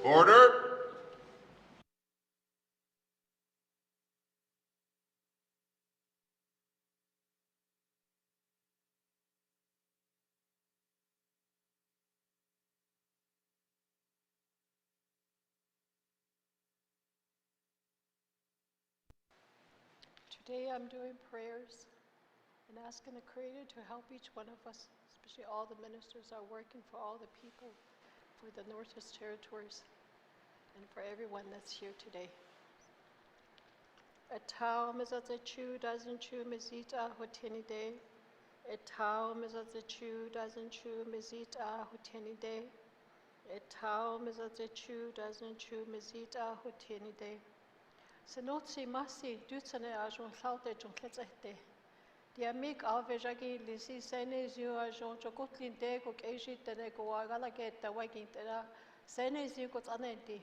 Order. Today I'm doing prayers and asking the Creator to help each one of us, especially all the ministers are working for all the people, for the Northwest Territories, and for everyone that's here today. Etau mizatzechu dazenchu mizita hoteni day. Etau mizatzechu dazenchu mizita hoteni day. Etau mizatzechu dazenchu mizita hoteni day. Senotsi masi dutsane ajon saute jon kletzete. Diamik alvejagi lisi sene ziu ajon chokotlin de ko keji tene ko agala geta wagintera sene ziu ko tsanenti.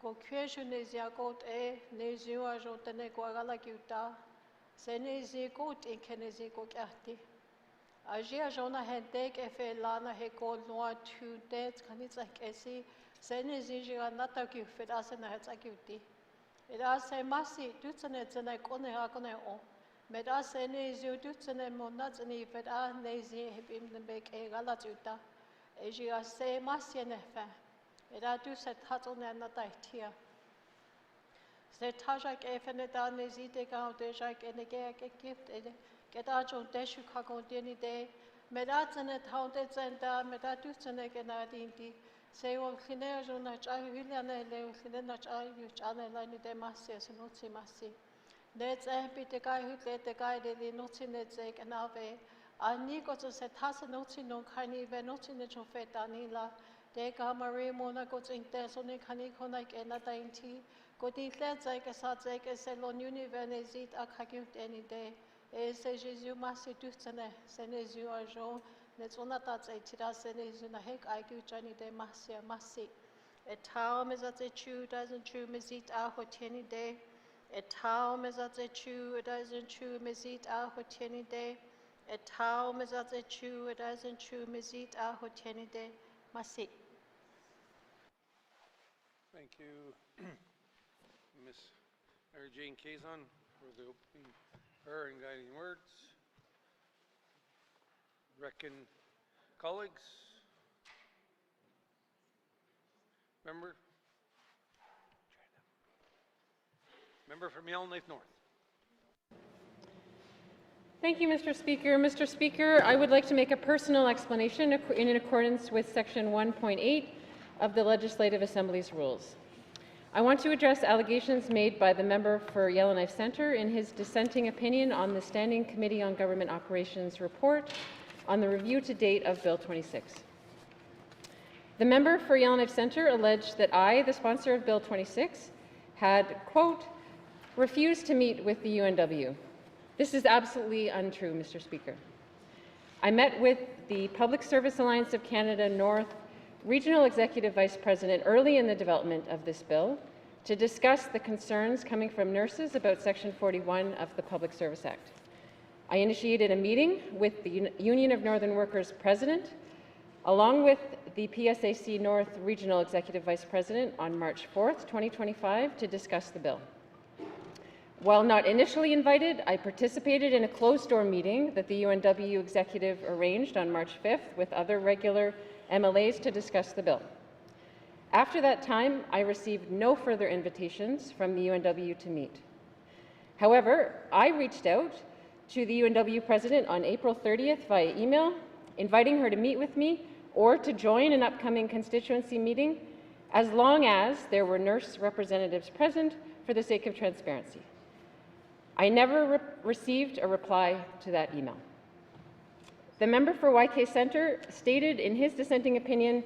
Ko kweju ne zia ko te ne ziu ajon tene ko agala giuta sene ziu ko tinkene ziu ko kyahti. Aji ajona hente ke fe lana he ko noa tu de kanitsa kesi sene ziu nata ki fedasena hetsakiuti. Eda se masi dutsane tsane kone ha kone o. Meda se ne ziu dutsane mona tsani feda ne zi hibim nembe ke gala tsuta. Eji a se masi nefa. Eda du se tatone na taitia. Se taja ke fene da ne zi de ka deja ke ne ke gift ede. Ke da jon deshu ka kon deni de. Meda tsane taunte tsenda meda dutsane ke na dinti. Se o khine jona cha hilane le khine na cha yu cha ne la ni de masi se notsi masi ne tse pite kai hutle te kai de notsi ne tse kanave ani ko se thas notsi no khani ve notsi ne cho fe ta ni la de ka mari mona ko inte so ne khani khona ke na ta inti ko ti tle tse ke sa tse ke se lo ni ve ne zit akhakyut any day e se Jésus masi tu tsene se ne zu ajo ne tsona ta tse tira se ne zu na hek ai ku chani de masia masi etau mezatse chu doesn't chu mezit a hoteni de etau mezatse chu doesn't chu mezit a hoteni de etau mezatse chu doesn't chu mezit a hoteni de masi. Thank you, Ms. Mary Jane Kazon, for the opening prayer and guiding words. Reckon colleagues. Member from Yellowknife North. Thank you, Mr. Speaker. Mr. Speaker, I would like to make a personal explanation in accordance with Section 1.8 of the Legislative Assembly's rules. I want to address allegations made by the member for Yellowknife Centre in his dissenting opinion on the Standing Committee on Government Operations report on the review to date of Bill 26. The member for Yellowknife Centre alleged that I, the sponsor of Bill 26, had, quote, refused to meet with the UNW. This is absolutely untrue, Mr. Speaker. I met with the Public Service Alliance of Canada North Regional Executive Vice President early in the development of this bill to discuss the concerns coming from nurses about Section 41 of the Public Service Act. I initiated a meeting with the Union of Northern Workers President, along with the PSAC North Regional Executive Vice President on March 4th, 2025, to discuss the bill. While not initially invited, I participated in a closed-door meeting that the UNW executive arranged on March 5th with other regular MLAs to discuss the bill. After that time, I received no further invitations from the UNW to meet. However, I reached out to the UNW president on April 30th via email, inviting her to meet with me or to join an upcoming constituency meeting, as long as there were nurse representatives present for the sake of transparency. I never received a reply to that email. The member for YK Centre stated in his dissenting opinion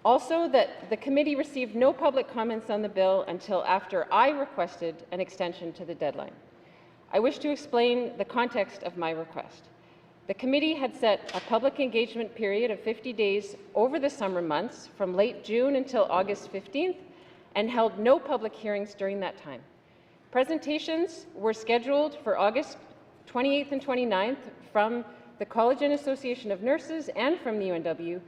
also that the committee received no public comments on the bill until after I requested an extension to the deadline. I wish to explain the context of my request. The committee had set a public engagement period of 50 days over the summer months from late June until August 15th and held no public hearings during that time. Presentations were scheduled for August 28th and 29th from the College and Association of Nurses and from the UNW,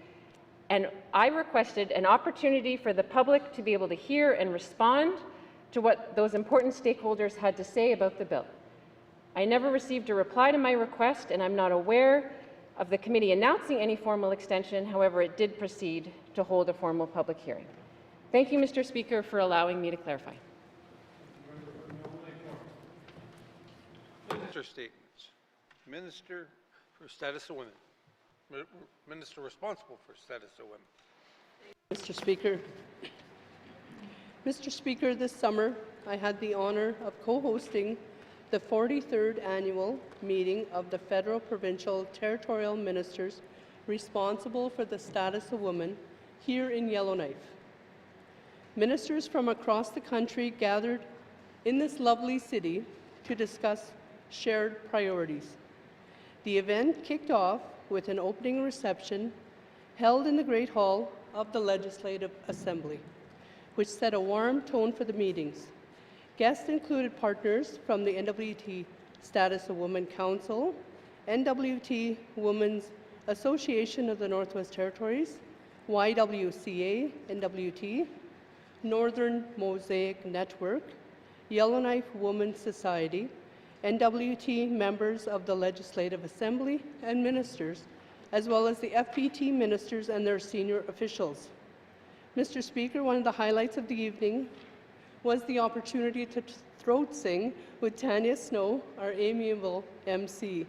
and I requested an opportunity for the public to be able to hear and respond to what those important stakeholders had to say about the bill. I never received a reply to my request, and I'm not aware of the committee announcing any formal extension. However, it did proceed to hold a formal public hearing. Thank you, Mr. Speaker, for allowing me to clarify. Minister statements. Minister for Status of Women. Minister responsible for Status of Women. Mr. Speaker. Mr. Speaker, this summer I had the honour of co-hosting the 43rd annual meeting of the Federal, Provincial, Territorial Ministers responsible for the status of women here in Yellowknife. Ministers from across the country gathered in this lovely city to discuss shared priorities. The event kicked off with an opening reception held in the Great Hall of the Legislative Assembly, which set a warm tone for the meetings. Guests included partners from the NWT Status of Women Council, NWT Women's Association of the Northwest Territories, YWCA NWT, Northern Mosaic Network, Yellowknife Women's Society, NWT members of the Legislative Assembly and ministers, as well as the FPT ministers and their senior officials. Mr. Speaker, one of the highlights of the evening was the opportunity to throat sing with Tanya Snow, our amiable MC.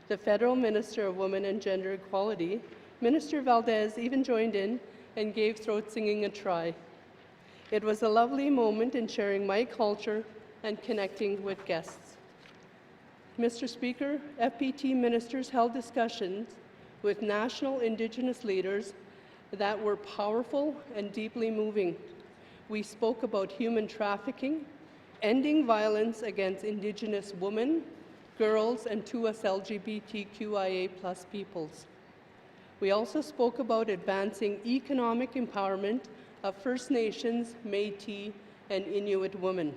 The Federal Minister of Women and Gender Equality, Minister Valdez, even joined in and gave throat singing a try. It was a lovely moment in sharing my culture and connecting with guests. Mr. Speaker, FPT ministers held discussions with national Indigenous leaders that were powerful and deeply moving. We spoke about human trafficking, ending violence against Indigenous women, girls, and 2S LGBTQIA+ peoples. We also spoke about advancing economic empowerment of First Nations, Métis, and Inuit women.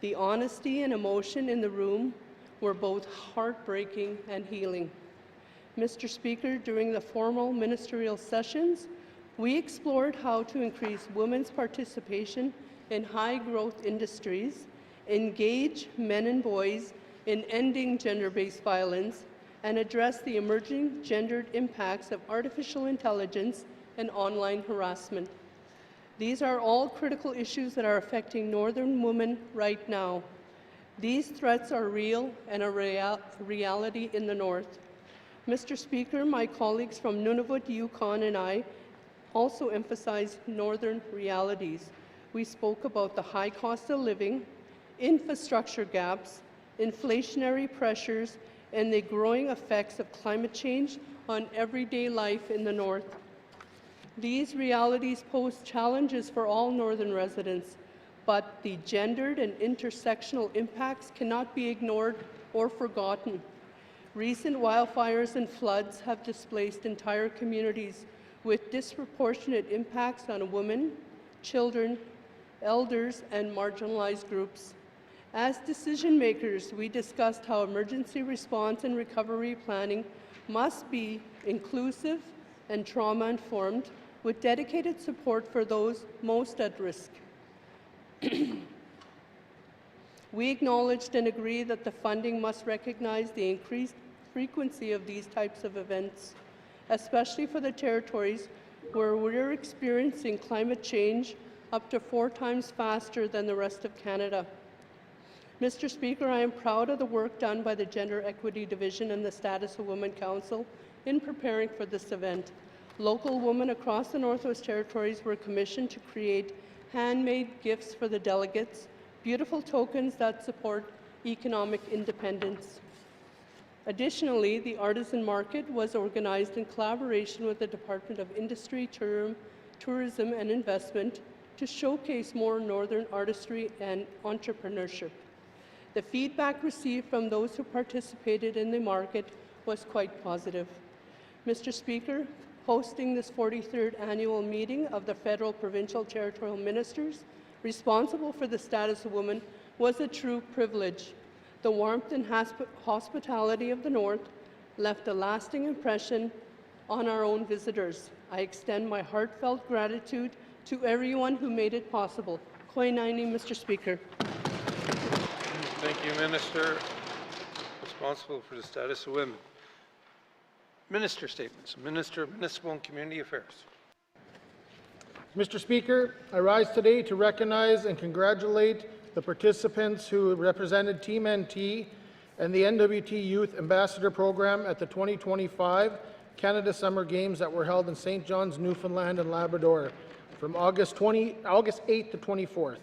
The honesty and emotion in the room were both heartbreaking and healing. Mr. Speaker, during the formal ministerial sessions, we explored how to increase women's participation in high-growth industries, engage men and boys in ending gender-based violence, and address the emerging gendered impacts of artificial intelligence and online harassment. These are all critical issues that are affecting Northern women right now. These threats are real and a reality in the North. Mr. Speaker, my colleagues from Nunavut, Yukon, and I also emphasized Northern realities. We spoke about the high cost of living, infrastructure gaps, inflationary pressures, and the growing effects of climate change on everyday life in the North. These realities pose challenges for all Northern residents, but the gendered and intersectional impacts cannot be ignored or forgotten. Recent wildfires and floods have displaced entire communities with disproportionate impacts on women, children, elders, and marginalized groups. As decision makers, we discussed how emergency response and recovery planning must be inclusive and trauma-informed, with dedicated support for those most at risk. We acknowledged and agreed that the funding must recognize the increased frequency of these types of events, especially for the territories where we're experiencing climate change up to 4 times faster than the rest of Canada. Mr. Speaker, I am proud of the work done by the Gender Equity Division and the Status of Women Council in preparing for this event. Local women across the Northwest Territories were commissioned to create handmade gifts for the delegates, beautiful tokens that support economic independence. Additionally, the artisan market was organized in collaboration with the Department of Industry, Tourism and Investment to showcase more Northern artistry and entrepreneurship. The feedback received from those who participated in the market was quite positive. Mr. Speaker, hosting this 43rd annual meeting of the Federal, Provincial, Territorial Ministers responsible for the status of women was a true privilege. The warmth and hospitality of the North left a lasting impression on our own visitors. I extend my heartfelt gratitude to everyone who made it possible. Koe Naini, Mr. Speaker. Thank you, Minister, responsible for the status of women. Minister statements. Minister of Municipal and Community Affairs. Mr. Speaker, I rise today to recognize and congratulate the participants who represented Team NT and the NWT Youth Ambassador Program at the 2025 Canada Summer Games that were held in St. John's, Newfoundland and Labrador from August 8th to 24th.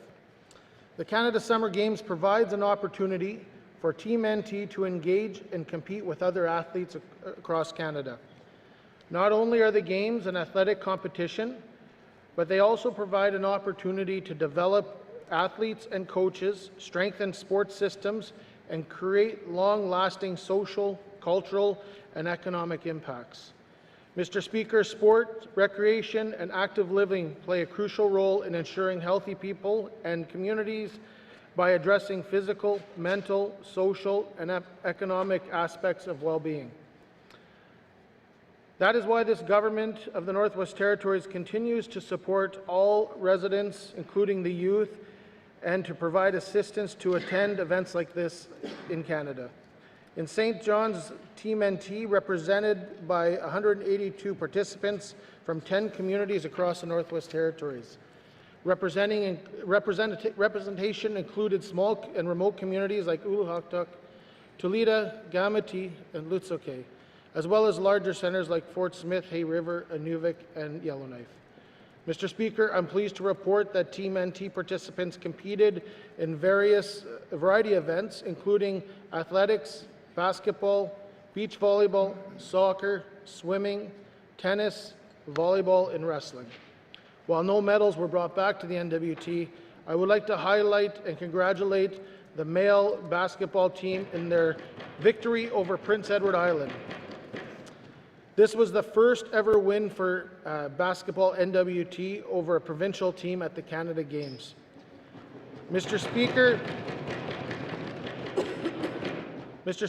The Canada Summer Games provides an opportunity for Team NT to engage and compete with other athletes across Canada. Not only are the Games an athletic competition, but they also provide an opportunity to develop athletes and coaches, strengthen sports systems, and create long-lasting social, cultural, and economic impacts. Mr. Speaker, sport, recreation, and active living play a crucial role in ensuring healthy people and communities by addressing physical, mental, social, and economic aspects of well-being. That is why this government of the Northwest Territories continues to support all residents, including the youth, and to provide assistance to attend events like this in Canada. In St. John's, Team NT, represented by 182 participants from 10 communities across the Northwest Territories. Representation included small and remote communities like Uluhaktuk, Tulita, Gamati, and Lutsoke, as well as larger centres like Fort Smith, Hay River, Inuvik, and Yellowknife. Mr. Speaker, I'm pleased to report that Team NT participants competed in a variety of events, including athletics, basketball, beach volleyball, soccer, swimming, tennis, volleyball, and wrestling. While no medals were brought back to the NWT, I would like to highlight and congratulate the male basketball team in their victory over Prince Edward Island. This was the first ever win for basketball NWT over a provincial team at the Canada Games. Mr.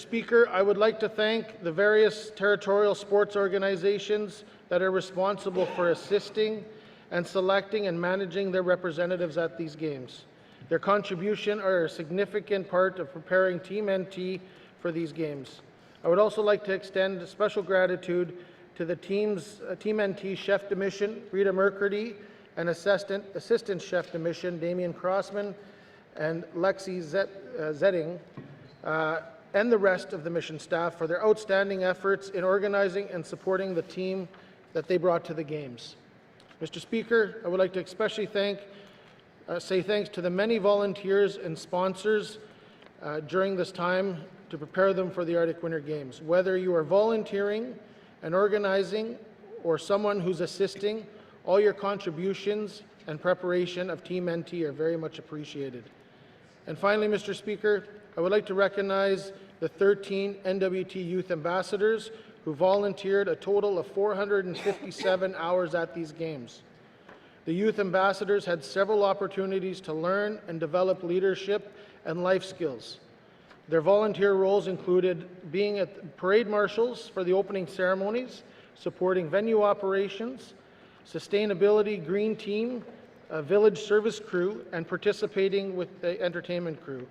Speaker, I would like to thank the various territorial sports organizations that are responsible for assisting and selecting and managing their representatives at these games. Their contribution are a significant part of preparing Team NT for these games. I would also like to extend special gratitude to the Team NT Chef de Mission, Rita Mercredi, and Assistant Chef de Mission, Damian Crossman, and Lexi Zetting, and the rest of the mission staff for their outstanding efforts in organizing and supporting the team that they brought to the Games. Mr. Speaker, I would like to especially say thanks to the many volunteers and sponsors during this time to prepare them for the Arctic Winter Games. Whether you are volunteering and organizing or someone who's assisting, all your contributions and preparation of Team NT are very much appreciated. And finally, Mr. Speaker, I would like to recognize the 13 NWT Youth Ambassadors who volunteered a total of 457 hours at these games. The Youth Ambassadors had several opportunities to learn and develop leadership and life skills. Their volunteer roles included being at parade marshals for the opening ceremonies, supporting venue operations, sustainability green team, a village service crew, and participating with the entertainment crew.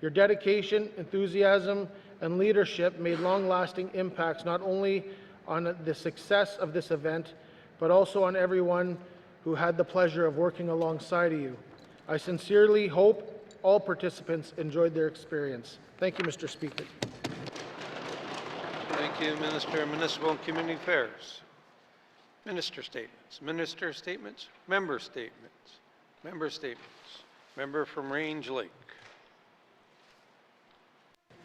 Your dedication, enthusiasm, and leadership made long-lasting impacts not only on the success of this event, but also on everyone who had the pleasure of working alongside of you. I sincerely hope all participants enjoyed their experience. Thank you, Mr. Speaker. Thank you, Minister of Municipal and Community Affairs. Minister statements. Minister statements. Member statements. Member statements. Member from Range Lake.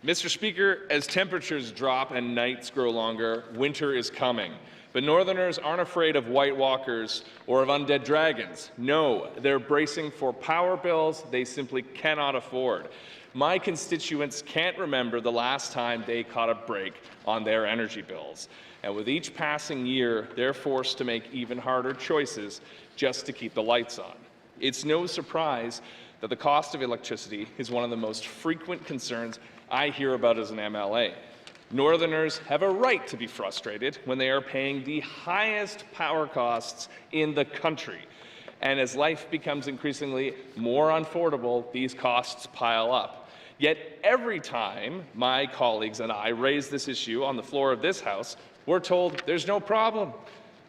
Mr. Speaker, as temperatures drop and nights grow longer, winter is coming. But Northerners aren't afraid of White Walkers or of undead dragons. No, they're bracing for power bills they simply cannot afford. My constituents can't remember the last time they caught a break on their energy bills. And with each passing year, they're forced to make even harder choices just to keep the lights on. It's no surprise that the cost of electricity is one of the most frequent concerns I hear about as an MLA. Northerners have a right to be frustrated when they are paying the highest power costs in the country. And as life becomes increasingly more unaffordable, these costs pile up. Yet every time my colleagues and I raise this issue on the floor of this House, we're told there's no problem.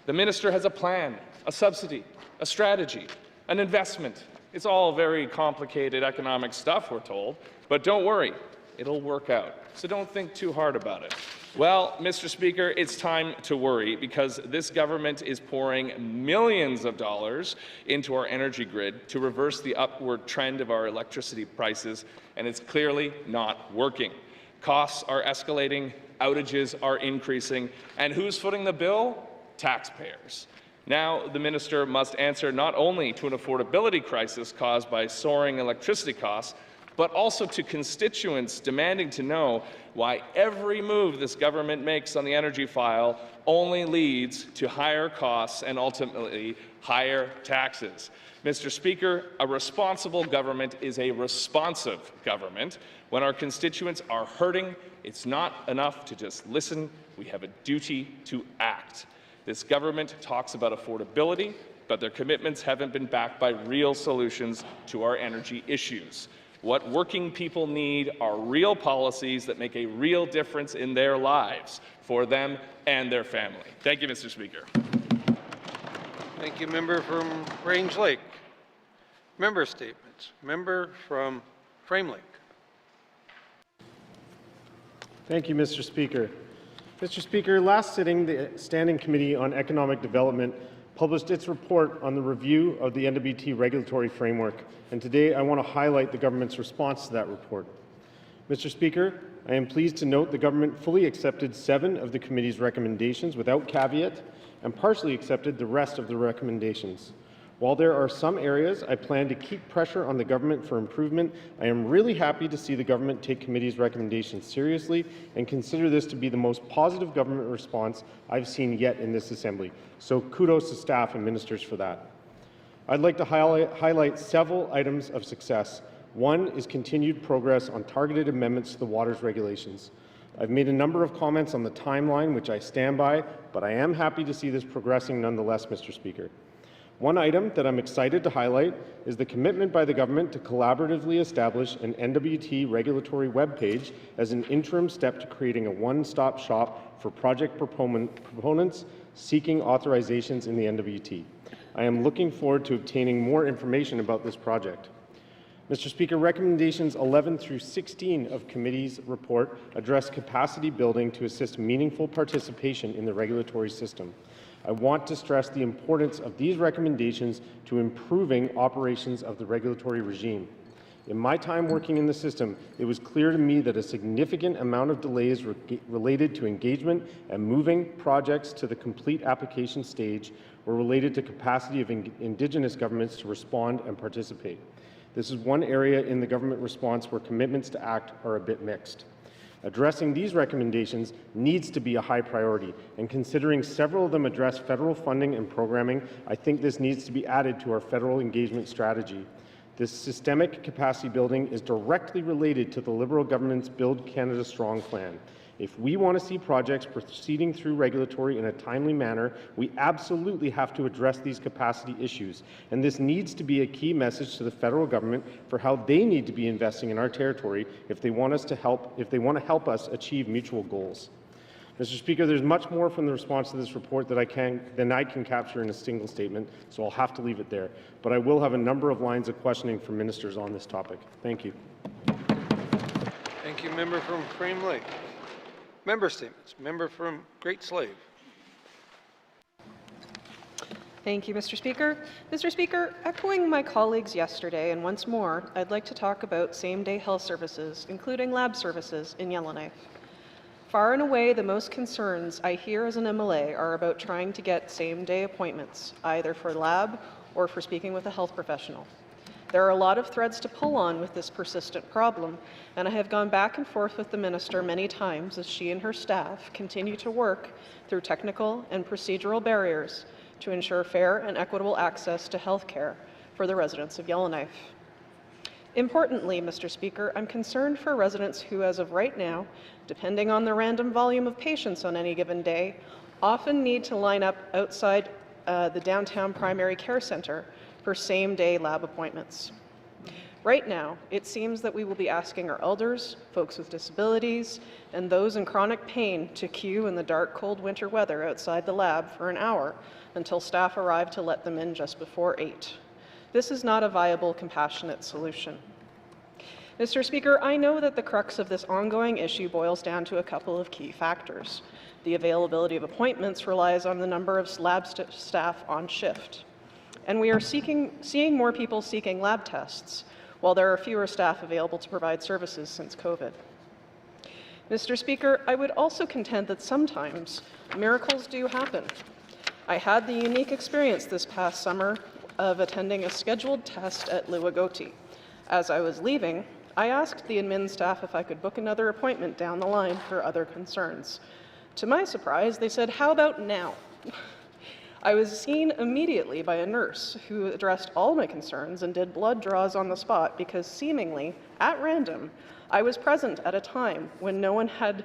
The minister has a plan, a subsidy, a strategy, an investment. It's all very complicated economic stuff, we're told. But don't worry, it'll work out. So don't think too hard about it. Well, Mr. Speaker, it's time to worry because this government is pouring millions of dollars into our energy grid to reverse the upward trend of our electricity prices, and it's clearly not working. Costs are escalating, outages are increasing, and who's footing the bill? Taxpayers. Now, the minister must answer not only to an affordability crisis caused by soaring electricity costs, but also to constituents demanding to know why every move this government makes on the energy file only leads to higher costs and ultimately higher taxes. Mr. Speaker, a responsible government is a responsive government. When our constituents are hurting, it's not enough to just listen. We have a duty to act. This government talks about affordability, but their commitments haven't been backed by real solutions to our energy issues. What working people need are real policies that make a real difference in their lives for them and their family. Thank you, Mr. Speaker. Thank you, member from Range Lake. Member statements. Member from Frame Lake. Thank you, Mr. Speaker. Mr. Speaker, last sitting, the Standing Committee on Economic Development published its report on the review of the NWT regulatory framework, and today I want to highlight the government's response to that report. Mr. Speaker, I am pleased to note the government fully accepted 7 of the committee's recommendations without caveat and partially accepted the rest of the recommendations. While there are some areas I plan to keep pressure on the government for improvement, I am really happy to see the government take committee's recommendations seriously and consider this to be the most positive government response I've seen yet in this Assembly. So kudos to staff and ministers for that. I'd like to highlight several items of success. One is continued progress on targeted amendments to the waters regulations. I've made a number of comments on the timeline, which I stand by, but I am happy to see this progressing nonetheless, Mr. Speaker. One item that I'm excited to highlight is the commitment by the government to collaboratively establish an NWT regulatory webpage as an interim step to creating a one-stop shop for project proponents seeking authorizations in the NWT. I am looking forward to obtaining more information about this project. Mr. Speaker, recommendations 11 through 16 of committee's report address capacity building to assist meaningful participation in the regulatory system. I want to stress the importance of these recommendations to improving operations of the regulatory regime. In my time working in the system, it was clear to me that a significant amount of delays related to engagement and moving projects to the complete application stage were related to capacity of Indigenous governments to respond and participate. This is one area in the government response where commitments to act are a bit mixed. Addressing these recommendations needs to be a high priority, and considering several of them address federal funding and programming, I think this needs to be added to our federal engagement strategy. This systemic capacity building is directly related to the Liberal government's Build Canada Strong plan. If we want to see projects proceeding through regulatory in a timely manner, we absolutely have to address these capacity issues. And this needs to be a key message to the federal government for how they need to be investing in our territory if they want to help us achieve mutual goals. Mr. Speaker, there's much more from the response to this report that I can capture in a single statement, so I'll have to leave it there. But I will have a number of lines of questioning from ministers on this topic. Thank you. Thank you, member from Frame Lake. Member statements. Member from Great Slave. Thank you, Mr. Speaker. Mr. Speaker, echoing my colleagues yesterday, and once more, I'd like to talk about same-day health services, including lab services in Yellowknife. Far and away, the most concerns I hear as an MLA are about trying to get same-day appointments, either for lab or for speaking with a health professional. There are a lot of threads to pull on with this persistent problem, and I have gone back and forth with the minister many times as she and her staff continue to work through technical and procedural barriers to ensure fair and equitable access to health care for the residents of Yellowknife. Importantly, Mr. Speaker, I'm concerned for residents who, as of right now, depending on the random volume of patients on any given day, often need to line up outside the downtown primary care center for same-day lab appointments. Right now, it seems that we will be asking our elders, folks with disabilities, and those in chronic pain to queue in the dark, cold winter weather outside the lab for an hour until staff arrive to let them in just before 8. This is not a viable, compassionate solution. Mr. Speaker, I know that the crux of this ongoing issue boils down to a couple of key factors. The availability of appointments relies on the number of lab staff on shift. And we are seeing more people seeking lab tests, while there are fewer staff available to provide services since COVID. Mr. Speaker, I would also contend that sometimes miracles do happen. I had the unique experience this past summer of attending a scheduled test at Liwagoti. As I was leaving, I asked the admin staff if I could book another appointment down the line for other concerns. To my surprise, they said, "How about now?" I was seen immediately by a nurse who addressed all my concerns and did blood draws on the spot because seemingly, at random, I was present at a time when no one had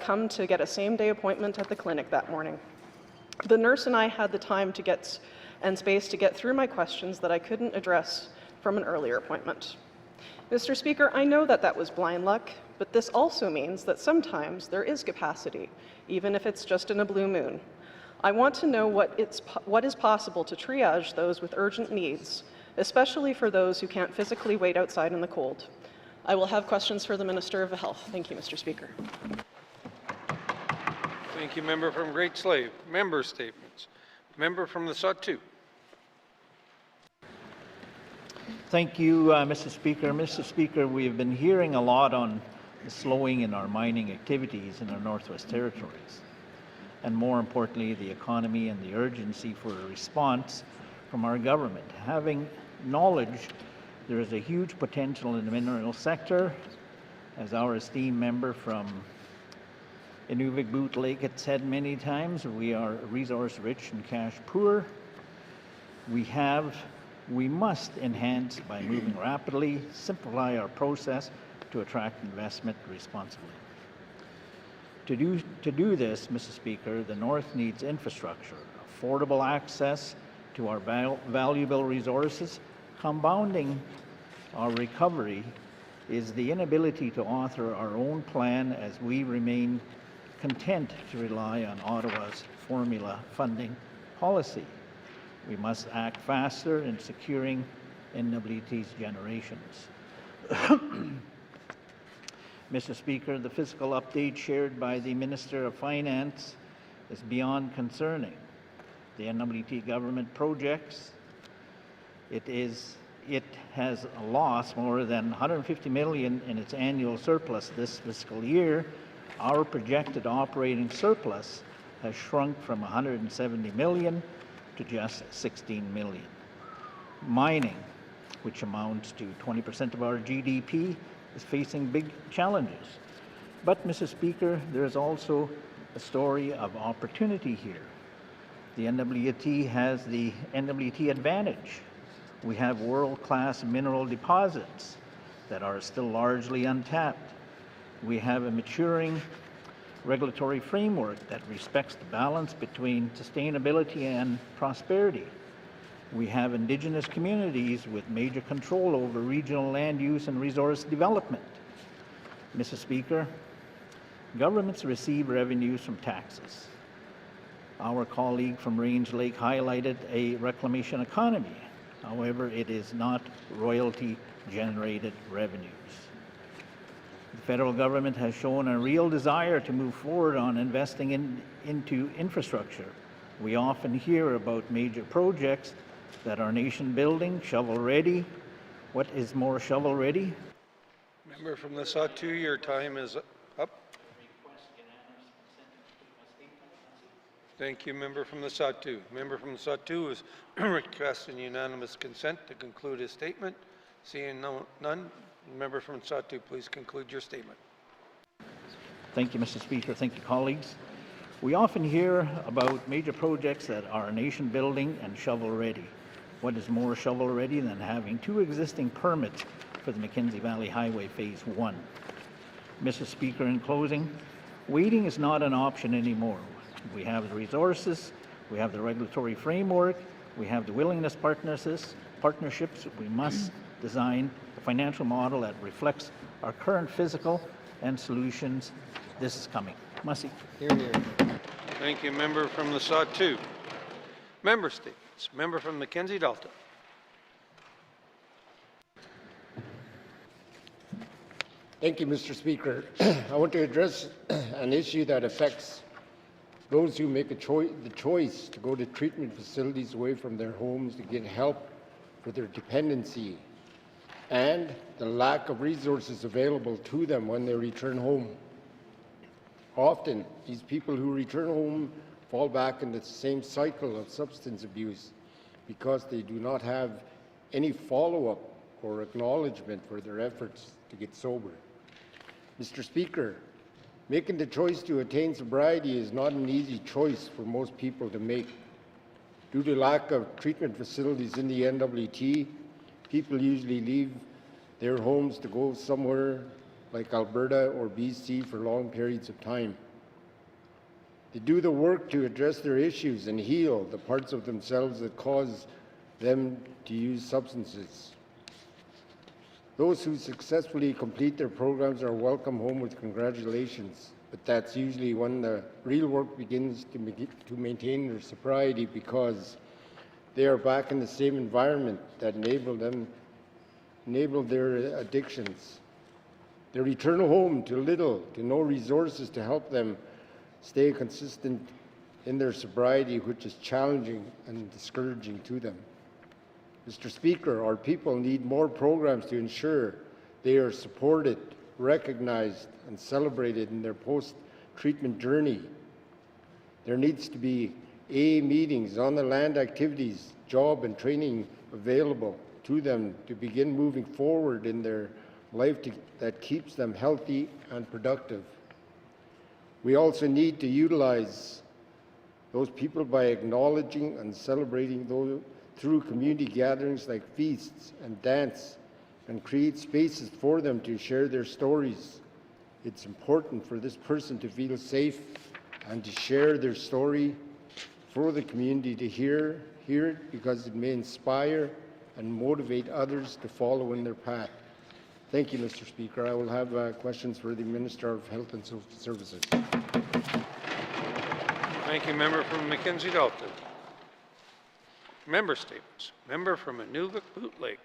come to get a same-day appointment at the clinic that morning. The nurse and I had the time to and space to get through my questions that I couldn't address from an earlier appointment. Mr. Speaker, I know that that was blind luck, but this also means that sometimes there is capacity, even if it's just in a blue moon. I want to know what is possible to triage those with urgent needs, especially for those who can't physically wait outside in the cold. I will have questions for the Minister of Health. Thank you, Mr. Speaker. Thank you, member from Great Slave. Member statements. Member from the Sawtooth. Thank you, Mr. Speaker. Mr. Speaker, we have been hearing a lot on the slowing in our mining activities in our Northwest Territories, and more importantly, the economy and the urgency for a response from our government. Having knowledge there is a huge potential in the mineral sector, as our esteemed member from Inuvik Boot Lake had said many times, we are resource rich and cash poor. We must enhance by moving rapidly, simplify our process to attract investment responsibly. To do this, Mr. Speaker, the North needs infrastructure, affordable access to our valuable resources. Compounding our recovery is the inability to author our own plan as we remain content to rely on Ottawa's formula funding policy. We must act faster in securing NWT's generations. Mr. Speaker, the fiscal update shared by the Minister of Finance is beyond concerning. The NWT government projects, it has lost more than $150 million in its annual surplus this fiscal year. Our projected operating surplus has shrunk from $170 million to just $16 million. Mining, which amounts to 20% of our GDP, is facing big challenges. But, Mr. Speaker, there is also a story of opportunity here. The NWT has the NWT advantage. We have world-class mineral deposits that are still largely untapped. We have a maturing regulatory framework that respects the balance between sustainability and prosperity. We have Indigenous communities with major control over regional land use and resource development. Mr. Speaker, governments receive revenues from taxes. Our colleague from Range Lake highlighted a reclamation economy. However, it is not royalty-generated revenues. The federal government has shown a real desire to move forward on investing into infrastructure. We often hear about major projects that are nation building, shovel ready. What is more shovel ready? Member from the Sawtooth, your time is up. Thank you, member from the Sawtooth. Member from the Sawtooth is requesting unanimous consent to conclude his statement. Seeing none, member from the Sawtooth, please conclude your statement. Thank you, Mr. Speaker. Thank you, colleagues. We often hear about major projects that are nation building and shovel ready. What is more shovel ready than having two existing permits for the Mackenzie Valley Highway Phase 1. Mr. Speaker, in closing, waiting is not an option anymore. We have the resources, we have the regulatory framework, we have the willingness partnerships. We must design a financial model that reflects our current physical and solutions. This is coming. Mussy. Thank you, member from the Sawtooth. Member statements. Member from Mackenzie Delta. Thank you, Mr. Speaker. I want to address an issue that affects those who make the choice to go to treatment facilities away from their homes to get help for their dependency and the lack of resources available to them when they return home. Often, these people who return home fall back into the same cycle of substance abuse because they do not have any follow-up or acknowledgement for their efforts to get sober. Mr. Speaker, making the choice to attain sobriety is not an easy choice for most people to make. Due to lack of treatment facilities in the NWT, people usually leave their homes to go somewhere like Alberta or BC for long periods of time. They do the work to address their issues and heal the parts of themselves that cause them to use substances. Those who successfully complete their programs are welcome home with congratulations, but that's usually when the real work begins to maintain their sobriety, because they are back in the same environment that enabled their addictions. They return home to little to no resources to help them stay consistent in their sobriety, which is challenging and discouraging to them. Mr. Speaker, our people need more programs to ensure they are supported, recognized, and celebrated in their post-treatment journey. There needs to be AA meetings, on-the-land activities, job and training available to them to begin moving forward in their life that keeps them healthy and productive. We also need to utilize those people by acknowledging and celebrating those through community gatherings like feasts and dance, and create spaces for them to share their stories. It's important for this person to feel safe and to share their story for the community to hear it, because it may inspire and motivate others to follow in their path. Thank you, Mr. Speaker. I will have questions for the Minister of Health and Social Services. Thank you, member from Mackenzie Delta. Member statements. Member from Inuvik-Boot Lake.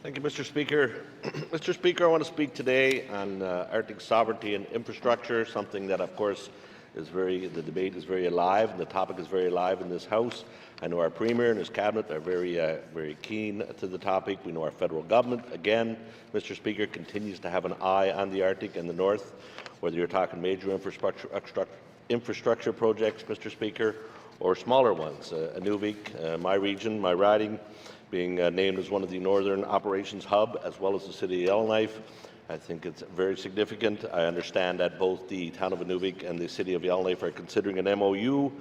Thank you, Mr. Speaker. Mr. Speaker, I want to speak today on Arctic sovereignty and infrastructure, something that, of course, the debate is very alive and the topic is very alive in this House. I know our Premier and his Cabinet are very keen to the topic. We know our federal government, again, Mr. Speaker, continues to have an eye on the Arctic and the North, whether you're talking major infrastructure projects, Mr. Speaker, or smaller ones. Inuvik, my region, my riding, being named as one of the Northern Operations Hub, as well as the City of Yellowknife. I think it's very significant. I understand that both the town of Inuvik and the City of Yellowknife are considering an MOU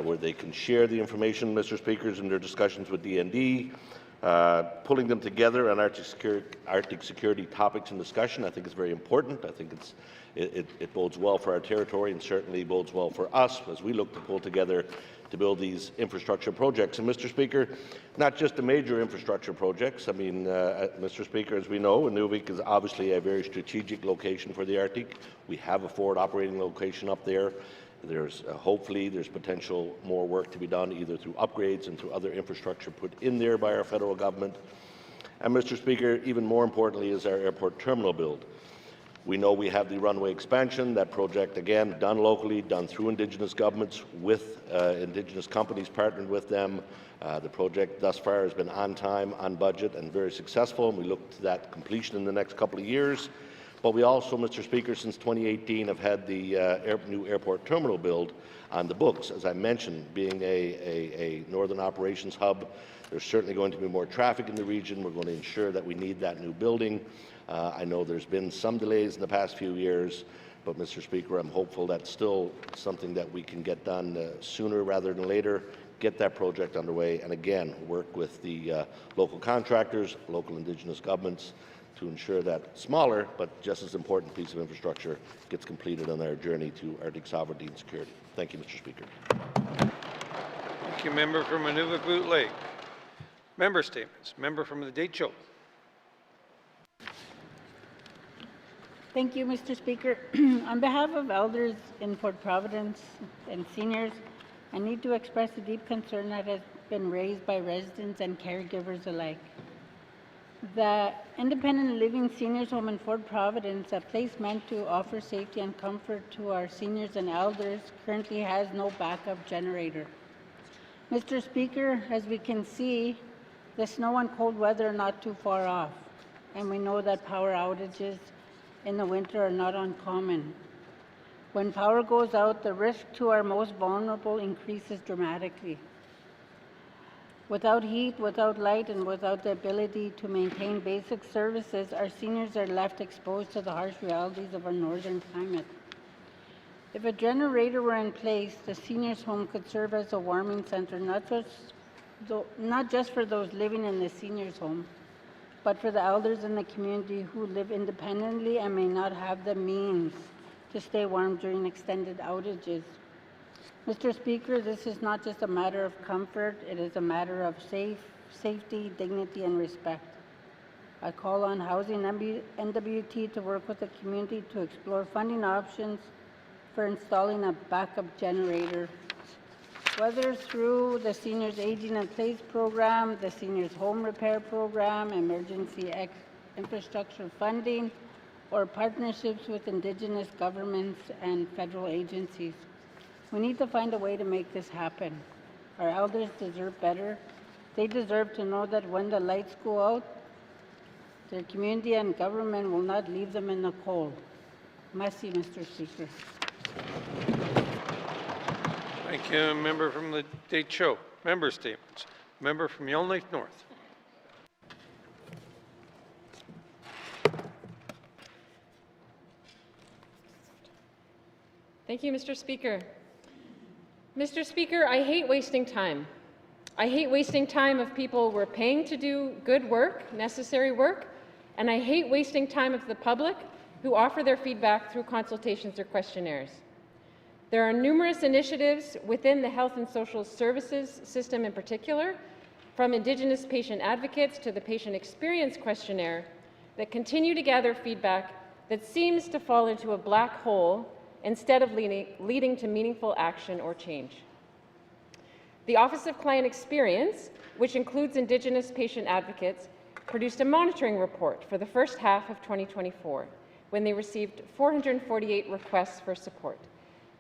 where they can share the information, Mr. Speakers, in their discussions with DND. Pulling them together on Arctic security topics and discussion, I think is very important. I think it bodes well for our territory and certainly bodes well for us as we look to pull together to build these infrastructure projects. And Mr. Speaker, not just the major infrastructure projects. I mean, Mr. Speaker, as we know, Inuvik is obviously a very strategic location for the Arctic. We have a forward operating location up there. There's hopefully there's potential more work to be done either through upgrades and through other infrastructure put in there by our federal government. And Mr. Speaker, even more importantly is our airport terminal build. We know we have the runway expansion, that project again done locally, done through Indigenous governments with Indigenous companies partnered with them. The project thus far has been on time, on budget and very successful, and we look to that completion in the next couple of years. But we also, Mr. Speaker, since 2018 have had the new airport terminal build on the books. As I mentioned, being a Northern Operations Hub, there's certainly going to be more traffic in the region. We're going to ensure that we need that new building. I know there's been some delays in the past few years, but Mr. Speaker, I'm hopeful that's still something that we can get done sooner rather than later, get that project underway, and again, work with the local contractors, local Indigenous governments, to ensure that smaller but just as important piece of infrastructure gets completed on our journey to Arctic sovereignty and security. Thank you, Mr. Speaker. Thank you, member from Nunavut Lake. Member statements. Member from the Deitcho. Thank you, Mr. Speaker. On behalf of elders in Fort Providence and seniors, I need to express a deep concern that has been raised by residents and caregivers alike. The Independent Living Seniors Home in Fort Providence, a place meant to offer safety and comfort to our seniors and elders, currently has no backup generator. Mr. Speaker, as we can see, the snow and cold weather are not too far off, and we know that power outages in the winter are not uncommon. When power goes out, the risk to our most vulnerable increases dramatically. Without heat, without light, and without the ability to maintain basic services, our seniors are left exposed to the harsh realities of our northern climate. If a generator were in place, the seniors' home could serve as a warming center, not just for those living in the seniors' home, but for the elders in the community who live independently and may not have the means to stay warm during extended outages. Mr. Speaker, this is not just a matter of comfort, it is a matter of safety, dignity, and respect. I call on Housing NWT to work with the community to explore funding options for installing a backup generator, whether through the Seniors Aging in Place program, the Seniors Home Repair program, emergency infrastructure funding, or partnerships with Indigenous governments and federal agencies. We need to find a way to make this happen. Our elders deserve better. They deserve to know that when the lights go out, their community and government will not leave them in the cold. Merci, Mr. Speaker. Thank you, member from the Deitcho. Member statements. Member from Yellowknife North. Thank you, Mr. Speaker. Mr. Speaker, I hate wasting time. I hate wasting time of people we're paying to do good work, necessary work, and I hate wasting time of the public who offer their feedback through consultations or questionnaires. There are numerous initiatives within the health and social services system in particular, from Indigenous patient advocates to the patient experience questionnaire, that continue to gather feedback that seems to fall into a black hole instead of leading to meaningful action or change. The Office of Client Experience, which includes Indigenous patient advocates, produced a monitoring report for the first half of 2024, when they received 448 requests for support.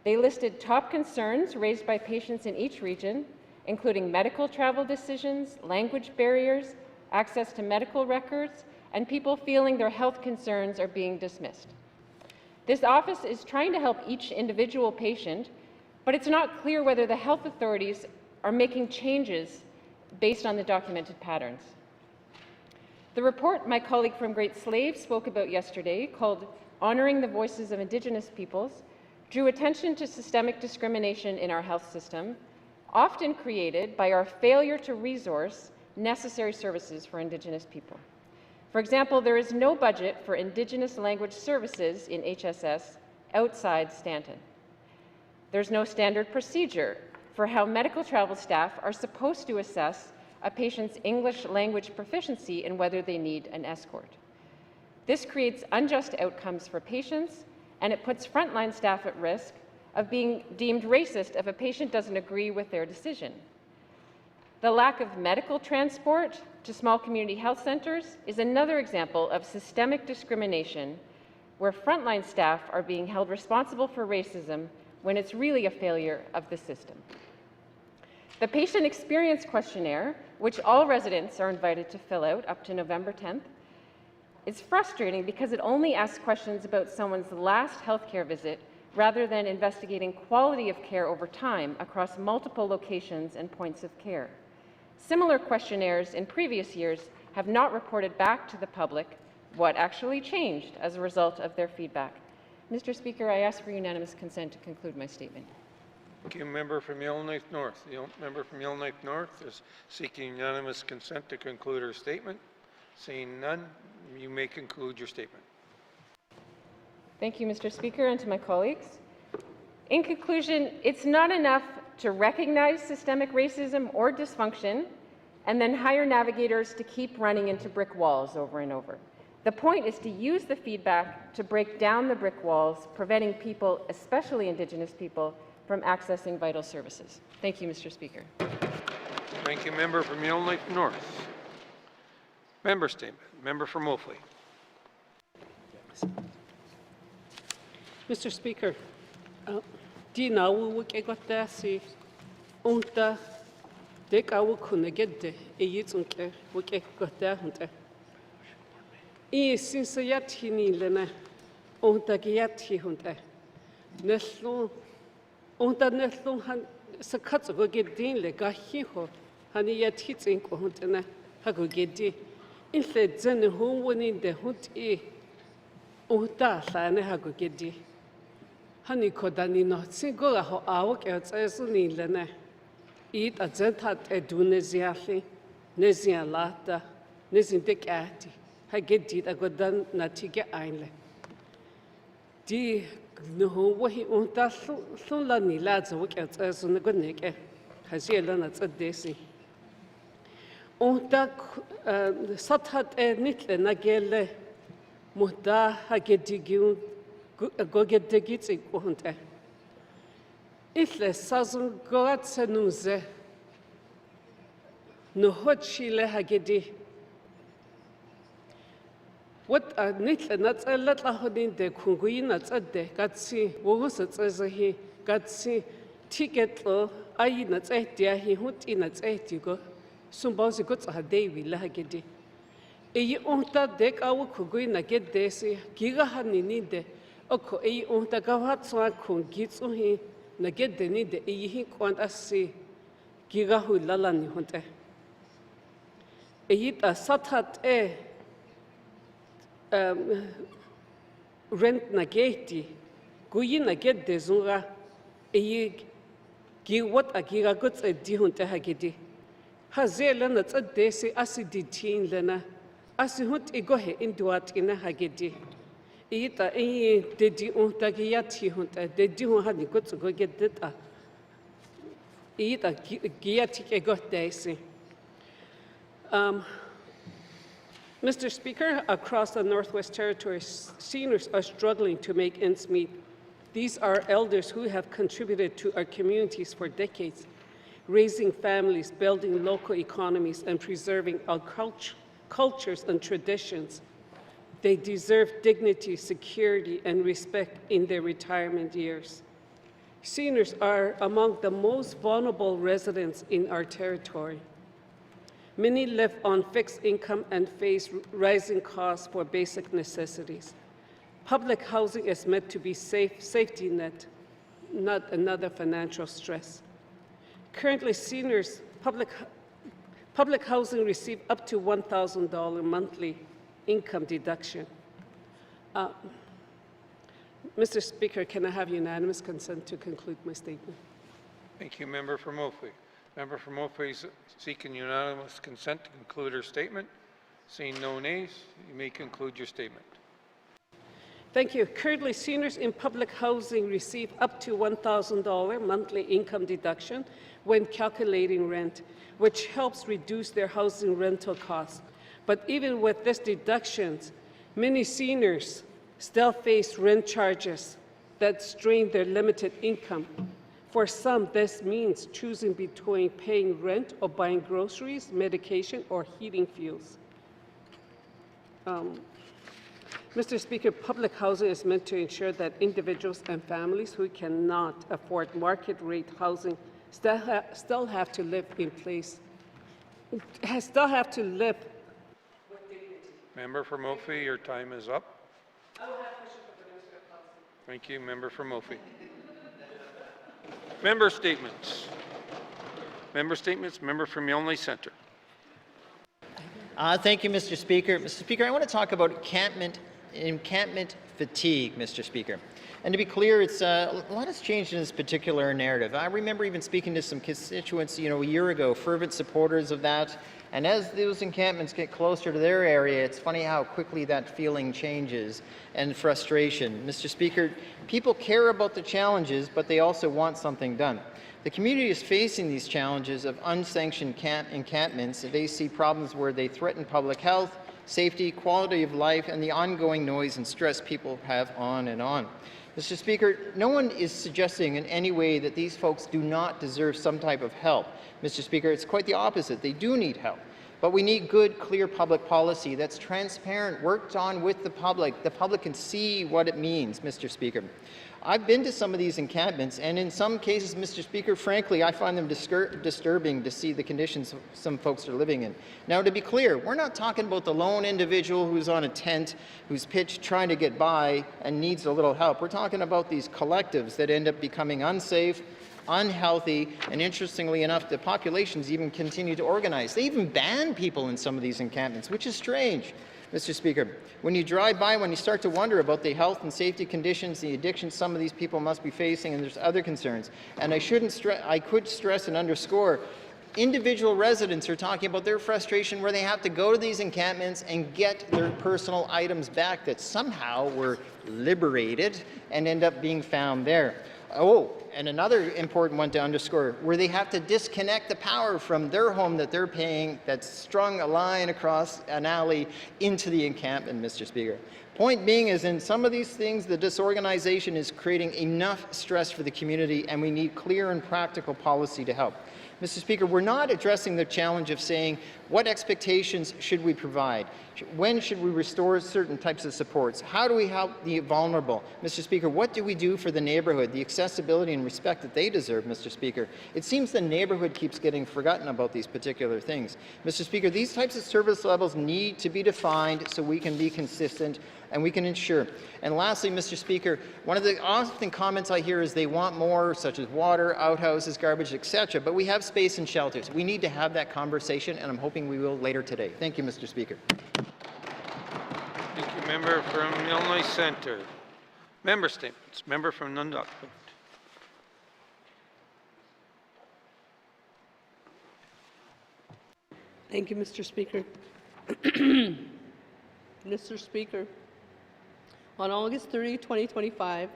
They listed top concerns raised by patients in each region, including medical travel decisions, language barriers, access to medical records, and people feeling their health concerns are being dismissed. This office is trying to help each individual patient, but it's not clear whether the health authorities are making changes based on the documented patterns. The report my colleague from Great Slave spoke about yesterday, called Honoring the Voices of Indigenous Peoples, drew attention to systemic discrimination in our health system, often created by our failure to resource necessary services for Indigenous people. For example, there is no budget for Indigenous language services in HSS outside Stanton. There's no standard procedure for how medical travel staff are supposed to assess a patient's English language proficiency and whether they need an escort. This creates unjust outcomes for patients, and it puts frontline staff at risk of being deemed racist if a patient doesn't agree with their decision. The lack of medical transport to small community health centers is another example of systemic discrimination where frontline staff are being held responsible for racism when it's really a failure of the system. The patient experience questionnaire, which all residents are invited to fill out up to November 10th, is frustrating because it only asks questions about someone's last healthcare visit rather than investigating quality of care over time across multiple locations and points of care. Similar questionnaires in previous years have not reported back to the public what actually changed as a result of their feedback. Mr. Speaker, I ask for unanimous consent to conclude my statement. Thank you. Member from Yellowknife North. The member from Yellowknife North is seeking unanimous consent to conclude her statement. Seeing none, you may conclude your statement. Thank you, Mr. Speaker, and to my colleagues. In conclusion, it's not enough to recognize systemic racism or dysfunction and then hire navigators to keep running into brick walls over and over. The point is to use the feedback to break down the brick walls, preventing people, especially Indigenous people, from accessing vital services. Thank you, Mr. Speaker. Thank you, member from Yellowknife North. Member statement. Member from Wolfley. Mr. Speaker, Dina wu kegota si unta deka wu kunegede eyitsunke wu kegota hunte. I since yatini lena unta giyati hunte. Neslu unta neslu han sakatsu go gedin le gahi ho hani yatitsin ko hunte na hago gedi. Inle dzene hu woni de hunti unta lane hago gedi. Hani kodani no singola ho awok ni lene. Eat a zentat eduneziali, nezialata, nezindekati. Hagedit a godan natige einle. Di no wahi unta la ni lads a wok negoneke. Haziela nats a desi. Unta satat nitle nagele muhda hagedigiun. Gogedegitsi kuhunte. Ifle sazun goratse nuze. Nuhochile hagedi. What a nitle nuts a little hodin de kunguin nuts a de, gatsi, wogusets as a he, gatsi, ticket lo, ayi nuts a dear, he hunt in nuts a tigo. Sumbosi goods a day we lahagedi. E unta dek awu kuguin a get desi, gigahani nide. Oko ei unta gawat soa kun gitsu hi na gedeni de ei hi kwant asi gigahu lalani hunte. Ei ta satat rent na geti guyi na get de zunga ei gi wat a giga guts e di hunte hagedi. Hazela na tsadesi asi di tin lena asi hunt igohe induat ina hagedi. Ita dedi unta giyati hunta dedi hun hani gutsu go gedita. Ita giyati ke got daisi. Mr. Speaker, across the Northwest Territories, seniors are struggling to make ends meet. These are elders who have contributed to our communities for decades, raising families, building local economies, and preserving our cultures and traditions. They deserve dignity, security, and respect in their retirement years. Seniors are among the most vulnerable residents in our territory. Many live on fixed income and face rising costs for basic necessities. Public housing is meant to be safety net, not another financial stress. Currently, seniors, public housing receive up to $1,000 monthly income deduction. Mr. Speaker, can I have unanimous consent to conclude my statement? Thank you, member from Wolfley. Member from Wolfley is seeking unanimous consent to conclude her statement. Seeing no nays, you may conclude your statement. Thank you. Currently, seniors in public housing receive up to $1,000 monthly income deduction when calculating rent, which helps reduce their housing rental costs. But even with this deductions, many seniors still face rent charges that strain their limited income. For some, this means choosing between paying rent or buying groceries, medication, or heating fuels. Mr. Speaker, public housing is meant to ensure that individuals and families who cannot afford market rate housing still have to live in place, still have to live. Member from Wolfley, your time is up. Thank you, member from Wolfley. Member statements. Member statements, member from Yellowknife Centre. Thank you, Mr. Speaker. Mr. Speaker, I want to talk about encampment encampment fatigue, Mr. Speaker. And to be clear, it's a lot has changed in this particular narrative. I remember even speaking to some constituents, a year ago, fervent supporters of that. And as those encampments get closer to their area, it's funny how quickly that feeling changes and frustration. Mr. Speaker, people care about the challenges, but they also want something done. The community is facing these challenges of unsanctioned encampments. They see problems where they threaten public health, safety, quality of life, and the ongoing noise and stress people have on and on. Mr. Speaker, no one is suggesting in any way that these folks do not deserve some type of help. Mr. Speaker, it's quite the opposite. They do need help. But we need good, clear public policy that's transparent, worked on with the public. The public can see what it means, Mr. Speaker. I've been to some of these encampments, and in some cases, Mr. Speaker, frankly, I find them disturbing to see the conditions some folks are living in. Now, to be clear, we're not talking about the lone individual who's on a tent, who's pitched trying to get by and needs a little help. We're talking about these collectives that end up becoming unsafe, unhealthy, and interestingly enough, the populations even continue to organize. They even ban people in some of these encampments, which is strange. Mr. Speaker, when you drive by, when you start to wonder about the health and safety conditions, the addictions some of these people must be facing, and there's other concerns. And I could stress and underscore, individual residents are talking about their frustration where they have to go to these encampments and get their personal items back that somehow were liberated and end up being found there. Oh, and another important one to underscore, where they have to disconnect the power from their home that they're paying, that's strung a line across an alley into the encampment, Mr. Speaker. Point being is, in some of these things, the disorganization is creating enough stress for the community, and we need clear and practical policy to help. Mr. Speaker, we're not addressing the challenge of saying, what expectations should we provide? When should we restore certain types of supports? How do we help the vulnerable? Mr. Speaker, what do we do for the neighborhood, the accessibility and respect that they deserve, Mr. Speaker? It seems the neighborhood keeps getting forgotten about these particular things. Mr. Speaker, these types of service levels need to be defined so we can be consistent and we can ensure. And lastly, Mr. Speaker, one of the often comments I hear is they want more, such as water, outhouses, garbage, etc., but we have space and shelters. We need to have that conversation, and I'm hoping we will later today. Thank you, Mr. Speaker. Thank you, member from Illinois Centre. Member statements. Member from Nunduck. Thank you, Mr. Speaker. Mr. Speaker, on August 30, 2025,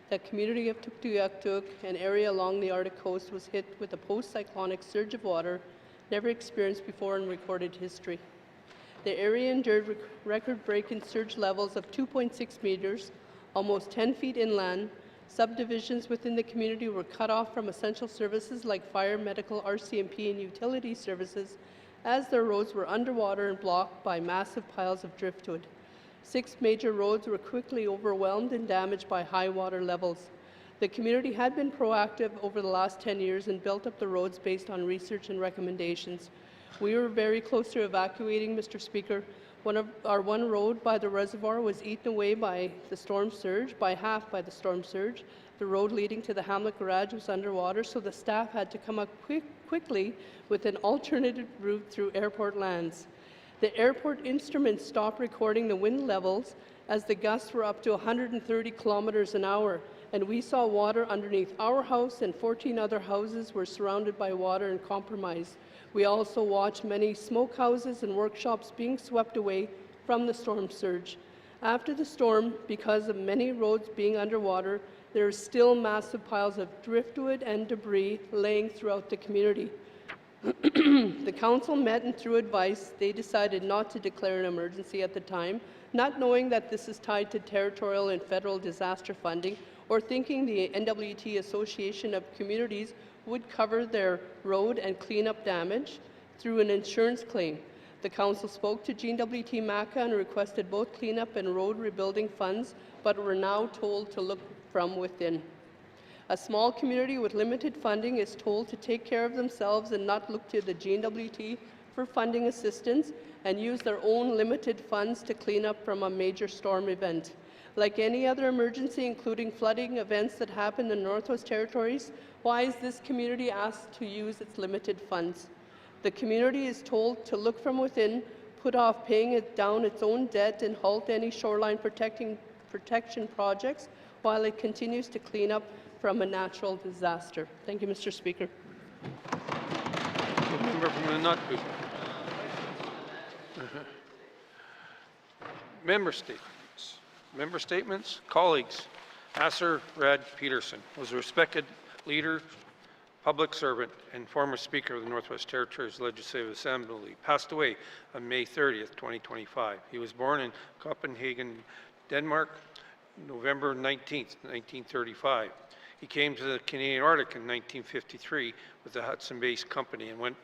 the community of Tuktoyaktuk, an area along the Arctic coast, was hit with a post-cyclonic surge of water never experienced before in recorded history. The area endured record-breaking surge levels of 2.6 meters, almost 10 feet inland. Subdivisions within the community were cut off from essential services like fire, medical, RCMP, and utility services, as their roads were underwater and blocked by massive piles of driftwood. 6 major roads were quickly overwhelmed and damaged by high water levels. The community had been proactive over the last 10 years and built up the roads based on research and recommendations. We were very close to evacuating, Mr. Speaker. One road by the reservoir was eaten away by the storm surge, by half by the storm surge. The road leading to the Hamlet Garage was underwater, so the staff had to come up quickly with an alternative route through airport lands. The airport instruments stopped recording the wind levels as the gusts were up to 130 kilometers an hour, and we saw water underneath our house, and 14 other houses were surrounded by water and compromised. We also watched many smokehouses and workshops being swept away from the storm surge. After the storm, because of many roads being underwater, there are still massive piles of driftwood and debris laying throughout the community. The council met, and through advice, they decided not to declare an emergency at the time, not knowing that this is tied to territorial and federal disaster funding, or thinking the NWT Association of Communities would cover their road and cleanup damage through an insurance claim. The council spoke to Jean W.T. Maca and requested both cleanup and road rebuilding funds, but were now told to look from within. A small community with limited funding is told to take care of themselves and not look to the GNWT for funding assistance and use their own limited funds to clean up from a major storm event. Like any other emergency, including flooding events that happen in the Northwest Territories, why is this community asked to use its limited funds? The community is told to look from within, put off paying it down its own debt and halt any shoreline protection projects while it continues to clean up from a natural disaster. Thank you, Mr. Speaker. The member from the Nutbush. Member statements. Member statements. Colleagues, Nasser Rad Peterson was a respected leader, public servant, and former Speaker of the Northwest Territories Legislative Assembly. Passed away on May 30th, 2025. He was born in Copenhagen, Denmark, November 19th, 1935. He came to the Canadian Arctic in 1953 with the Hudson-based company and went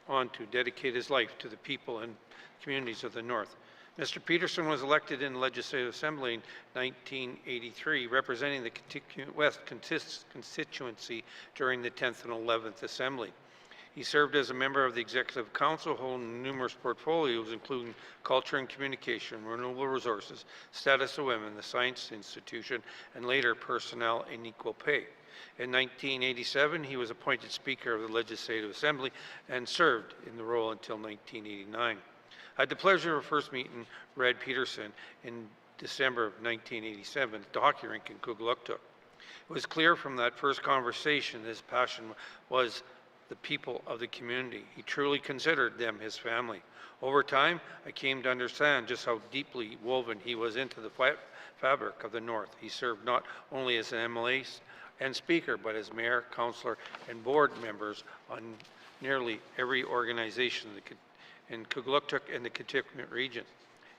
on to dedicate his life to the people and communities of the North. Mr. Peterson was elected in the Legislative Assembly in 1983, representing the West constituency during the 10th and 11th Assembly. He served as a member of the Executive Council, holding numerous portfolios, including Culture and Communication, Renewable Resources, Status of Women, the Science Institution, and later Personnel and Equal Pay. In 1987, he was appointed Speaker of the Legislative Assembly and served in the role until 1989. I had the pleasure of first meeting Red Peterson in December of 1987 at the hockey rink in Kugluktuk. It was clear from that first conversation his passion was the people of the community. He truly considered them his family. Over time, I came to understand just how deeply woven he was into the fabric of the North. He served not only as an MLA and Speaker, but as Mayor, Councillor, and Board members on nearly every organization in Kugluktuk and the Kitikmeot region.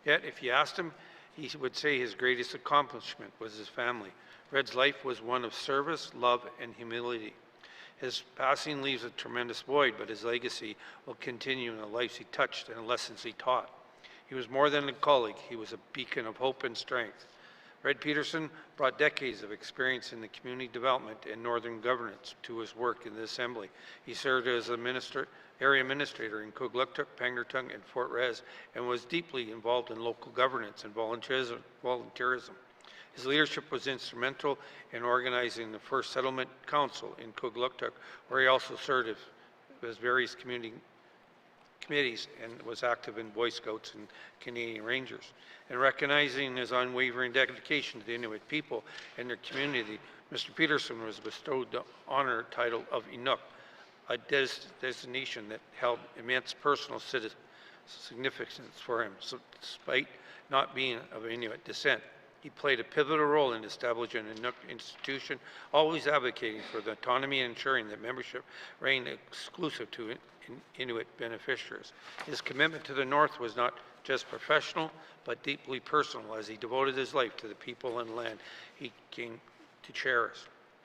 Yet, if you asked him, he would say his greatest accomplishment was his family. Red's life was one of service, love, and humility. His passing leaves a tremendous void, but his legacy will continue in the lives he touched and the lessons he taught. He was more than a colleague. He was a beacon of hope and strength. Red Peterson brought decades of experience in the community development and northern governance to his work in the Assembly. He served as a area administrator in Kugluktuk, Pangnirtung, and Fort Res, and was deeply involved in local governance and volunteerism. His leadership was instrumental in organizing the first settlement council in Kugluktuk, where he also served as various community committees and was active in Boy Scouts and Canadian Rangers. And recognizing his unwavering dedication to the Inuit people and their community, Mr. Peterson was bestowed the honor title of Inuk, a designation that held immense personal significance for him. So despite not being of Inuit descent, he played a pivotal role in establishing an Inuk institution, always advocating for the autonomy and ensuring that membership reigned exclusive to Inuit beneficiaries. His commitment to the North was not just professional, but deeply personal, as he devoted his life to the people and land he came to cherish.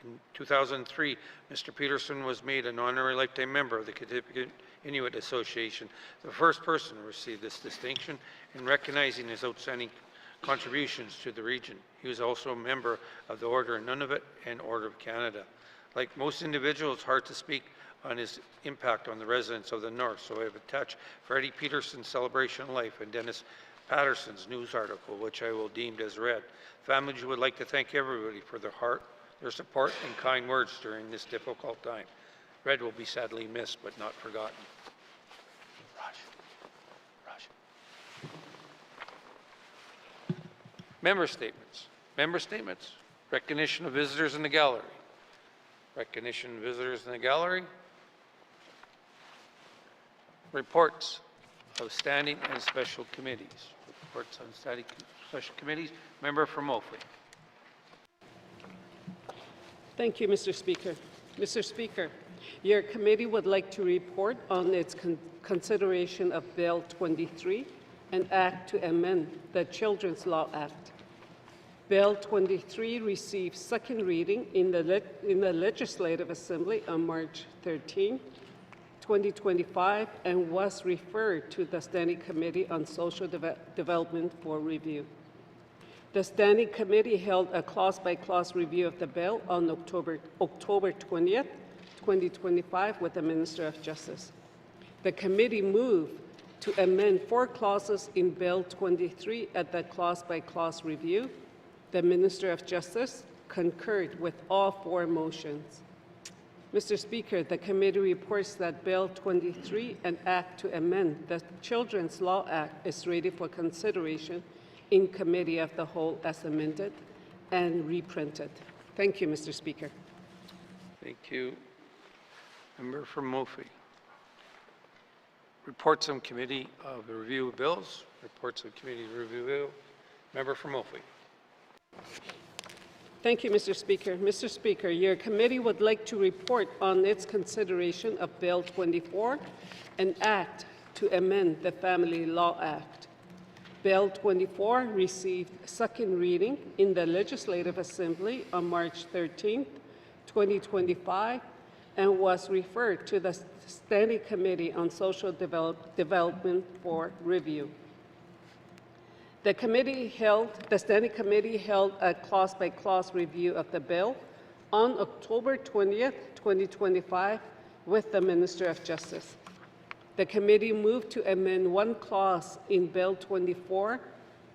In 2003, Mr. Peterson was made an honorary lifetime member of the Kitikmeot Inuit Association, the first person to receive this distinction, in recognizing his outstanding contributions to the region. He was also a member of the Order of Nunavut and Order of Canada. Like most individuals, it's hard to speak on his impact on the residents of the North, so I have attached Freddie Peterson's celebration of life and Dennis Patterson's news article, which I will deem as read. Families would like to thank everybody for their support and kind words during this difficult time. Red will be sadly missed, but not forgotten. Member statements. Member statements. Recognition of visitors in the gallery. Recognition of visitors in the gallery. Reports of standing and special committees. Reports on standing special committees. Member from Moultrie. Thank you, Mr. Speaker. Mr. Speaker, your committee would like to report on its consideration of Bill 23, an act to amend the Children's Law Act. Bill 23 received second reading in the Legislative Assembly on March 13, 2025, and was referred to the Standing Committee on Social Development for review. The Standing Committee held a clause-by-clause review of the bill on October 20th, 2025, with the Minister of Justice. The committee moved to amend 4 clauses in Bill 23 at the clause-by-clause review. The Minister of Justice concurred with all 4 motions. Mr. Speaker, the committee reports that Bill 23, an act to amend the Children's Law Act, is ready for consideration in Committee of the Whole as amended and reprinted. Thank you, Mr. Speaker. Thank you. Member from Mophie. Reports on Committee of the Review of Bills. Reports of Committee of Review. Member from Mophie. Thank you, Mr. Speaker. Mr. Speaker, your committee would like to report on its consideration of Bill 24, an act to amend the Family Law Act. Bill 24 received second reading in the Legislative Assembly on March 13, 2025, and was referred to the Standing Committee on Social Development for review. The Standing Committee held a clause-by-clause review of the bill on October 20th, 2025, with the Minister of Justice. The committee moved to amend one clause in Bill 24.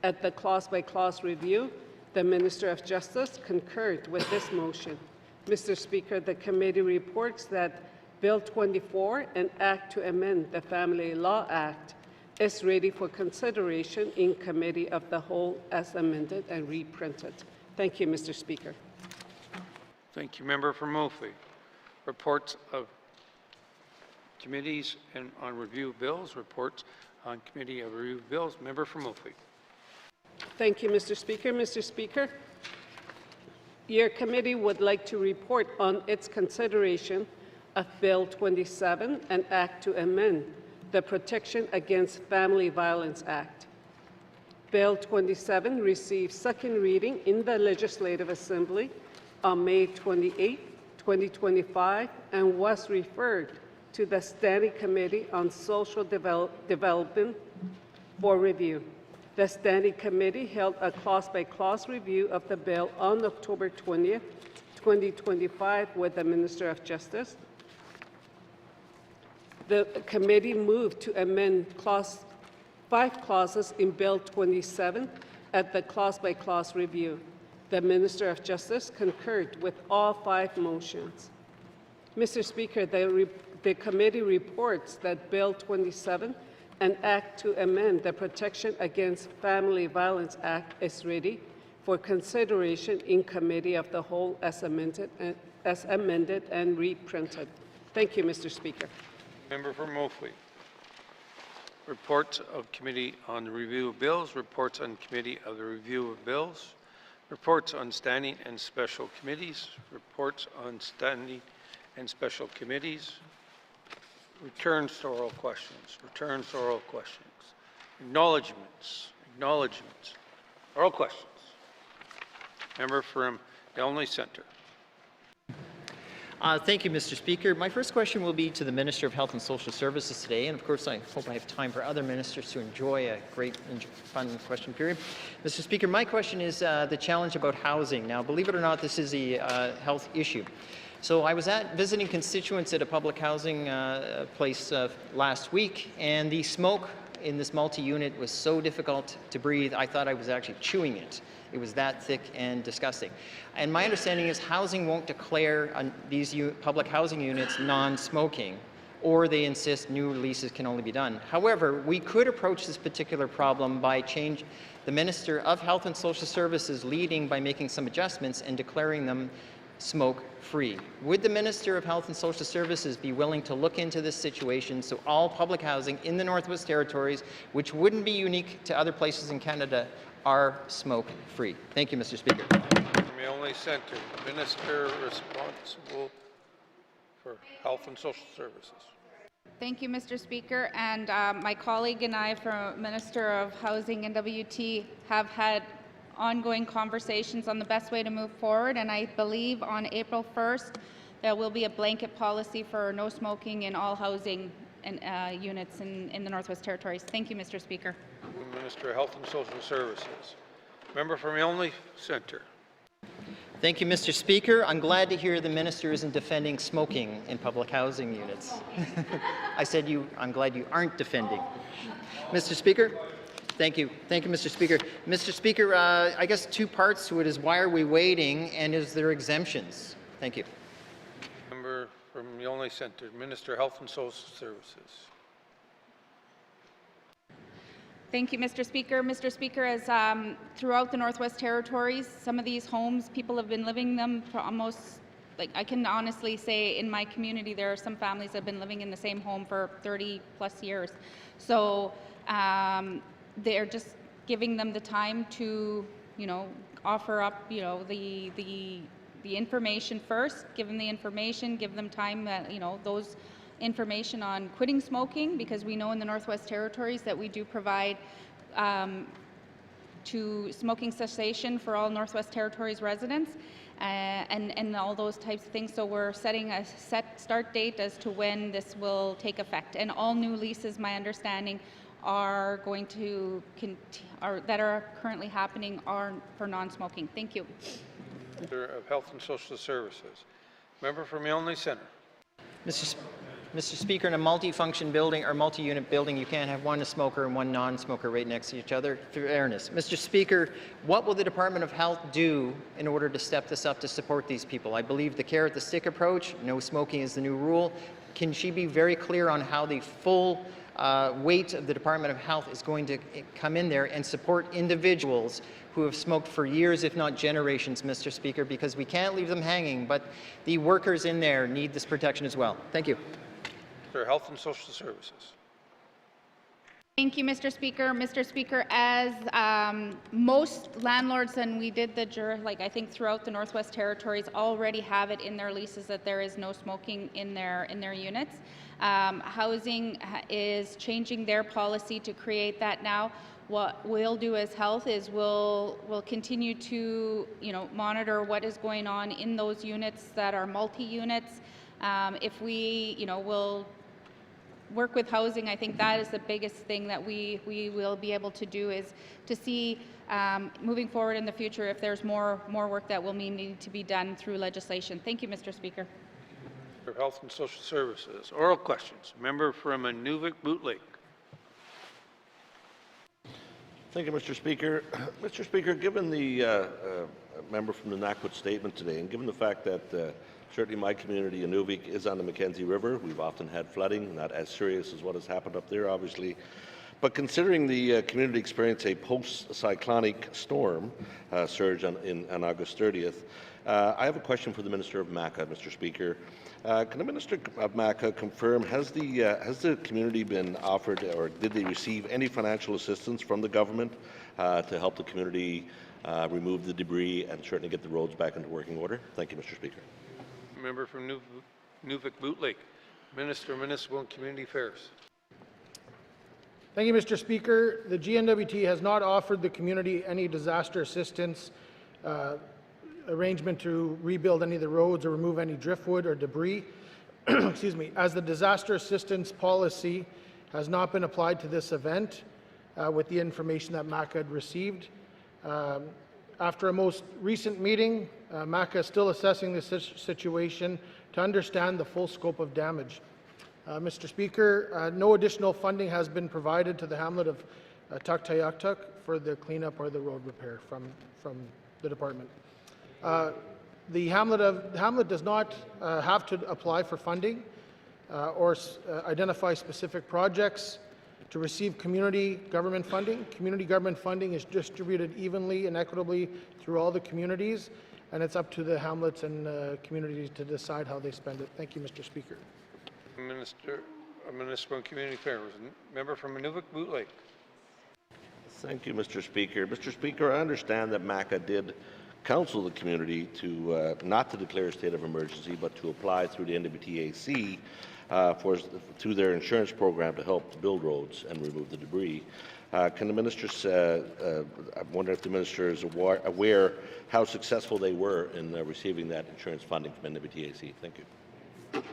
At the clause-by-clause review, the Minister of Justice concurred with this motion. Mr. Speaker, the committee reports that Bill 24, an act to amend the Family Law Act, is ready for consideration in Committee of the Whole as amended and reprinted. Thank you, Mr. Speaker. Thank you, Member from Mophie. Reports of committees and on review of bills. Reports on Committee of Review of Bills. Member from Mophie. Thank you, Mr. Speaker. Mr. Speaker, your committee would like to report on its consideration of Bill 27, an act to amend the Protection Against Family Violence Act. Bill 27 received second reading in the Legislative Assembly on May 28, 2025, and was referred to the Standing Committee on Social Development for review. The Standing Committee held a clause-by-clause review of the bill on October 20th, 2025, with the Minister of Justice. The committee moved to amend 5 clauses in Bill 27 at the clause-by-clause review. The Minister of Justice concurred with all 5 motions. Mr. Speaker, the committee reports that Bill 27, an act to amend the Protection Against Family Violence Act, is ready for consideration in Committee of the Whole as amended and reprinted. Thank you, Mr. Speaker. Member from Mophie. Reports of Committee on the Review of Bills. Reports on Committee of the Review of Bills. Reports on Standing and Special Committees. Reports on Standing and Special Committees. Returns to oral questions. Returns to oral questions. Acknowledgements. Acknowledgements. Oral questions. Member from Elmley Centre. Thank you, Mr. Speaker. My first question will be to the Minister of Health and Social Services today, and of course I hope I have time for other ministers to enjoy a great and fun question period. Mr. Speaker, my question is the challenge about housing. Now, believe it or not, this is a health issue. So I was visiting constituents at a public housing place last week, and the smoke in this multi-unit was so difficult to breathe, I thought I was actually chewing it. It was that thick and disgusting. And my understanding is housing won't declare these public housing units non-smoking, or they insist new leases can only be done. However, we could approach this particular problem by the Minister of Health and Social Services leading by making some adjustments and declaring them smoke-free. Would the Minister of Health and Social Services be willing to look into this situation so all public housing in the Northwest Territories, which wouldn't be unique to other places in Canada, are smoke-free? Thank you, Mr. Speaker. From the Elmley Centre, the Minister responsible for Health and Social Services. Thank you, Mr. Speaker. And my colleague and I, from Minister of Housing and WT, have had ongoing conversations on the best way to move forward, and I believe on April 1st there will be a blanket policy for no smoking in all housing and, units in the Northwest Territories. Thank you, Mr. Speaker. Minister of Health and Social Services. Member from Elmley Centre. Thank you, Mr. Speaker. I'm glad to hear the Minister isn't defending smoking in public housing units. I said I'm glad you aren't defending. Mr. Speaker. Thank you. Thank you, Mr. Speaker. Mr. Speaker, I guess 2 parts to it is why are we waiting, and is there exemptions? Thank you. Member from from Yolney Centre, Minister of Health and Social Services. Thank you, Mr. Speaker. Mr. Speaker, as throughout the Northwest Territories, some of these homes, people have been living them for almost, like I can honestly say in my community, there are some families that have been living in the same home for 30 plus years. So they're just giving them the time to, offer up, the information first, give them the information, give them time that, those information on quitting smoking, because we know in the Northwest Territories that we do provide to smoking cessation for all Northwest Territories residents and all those types of things. So we're setting a set start date as to when this will take effect. And all new leases, my understanding, are going to that are currently happening are for non-smoking. Thank you. Minister of Health and Social Services. Member from Yolney Centre. Mr. Speaker, in a multi-function building or multi-unit building, you can't have one smoker and one non-smoker right next to each other. Fairness. Mr. Speaker, what will the Department of Health do in order to step this up to support these people? I believe the carrot the stick approach, no smoking is the new rule. Can she be very clear on how the full weight of the Department of Health is going to come in there and support individuals who have smoked for years, if not generations, Mr. Speaker, because we can't leave them hanging, but the workers in there need this protection as well. Thank you. Minister of Health and Social Services. Thank you, Mr. Speaker. Mr. Speaker, as most landlords, and we did I think throughout the Northwest Territories, already have it in their leases that there is no smoking in their units. Housing is changing their policy to create that now. What we'll do as health is we'll continue to monitor what is going on in those units that are multi-units. If we will work with housing, I think that is the biggest thing that we will be able to do, is to see moving forward in the future if there's more work that will need to be done through legislation. Thank you, Mr. Speaker. Minister of Health and Social Services. Oral questions. Member from Nunavut-Bootlake. Thank you, Mr. Speaker. Mr. Speaker, given the member from the Nunavut statement today, and given the fact that certainly my community in Inuvik is on the Mackenzie River, we've often had flooding, not as serious as what has happened up there, obviously. But considering the community experienced a post-cyclonic storm surge on August 30th, I have a question for the Minister of MACA, Mr. Speaker. Can the Minister of MACA confirm, has the community been offered, or did they receive any financial assistance from the government to help the community remove the debris and certainly get the roads back into working order? Thank you, Mr. Speaker. Member from Nunavut-Bootlake. Minister of Municipal and Community Affairs. Thank you, Mr. Speaker. The GNWT has not offered the community any disaster assistance arrangement to rebuild any of the roads or remove any driftwood or debris. Excuse me. As the disaster assistance policy has not been applied to this event with the information that MACA had received. After a most recent meeting, MACA is still assessing the situation to understand the full scope of damage. Mr. Speaker, no additional funding has been provided to the hamlet of Tuktoyaktuk for the cleanup or the road repair from the department. The hamlet does not have to apply for funding or identify specific projects to receive community government funding. Community government funding is distributed evenly and equitably through all the communities, and it's up to the hamlets and communities to decide how they spend it. Thank you, Mr. Speaker. Minister of Municipal and Community Affairs. Member from Nunavut-Bootlake. Thank you, Mr. Speaker. Mr. Speaker, I understand that MACA did counsel the community to not to declare a state of emergency, but to apply through the NWTAC through their insurance program to help to build roads and remove the debris. Can the minister, I wonder if the minister is aware how successful they were in receiving that insurance funding from NWTAC. Thank you.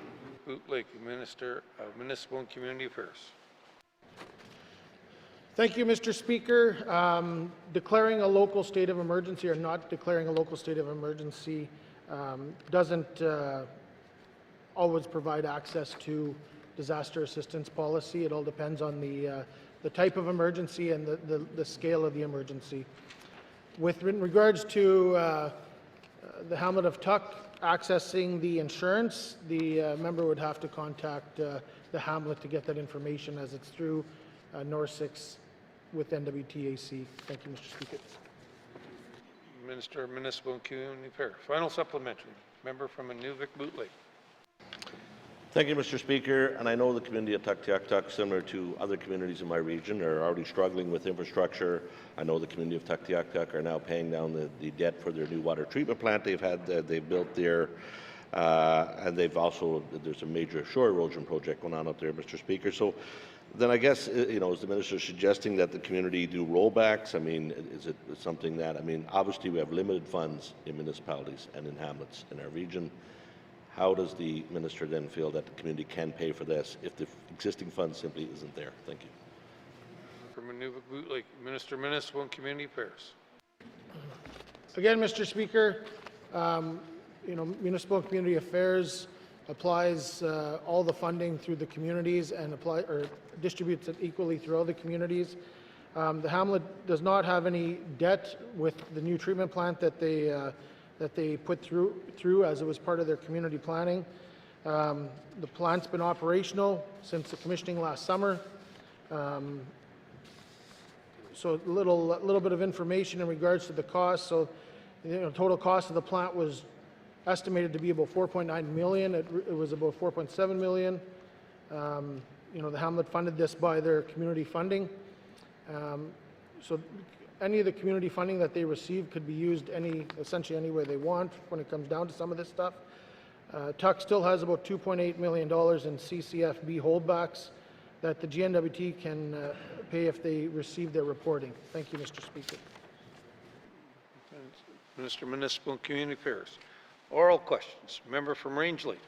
Bootlake, Minister of Municipal and Community Affairs. Thank you, Mr. Speaker. Declaring a local state of emergency or not declaring a local state of emergency doesn't always provide access to disaster assistance policy. It all depends on the type of emergency and the scale of the emergency. With regards to the hamlet of Tuk, accessing the insurance, the member would have to contact the hamlet to get that information, as it's through North 6 with NWTAC. Thank you, Mr. Speaker. Minister of Municipal and Community Affairs. Final supplementary. Member from Inuvik-Boot Lake. Thank you, Mr. Speaker. And I know the community of Tuktoyaktuk, similar to other communities in my region, are already struggling with infrastructure. I know the community of Tuktoyaktuk are now paying down the debt for their new water treatment plant they've built there. And they've also, there's a major shore erosion project going on up there, Mr. Speaker. So then I guess, you know, is the minister suggesting that the community do rollbacks? I mean, is it something that, I mean, obviously we have limited funds in municipalities and in hamlets in our region. How does the minister then feel that the community can pay for this if the existing fund simply isn't there? Thank you. From Inuvik-Boot Lake, Minister of Municipal and Community Affairs. Again, Mr. Speaker, you know, Municipal and Community Affairs applies all the funding through the communities and distributes it equally through all the communities. The hamlet does not have any debt with the new treatment plant that they put through as it was part of their community planning. The plant's been operational since the commissioning last summer. So a little bit of information in regards to the cost. So, you know, total cost of the plant was estimated to be about 4.9 million. It was about 4.7 million. You know, the hamlet funded this by their community funding. So any of the community funding that they receive could be used essentially any way they want when it comes down to some of this stuff. Tuck still has about $2.8 million in CCFB holdbacks that the GNWT can pay if they receive their reporting. Thank you, Mr. Speaker. Minister of Municipal and Community Affairs. Oral questions. Member from Range Lake.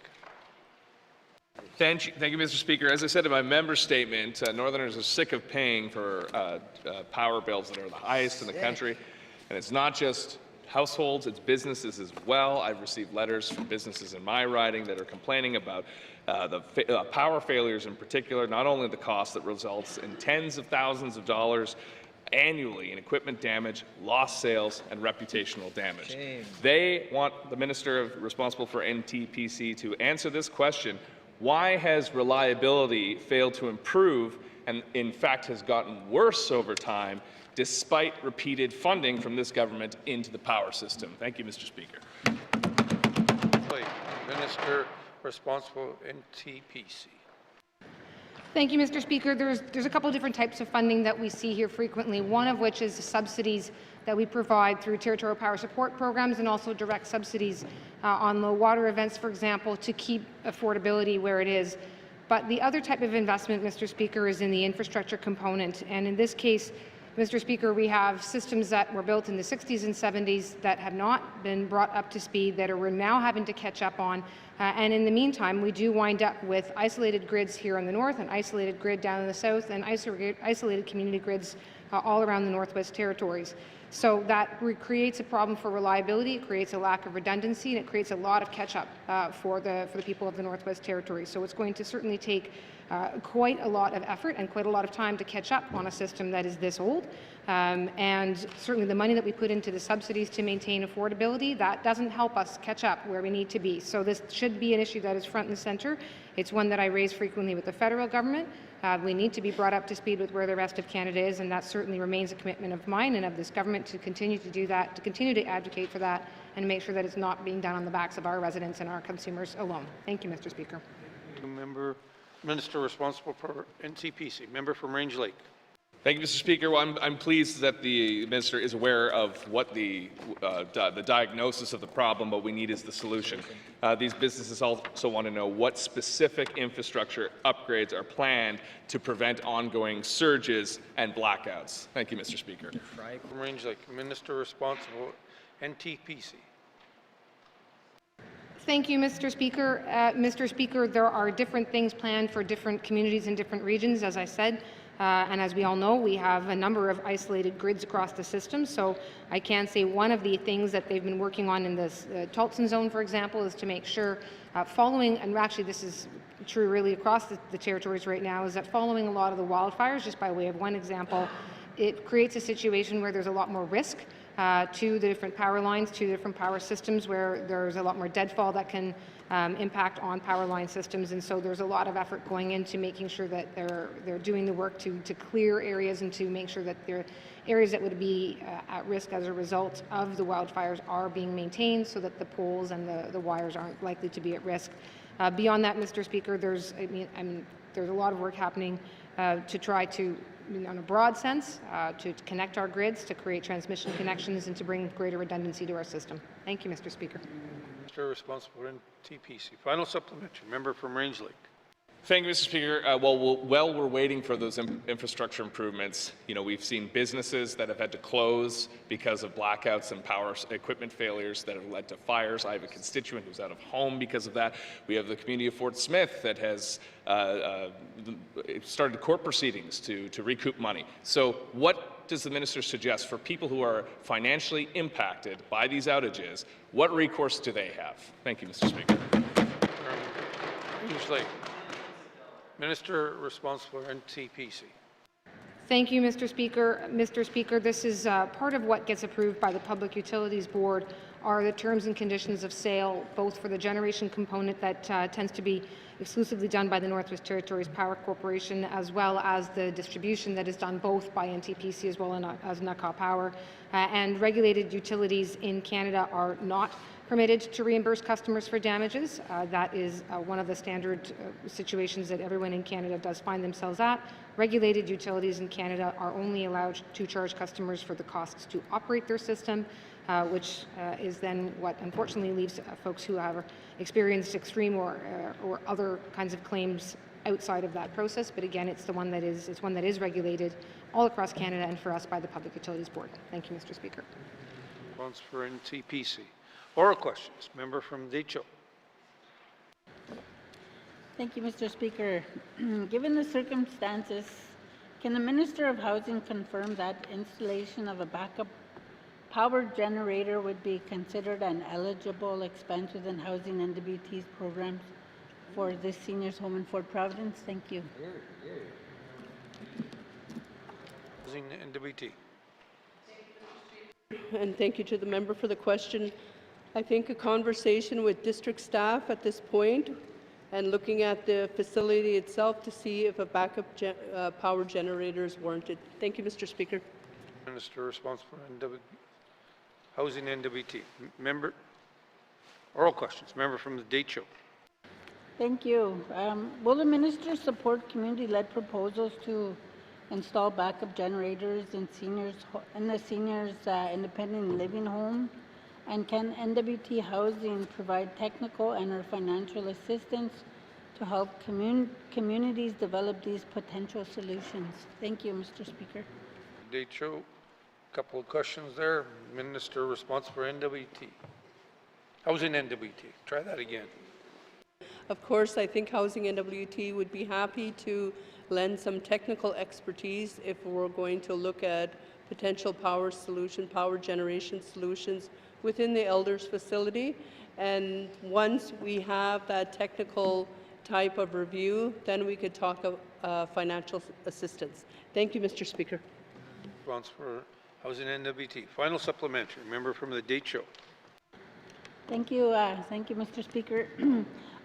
Thank you, Mr. Speaker. As I said in my member statement, Northerners are sick of paying for power bills that are the highest in the country. And it's not just households, it's businesses as well. I've received letters from businesses in my riding that are complaining about the power failures in particular, not only the cost that results in tens of thousands of dollars annually in equipment damage, lost sales, and reputational damage. Shame. They want the minister responsible for NTPC to answer this question: why has reliability failed to improve and in fact has gotten worse over time despite repeated funding from this government into the power system? Thank you, Mr. Speaker. Minister responsible NTPC. Thank you, Mr. Speaker. There's a couple of different types of funding that we see here frequently, one of which is the subsidies that we provide through territorial power support programs and also direct subsidies on low water events, for example, to keep affordability where it is. But the other type of investment, Mr. Speaker, is in the infrastructure component. And in this case, Mr. Speaker, we have systems that were built in the 60s and 70s that have not been brought up to speed, that we're now having to catch up on. And in the meantime, we do wind up with isolated grids here in the north, an isolated grid down in the south, and isolated community grids all around the Northwest Territories. So that creates a problem for reliability, it creates a lack of redundancy, and it creates a lot of catch-up for the people of the Northwest Territories. So it's going to certainly take quite a lot of effort and quite a lot of time to catch up on a system that is this old. And certainly the money that we put into the subsidies to maintain affordability, that doesn't help us catch up where we need to be. So this should be an issue that is front and center. It's one that I raise frequently with the federal government. We need to be brought up to speed with where the rest of Canada is, and that certainly remains a commitment of mine and of this government to continue to do that, to continue to advocate for that, and make sure that it's not being done on the backs of our residents and our consumers alone. Thank you, Mr. Speaker. Minister responsible for NTPC. Member from Range Lake. Thank you, Mr. Speaker. Well, I'm pleased that the minister is aware of what the diagnosis of the problem. What we need is the solution. These businesses also want to know what specific infrastructure upgrades are planned to prevent ongoing surges and blackouts. Thank you, Mr. Speaker. From Range Lake. Minister responsible NTPC. Thank you, Mr. Speaker. Mr. Speaker, there are different things planned for different communities in different regions, as I said. And as we all know, we have a number of isolated grids across the system. So I can say one of the things that they've been working on in this Tulson zone, for example, is to make sure following, and actually this is true really across the territories right now, is that following a lot of the wildfires, just by way of one example, it creates a situation where there's a lot more risk to the different power lines, to the different power systems where there's a lot more deadfall that can impact on power line systems. And so there's a lot of effort going into making sure that they're doing the work to clear areas and to make sure that there areas that would be at risk as a result of the wildfires are being maintained so that the poles and the wires aren't likely to be at risk. Beyond that, Mr. Speaker, there's a lot of work happening to try to, on a broad sense, to connect our grids, to create transmission connections, and to bring greater redundancy to our system. Thank you, Mr. Speaker. Minister responsible for NTPC. Final supplementary. Member from Range Lake. Thank you, Mr. Speaker. While we're waiting for those infrastructure improvements, we've seen businesses that have had to close because of blackouts and power equipment failures that have led to fires. I have a constituent who's out of home because of that. We have the community of Fort Smith that has started court proceedings to recoup money. So what does the minister suggest for people who are financially impacted by these outages? What recourse do they have? Thank you, Mr. Speaker. Range Lake. Minister responsible for NTPC. Thank you, Mr. Speaker. Mr. Speaker, this is part of what gets approved by the Public Utilities Board are the terms and conditions of sale, both for the generation component that tends to be exclusively done by the Northwest Territories Power Corporation, as well as the distribution that is done both by NTPC as well as NACA Power. And regulated utilities in Canada are not permitted to reimburse customers for damages. That is one of the standard situations that everyone in Canada does find themselves at. Regulated utilities in Canada are only allowed to charge customers for the costs to operate their system, which is then what unfortunately leaves folks who have experienced extreme or other kinds of claims outside of that process. But again, it's one that is regulated all across Canada and for us by the Public Utilities Board. Thank you, Mr. Speaker. Response for NTPC. Oral questions. Member from Decho. Thank you, Mr. Speaker. Given the circumstances, can the Minister of Housing confirm that installation of a backup power generator would be considered an eligible expense within Housing NWT's programs for this seniors home in Fort Providence? Thank you. Housing NWT. And thank you to the member for the question. I think a conversation with district staff at this point and looking at the facility itself to see if a backup power generator is warranted. Thank you, Mr. Speaker. Minister responsible for Housing NWT. Member. Oral questions. Member from the Decho. Thank you. Will the minister support community-led proposals to install backup generators in the seniors independent living home? And can NWT Housing provide technical and/or financial assistance to help communities develop these potential solutions? Thank you, Mr. Speaker. Decho. Couple of questions there. Minister responsible for NWT. Housing NWT. Try that again. Of course, I think Housing NWT would be happy to lend some technical expertise if we're going to look at potential power generation solutions within the Elders facility. And once we have that technical type of review, then we could talk of financial assistance. Thank you, Mr. Speaker. Response for Housing NWT. Final supplementary. Member from the Decho. Thank you, Mr. Speaker.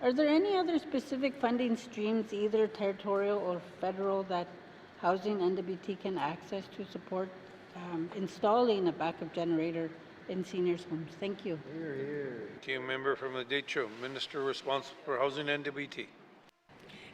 Are there any other specific funding streams, either territorial or federal, that Housing NWT can access to support installing a backup generator in seniors' homes? Thank you. Thank you, member from the Decho. Minister responsible for Housing NWT.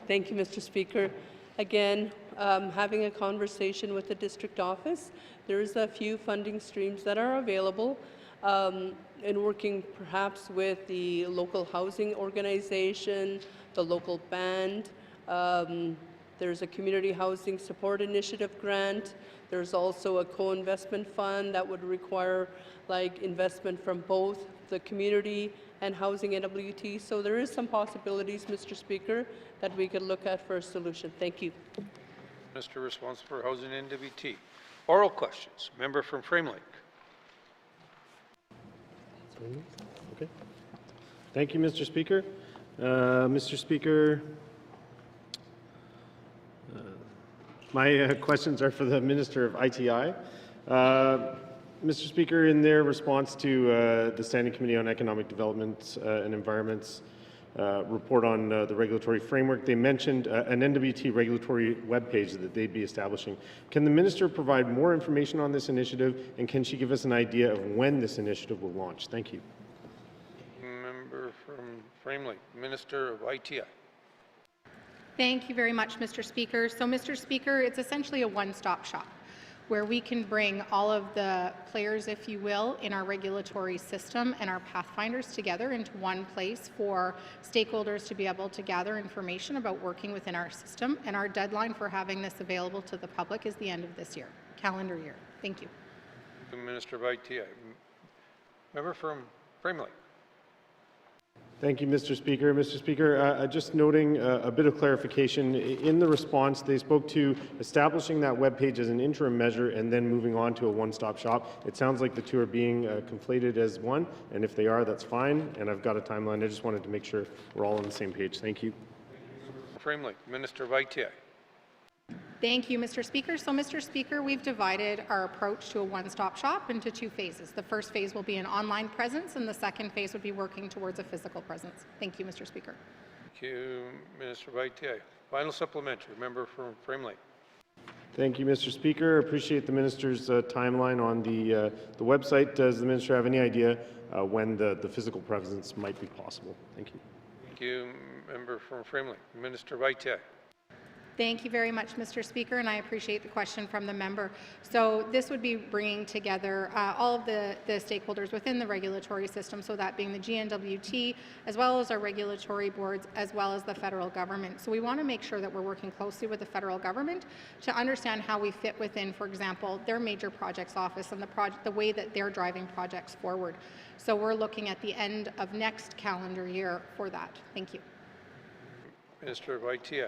Thank you, Mr. Speaker. Again, having a conversation with the district office, there's a few funding streams that are available, and working perhaps with the local housing organization, the local band. There's a community housing support initiative grant. There's also a co-investment fund that would require investment from both the community and Housing NWT. So there is some possibilities, Mr. Speaker, that we could look at for a solution. Thank you. Minister responsible for Housing NWT. Oral questions. Member from Frame Lake. Okay. Thank you, Mr. Speaker. Mr. Speaker, my questions are for the Minister of ITI. Mr. Speaker, in their response to the Standing Committee on Economic Development and Environment's report on the regulatory framework, they mentioned an NWT regulatory webpage that they'd be establishing. Can the minister provide more information on this initiative, and can she give us an idea of when this initiative will launch? Thank you. Member from Framley, Minister of ITI. Thank you very much, Mr. Speaker. So, Mr. Speaker, it's essentially a one-stop shop where we can bring all of the players, if you will, in our regulatory system and our pathfinders together into one place for stakeholders to be able to gather information about working within our system. And our deadline for having this available to the public is the end of this year, calendar year. Thank you. Minister of ITI. Member from Framley. Thank you, Mr. Speaker. Mr. Speaker, just noting a bit of clarification. In the response, they spoke to establishing that webpage as an interim measure and then moving on to a one-stop shop. It sounds like the two are being conflated as one, and if they are, that's fine. And I've got a timeline. I just wanted to make sure we're all on the same page. Thank you. Framley, Minister of ITI. Thank you, Mr. Speaker. So, Mr. Speaker, we've divided our approach to a one-stop shop into two phases. The first phase will be an online presence, and the second phase would be working towards a physical presence. Thank you, Mr. Speaker. Thank you, Minister of ITI. Final supplementary, member from Framley. Thank you, Mr. Speaker. Appreciate the minister's timeline on the website. Does the minister have any idea when the physical presence might be possible? Thank you. Thank you, member from Framley. Minister of ITI. Thank you very much, Mr. Speaker, and I appreciate the question from the member. So this would be bringing together all of the stakeholders within the regulatory system, so that being the GNWT, as well as our regulatory boards, as well as the federal government. So we want to make sure that we're working closely with the federal government to understand how we fit within, for example, their major projects office and the way that they're driving projects forward. So we're looking at the end of next calendar year for that. Thank you. Minister of ITI.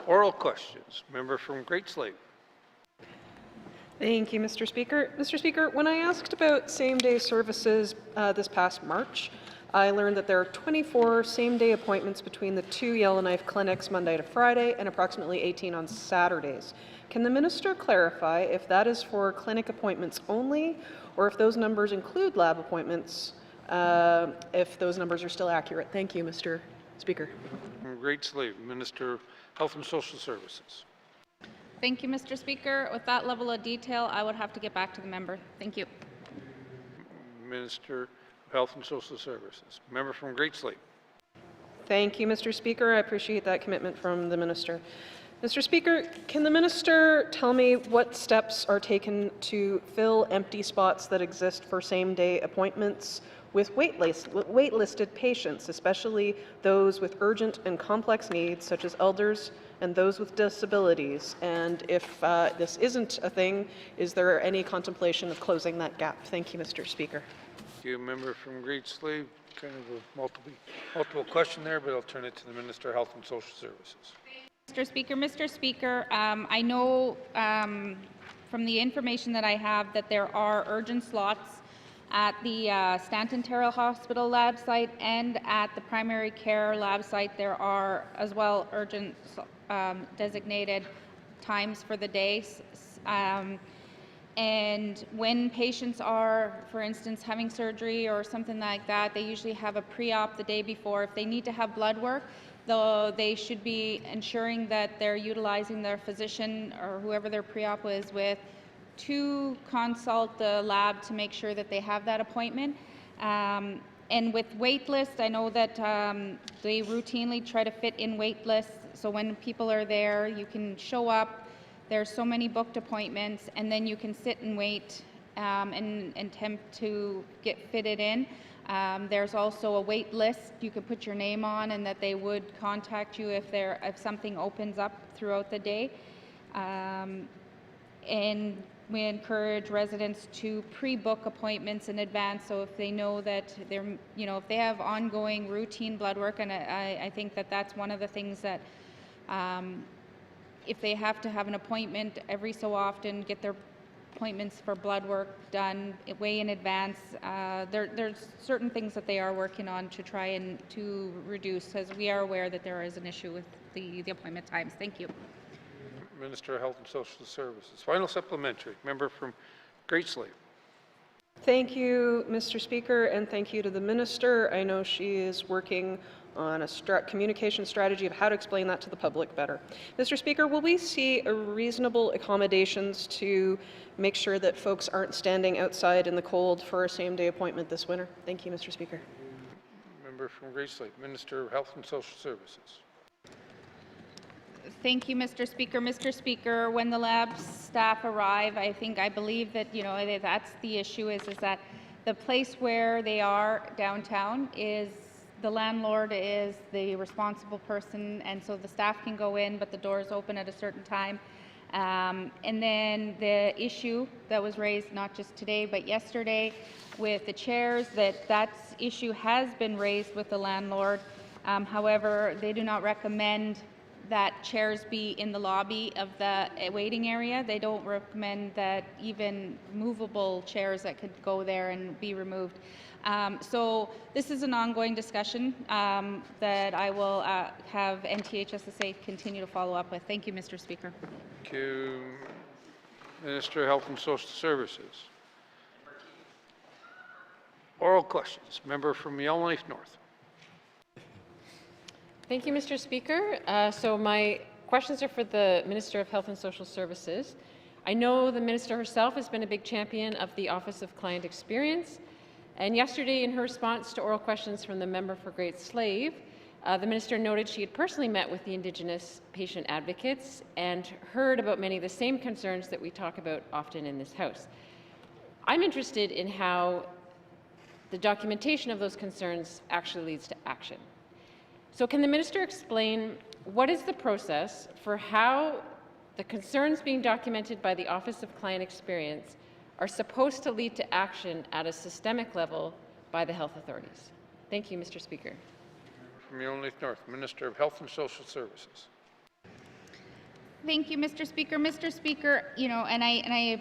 Oral questions. Member from Great Slave. Thank you, Mr. Speaker. Mr. Speaker, when I asked about same-day services this past March, I learned that there are 24 same-day appointments between the two Yellowknife clinics Monday to Friday and approximately 18 on Saturdays. Can the minister clarify if that is for clinic appointments only, or if those numbers include lab appointments, if those numbers are still accurate? Thank you, Mr. Speaker. From Great Slave, Minister of Health and Social Services. Thank you, Mr. Speaker. With that level of detail, I would have to get back to the member. Thank you. Minister of Health and Social Services. Member from Great Slave. Thank you, Mr. Speaker. I appreciate that commitment from the minister. Mr. Speaker, can the minister tell me what steps are taken to fill empty spots that exist for same-day appointments with waitlisted patients, especially those with urgent and complex needs, such as elders and those with disabilities? And if this isn't a thing, is there any contemplation of closing that gap? Thank you, Mr. Speaker. Thank you, member from Great Slave. Kind of a multiple question there, but I'll turn it to the Minister of Health and Social Services. Mr. Speaker, I know from the information that I have that there are urgent slots at the Stanton Terrell Hospital lab site and at the primary care lab site. There are as well urgent designated times for the day. And when patients are, for instance, having surgery or something like that, they usually have a pre-op the day before. If they need to have blood work, though, they should be ensuring that they're utilizing their physician or whoever their pre-op is with to consult the lab to make sure that they have that appointment. And with wait lists, I know that they routinely try to fit in wait lists. So when people are there, you can show up. There's so many booked appointments, and then you can sit and wait and attempt to get fitted in. There's also a wait list you could put your name on, and that they would contact you if something opens up throughout the day. And we encourage residents to pre-book appointments in advance, so if they know that they're, if they have ongoing routine blood work, and I think that that's one of the things that if they have to have an appointment every so often, get their appointments for blood work done way in advance. There's certain things that they are working on to try and to reduce, as we are aware that there is an issue with the appointment times. Thank you. Minister of Health and Social Services. Final supplementary. Member from Great Slave. Thank you, Mr. Speaker, and thank you to the Minister. I know she is working on a communication strategy of how to explain that to the public better. Mr. Speaker, will we see reasonable accommodations to make sure that folks aren't standing outside in the cold for a same-day appointment this winter? Thank you, Mr. Speaker. Member from Grace Lake, Minister of Health and Social Services. Thank you, Mr. Speaker. Mr. Speaker, when the lab staff arrive, I believe that, that's the issue is that the place where they are downtown is the landlord is the responsible person, and so the staff can go in, but the doors open at a certain time. And then the issue that was raised not just today, but yesterday with the chairs, that issue has been raised with the landlord. However, they do not recommend that chairs be in the lobby of the waiting area. They don't recommend that even movable chairs that could go there and be removed. So this is an ongoing discussion that I will have NTHSSA continue to follow up with. Thank you, Mr. Speaker. Thank you. Minister of Health and Social Services. Oral questions. Member from Yellowknife North. Thank you, Mr. Speaker. So my questions are for the Minister of Health and Social Services. I know the Minister herself has been a big champion of the Office of Client Experience, and yesterday in her response to oral questions from the member for Great Slave, the Minister noted she had personally met with the Indigenous patient advocates and heard about many of the same concerns that we talk about often in this House. I'm interested in how the documentation of those concerns actually leads to action. So can the Minister explain what is the process for how the concerns being documented by the Office of Client Experience are supposed to lead to action at a systemic level by the health authorities? Thank you, Mr. Speaker. From Yellowknife North, Minister of Health and Social Services. Thank you, Mr. Speaker. Mr. Speaker, and I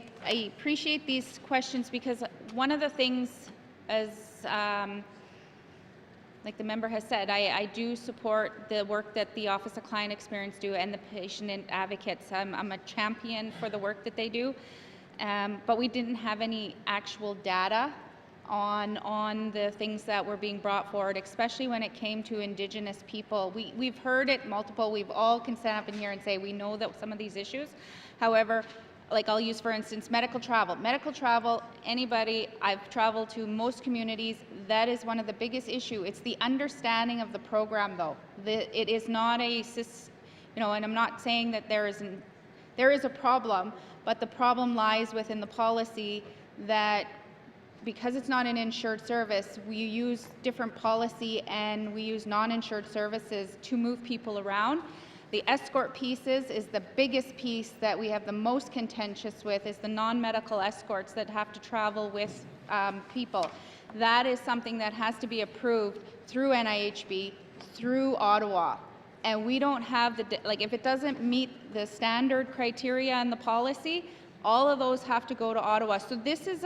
appreciate these questions because one of the things, as like the member has said, I do support the work that the Office of Client Experience do and the patient advocates. I'm a champion for the work that they do, but we didn't have any actual data on the things that were being brought forward, especially when it came to Indigenous people. We've heard it multiple. We've all can stand up in here and say we know that some of these issues. However, like I'll use, for instance, medical travel. Medical travel, anybody, I've traveled to most communities, that is one of the biggest issues. It's the understanding of the program, though. It is not a, and I'm not saying that there is a problem, but the problem lies within the policy that because it's not an insured service, we use different policy and we use non-insured services to move people around. The escort pieces is the biggest piece that we have the most contentious with, is the non-medical escorts that have to travel with people. That is something that has to be approved through NIHB, through Ottawa. And we don't have if it doesn't meet the standard criteria in the policy, all of those have to go to Ottawa. So this is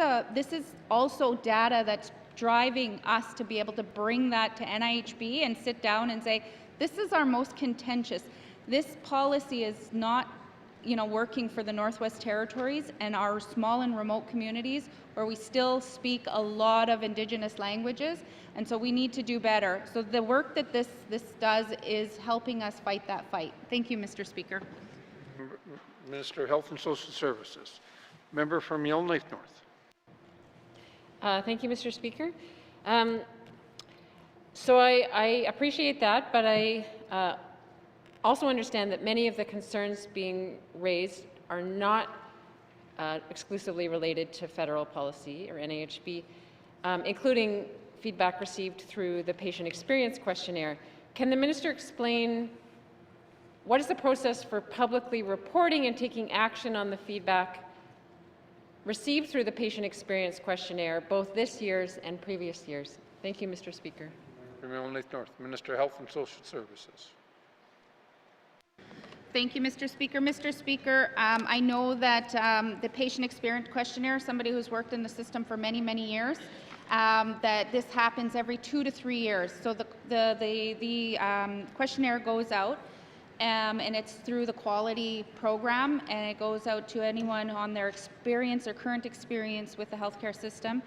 also data that's driving us to be able to bring that to NIHB and sit down and say, this is our most contentious. This policy is not, working for the Northwest Territories and our small and remote communities where we still speak a lot of Indigenous languages, and so we need to do better. So the work that this does is helping us fight that fight. Thank you, Mr. Speaker. Minister of Health and Social Services. Member from Yellowknife North. Thank you, Mr. Speaker. So I appreciate that, but I also understand that many of the concerns being raised are not exclusively related to federal policy or NIHB, including feedback received through the patient experience questionnaire. Can the minister explain what is the process for publicly reporting and taking action on the feedback received through the patient experience questionnaire, both this year's and previous years? Thank you, Mr. Speaker. From Yellowknife North, Minister of Health and Social Services. Thank you, Mr. Speaker. Mr. Speaker, I know that the patient experience questionnaire, somebody who's worked in the system for many, many years, that this happens every 2 to 3 years. So the questionnaire goes out. and it's through the quality program, and it goes out to anyone on their experience or current experience with the healthcare system.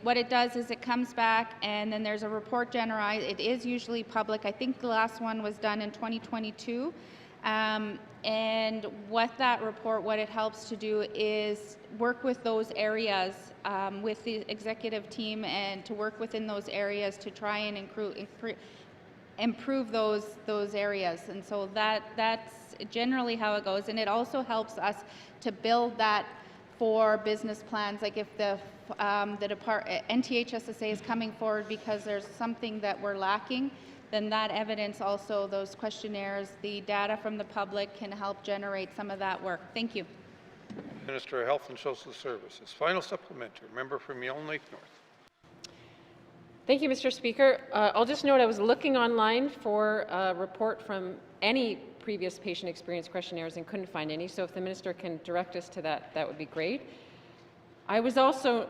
What it does is it comes back, and then there's a report generated. It is usually public. I think the last one was done in 2022. And what that report, what it helps to do is work with those areas, with the executive team, and to work within those areas to try and improve those areas. And so that's generally how it goes. And it also helps us to build that for business plans. Like if the NTHSSA is coming forward because there's something that we're lacking, then that evidence also, those questionnaires, the data from the public can help generate some of that work. Thank you. Minister of Health and Social Services. Final supplementary. Member from Yellowknife North. Thank you, Mr. Speaker. I'll just note I was looking online for a report from any previous patient experience questionnaires and couldn't find any, so if the minister can direct us to that, that would be great. I was also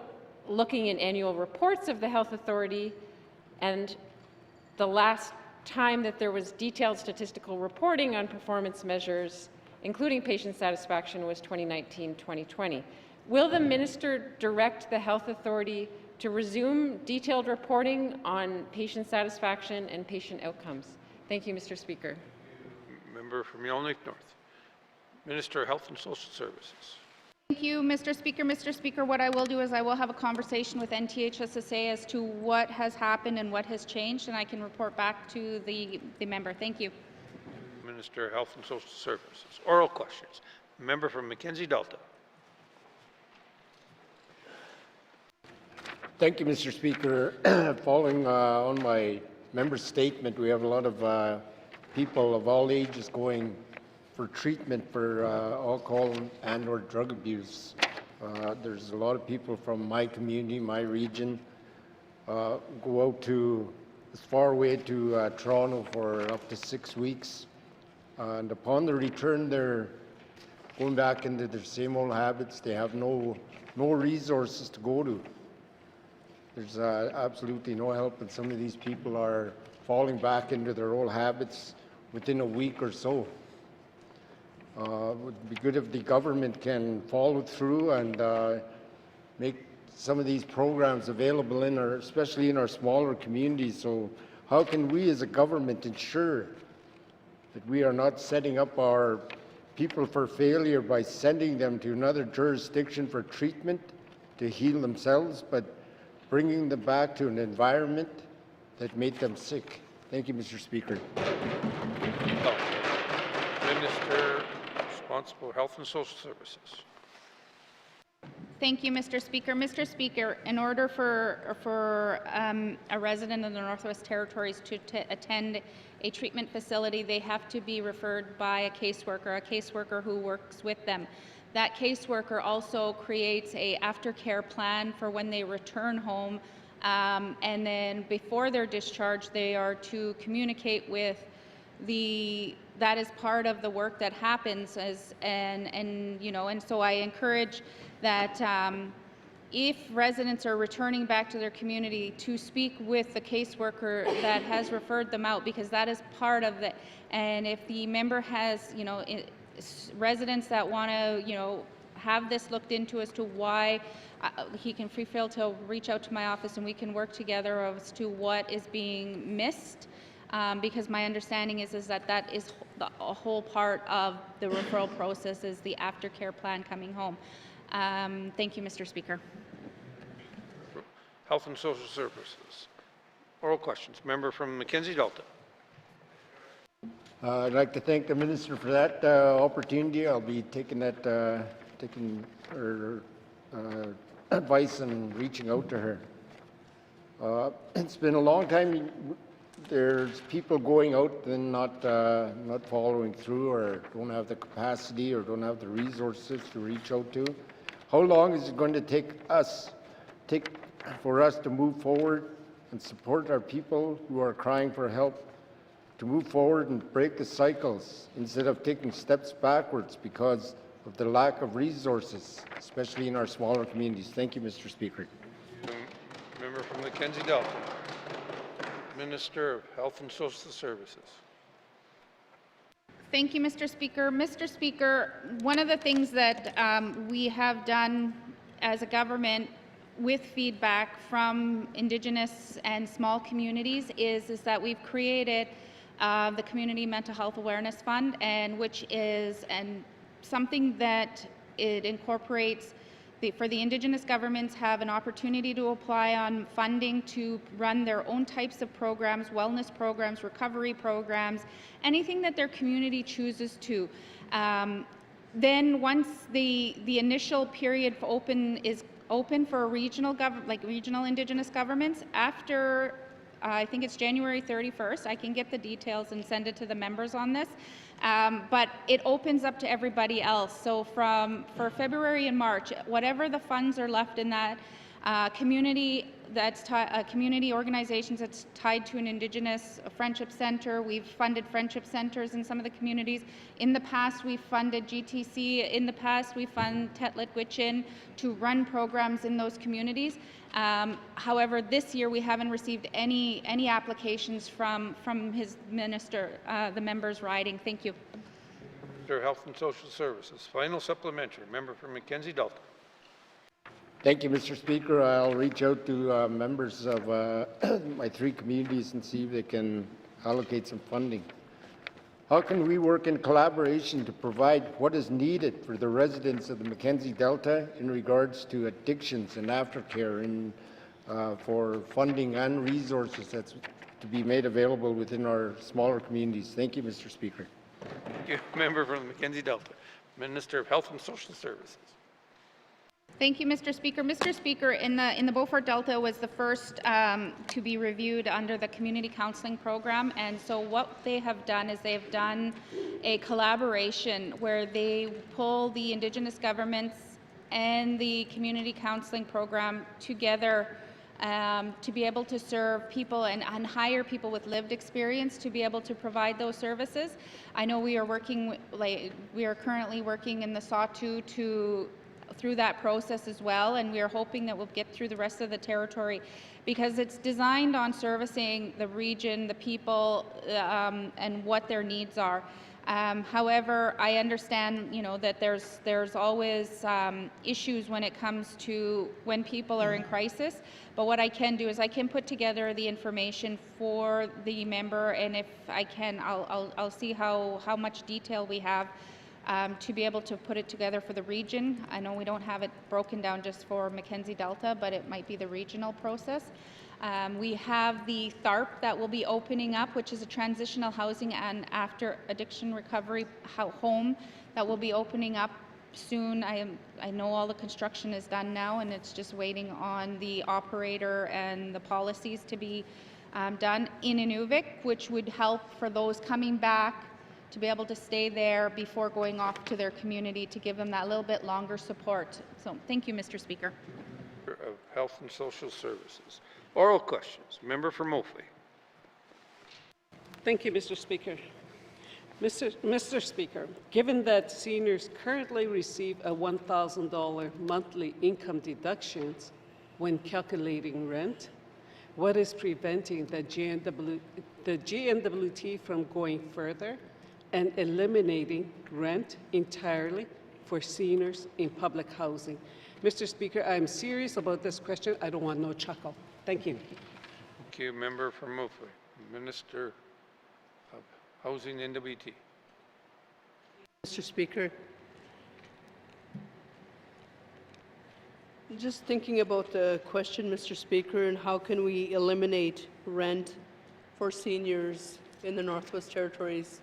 looking in annual reports of the Health Authority, and the last time that there was detailed statistical reporting on performance measures, including patient satisfaction, was 2019-2020. Will the minister direct the Health Authority to resume detailed reporting on patient satisfaction and patient outcomes? Thank you, Mr. Speaker. Member from Yellowknife North. Minister of Health and Social Services. Thank you, Mr. Speaker. Mr. Speaker, what I will do is I will have a conversation with NTHSSA as to what has happened and what has changed, and I can report back to the member. Thank you. Minister of Health and Social Services. Oral questions. Member from Mackenzie Delta. Thank you, Mr. Speaker. Following on my member's statement, we have a lot of people of all ages going for treatment for alcohol and or drug abuse. There's a lot of people from my community, my region, go out to as far away to Toronto for up to 6 weeks. And upon the return, they're going back into their same old habits. They have no resources to go to. There's absolutely no help, and some of these people are falling back into their old habits within a week or so. It would be good if the government can follow through and make some of these programs available especially in our smaller communities. So how can we as a government ensure that we are not setting up our people for failure by sending them to another jurisdiction for treatment to heal themselves, but bringing them back to an environment that made them sick? Thank you, Mr. Speaker. Minister responsible for Health and Social Services. Thank you, Mr. Speaker. Mr. Speaker, in order for a resident of the Northwest Territories to attend a treatment facility, they have to be referred by a caseworker who works with them. That caseworker also creates a aftercare plan for when they return home, and then before their discharge, they are to communicate with that is part of the work that happens and so I encourage that if residents are returning back to their community, to speak with the caseworker that has referred them out, because that is part of it. And if the member has residents that want to have this looked into as to why, he can feel to reach out to my office and we can work together as to what is being missed. Because my understanding is that is a whole part of the referral process, is the aftercare plan coming home. Thank you, Mr. Speaker. Health and Social Services. Oral questions. Member from Mackenzie Delta. I'd like to thank the minister for that opportunity. I'll be taking her advice and reaching out to her. It's been a long time. There's people going out and not following through, or don't have the capacity, or don't have the resources to reach out to. How long is it going to take for us to move forward and support our people who are crying for help, to move forward and break the cycles instead of taking steps backwards because of the lack of resources, especially in our smaller communities? Thank you, Mr. Speaker. Member from Mackenzie Delta. Minister of Health and Social Services. Thank you, Mr. Speaker. Mr. Speaker, one of the things that we have done as a government with feedback from Indigenous and small communities is that we've created the Community Mental Health Awareness Fund, and which is something that it incorporates for the Indigenous governments have an opportunity to apply on funding to run their own types of programs, wellness programs, recovery programs, anything that their community chooses to. Then once the initial period is open for regional regional Indigenous governments, after I think it's January 31st. I can get the details and send it to the members on this. But it opens up to everybody else. So for February and March, whatever the funds are left in that community community organizations that's tied to an Indigenous friendship center. We've funded friendship centers in some of the communities. In the past, we've funded GTC. In the past, we fund Tetlit Wichin to run programs in those communities. However, this year we haven't received any applications from his minister, the members riding. Thank you. Minister of Health and Social Services. Final supplementary. Member for Mackenzie Delta. Thank you, Mr. Speaker. I'll reach out to members of my 3 communities and see if they can allocate some funding. How can we work in collaboration to provide what is needed for the residents of the Mackenzie Delta in regards to addictions and aftercare for funding and resources that's to be made available within our smaller communities? Thank you, Mr. Speaker. Thank you. Member from the Mackenzie Delta. Minister of Health and Social Services. Thank you, Mr. Speaker. Mr. Speaker, in the Beaufort Delta was the first to be reviewed under the community counseling program, and so what they have done is they've done a collaboration where they pull the Indigenous governments and the community counseling program together to be able to serve people and hire people with lived experience to be able to provide those services. I know we are currently working in the Sawtooth through that process as well, and we are hoping that we'll get through the rest of the territory because it's designed on servicing the region, the people, and what their needs are. However, I understand, that there's always issues when it comes to when people are in crisis. But what I can do is I can put together the information for the member, and if I can, I'll see how much detail we have to be able to put it together for the region. I know we don't have it broken down just for Mackenzie Delta, but it might be the regional process. We have the THARP that will be opening up, which is a transitional housing and after addiction recovery home that will be opening up soon. I know all the construction is done now, and it's just waiting on the operator and the policies to be done in Inuvik, which would help for those coming back to be able to stay there before going off to their community to give them that little bit longer support. So thank you, Mr. Speaker. Of Health and Social Services. Oral questions. Member for Moultrie. Thank you, Mr. Speaker. Mr. Speaker, given that seniors currently receive a $1,000 monthly income deductions when calculating rent, what is preventing the GNWT from going further and eliminating rent entirely for seniors in public housing? Mr. Speaker, I'm serious about this question. I don't want no chuckle. Thank you. Thank you. Member for Moultrie. Minister of Housing NWT. Mr. Speaker, just thinking about the question, Mr. Speaker, and how can we eliminate rent for seniors in the Northwest Territories.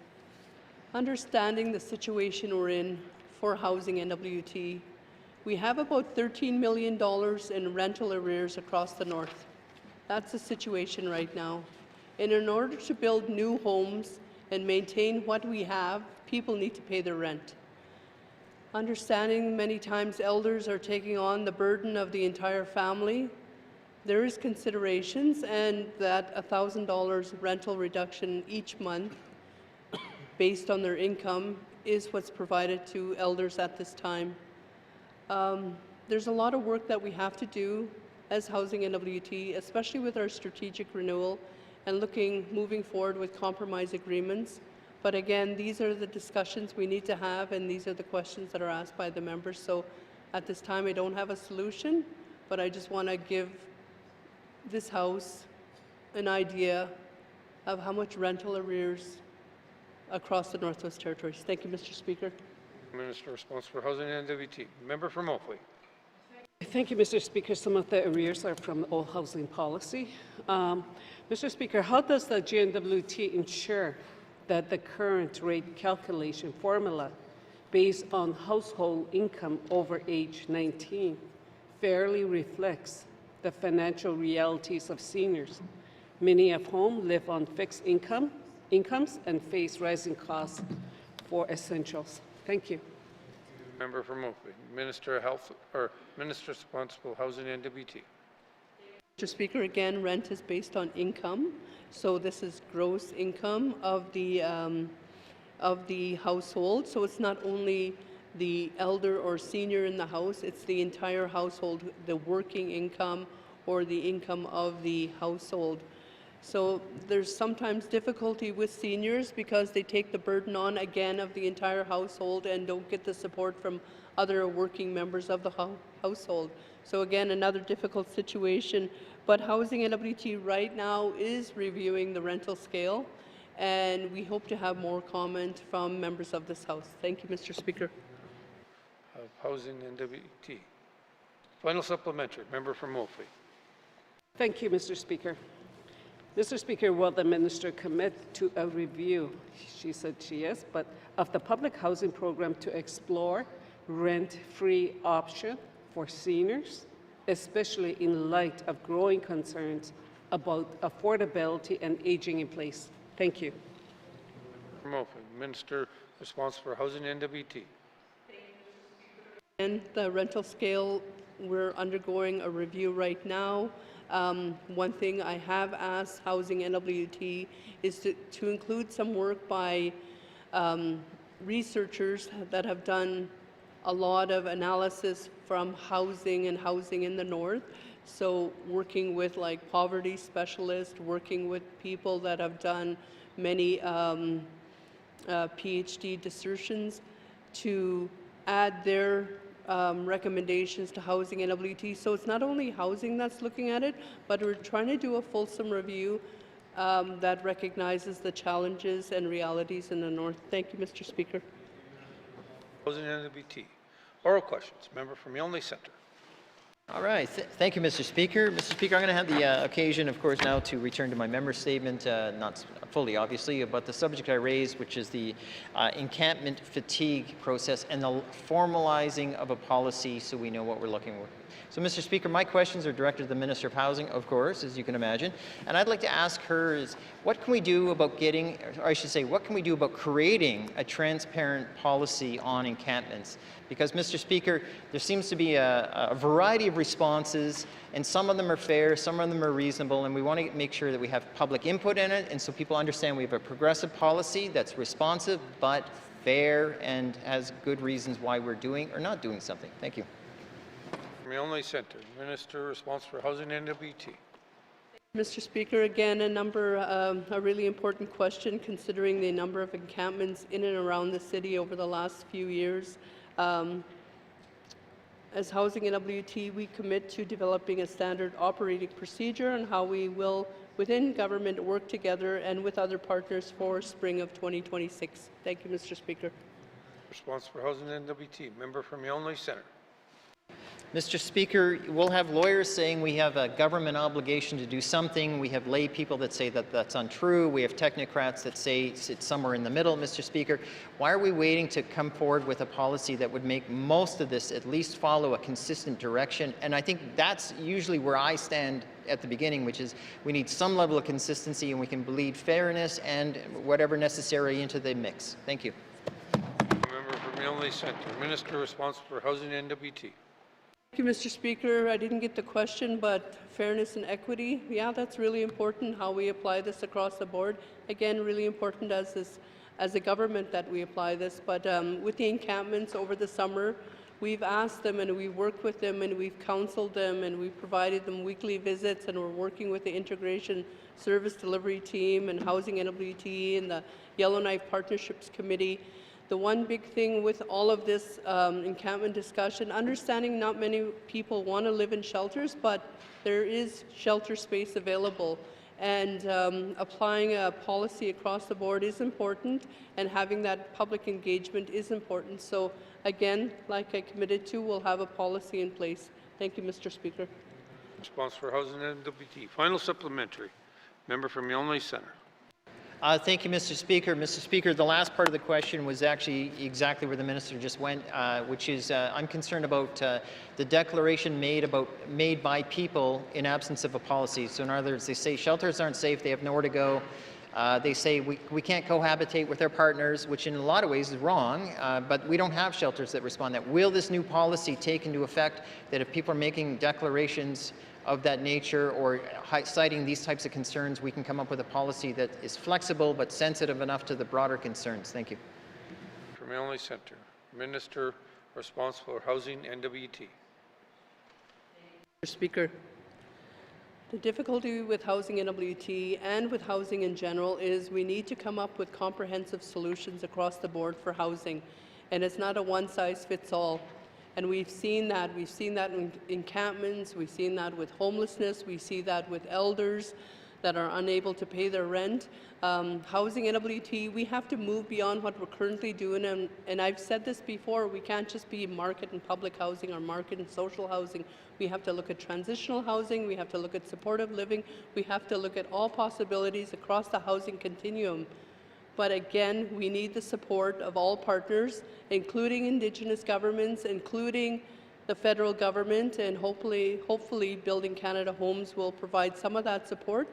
Understanding the situation we're in for Housing NWT, we have about $13 million in rental arrears across the north. That's the situation right now. And in order to build new homes and maintain what we have, people need to pay their rent. Understanding many times elders are taking on the burden of the entire family, there is considerations, and that $1,000 rental reduction each month based on their income is what's provided to elders at this time. There's a lot of work that we have to do as Housing NWT, especially with our strategic renewal and moving forward with compromise agreements. But again, these are the discussions we need to have, and these are the questions that are asked by the members. So at this time, I don't have a solution, but I just want to give this House an idea of how much rental arrears across the Northwest Territories. Thank you, Mr. Speaker. Minister responsible for Housing and NWT. Member for Moultrie. Thank you, Mr. Speaker. Some of the arrears are from old housing policy. Mr. Speaker, how does the GNWT ensure that the current rate calculation formula based on household income over age 19 fairly reflects the financial realities of seniors? Many of whom live on fixed incomes and face rising costs for essentials. Thank you. Member for Moultrie. Minister of Health, or Minister responsible for Housing and NWT. Mr. Speaker, again, rent is based on income, so this is gross income of the household. So it's not only the elder or senior in the house; it's the entire household, the working income or the income of the household. So there's sometimes difficulty with seniors because they take the burden on again of the entire household and don't get the support from other working members of the household. So again, another difficult situation. But Housing NWT right now is reviewing the rental scale, and we hope to have more comment from members of this House. Thank you, Mr. Speaker. Of Housing and NWT. Final supplementary. Member for Moultrie. Thank you, Mr. Speaker. Mr. Speaker, will the minister commit to a review, she said she is, but of the public housing program to explore rent-free option for seniors, especially in light of growing concerns about affordability and aging in place? Thank you. Moultrie. Minister responsible for Housing and NWT. And the rental scale, we're undergoing a review right now. One thing I have asked Housing NWT is to include some work by researchers that have done a lot of analysis from housing and housing in the north. So working with like poverty specialists, working with people that have done many PhD dissertations to add their recommendations to Housing NWT. So it's not only housing that's looking at it, but we're trying to do a fulsome review that recognizes the challenges and realities in the north. Thank you, Mr. Speaker. Housing and NWT. Oral questions. Member from Yonley Centre. All right. Thank you, Mr. Speaker. Mr. Speaker, I'm going to have the occasion, of course, now to return to my member statement, not fully, obviously, but the subject I raised, which is the encampment fatigue process and the formalizing of a policy so we know what we're looking for. So, Mr. Speaker, my questions are directed to the Minister of Housing, of course, as you can imagine. And I'd like to ask her is, what can we do about getting, or I should say, what can we do about creating a transparent policy on encampments? Because, Mr. Speaker, there seems to be a variety of responses, and some of them are fair, some of them are reasonable, and we want to make sure that we have public input in it, and so people understand we have a progressive policy that's responsive, but fair, and has good reasons why we're doing or not doing something. Thank you. From Yonley Centre. Minister responsible for Housing and NWT. Mr. Speaker, again, a really important question considering the number of encampments in and around the city over the last few years. As Housing NWT, we commit to developing a standard operating procedure on how we will, within government, work together and with other partners for spring of 2026. Thank you, Mr. Speaker. Responsible for Housing and NWT. Member from Yonley Centre. Mr. Speaker, we'll have lawyers saying we have a government obligation to do something. We have lay people that say that that's untrue. We have technocrats that say it's somewhere in the middle, Mr. Speaker. Why are we waiting to come forward with a policy that would make most of this at least follow a consistent direction? And I think that's usually where I stand at the beginning, which is we need some level of consistency, and we can bleed fairness and whatever necessary into the mix. Thank you. Member from Yonley Centre. Minister responsible for Housing and NWT. Thank you, Mr. Speaker. I didn't get the question, but fairness and equity, yeah, that's really important, how we apply this across the board. Again, really important as a government that we apply this. But with the encampments over the summer, we've asked them and we've worked with them and we've counseled them and we've provided them weekly visits, and we're working with the Integration Service Delivery Team and Housing NWT and the Yellowknife Partnerships Committee. The one big thing with all of this encampment discussion, understanding not many people want to live in shelters, but there is shelter space available. And applying a policy across the board is important, and having that public engagement is important. So again, like I committed to, we'll have a policy in place. Thank you, Mr. Speaker. Response for Housing and NWT. Final supplementary. Member from Yellowknife Centre. Thank you, Mr. Speaker. Mr. Speaker, the last part of the question was actually exactly where the minister just went, which is I'm concerned about the declaration made by people in absence of a policy. So in other words, they say shelters aren't safe, they have nowhere to go. They say we can't cohabitate with our partners, which in a lot of ways is wrong, but we don't have shelters that respond to that. Will this new policy take into effect that if people are making declarations of that nature or citing these types of concerns, we can come up with a policy that is flexible but sensitive enough to the broader concerns? Thank you. From Yellowknife Centre. Minister responsible for Housing NWT. Mr. Speaker, the difficulty with Housing NWT and with housing in general is we need to come up with comprehensive solutions across the board for housing, and it's not a one-size-fits-all. And we've seen that. We've seen that in encampments. We've seen that with homelessness. We see that with elders that are unable to pay their rent. Housing NWT, we have to move beyond what we're currently doing. And I've said this before, we can't just be market and public housing or market and social housing. We have to look at transitional housing. We have to look at supportive living. We have to look at all possibilities across the housing continuum. But again, we need the support of all partners, including Indigenous governments, including the federal government, and hopefully Building Canada Homes will provide some of that support,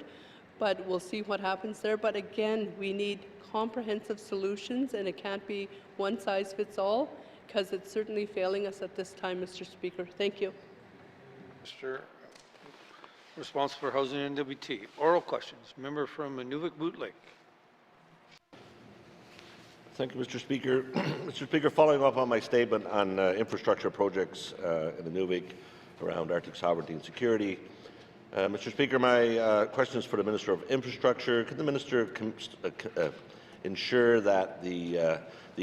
but we'll see what happens there. But again, we need comprehensive solutions, and it can't be one size fits all, because it's certainly failing us at this time, Mr. Speaker. Thank you. Mr. Responsible for Housing NWT. Oral questions. Member from Nunavut Lake. Thank you, Mr. Speaker. Mr. Speaker, following up on my statement on infrastructure projects in the Nunavut around Arctic sovereignty and security, Mr. Speaker, my question is for the Minister of Infrastructure. Can the Minister ensure that the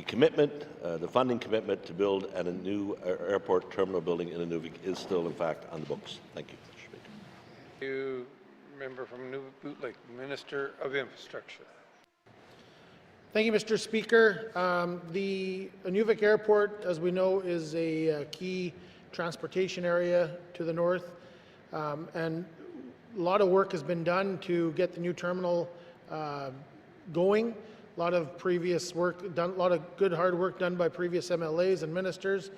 commitment, the funding commitment to build a new airport terminal building in Nunavut is still, in fact, on the books? Thank you, Mr. Speaker. Thank you, member from Nunavut Lake, Minister of Infrastructure. Thank you, Mr. Speaker. The Inuvik Airport, as we know, is a key transportation area to the north, and a lot of work has been done to get the new terminal going. A lot of previous work done, a lot of good hard work done by previous MLAs and ministers,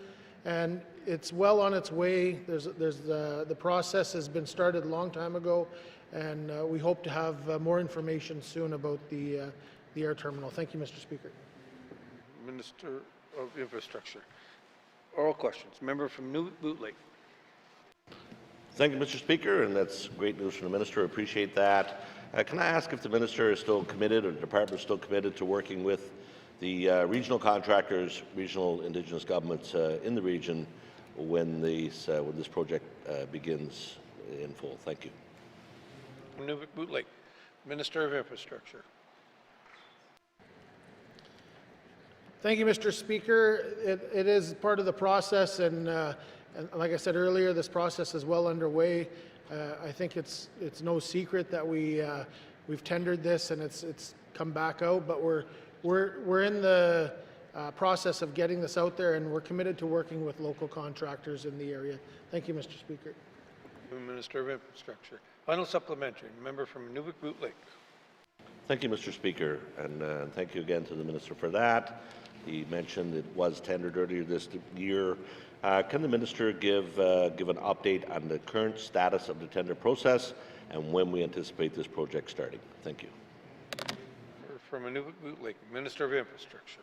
and it's well on its way. The process has been started a long time ago, and we hope to have more information soon about the air terminal. Thank you, Mr. Speaker. Minister of Infrastructure. Oral questions. Member from Nunavut Lake. Thank you, Mr. Speaker, and that's great news from the Minister. I appreciate that. Can I ask if the Minister is still committed, or the Department is still committed to working with the regional contractors, regional Indigenous governments in the region when this project begins in full? Thank you. Nunavut Lake. Minister of Infrastructure. Thank you, Mr. Speaker. It is part of the process, and like I said earlier, this process is well underway. I think it's no secret that we've tendered this and it's come back out, but we're in the process of getting this out there, and we're committed to working with local contractors in the area. Thank you, Mr. Speaker. Minister of Infrastructure. Final supplementary. Member from Nunavut Lake. Thank you, Mr. Speaker, and thank you again to the Minister for that. He mentioned it was tendered earlier this year. Can the Minister give an update on the current status of the tender process and when we anticipate this project starting? Thank you. From Nunavut Lake, Minister of Infrastructure.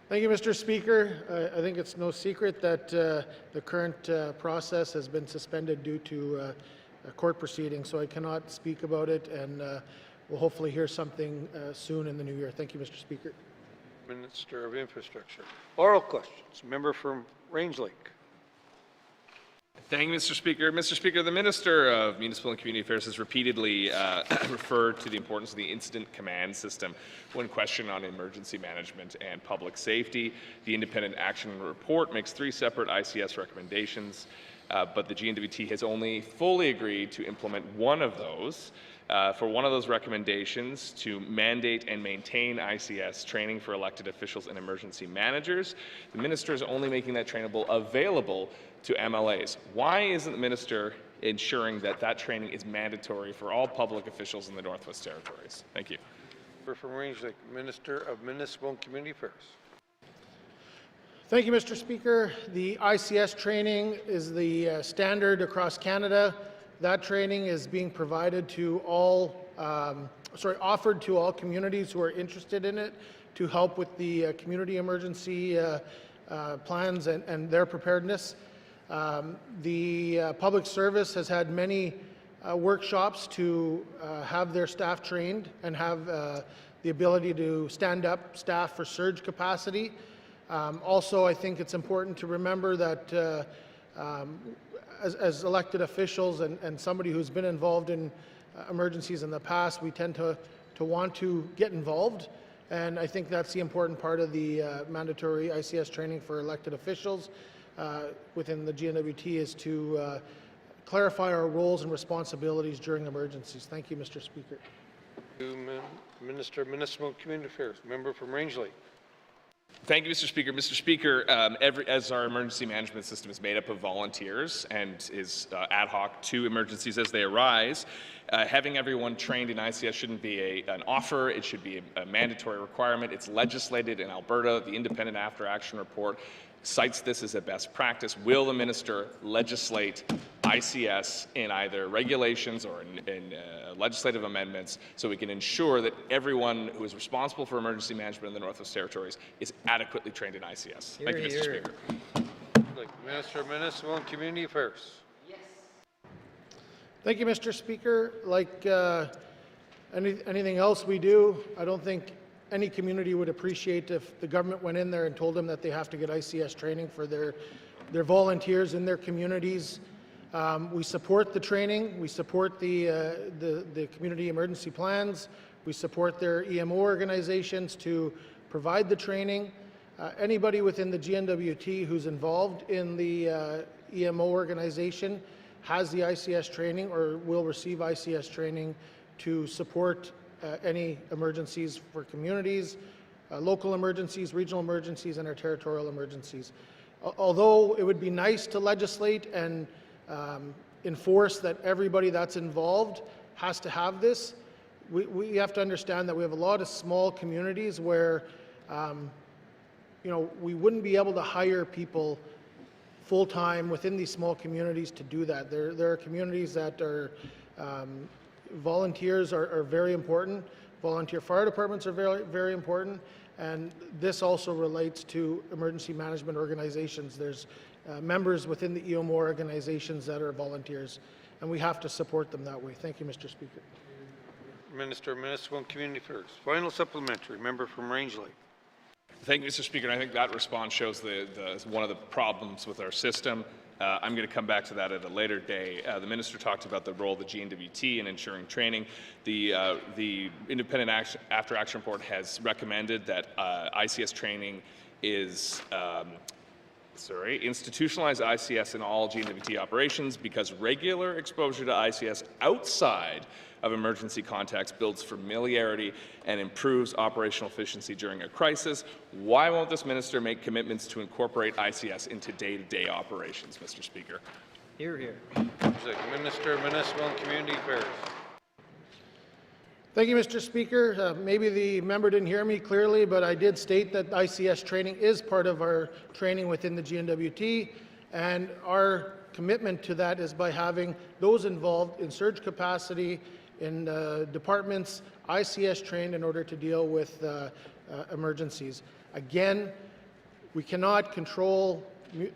Thank you, Mr. Speaker. I think it's no secret that the current process has been suspended due to a court proceeding, so I cannot speak about it, and we'll hopefully hear something soon in the new year. Thank you, Mr. Speaker. Minister of Infrastructure. Oral questions. Member from Range Lake. Thank you, Mr. Speaker. Mr. Speaker, the Minister of Municipal and Community Affairs has repeatedly referred to the importance of the incident command system when questioned on emergency management and public safety. The Independent Action Report makes 3 separate ICS recommendations, but the GNWT has only fully agreed to implement one of those. For one of those recommendations to mandate and maintain ICS training for elected officials and emergency managers, the Minister is only making that trainable available to MLAs. Why isn't the Minister ensuring that that training is mandatory for all public officials in the Northwest Territories? Thank you. Member from Range Lake, Minister of Municipal and Community Affairs. Thank you, Mr. Speaker. The ICS training is the standard across Canada. That training is being provided to all, offered to all communities who are interested in it to help with the community emergency plans and their preparedness. The public service has had many workshops to have their staff trained and have the ability to stand up staff for surge capacity. Also, I think it's important to remember that as elected officials and somebody who's been involved in emergencies in the past, we tend to want to get involved. And I think that's the important part of the mandatory ICS training for elected officials within the GNWT is to clarify our roles and responsibilities during emergencies. Thank you, Mr. Speaker. Minister of Municipal and Community Affairs. Member from Range Lake. Thank you, Mr. Speaker. Mr. Speaker, as our emergency management system is made up of volunteers and is ad hoc to emergencies as they arise, having everyone trained in ICS shouldn't be an offer, it should be a mandatory requirement. It's legislated in Alberta. The Independent After Action Report cites this as a best practice. Will the minister legislate ICS in either regulations or in legislative amendments so we can ensure that everyone who is responsible for emergency management in the Northwest Territories is adequately trained in ICS? Thank you, Mr. Speaker. Minister of Municipal and Community Affairs. Thank you, Mr. Speaker. Like anything else we do, I don't think any community would appreciate if the government went in there and told them that they have to get ICS training for their volunteers in their communities. We support the training. We support the community emergency plans. We support their EMO organizations to provide the training. Anybody within the GNWT who's involved in the EMO organization has the ICS training or will receive ICS training to support any emergencies for communities, local emergencies, regional emergencies, and our territorial emergencies. Although it would be nice to legislate and enforce that everybody that's involved has to have this, we have to understand that we have a lot of small communities where we wouldn't be able to hire people full-time within these small communities to do that. There are communities that are volunteers are very important. Volunteer fire departments are very, very important. And this also relates to emergency management organizations. There's members within the EMO organizations that are volunteers, and we have to support them that way. Thank you, Mr. Speaker. Minister of Municipal and Community Affairs. Final supplementary. Member from Range Lake. Thank you, Mr. Speaker. And I think that response shows one of the problems with our system. I'm going to come back to that at a later day. The minister talked about the role of the GNWT in ensuring training. The Independent After Action Report has recommended that ICS training is institutionalize ICS in all GNWT operations because regular exposure to ICS outside of emergency contacts builds familiarity and improves operational efficiency during a crisis. Why won't this minister make commitments to incorporate ICS into day-to-day operations, Mr. Speaker? Hear, hear. Minister of Municipal and Community Affairs. Thank you, Mr. Speaker. Maybe the member didn't hear me clearly, but I did state that ICS training is part of our training within the GNWT, and our commitment to that is by having those involved in surge capacity in departments ICS trained in order to deal with emergencies. Again, we cannot control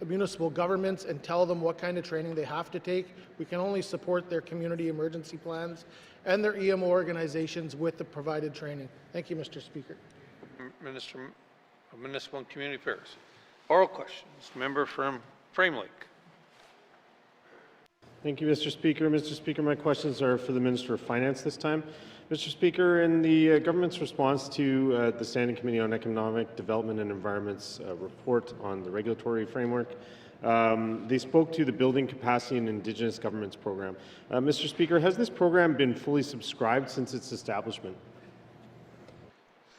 municipal governments and tell them what kind of training they have to take. We can only support their community emergency plans and their EMO organizations with the provided training. Thank you, Mr. Speaker. Minister of Municipal and Community Affairs. Oral questions. Member from Frame Lake. Thank you, Mr. Speaker. Mr. Speaker, my questions are for the Minister of Finance this time. Mr. Speaker, in the government's response to the Standing Committee on Economic Development and Environment's report on the regulatory framework, they spoke to the Building Capacity in Indigenous Governments program. Mr. Speaker, has this program been fully subscribed since its establishment?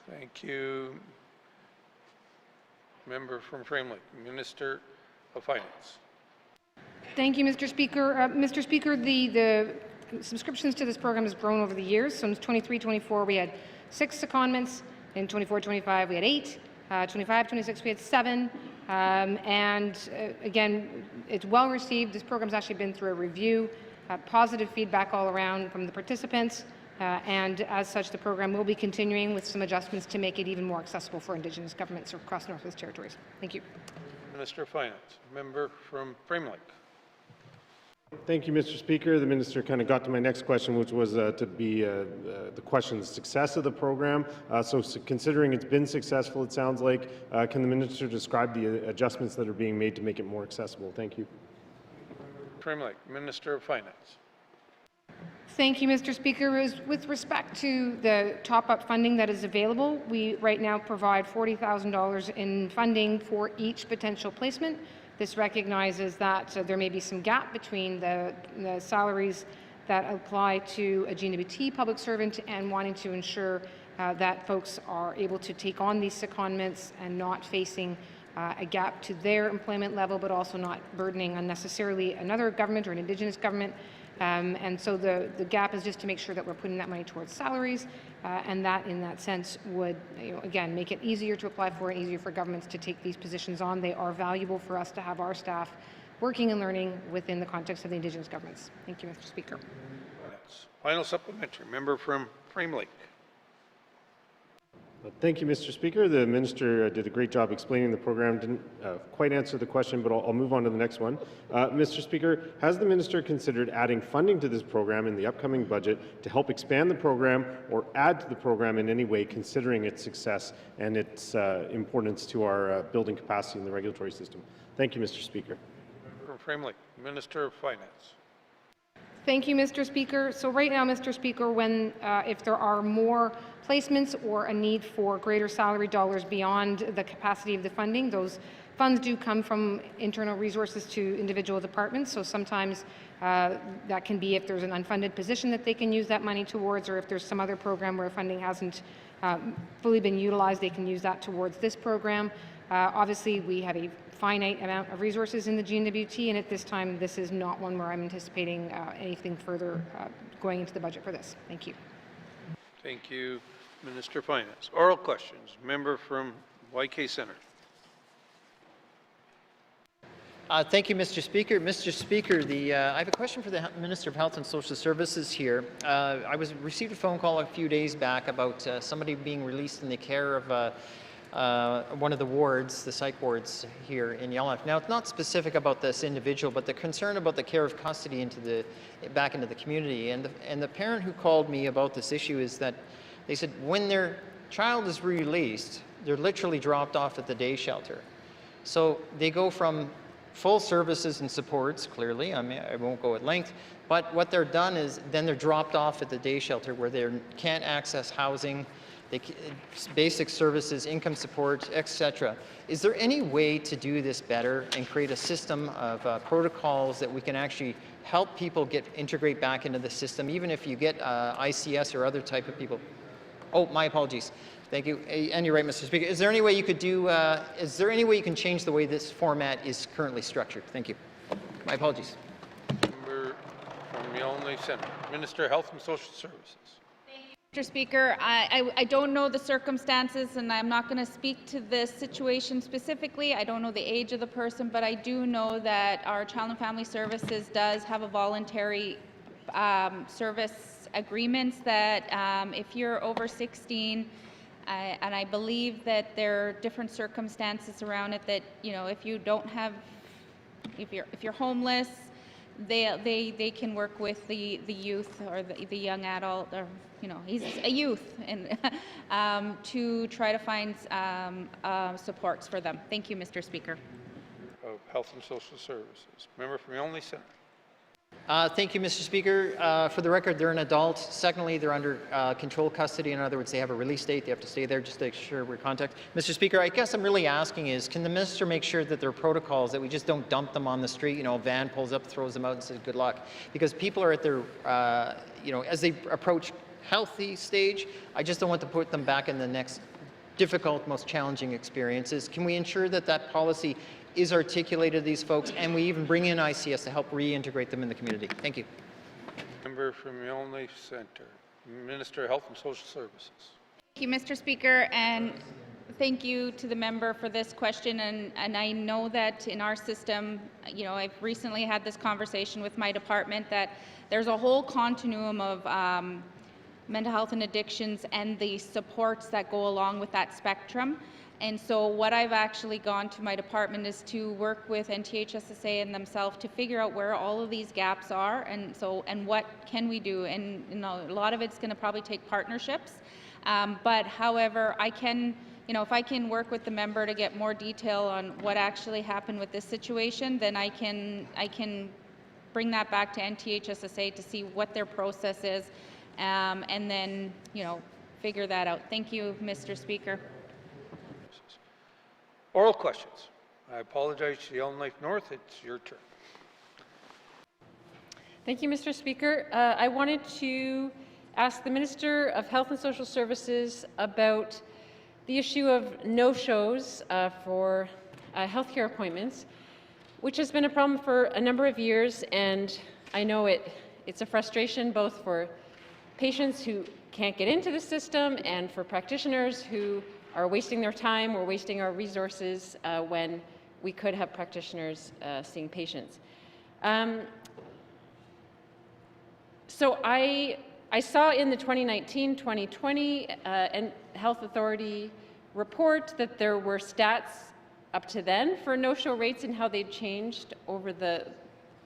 Thank you. Member from Frame Lake, Minister of Finance. Thank you, Mr. Speaker. Mr. Speaker, the subscriptions to this program has grown over the years. So in 23-24, we had 6 secondments. In 24-25, we had 8. 25-26, we had 7. Again, it's well received. This program's actually been through a review, positive feedback all around from the participants. And as such, the program will be continuing with some adjustments to make it even more accessible for Indigenous governments across Northwest Territories. Thank you. Minister of Finance. Member from Frame Lake. Thank you, Mr. Speaker. The Minister kind of got to my next question, which was to be the question of the success of the program. So considering it's been successful, it sounds like, can the Minister describe the adjustments that are being made to make it more accessible? Thank you. Frame Lake, Minister of Finance. Thank you, Mr. Speaker. With respect to the top-up funding that is available, we right now provide $40,000 in funding for each potential placement. This recognizes that there may be some gap between the salaries that apply to a GNWT public servant and wanting to ensure that folks are able to take on these secondments and not facing a gap to their employment level, but also not burdening unnecessarily another government or an Indigenous government. And so the gap is just to make sure that we're putting that money towards salaries, and that in that sense would, again, make it easier to apply for and easier for governments to take these positions on. They are valuable for us to have our staff working and learning within the context of the Indigenous governments. Thank you, Mr. Speaker. Final supplementary. Member from Frame Lake. Thank you, Mr. Speaker. The Minister did a great job explaining the program. Didn't quite answer the question, but I'll move on to the next one. Mr. Speaker, has the Minister considered adding funding to this program in the upcoming budget to help expand the program or add to the program in any way, considering its success and its importance to our building capacity in the regulatory system? Thank you, Mr. Speaker. From Frame Lake, Minister of Finance. Thank you, Mr. Speaker. So right now, Mr. Speaker, when if there are more placements or a need for greater salary dollars beyond the capacity of the funding, those funds do come from internal resources to individual departments. So sometimes that can be if there's an unfunded position that they can use that money towards, or if there's some other program where funding hasn't fully been utilized, they can use that towards this program. Obviously, we have a finite amount of resources in the GNWT, and at this time, this is not one where I'm anticipating anything further going into the budget for this. Thank you. Thank you, Minister of Finance. Oral questions. Member from YK Centre. Thank you, Mr. Speaker. Mr. Speaker, I have a question for the Minister of Health and Social Services here. I received a phone call a few days back about somebody being released in the care of one of the wards, the psych wards here in Yellowknife. Now, it's not specific about this individual, but the concern about the care of custody back into the community. And the parent who called me about this issue is that they said when their child is released, they're literally dropped off at the day shelter. So they go from full services and supports, clearly, I won't go at length, but what they're done is then they're dropped off at the day shelter where they can't access housing, basic services, income support, etc. Is there any way to do this better and create a system of protocols that we can actually help people integrate back into the system, even if you get ICS or other type of people? Oh, my apologies. Thank you. And you're right, Mr. Speaker. Is there any way you could is there any way you can change the way this format is currently structured? Thank you. My apologies. Member from Yellowknife Centre. Minister of Health and Social Services. Mr. Speaker, I don't know the circumstances, and I'm not going to speak to this situation specifically. I don't know the age of the person, but I do know that our Child and Family Services does have a voluntary service agreements that if you're over 16, and I believe that there are different circumstances around it that, if you don't have, if you're homeless, they can work with the youth or the young adult, or he's a youth, and to try to find supports for them. Thank you, Mr. Speaker. Of Health and Social Services. Member from Yellowknife Centre. Thank you, Mr. Speaker. For the record, they're an adult. Secondly, they're under controlled custody. In other words, they have a release date. They have to stay there just to make sure we're in contact. Mr. Speaker, I guess I'm really asking is, can the minister make sure that there are protocols, that we just don't dump them on the street, a van pulls up, throws them out and says good luck? Because people are at their, as they approach healthy stage, I just don't want to put them back in the next difficult, most challenging experiences. Can we ensure that that policy is articulated to these folks, and we even bring in ICS to help reintegrate them in the community? Thank you. Member from Yellowknife Centre. Minister of Health and Social Services. Thank you, Mr. Speaker, and thank you to the member for this question. And I know that in our system, I've recently had this conversation with my department that there's a whole continuum of mental health and addictions and the supports that go along with that spectrum. And so what I've actually gone to my department is to work with NTHSSA and themselves to figure out where all of these gaps are, and what can we do. And a lot of it's going to probably take partnerships. But however, I can, if I can work with the member to get more detail on what actually happened with this situation, then I can bring that back to NTHSSA to see what their process is, and then figure that out. Thank you, Mr. Speaker. Oral questions. I apologize to Yellowknife North. It's your turn. Thank you, Mr. Speaker. I wanted to ask the Minister of Health and Social Services about the issue of no-shows for healthcare appointments, which has been a problem for a number of years, and I know it's a frustration both for patients who can't get into the system and for practitioners who are wasting their time or wasting our resources when we could have practitioners seeing patients. So I saw in the 2019-2020 Health Authority report that there were stats up to then for no-show rates and how they'd changed over the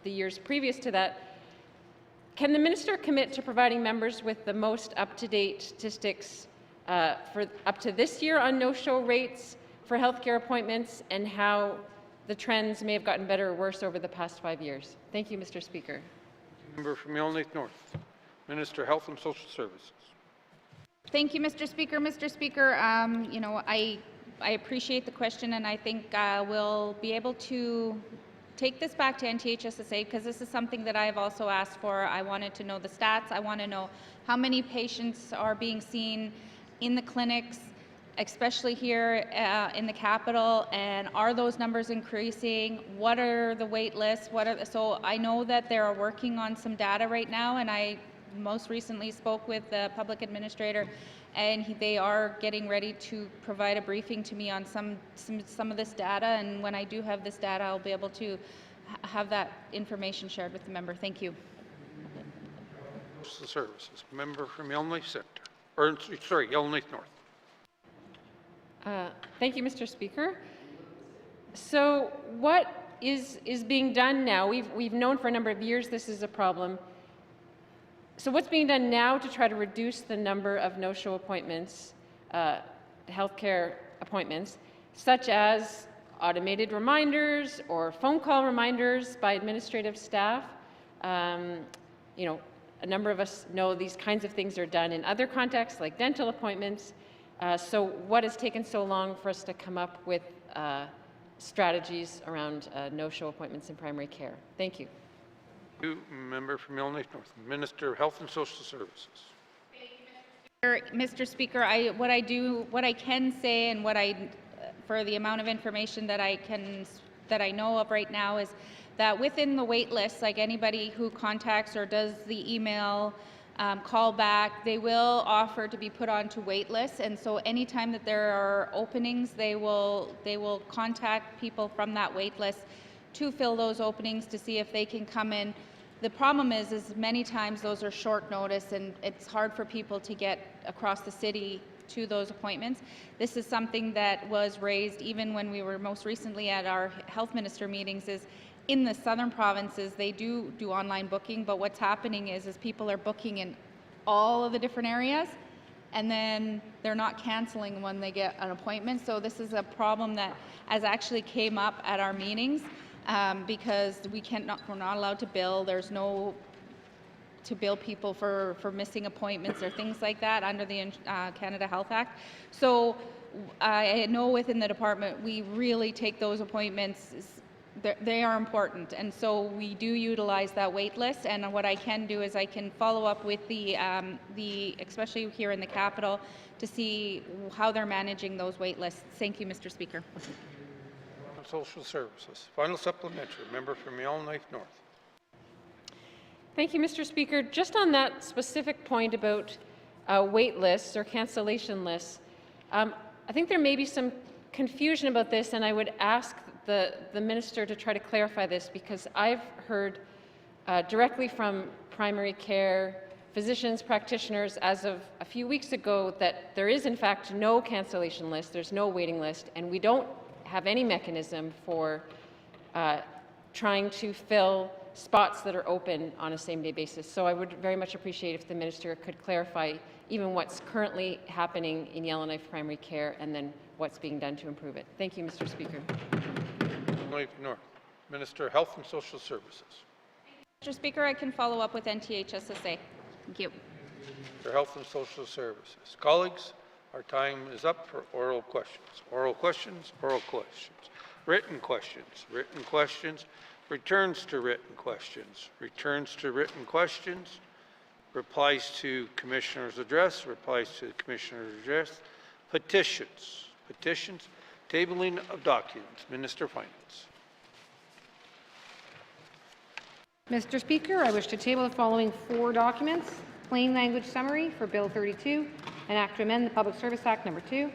years previous to that. Can the minister commit to providing members with the most up-to-date statistics for up to this year on no-show rates for healthcare appointments, and how the trends may have gotten better or worse over the past 5 years? Thank you, Mr. Speaker. Member from Yellowknife North. Minister of Health and Social Services. Thank you, Mr. Speaker. Mr. Speaker, I appreciate the question, and I think we'll be able to take this back to NTHSSA, because this is something that I've also asked for. I wanted to know the stats. I want to know how many patients are being seen in the clinics, especially here in the capital, and are those numbers increasing? What are the wait lists? So I know that they're working on some data right now, and I most recently spoke with the public administrator, and they are getting ready to provide a briefing to me on some of this data, and when I do have this data, I'll be able to have that information shared with the member. Thank you. Social Services. Member from Yellowknife Centre. Or, sorry, Yellowknife North. Thank you, Mr. Speaker. So what is being done now? We've known for a number of years this is a problem. So what's being done now to try to reduce the number of no-show appointments, healthcare appointments, such as automated reminders or phone call reminders by administrative staff? A number of us know these kinds of things are done in other contexts, like dental appointments. So what has taken so long for us to come up with strategies around no-show appointments in primary care? Thank you. Member from Yellowknife North. Minister of Health and Social Services. Mr. Speaker, what I can say, and for the amount of information that I know of right now, is that within the wait list, like anybody who contacts or does the email call back, they will offer to be put onto wait lists, and so anytime that there are openings, they will contact people from that wait list to fill those openings to see if they can come in. The problem is many times those are short notice, and it's hard for people to get across the city to those appointments. This is something that was raised even when we were most recently at our health minister meetings, is in the southern provinces, they do online booking, but what's happening is people are booking in all of the different areas, and then they're not canceling when they get an appointment. So this is a problem that has actually came up at our meetings because we're not allowed to bill. There's no to bill people for missing appointments or things like that under the Canada Health Act. So I know within the department we really take those appointments. They are important, and so we do utilize that wait list. And what I can do is I can follow up with the especially here in the capital, to see how they're managing those wait lists. Thank you, Mr. Speaker. Social Services. Final supplementary. Member from Yellowknife North. Thank you, Mr. Speaker. Just on that specific point about wait lists or cancellation lists, I think there may be some confusion about this, and I would ask the minister to try to clarify this, because I've heard directly from primary care physicians, practitioners, as of a few weeks ago, that there is in fact no cancellation list, there's no waiting list, and we don't have any mechanism for trying to fill spots that are open on a same-day basis. So I would very much appreciate if the minister could clarify even what's currently happening in Yellowknife Primary Care and then what's being done to improve it. Thank you, Mr. Speaker. Yellowknife North. Minister of Health and Social Services. Mr. Speaker, I can follow up with NTHSSA. Thank you. For Health and Social Services. Colleagues, our time is up for oral questions. Oral questions, oral questions. Written questions, written questions. Returns to written questions, returns to written questions. Replies to Commissioner's address, replies to the Commissioner's address. Petitions, petitions. Tabling of documents. Minister of Finance. Mr. Speaker, I wish to table the following 4 documents. Plain language summary for Bill 32, an act to amend the Public Service Act No. 2.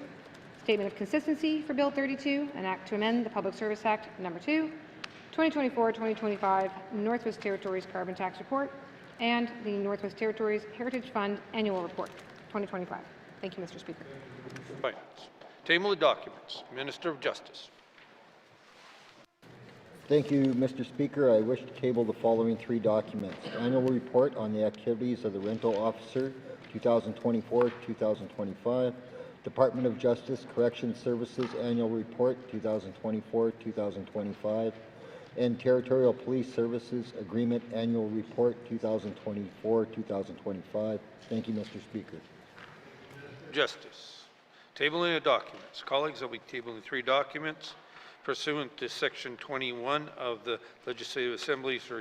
Statement of consistency for Bill 32, an act to amend the Public Service Act No. 2. 2024-2025 Northwest Territories Carbon Tax Report, and the Northwest Territories Heritage Fund Annual Report 2025. Thank you, Mr. Speaker. Finance. Table of documents. Minister of Justice. Thank you, Mr. Speaker. I wish to table the following 3 documents. Annual report on the activities of the rental officer, 2024-2025. Department of Justice Corrections Services Annual Report, 2024-2025. And Territorial Police Services Agreement Annual Report, 2024-2025. Thank you, Mr. Speaker. Justice. Tabling of documents. Colleagues, I'll be tabling 3 documents. Pursuant to Section 21 of the Legislative Assembly's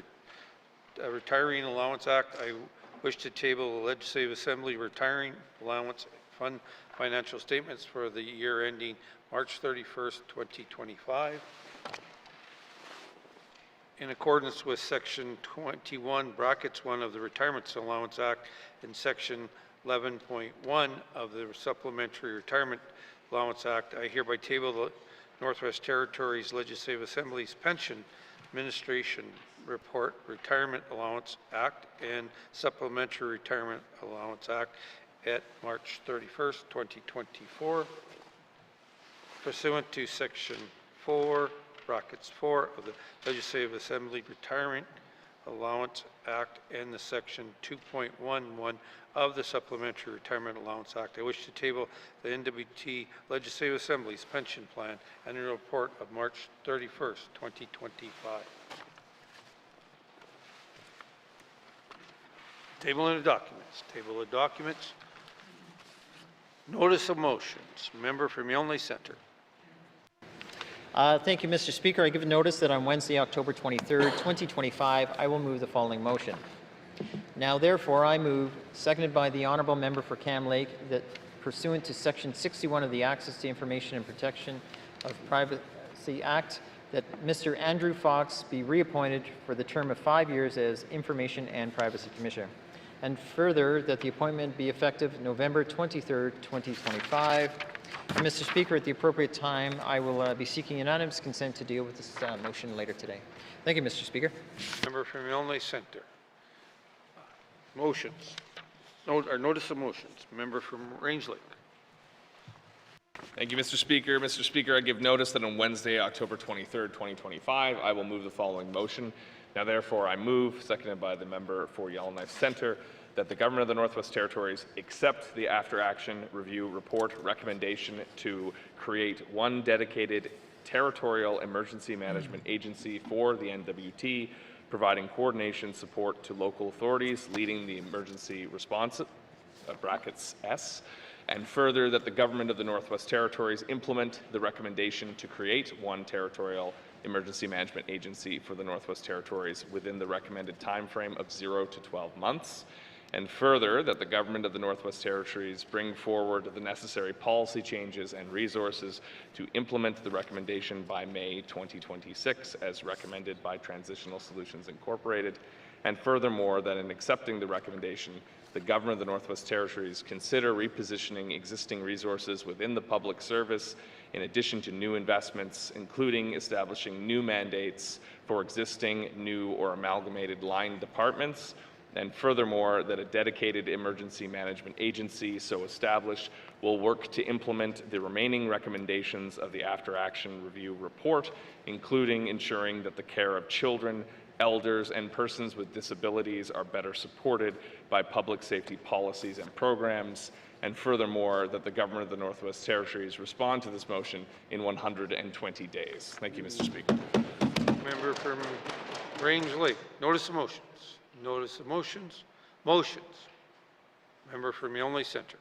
Retiring Allowance Act, I wish to table the Legislative Assembly Retiring Allowance Fund financial statements for the year ending March 31st, 2025. In accordance with Section 21, brackets 1 of the Retirement Allowance Act and Section 11.1 of the Supplementary Retirement Allowance Act, I hereby table the Northwest Territories Legislative Assembly's Pension Administration Report, Retirement Allowance Act, and Supplementary Retirement Allowance Act at March 31st, 2024. Pursuant to Section 4, brackets 4 of the Legislative Assembly Retirement Allowance Act and the Section 2.11 of the Supplementary Retirement Allowance Act, I wish to table the NWT Legislative Assembly's Pension Plan Annual Report of March 31st, 2025. Table of documents. Table of documents. Notice of motions. Member from Yellowknife Centre. Thank you, Mr. Speaker. I give notice that on Wednesday, October 23rd, 2025, I will move the following motion. Now, therefore, I move, seconded by the Honourable Member for Cam Lake, that pursuant to Section 61 of the Access to Information and Protection of Privacy Act, that Mr. Andrew Fox be reappointed for the term of 5 years as Information and Privacy Commissioner. And further, that the appointment be effective November 23rd, 2025. And Mr. Speaker, at the appropriate time, I will be seeking unanimous consent to deal with this motion later today. Thank you, Mr. Speaker. Member from Yellowknife Centre. Motions. Notice of motions. Member from Range Lake. Thank you, Mr. Speaker. Mr. Speaker, I give notice that on Wednesday, October 23rd, 2025, I will move the following motion. Now, therefore, I move, seconded by the member for Yellowknife Centre, that the Government of the Northwest Territories accept the after-action review report recommendation to create one dedicated territorial emergency management agency for the NWT, providing coordination support to local authorities leading the emergency response, brackets S, and further that the Government of the Northwest Territories implement the recommendation to create one territorial emergency management agency for the Northwest Territories within the recommended timeframe of 0 to 12 months, and further that the Government of the Northwest Territories bring forward the necessary policy changes and resources to implement the recommendation by May 2026 as recommended by Transitional Solutions Incorporated, and furthermore that in accepting the recommendation, the Government of the Northwest Territories consider repositioning existing resources within the public service in addition to new investments, including establishing new mandates for existing, new, or amalgamated line departments, and furthermore that a dedicated emergency management agency so established will work to implement the remaining recommendations of the after-action review report, including ensuring that the care of children, elders, and persons with disabilities are better supported by public safety policies and programs, and furthermore, that the Government of the Northwest Territories respond to this motion in 120 days. Thank you, Mr. Speaker. Member from Range Lake. Notice of motions. Notice of motions. Motions. Member from Yellowknife Centre.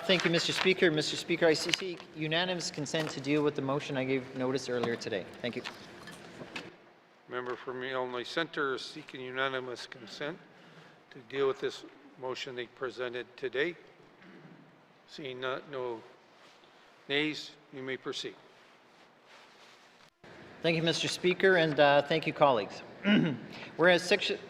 Thank you, Mr. Speaker. Mr. Speaker, I seek unanimous consent to deal with the motion I gave notice earlier today. Thank you. Member from Yellowknife Centre is seeking unanimous consent to deal with this motion they presented today. Seeing no nays, you may proceed. Thank you, Mr. Speaker, and thank you, colleagues. Whereas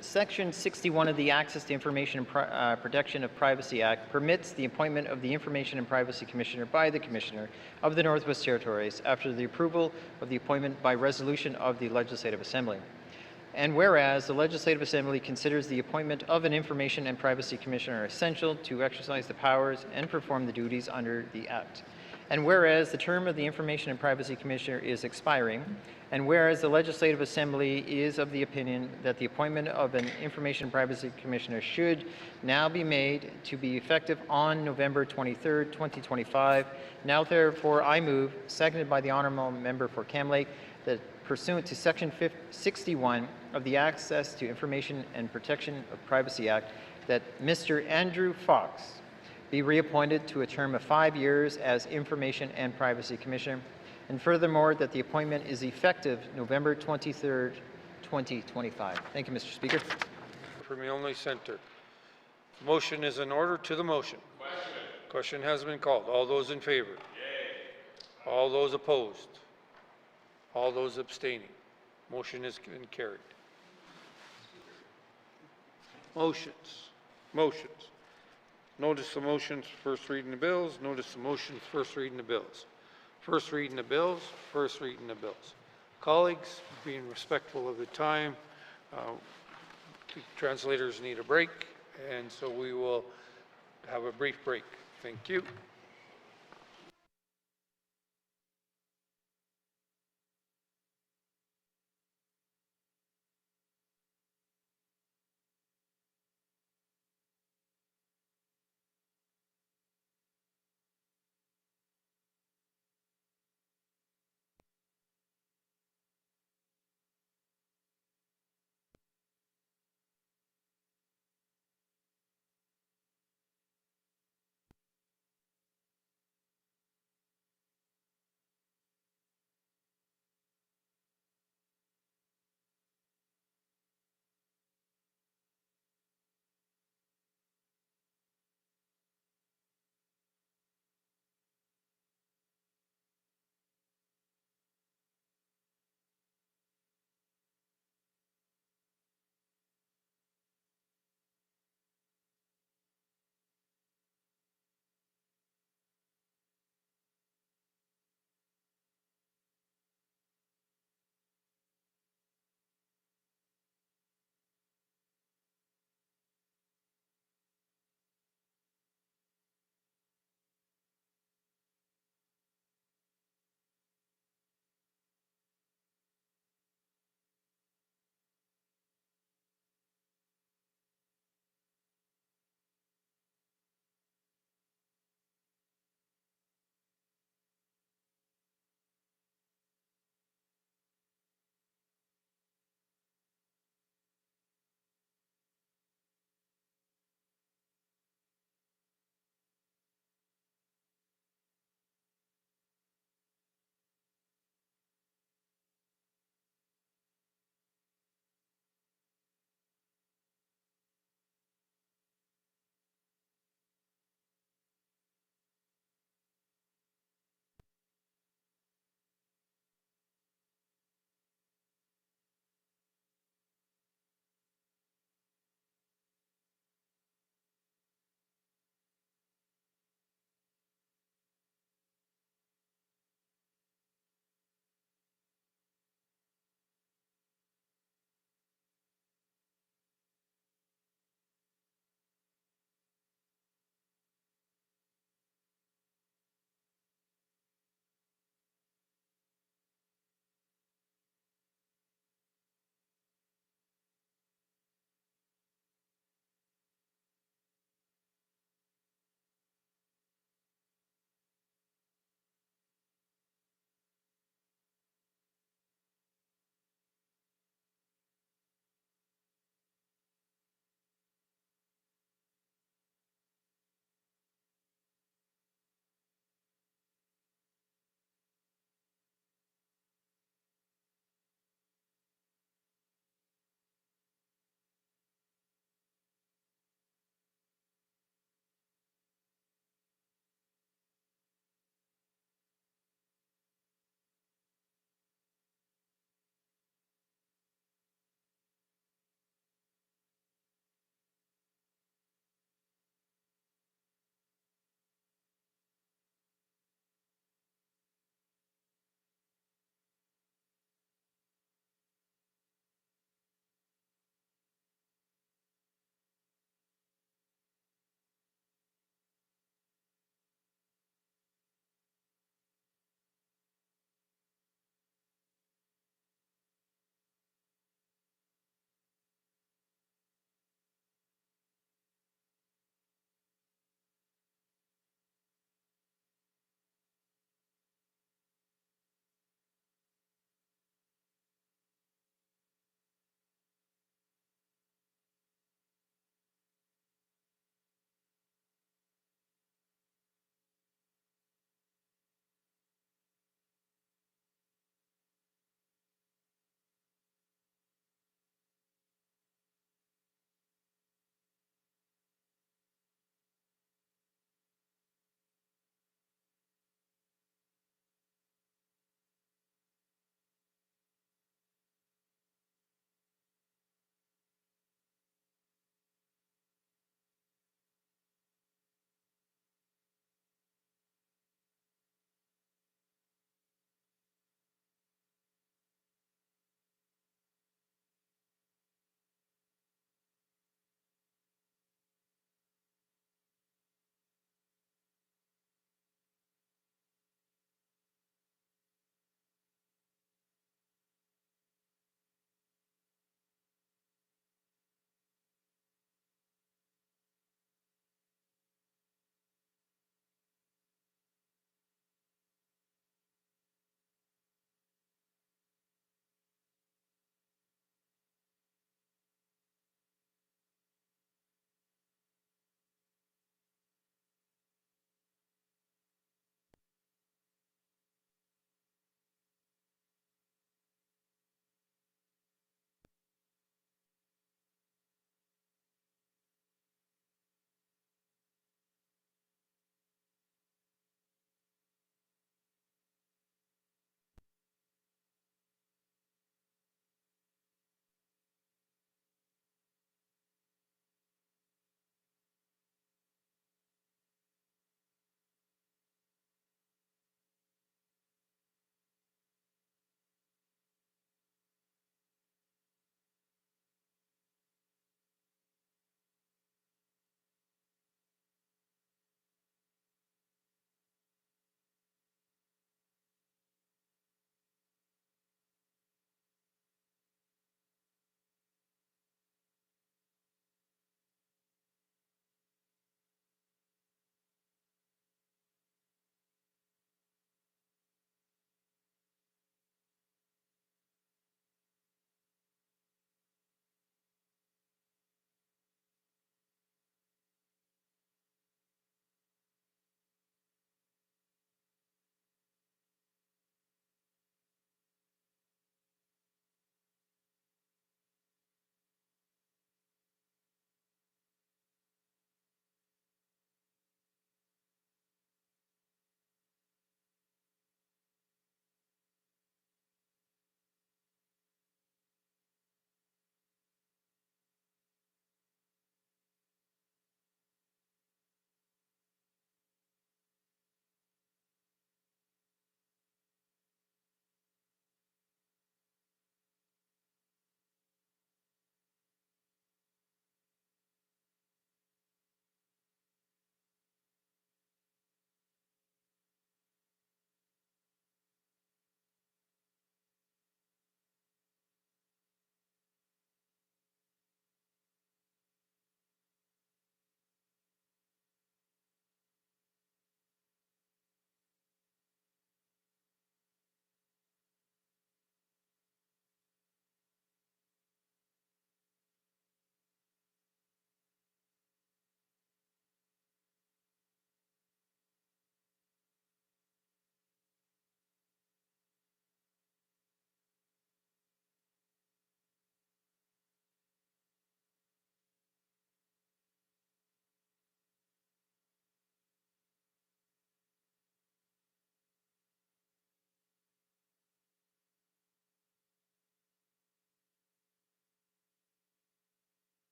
Section 61 of the Access to Information and Protection of Privacy Act permits the appointment of the Information and Privacy Commissioner by the Commissioner of the Northwest Territories after the approval of the appointment by resolution of the Legislative Assembly. And whereas the Legislative Assembly considers the appointment of an Information and Privacy Commissioner essential to exercise the powers and perform the duties under the Act. And whereas the term of the Information and Privacy Commissioner is expiring, and whereas the Legislative Assembly is of the opinion that the appointment of an Information and Privacy Commissioner should now be made to be effective on November 23rd, 2025, now therefore I move, seconded by the Honourable Member for Cam Lake, that pursuant to Section 61 of the Access to Information and Protection of Privacy Act, that Mr. Andrew Fox be reappointed to a term of 5 years as Information and Privacy Commissioner, and furthermore, that the appointment is effective November 23rd, 2025. Thank you, Mr. Speaker. From Yellowknife Centre. Motion is in order to the motion. Question has been called. All those in favor? Yay. All those opposed? All those abstaining? Motion has been carried. Motions. Motions. Notice the motions, first reading the bills. Notice the motions, first reading the bills. First reading the bills, first reading the bills. Colleagues, being respectful of the time, the translators need a break, and so we will have a brief break. Thank you.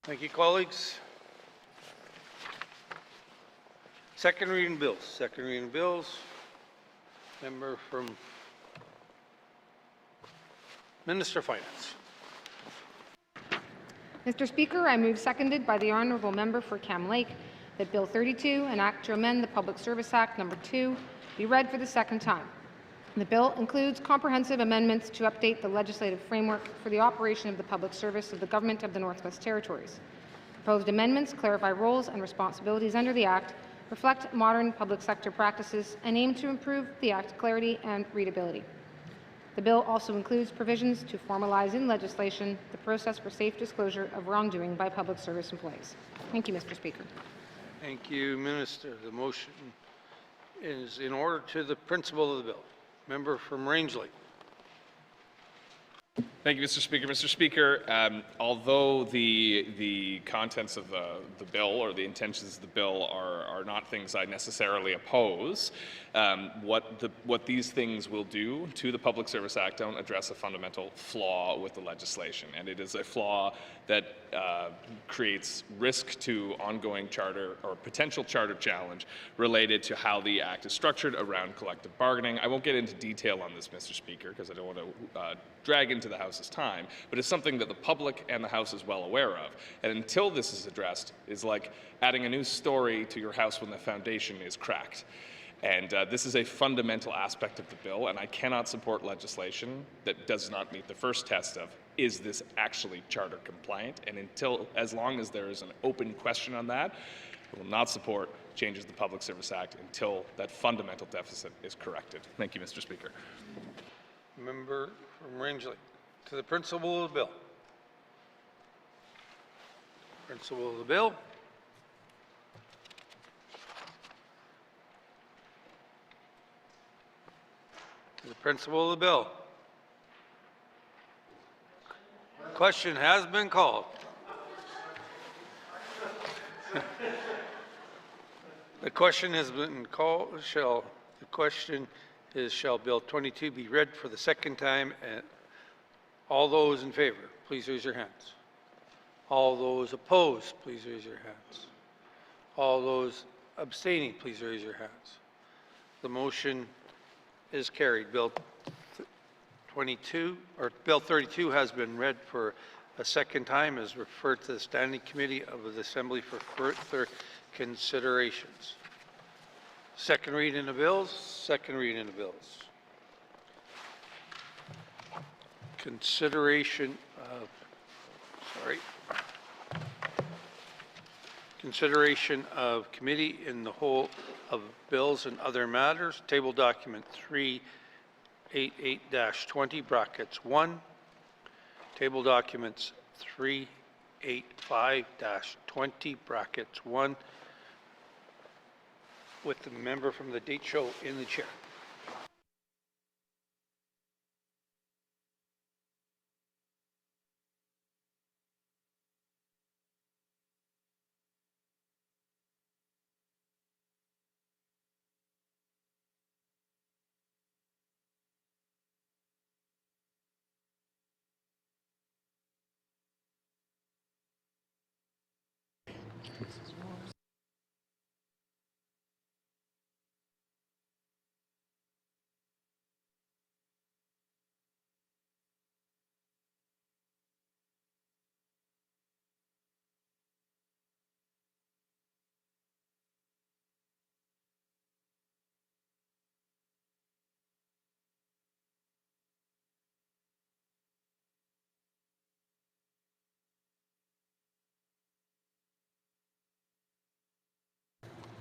Thank you, colleagues. Second reading bills. Second reading bills. Member from Minister of Finance. Mr. Speaker, I move, seconded by the honourable member for Cam Lake, that Bill 32, an act to amend the Public Service Act No. 2, be read for the second time. The bill includes comprehensive amendments to update the legislative framework for the operation of the public service of the Government of the Northwest Territories. Proposed amendments clarify roles and responsibilities under the Act, reflect modern public sector practices, and aim to improve the Act's clarity and readability. The bill also includes provisions to formalize in legislation the process for safe disclosure of wrongdoing by public service employees. Thank you, Mr. Speaker. Thank you, Minister. The motion is in order to the principle of the bill. Member from Rangeley. Thank you, Mr. Speaker. Mr. Speaker, although the contents of the bill or the intentions of the bill are not things I necessarily oppose, what these things will do to the Public Service Act don't address a fundamental flaw with the legislation, and it is a flaw that creates risk to ongoing charter or potential charter challenge related to how the Act is structured around collective bargaining. I won't get into detail on this, Mr. Speaker, because I don't want to drag into the House's time, but it's something that the public and the House is well aware of. And until this is addressed, is like adding a new story to your house when the foundation is cracked. And this is a fundamental aspect of the bill, and I cannot support legislation that does not meet the first test of, is this actually charter compliant? And as long as there is an open question on that, I will not support changes to the Public Service Act until that fundamental deficit is corrected. Thank you, Mr. Speaker. Member from Rangeley. To the principle of the bill. Principle of the bill. To the principle of the bill. Question has been called. The question has been called. The question is, shall Bill 22 be read for the second time? And all those in favor, please raise your hands. All those opposed, please raise your hands. All those abstaining, please raise your hands. The motion is carried. Bill 32 has been read for a second time, is referred to the Standing Committee of the Assembly for further considerations. Second reading of bills. Second reading of bills. Consideration of committee in the whole of bills and other matters. Table document 388-20 brackets 1. Table documents 385-20 brackets 1. With the member from the date show in the chair.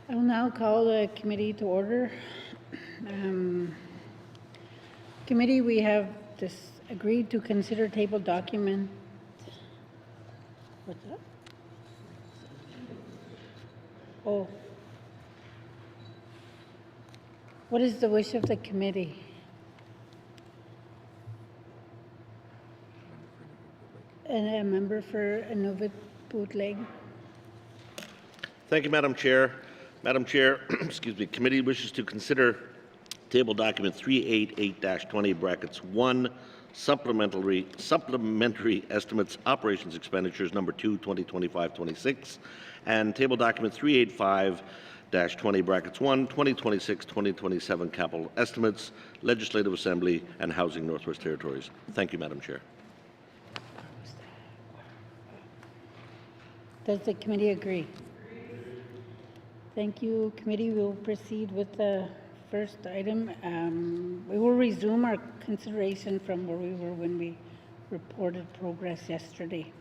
I will now call the committee to order. Committee, we have agreed to consider table document. What's that? Oh. What is the wish of the committee? And a member for Nunavut Bootleg. Thank you, Madam Chair. Madam Chair, excuse me, committee wishes to consider table document 388-20 brackets 1, supplementary estimates operations expenditures number 2, 2025-26, and table document 385-20 brackets 1, 2026-2027 capital estimates, Legislative Assembly and Housing Northwest Territories. Thank you, Madam Chair. Does the committee agree? Thank you, committee. We will proceed with the first item. We will resume our consideration from where we were when we reported progress yesterday.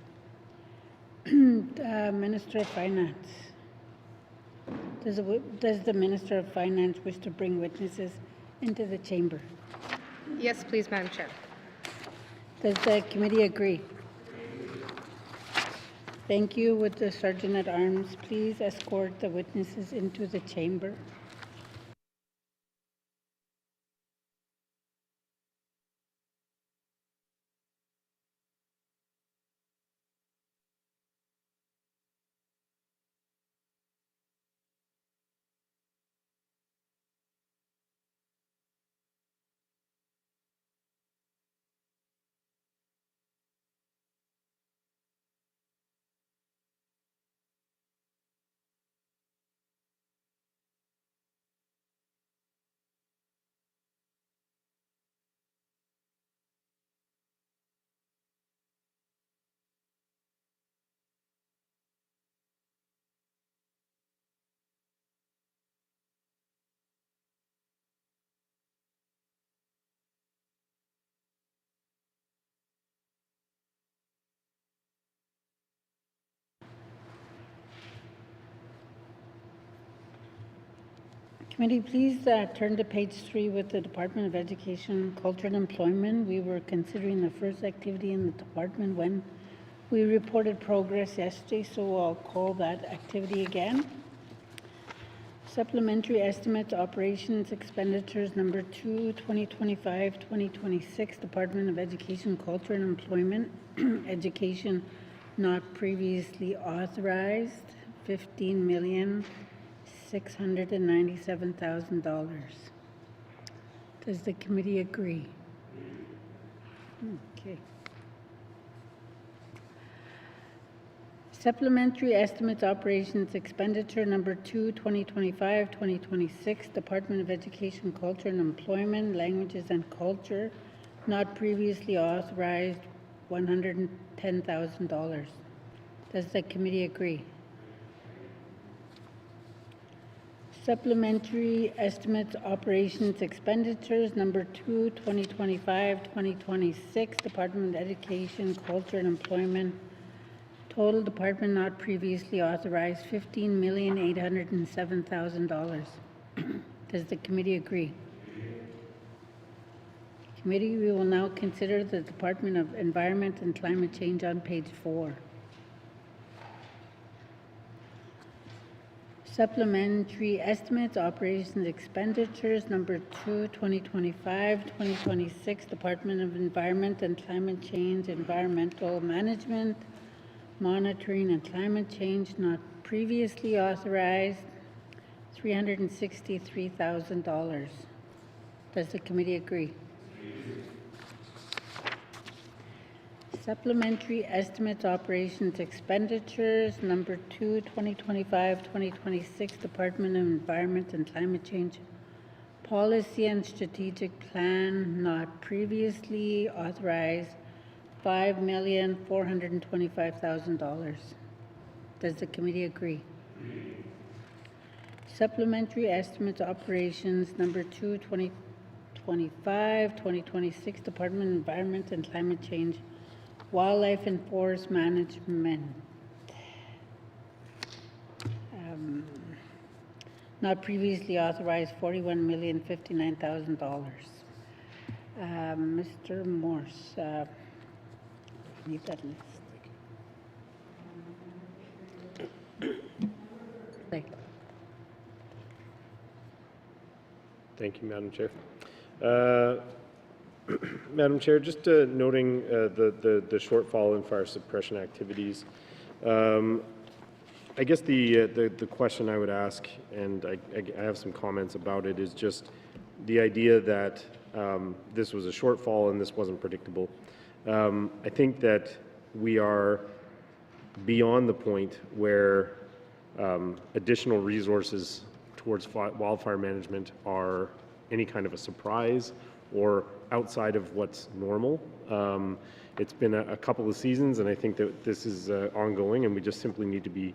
Minister of Finance. Does the Minister of Finance wish to bring witnesses into the chamber? Yes, please, Madam Chair. Does the committee agree? Thank you. Would the Sergeant at Arms please escort the witnesses into the chamber? Committee, please turn to page 3 with the Department of Education, Culture and Employment. We were considering the first activity in the department when we reported progress yesterday, so I'll call that activity again. Supplementary Estimates, Operations, Expenditures, number 2, 2025-2026, Department of Education, Culture and Employment. Education not previously authorized, $15,697,000. Does the committee agree? Okay. Supplementary Estimates, Operations, Expenditure, number 2, 2025-2026, Department of Education, Culture and Employment, Languages and Culture, not previously authorized, $110,000. Does the committee agree? Supplementary Estimates, Operations, Expenditures, number 2, 2025-2026, Department of Education, Culture and Employment, total department not previously authorized, $15,807,000. Does the committee agree? Committee, we will now consider the Department of Environment and Climate Change on page 4. Supplementary Estimates, Operations, Expenditures, number 2, 2025-2026, Department of Environment and Climate Change, Environmental Management, Monitoring and Climate Change, not previously authorized, $363,000. Does the committee agree? Supplementary Estimates, Operations, Expenditures, number 2, 2025-2026, Department of Environment and Climate Change, Policy and Strategic Plan, not previously authorized, $5,425,000. Does the committee agree? Supplementary Estimates, Operations, number 2, 2025-2026, Department of Environment and Climate Change, Wildlife and Forest Management, not previously authorized, $41,059,000. Mr. Morse, need that list. Thank you, Madam Chair. Madam Chair, just noting the shortfall in fire suppression activities. I guess the question I would ask, and I have some comments about it, is just the idea that this was a shortfall and this wasn't predictable. I think that we are beyond the point where additional resources towards wildfire management are any kind of a surprise or outside of what's normal. It's been a couple of seasons, and I think that this is ongoing, and we just simply need to be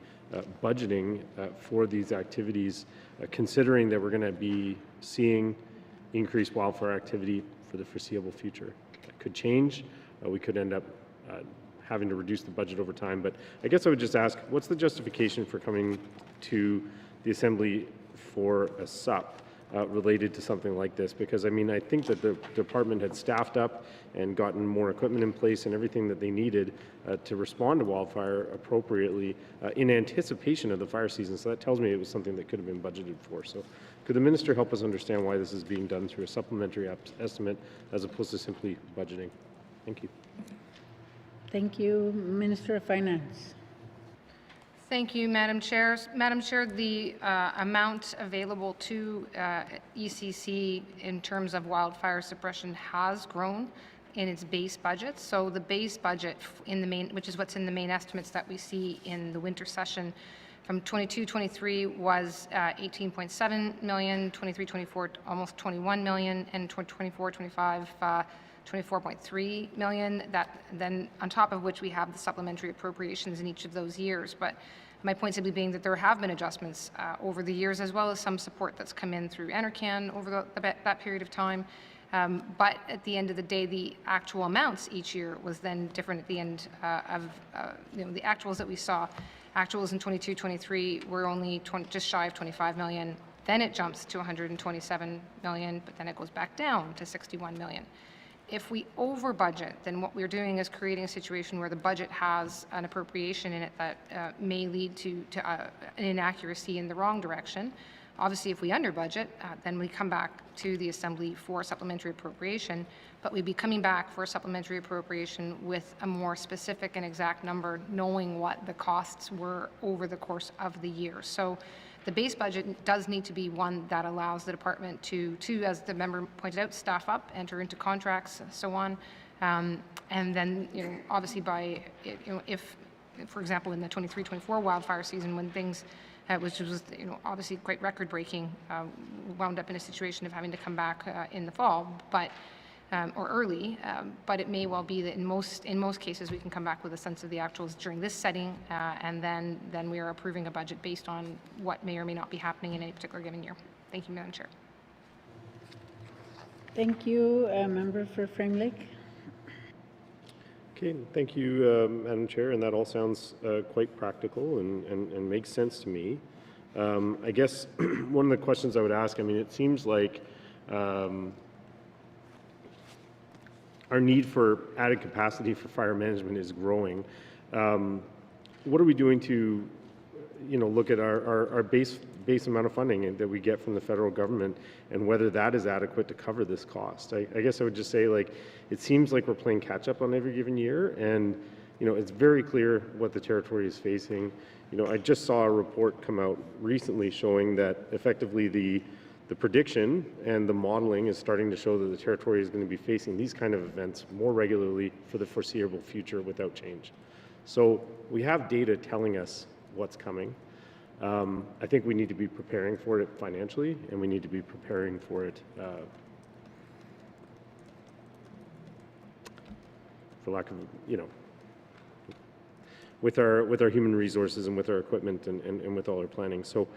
budgeting for these activities, considering that we're going to be seeing increased wildfire activity for the foreseeable future. It could change. We could end up having to reduce the budget over time. But I guess I would just ask, what's the justification for coming to the Assembly for a SUP related to something like this? Because I mean, I think that the department had staffed up and gotten more equipment in place and everything that they needed to respond to wildfire appropriately in anticipation of the fire season. So that tells me it was something that could have been budgeted for. So could the minister help us understand why this is being done through a supplementary estimate as opposed to simply budgeting? Thank you. Thank you. Minister of Finance. Thank you, Madam Chair. Madam Chair, the amount available to ECC in terms of wildfire suppression has grown in its base budget. So the base budget in the main, which is what's in the main estimates that we see in the winter session, from 22-23 was 18.7 million, 23-24 almost 21 million, and 24-25 24.3 million, that then on top of which we have the supplementary appropriations in each of those years. But my point simply being that there have been adjustments over the years, as well as some support that's come in through NRCan over that period of time. But at the end of the day, the actual amounts each year was then different at the end of the actuals that we saw. Actuals in 22-23 were only just shy of 25 million. Then it jumps to 127 million, but then it goes back down to 61 million. If we over budget, then what we're doing is creating a situation where the budget has an appropriation in it that may lead to an inaccuracy in the wrong direction. Obviously, if we under budget, then we come back to the Assembly for supplementary appropriation, but we'd be coming back for a supplementary appropriation with a more specific and exact number, knowing what the costs were over the course of the year. So the base budget does need to be one that allows the department to, as the member pointed out, staff up, enter into contracts, so on. And then, obviously by, if, for example, in the 23-24 wildfire season, when things, which was, obviously quite record-breaking, wound up in a situation of having to come back in the fall, but or early, but it may well be that in most cases we can come back with a sense of the actuals during this setting, and then we are approving a budget based on what may or may not be happening in any particular given year. Thank you, Madam Chair. Thank you. Member for Frame Lake. Okay, thank you, Madam Chair, and that all sounds quite practical and makes sense to me. I guess one of the questions I would ask, I mean, it seems like our need for added capacity for fire management is growing. What are we doing to, look at our base amount of funding that we get from the federal government and whether that is adequate to cover this cost? I guess I would just say, like, it seems like we're playing catch up on every given year, and it's very clear what the territory is facing. I just saw a report come out recently showing that effectively the prediction and the modeling is starting to show that the territory is going to be facing these kind of events more regularly for the foreseeable future without change. So we have data telling us what's coming. I think we need to be preparing for it financially, and we need to be preparing for it, for lack of, with our human resources and with our equipment and with all our planning. So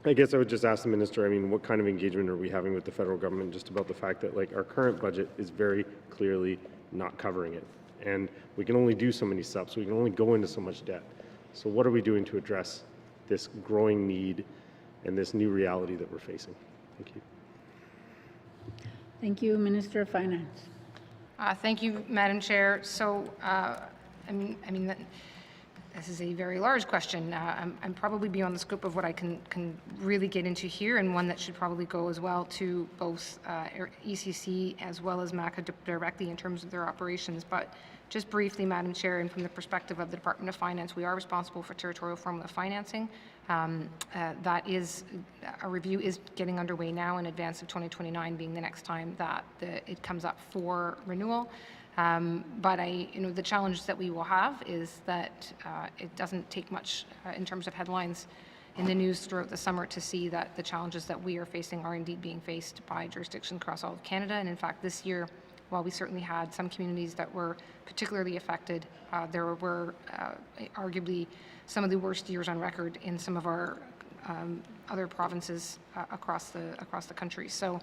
I guess I would just ask the minister, I mean, what kind of engagement are we having with the federal government just about the fact that, like, our current budget is very clearly not covering it, and we can only do so many SUPs, we can only go into so much debt. So what are we doing to address this growing need and this new reality that we're facing? Thank you. Thank you, Minister of Finance. Thank you, Madam Chair. So, I mean this is a very large question. I'm probably beyond the scope of what I can really get into here, and one that should probably go as well to both ECC as well as MACA directly in terms of their operations. But Just briefly, Madam Chair, and from the perspective of the Department of Finance, we are responsible for territorial formula financing. That is, a review is getting underway now in advance of 2029 being the next time that it comes up for renewal. But the challenge that we will have is that it doesn't take much in terms of headlines in the news throughout the summer to see that the challenges that we are facing are indeed being faced by jurisdictions across all of Canada. And in fact, this year, while we certainly had some communities that were particularly affected, there were arguably some of the worst years on record in some of our other provinces across the country. So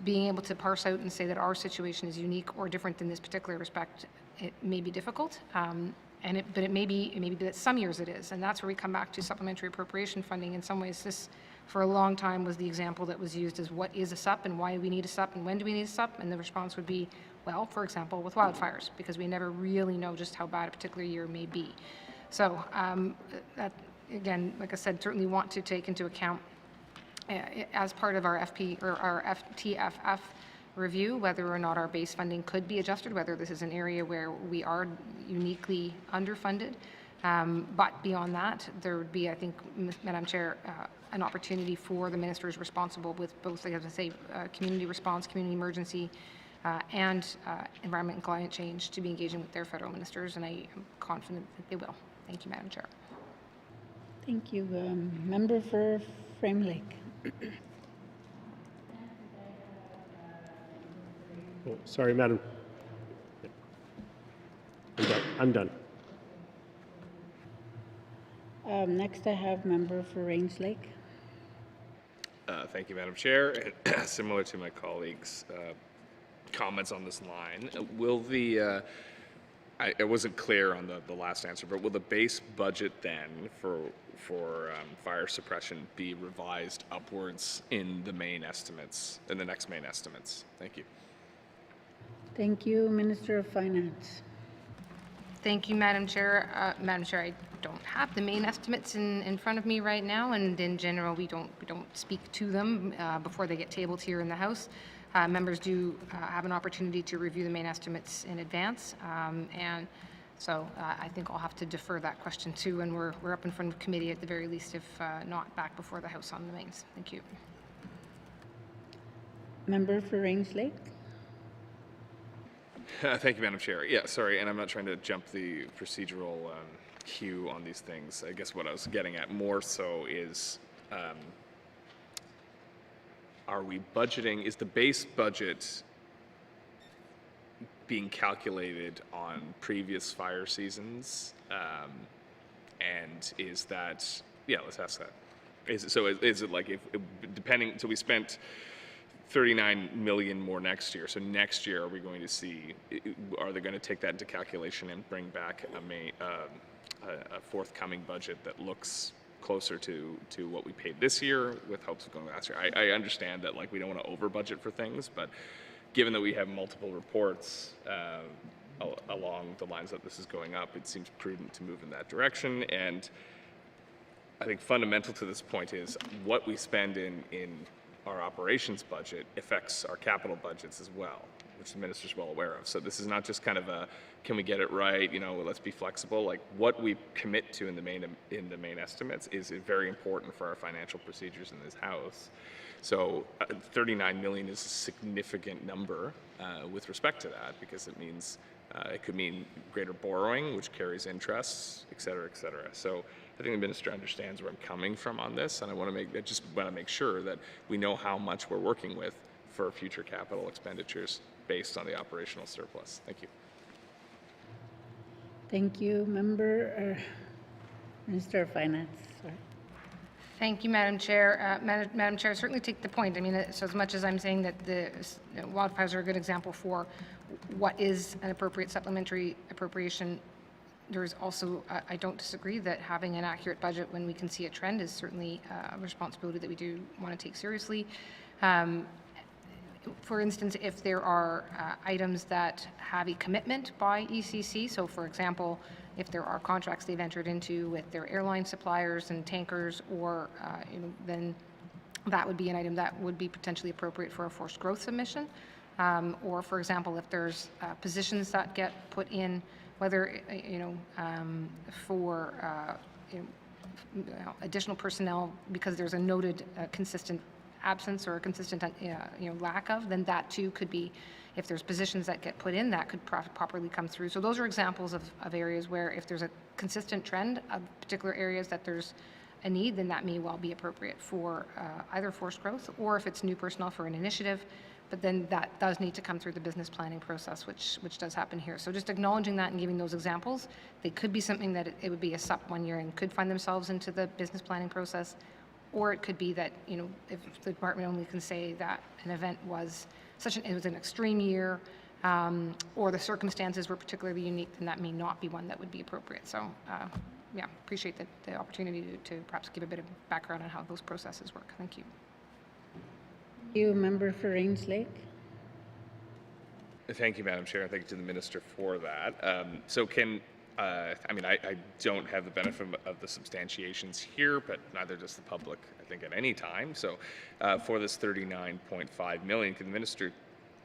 being able to parse out and say that our situation is unique or different in this particular respect, it may be difficult. But it may be that some years it is, and that's where we come back to supplementary appropriation funding. In some ways, this, for a long time, was the example that was used as what is a SUP and why do we need a SUP and when do we need a SUP, and the response would be, well, for example, with wildfires, because we never really know just how bad a particular year may be. So that, again, like I said, certainly want to take into account as part of our FP or our FTFF review whether or not our base funding could be adjusted, whether this is an area where we are uniquely underfunded. But beyond that, there would be, I think, Madam Chair, an opportunity for the ministers responsible with both, as I say, community response, community emergency, and environment and climate change to be engaging with their federal ministers, and I am confident that they will. Thank you, Madam Chair. Thank you. Member for Frame Lake. Oh, sorry, Madam. I'm done. Next, I have member for Range Lake. Thank you, Madam Chair. Similar to my colleagues' comments on this line, will the I wasn't clear on the last answer, but will the base budget then for fire suppression be revised upwards in the main estimates, in the next main estimates? Thank you. Thank you, Minister of Finance. Thank you, Madam Chair. Madam Chair, I don't have the main estimates in front of me right now, and in general, we don't speak to them before they get tabled here in the House. Members do have an opportunity to review the main estimates in advance, and so I think I'll have to defer that question too, and we're up in front of committee at the very least, if not back before the House on the mains. Thank you. Member for Range Lake. Thank you, Madam Chair. Yeah, sorry, and I'm not trying to jump the procedural queue on these things. I guess what I was getting at more so is, are we budgeting, is the base budget being calculated on previous fire seasons? And is that, yeah, let's ask that. Is it like, depending, so we spent 39 million more next year. So next year, are we going to see, are they going to take that into calculation and bring back a forthcoming budget that looks closer to what we paid this year with hopes of going last year? I understand that, like, we don't want to over budget for things, but given that we have multiple reports along the lines that this is going up, it seems prudent to move in that direction. And I think fundamental to this point is what we spend in our operations budget affects our capital budgets as well, which the minister's well aware of. So this is not just kind of a, can we get it right? You know, let's be flexible. Like, what we commit to in the main estimates is very important for our financial procedures in this House. So 39 million is a significant number with respect to that, because it means it could mean greater borrowing, which carries interests, et cetera, et cetera. So I think the minister understands where I'm coming from on this, and I just want to make sure that we know how much we're working with for future capital expenditures based on the operational surplus. Thank you. Thank you, Member Minister of Finance. Sorry. Thank you, Madam Chair. Madam Chair, I certainly take the point. I mean, so as much as I'm saying that the wildfires are a good example for what is an appropriate supplementary appropriation, there is also, I don't disagree that having an accurate budget when we can see a trend is certainly a responsibility that we do want to take seriously. For instance, if there are items that have a commitment by ECC, so for example, if there are contracts they've entered into with their airline suppliers and tankers, or then that would be an item that would be potentially appropriate for a forced growth submission. or for example, if there's positions that get put in, whether, for additional personnel because there's a noted consistent absence or a consistent lack of, then that too could be, if there's positions that get put in, that could properly come through. So those are examples of areas where if there's a consistent trend of particular areas that there's a need, then that may well be appropriate for either forced growth or if it's new personnel for an initiative, but then that does need to come through the business planning process, which does happen here. So just acknowledging that and giving those examples, they could be something that it would be a SUP 1 year and could find themselves into the business planning process, or it could be that, if the department only can say that an event was it was an extreme year, or the circumstances were particularly unique, then that may not be one that would be appropriate. So, yeah, appreciate the opportunity to perhaps give a bit of background on how those processes work. Thank you. You, member for Rains Lake. Thank you, Madam Chair. Thank you to the Minister for that. I don't have the benefit of the substantiations here, but neither does the public, I think, at any time. So for this $39.5 million, can the Minister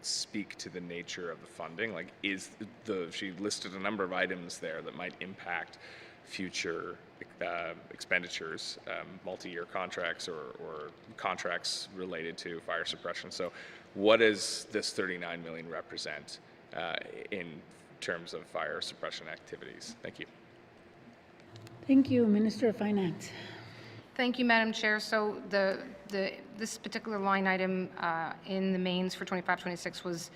speak to the nature of the funding? Like, she listed a number of items there that might impact future expenditures, multi-year contracts or contracts related to fire suppression. So what does this $39 million represent in terms of fire suppression activities? Thank you. Thank you, Minister of Finance. Thank you, Madam Chair. So this particular line item in the mains for 25-26 was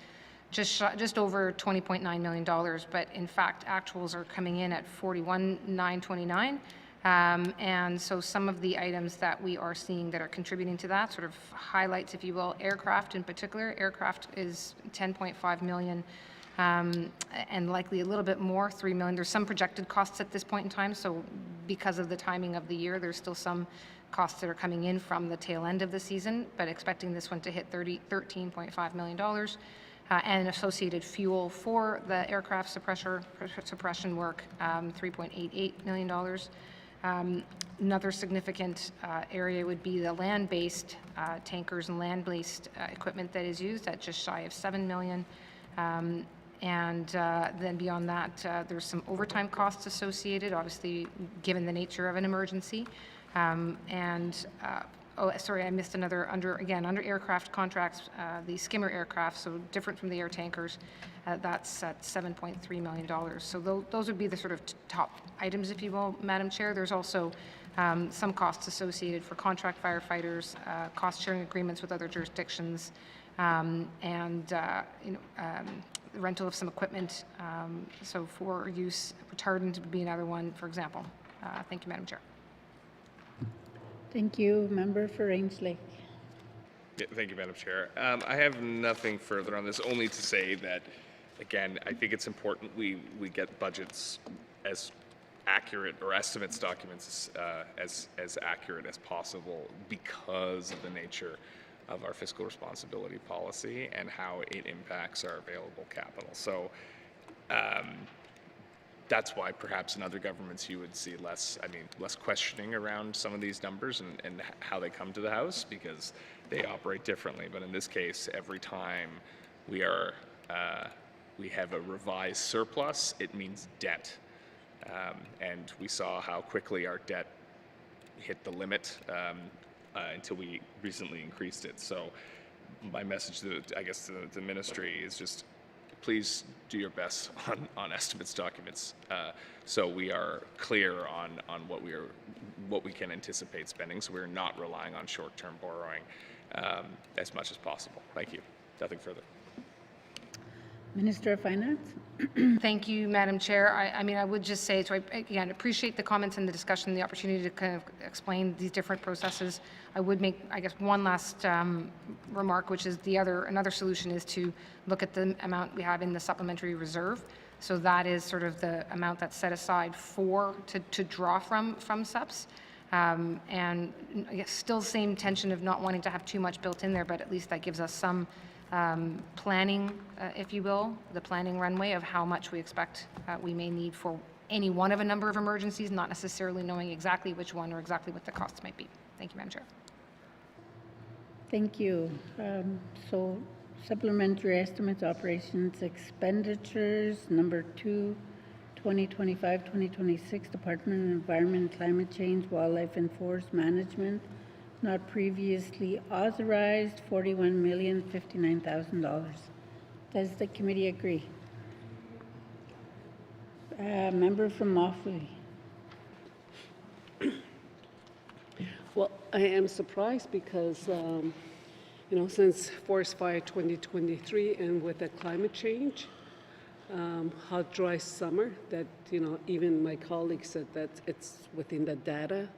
just over $20.9 million, but in fact actuals are coming in at $41,929. And so some of the items that we are seeing that are contributing to that sort of highlights, if you will, aircraft in particular. Aircraft is $10.5 million. And likely a little bit more, $3 million. There's some projected costs at this point in time, so because of the timing of the year, there's still some costs that are coming in from the tail end of the season, but expecting this one to hit $13.5 million. And associated fuel for the aircraft suppression work, $3.88 million. Another significant area would be the land-based tankers and land-based equipment that is used at just shy of $7 million. And then beyond that, there's some overtime costs associated, obviously, given the nature of an emergency. I missed another, under aircraft contracts, the skimmer aircraft, so different from the air tankers, that's at $7.3 million. So those would be the sort of top items, if you will, Madam Chair. There's also some costs associated for contract firefighters, cost-sharing agreements with other jurisdictions, the rental of some equipment, so for use, retardant would be another one, for example. Thank you, Madam Chair. Thank you, member for Rains Lake. Yeah, thank you, Madam Chair. I have nothing further on this, only to say that, again, I think it's important we get budgets as accurate, or estimates documents as accurate as possible, because of the nature of our fiscal responsibility policy and how it impacts our available capital. So that's why perhaps in other governments you would see less questioning around some of these numbers and how they come to the House, because they operate differently. But in this case, every time we have a revised surplus, it means debt. And we saw how quickly our debt hit the limit until we recently increased it. So my message to the ministry is just, please do your best on estimates documents, so we are clear on what we can anticipate spending, so we're not relying on short-term borrowing as much as possible. Thank you. Nothing further. Minister of Finance. Thank you, Madam Chair. I would just say, so I again appreciate the comments and the discussion, the opportunity to kind of explain these different processes. I would make, one last remark, which is another solution is to look at the amount we have in the supplementary reserve. So that is sort of the amount that's set aside to draw from SUPs. And I guess still same tension of not wanting to have too much built in there, but at least that gives us some planning, if you will, the planning runway of how much we expect we may need for any one of a number of emergencies, not necessarily knowing exactly which one or exactly what the costs might be. Thank you, Madam Chair. Thank you. So Supplementary estimates, operations expenditures, number 2, 2025-2026, Department of Environment and Climate Change, Wildlife and Forest Management, not previously authorized, $41,059,000. Does the committee agree? Member from Moffley. Well, I am surprised because, since Forest Fire 2023 and with the climate change, hot, dry summer, that, even my colleagues said that it's within the data.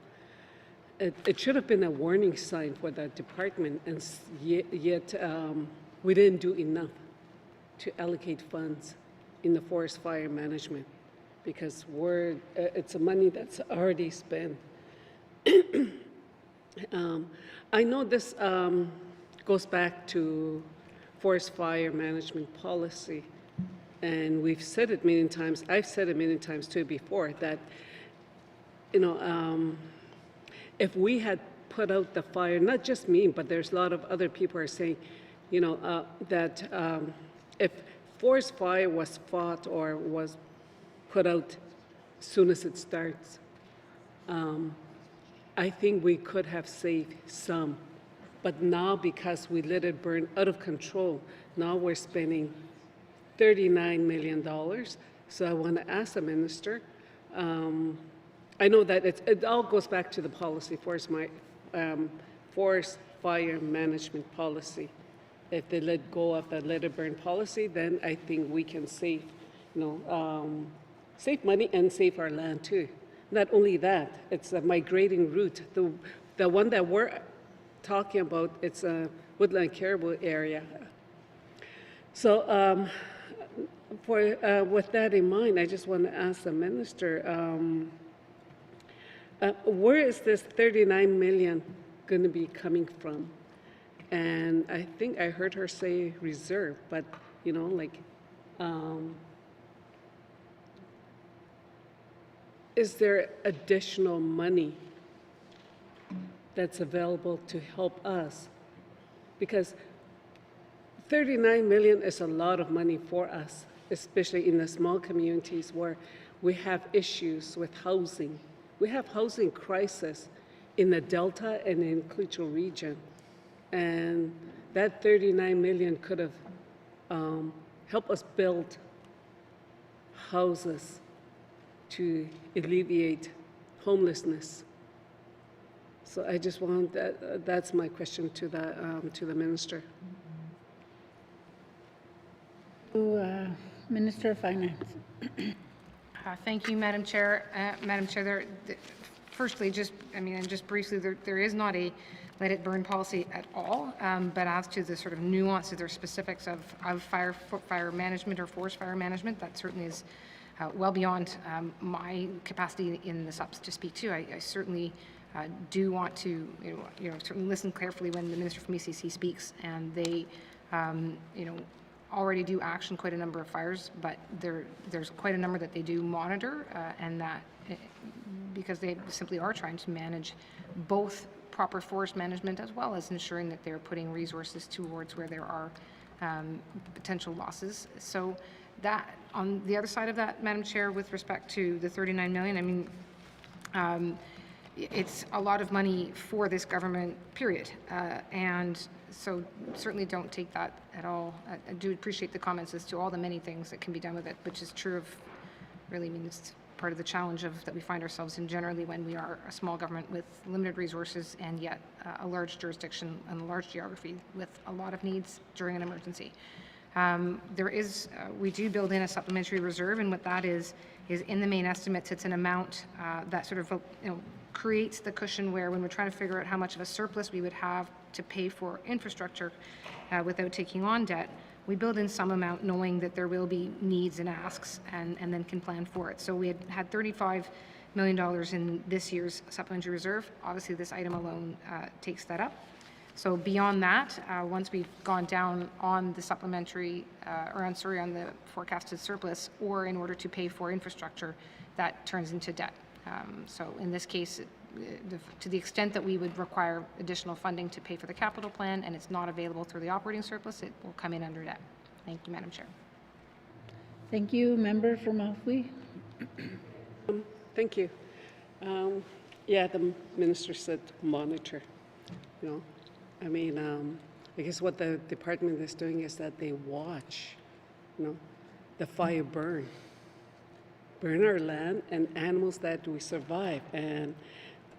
It should have been a warning sign for that department, and yet we didn't do enough to allocate funds in the forest fire management because it's money that's already spent. I know this goes back to forest fire management policy, and we've said it many times. I've said it many times too before that, if we had put out the fire, not just me, but there's a lot of other people are saying, that if forest fire was fought or was put out as soon as it starts, I think we could have saved some. But now, because we let it burn out of control, now we're spending $39 million. So I want to ask the minister, I know that it all goes back to the policy, forest fire management policy. If they let go of the let it burn policy, then I think we can save, save money and save our land too. Not only that, it's a migrating route. The one that we're talking about, it's a woodland caribou area. So with that in mind, I just want to ask the minister, where is this $39 million going to be coming from? And I think I heard her say reserve, but is there additional money that's available to help us? Because $39 million is a lot of money for us, especially in the small communities where we have issues with housing. We have housing crisis in the Delta and in Clutha region. And that $39 million could have helped us build houses to alleviate homelessness. So I just want that's my question to the minister. Minister of Finance. Thank you, Madam Chair. Madam Chair, firstly, just briefly, there is not a let it burn policy at all, but as to the sort of nuances or specifics of fire management or forest fire management, that certainly is well beyond my capacity in this up to speak to. I certainly do want to, certainly listen carefully when the Minister from ECC speaks, and they, already do action quite a number of fires, but there's quite a number that they do monitor, and that because they simply are trying to manage both proper forest management as well as ensuring that they're putting resources towards where there are potential losses. So that, on the other side of that, Madam Chair, with respect to the $39 million, it's a lot of money for this government, period. And so certainly don't take that at all. I do appreciate the comments as to all the many things that can be done with it, which is true of really, it's part of the challenge that we find ourselves in generally when we are a small government with limited resources and yet a large jurisdiction and a large geography with a lot of needs during an emergency. We do build in a supplementary reserve, and what that is in the main estimates, it's an amount that sort of creates the cushion where when we're trying to figure out how much of a surplus we would have to pay for infrastructure without taking on debt, we build in some amount knowing that there will be needs and asks and then can plan for it. So we had $35 million in this year's supplementary reserve. Obviously, this item alone takes that up. So beyond that, once we've gone down on the supplementary, on the forecasted surplus, or in order to pay for infrastructure, that turns into debt. So in this case, to the extent that we would require additional funding to pay for the capital plan and it's not available through the operating surplus, it will come in under debt. Thank you, Madam Chair. Thank you. Member for Mahwee. Thank you. Yeah, the minister said monitor, you know. I mean, I guess what the department is doing is that they watch, you know, the fire burn our land and animals that we survive and,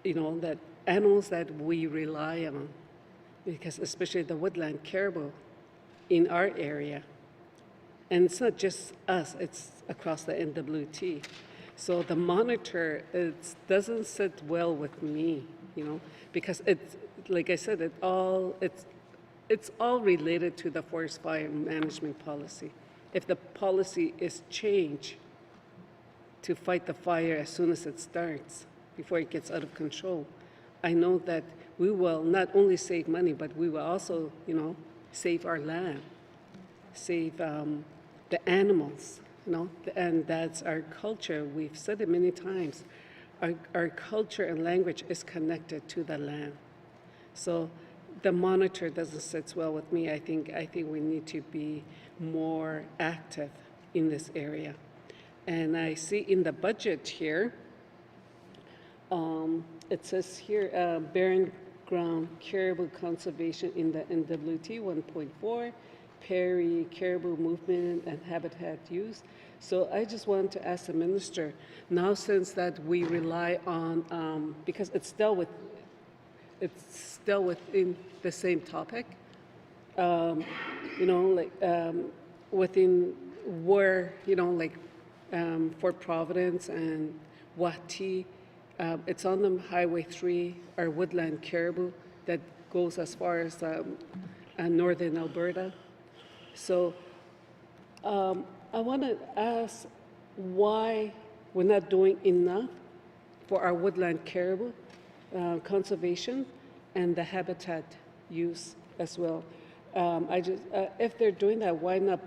you know, that animals that we rely on, because especially the woodland caribou in our area. And it's not just us, it's across the NWT. So the monitor, it doesn't sit well with me, you know, because it's, like I said, it's all related to the forest fire management policy. If the policy is changed to fight the fire as soon as it starts, before it gets out of control, I know that we will not only save money, but we will also, you know, save our land, save the animals, you know, and that's our culture. We've said it many times. Our culture and language is connected to the land. So the monitor doesn't sit well with me. I think we need to be more active in this area. And I see in the budget here, it says here, barren ground caribou conservation in the NWT 1.4, Perry caribou movement and habitat use. So I just wanted to ask the minister, now since that we rely on, because it's still within the same topic, you know, like within where, you know, like Fort Providence and Wati, it's on the Highway 3, our woodland caribou that goes as far as northern Alberta. So I want to ask why we're not doing enough for our woodland caribou conservation and the habitat use as well. If they're doing that, why not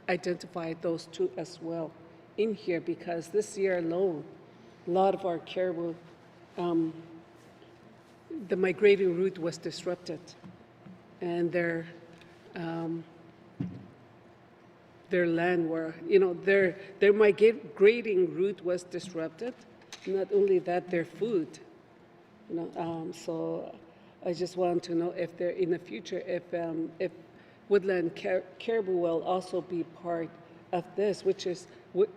identify those two as well in here? Because this year alone, a lot of our caribou, the migrating route was disrupted, and their land were, you know, their migrating route was disrupted. Not only that, their food, you know. So I just want to know if there in the future, if woodland caribou will also be part of this, which is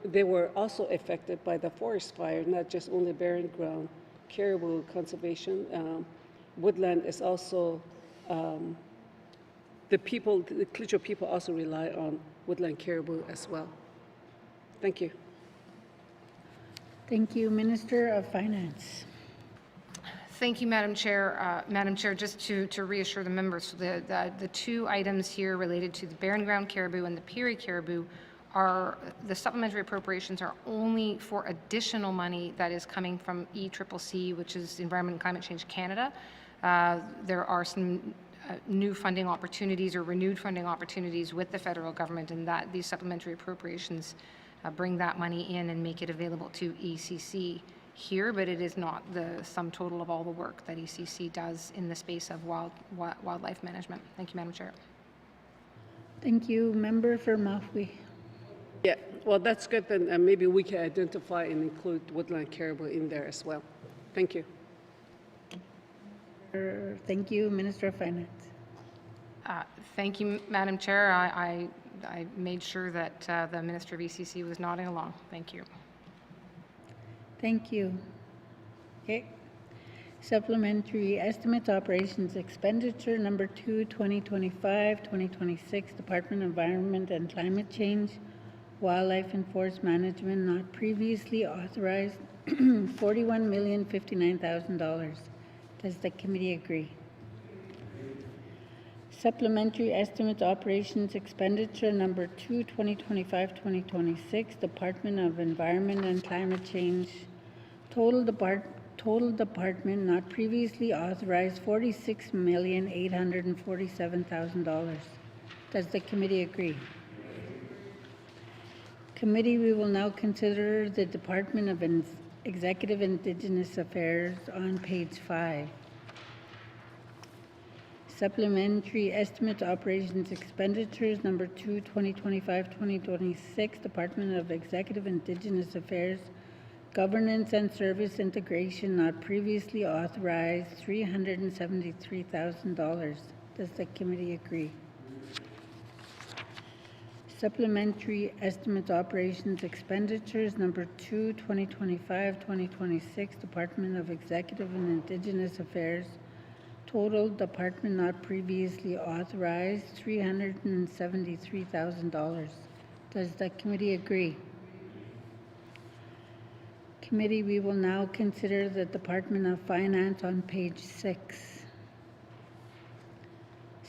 they were also affected by the forest fire, not just only barren ground caribou conservation. Woodland is also the Klitschko people also rely on woodland caribou as well. Thank you. Thank you. Minister of Finance. Thank you, Madam Chair. Madam Chair, just to reassure the members, the two items here related to the barren ground caribou and the Peary caribou are, the supplementary appropriations are only for additional money that is coming from ECCC, which is Environment and Climate Change Canada. There are some new funding opportunities or renewed funding opportunities with the federal government, and that these supplementary appropriations bring that money in and make it available to ECC here, but it is not the sum total of all the work that ECC does in the space of wildlife management. Thank you, Madam Chair. Thank you. Member for Mahwee. Yeah, well, that's good. Then maybe we can identify and include woodland caribou in there as well. Thank you. Thank you, Minister of Finance. Thank you, Madam Chair. I made sure that the Minister of ECC was nodding along. Thank you. Thank you. Okay. Supplementary Estimates Operations Expenditure number 2, 2025-2026, Department of Environment and Climate Change, Wildlife and Forest Management, not previously authorized, $41,059,000. Does the committee agree? Supplementary Estimates Operations Expenditure number 2, 2025-2026, Department of Environment and Climate Change, total department not previously authorized, $46,847,000. Does the committee agree? Committee, we will now consider the Department of Executive Indigenous Affairs on page 5. Supplementary Estimate Operations Expenditures, number 2, 2025-2026, Department of Executive Indigenous Affairs, Governance and Service Integration, not previously authorized, $373,000. Does the committee agree? Supplementary Estimate Operations Expenditures, number 2, 2025-2026, Department of Executive and Indigenous Affairs, total department not previously authorized, $373,000. Does the committee agree? Committee, we will now consider the Department of Finance on page 6.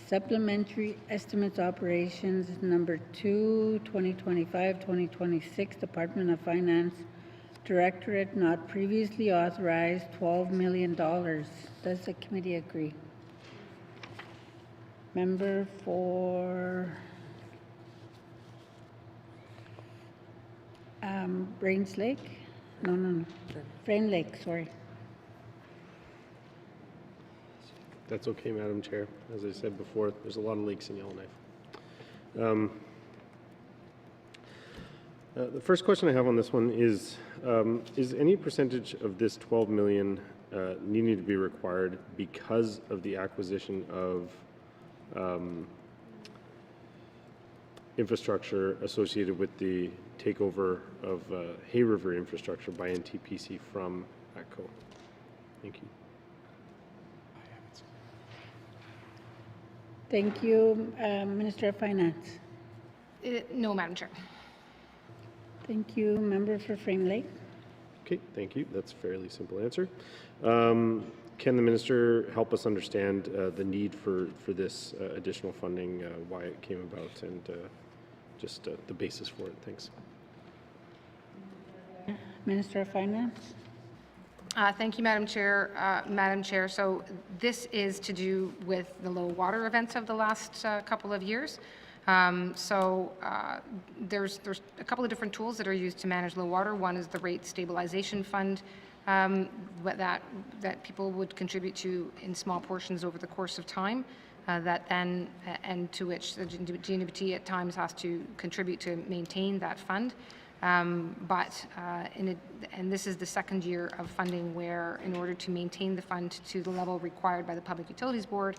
Supplementary Estimates Operations, number 2, 2025-2026, Department of Finance, Directorate not previously authorized, $12 million. Does the committee agree? Member for Brains Lake? No. Frame Lake, sorry. That's okay, Madam Chair. As I said before, there's a lot of lakes in Yellowknife. The first question I have on this one is any percentage of this 12 million needing to be required because of the acquisition of infrastructure associated with the takeover of Hay River infrastructure by NTPC from ATCO? Thank you. Thank you. Minister of Finance. No, Madam Chair. Thank you. Member for Frame Lake. Okay, thank you. That's a fairly simple answer. Can the minister help us understand the need for this additional funding, why it came about, and just the basis for it? Thanks. Minister of Finance. Thank you, Madam Chair. Madam Chair, so this is to do with the low water events of the last couple of years. There's a couple of different tools that are used to manage low water. One is the Rate Stabilization Fund that people would contribute to in small portions over the course of time. And to which the GNWT at times has to contribute to maintain that fund. And this is the second year of funding where, in order to maintain the fund to the level required by the Public Utilities Board,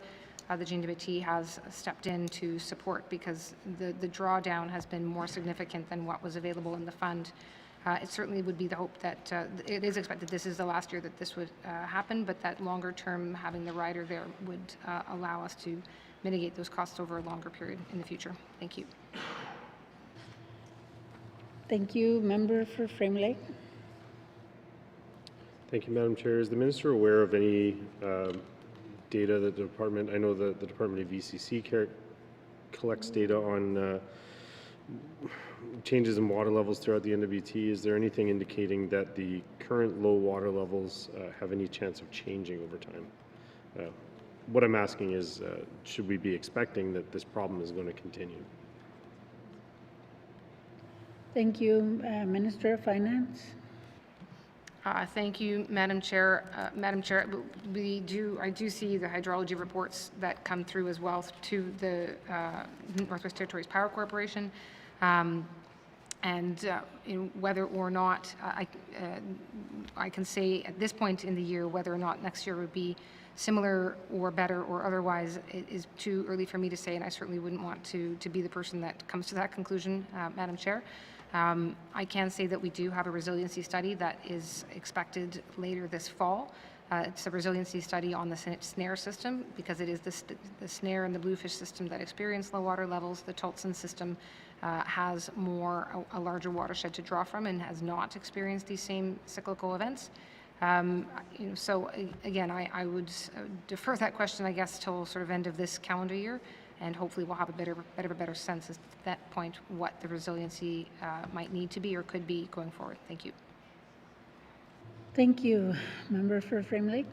the GNWT has stepped in to support because the drawdown has been more significant than what was available in the fund. It certainly would be the hope that it is expected this is the last year that this would happen, but that longer term having the rider there would allow us to mitigate those costs over a longer period in the future. Thank you. Thank you. Member for Frame Lake. Thank you, Madam Chair. Is the minister aware of any data that the department, I know that the Department of ECC collects data on changes in water levels throughout the NWT. Is there anything indicating that the current low water levels have any chance of changing over time? What I'm asking is, should we be expecting that this problem is going to continue? Thank you. Minister of Finance. Thank you, Madam Chair. Madam Chair, I do see the hydrology reports that come through as well to the Northwest Territories Power Corporation. Whether or not I can say at this point in the year whether or not next year would be similar or better or otherwise, it is too early for me to say, and I certainly wouldn't want to be the person that comes to that conclusion, Madam Chair. I can say that we do have a resiliency study that is expected later this fall. It's a resiliency study on the snare system because it is the snare and the bluefish system that experience low water levels. The Tolson system has a larger watershed to draw from and has not experienced these same cyclical events. So again, I would defer that question, I guess, till sort of end of this calendar year, and hopefully we'll have a better sense at that point what the resiliency might need to be or could be going forward. Thank you. Thank you. Member for Frame Lake.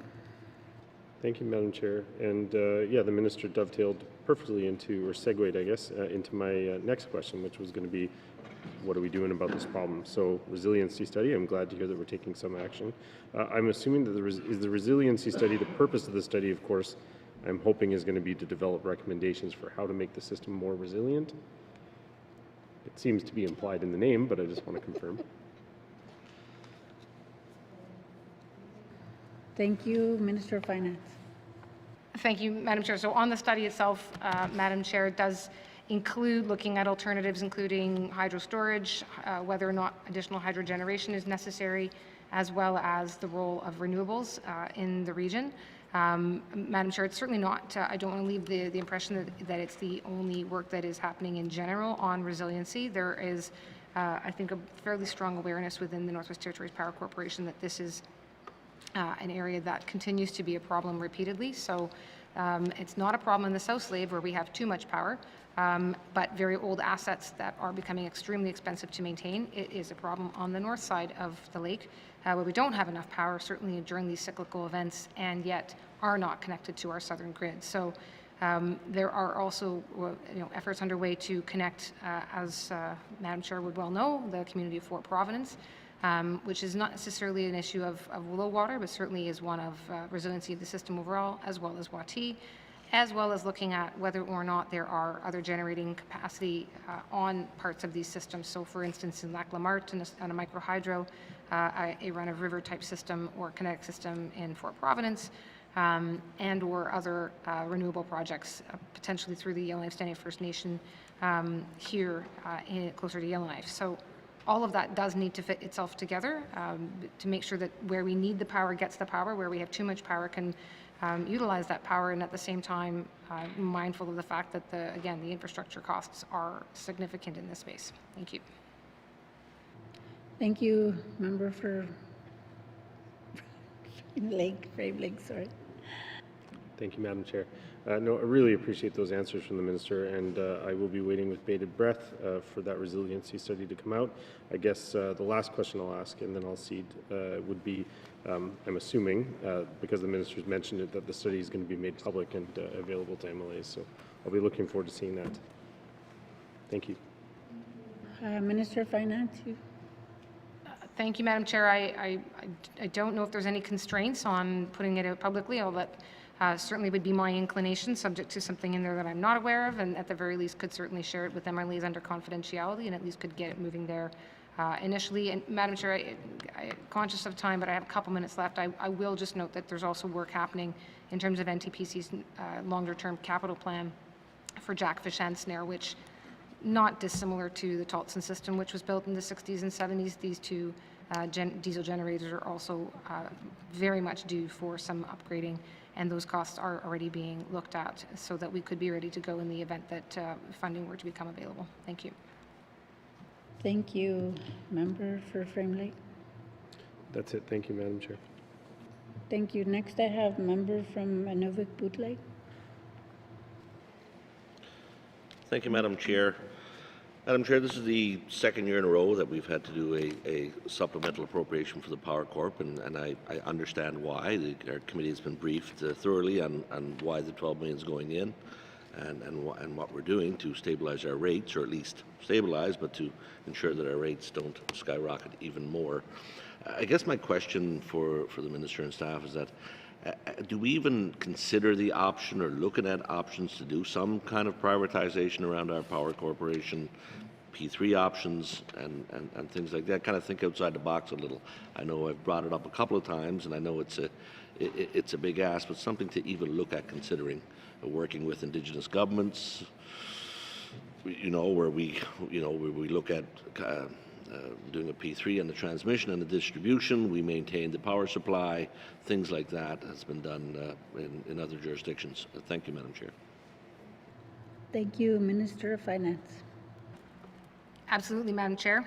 Thank you, Madam Chair. And yeah, the minister dovetailed perfectly into, or segued, I guess, into my next question, which was going to be what are we doing about this problem? So resiliency study, I'm glad to hear that we're taking some action. I'm assuming that is the resiliency study, the purpose of the study, of course, I'm hoping is going to be to develop recommendations for how to make the system more resilient. It seems to be implied in the name, but I just want to confirm. Thank you, Minister of Finance. Thank you, Madam Chair. So on the study itself, Madam Chair, it does include looking at alternatives, including hydro storage, whether or not additional hydro generation is necessary, as well as the role of renewables in the region. Madam Chair, it's certainly not, I don't want to leave the impression that it's the only work that is happening in general on resiliency. There is, I think, a fairly strong awareness within the Northwest Territories Power Corporation that this is an area that continues to be a problem repeatedly. So it's not a problem in the South Slave where we have too much power, but very old assets that are becoming extremely expensive to maintain. It is a problem on the north side of the lake where we don't have enough power, certainly during these cyclical events, and yet are not connected to our southern grid. So there are also efforts underway to connect, as Madam Chair would well know, the community of Fort Providence, which is not necessarily an issue of low water, but certainly is one of resiliency of the system overall, as well as Wati, as well as looking at whether or not there are other generating capacity on parts of these systems. So for instance, in Lac La Martre, on a microhydro, a run-of-river type system or kinetic system in Fort Providence, and or other renewable projects, potentially through the Yellowknife Standing First Nation here closer to Yellowknife. So all of that does need to fit itself together to make sure that where we need the power gets the power, where we have too much power can utilize that power, and at the same time mindful of the fact that again the infrastructure costs are significant in this space. Thank you. Thank you, member for Frame Lake, sorry. Thank you, Madam Chair. No, I really appreciate those answers from the Minister, and I will be waiting with bated breath for that resiliency study to come out. I guess the last question I'll ask, and then I'll cede, would be, I'm assuming, because the Minister's mentioned it, that the study is going to be made public and available to MLAs, so I'll be looking forward to seeing that. Thank you. Minister of Finance, you. Thank you, Madam Chair. I don't know if there's any constraints on putting it out publicly. Certainly would be my inclination, subject to something in there that I'm not aware of, and at the very least could certainly share it with MLAs under confidentiality, and at least could get it moving there initially. And Madam Chair, I'm conscious of time, but I have a couple minutes left. I will just note that there's also work happening in terms of NTPC's longer-term capital plan for Jackfish and Snare, which not dissimilar to the Tolson system, which was built in the 60s and 70s. These two diesel generators are also very much due for some upgrading, and those costs are already being looked at so that we could be ready to go in the event that funding were to become available. Thank you. Thank you, member for Frame Lake. That's it. Thank you, Madam Chair. Thank you. Next, I have member from Nunavut Bootleg. Thank you, Madam Chair. Madam Chair, this is the second year in a row that we've had to do a supplemental appropriation for the Power Corp, and I understand why. Our committee has been briefed thoroughly on why the 12 million is going in and what we're doing to stabilize our rates, or at least stabilize, but to ensure that our rates don't skyrocket even more. I guess my question for the Minister and staff is that do we even consider the option or looking at options to do some kind of privatization around our Power Corporation, P3 options and things like that? Kind of think outside the box a little. I know I've brought it up a couple of times, and I know it's a big ask, but something to even look at considering, working with Indigenous governments, where we look at doing a P3 on the transmission and the distribution. We maintain the power supply. Things like that has been done in other jurisdictions. Thank you, Madam Chair. Thank you, Minister of Finance. Absolutely, Madam Chair.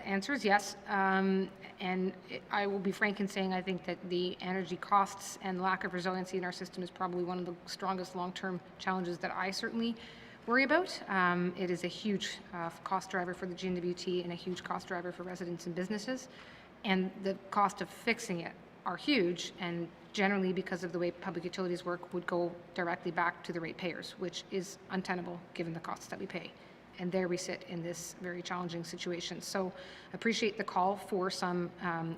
Answer is yes. And I will be frank in saying I think that the energy costs and lack of resiliency in our system is probably one of the strongest long-term challenges that I certainly worry about. It is a huge cost driver for the GNWT and a huge cost driver for residents and businesses. And the cost of fixing it are huge, and generally, because of the way public utilities work, would go directly back to the ratepayers, which is untenable given the costs that we pay. and there we sit in this very challenging situation. So appreciate the call for some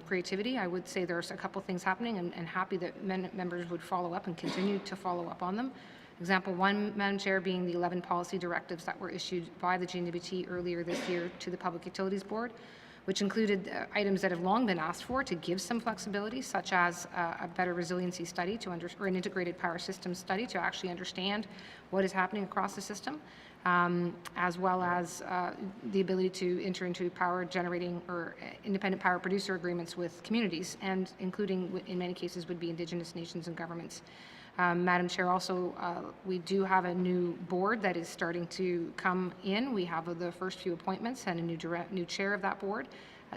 creativity. I would say there's a couple things happening, and happy that members would follow up and continue to follow up on them. Example one, Madam Chair, being the 11 policy directives that were issued by the GNWT earlier this year to the Public Utilities Board, which included items that have long been asked for to give some flexibility, such as a better resiliency study or an integrated power system study to actually understand what is happening across the system, as well as the ability to enter into power generating or independent power producer agreements with communities, and including, in many cases, would be Indigenous nations and governments. Madam Chair, also, we do have a new board that is starting to come in. We have the first few appointments and a new chair of that board,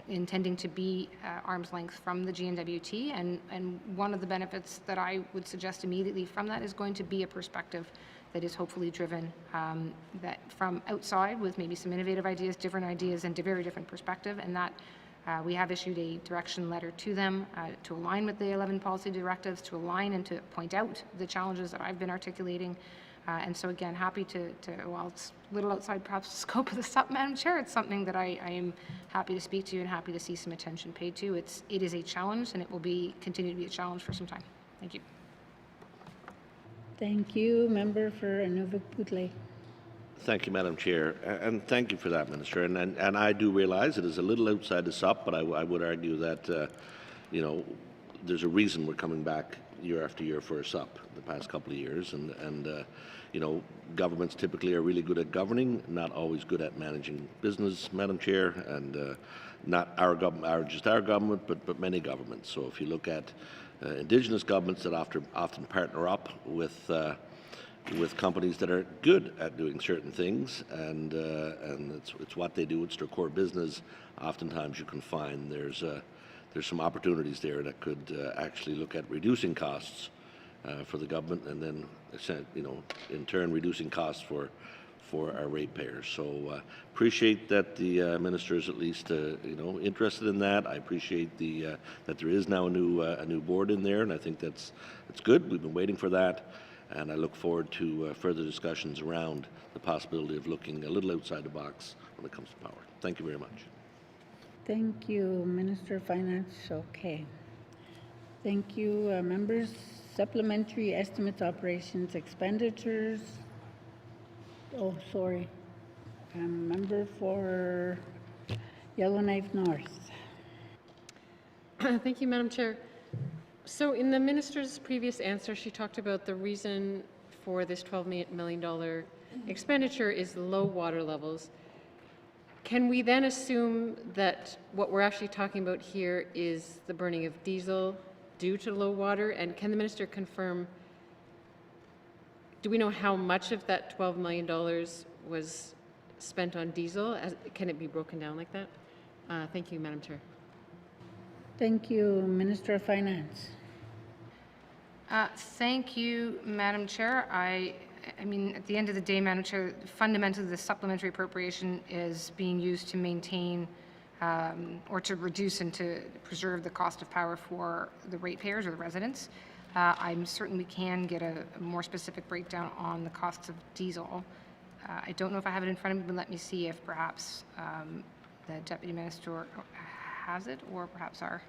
intending to be arm's length from the GNWT. And one of the benefits that I would suggest immediately from that is going to be a perspective that is hopefully driven that from outside with maybe some innovative ideas, different ideas, and a very different perspective, and that we have issued a direction letter to them to align with the 11 policy directives, to align and to point out the challenges that I've been articulating. And so again, happy to, while it's a little outside perhaps the scope of the SUP, Madam Chair, it's something that I am happy to speak to and happy to see some attention paid to. It is a challenge, and it will continue to be a challenge for some time. Thank you. Thank you. Member for Nunavut-Bootleg. Thank you, Madam Chair, and thank you for that, Minister. And I do realize it is a little outside the SUP, but I would argue that, you know, there's a reason we're coming back year after year for a SUP the past couple of years, and you know, governments typically are really good at governing, not always good at managing business, Madam Chair, and not our government, just our government, but many governments. So if you look at Indigenous governments that often partner up with companies that are good at doing certain things, and it's what they do, it's their core business. Oftentimes you can find there's some opportunities there that could actually look at reducing costs for the government, and then, you know, in turn reducing costs for our ratepayers. So appreciate that the minister is at least you know, interested in that. I appreciate that there is now a new board in there, and I think it's good. We've been waiting for that. And I look forward to further discussions around the possibility of looking a little outside the box when it comes to power. Thank you very much. Thank you, Minister of Finance. Okay. Thank you, members. Supplementary estimates, operations, expenditures. Oh, sorry. Member for Yellowknife North. Thank you, Madam Chair. So in the minister's previous answer, she talked about the reason for this $12 million expenditure is low water levels. Can we then assume that what we're actually talking about here is the burning of diesel due to low water? And can the minister confirm, do we know how much of that $12 million was spent on diesel? Can it be broken down like that? Thank you, Madam Chair. Thank you, Minister of Finance. Thank you, Madam Chair. I mean, at the end of the day, Madam Chair, fundamentally the supplementary appropriation is being used to maintain or to reduce and to preserve the cost of power for the ratepayers or the residents. I'm certain we can get a more specific breakdown on the costs of diesel. I don't know if I have it in front of me, but let me see if perhaps the Deputy Minister has it, or perhaps our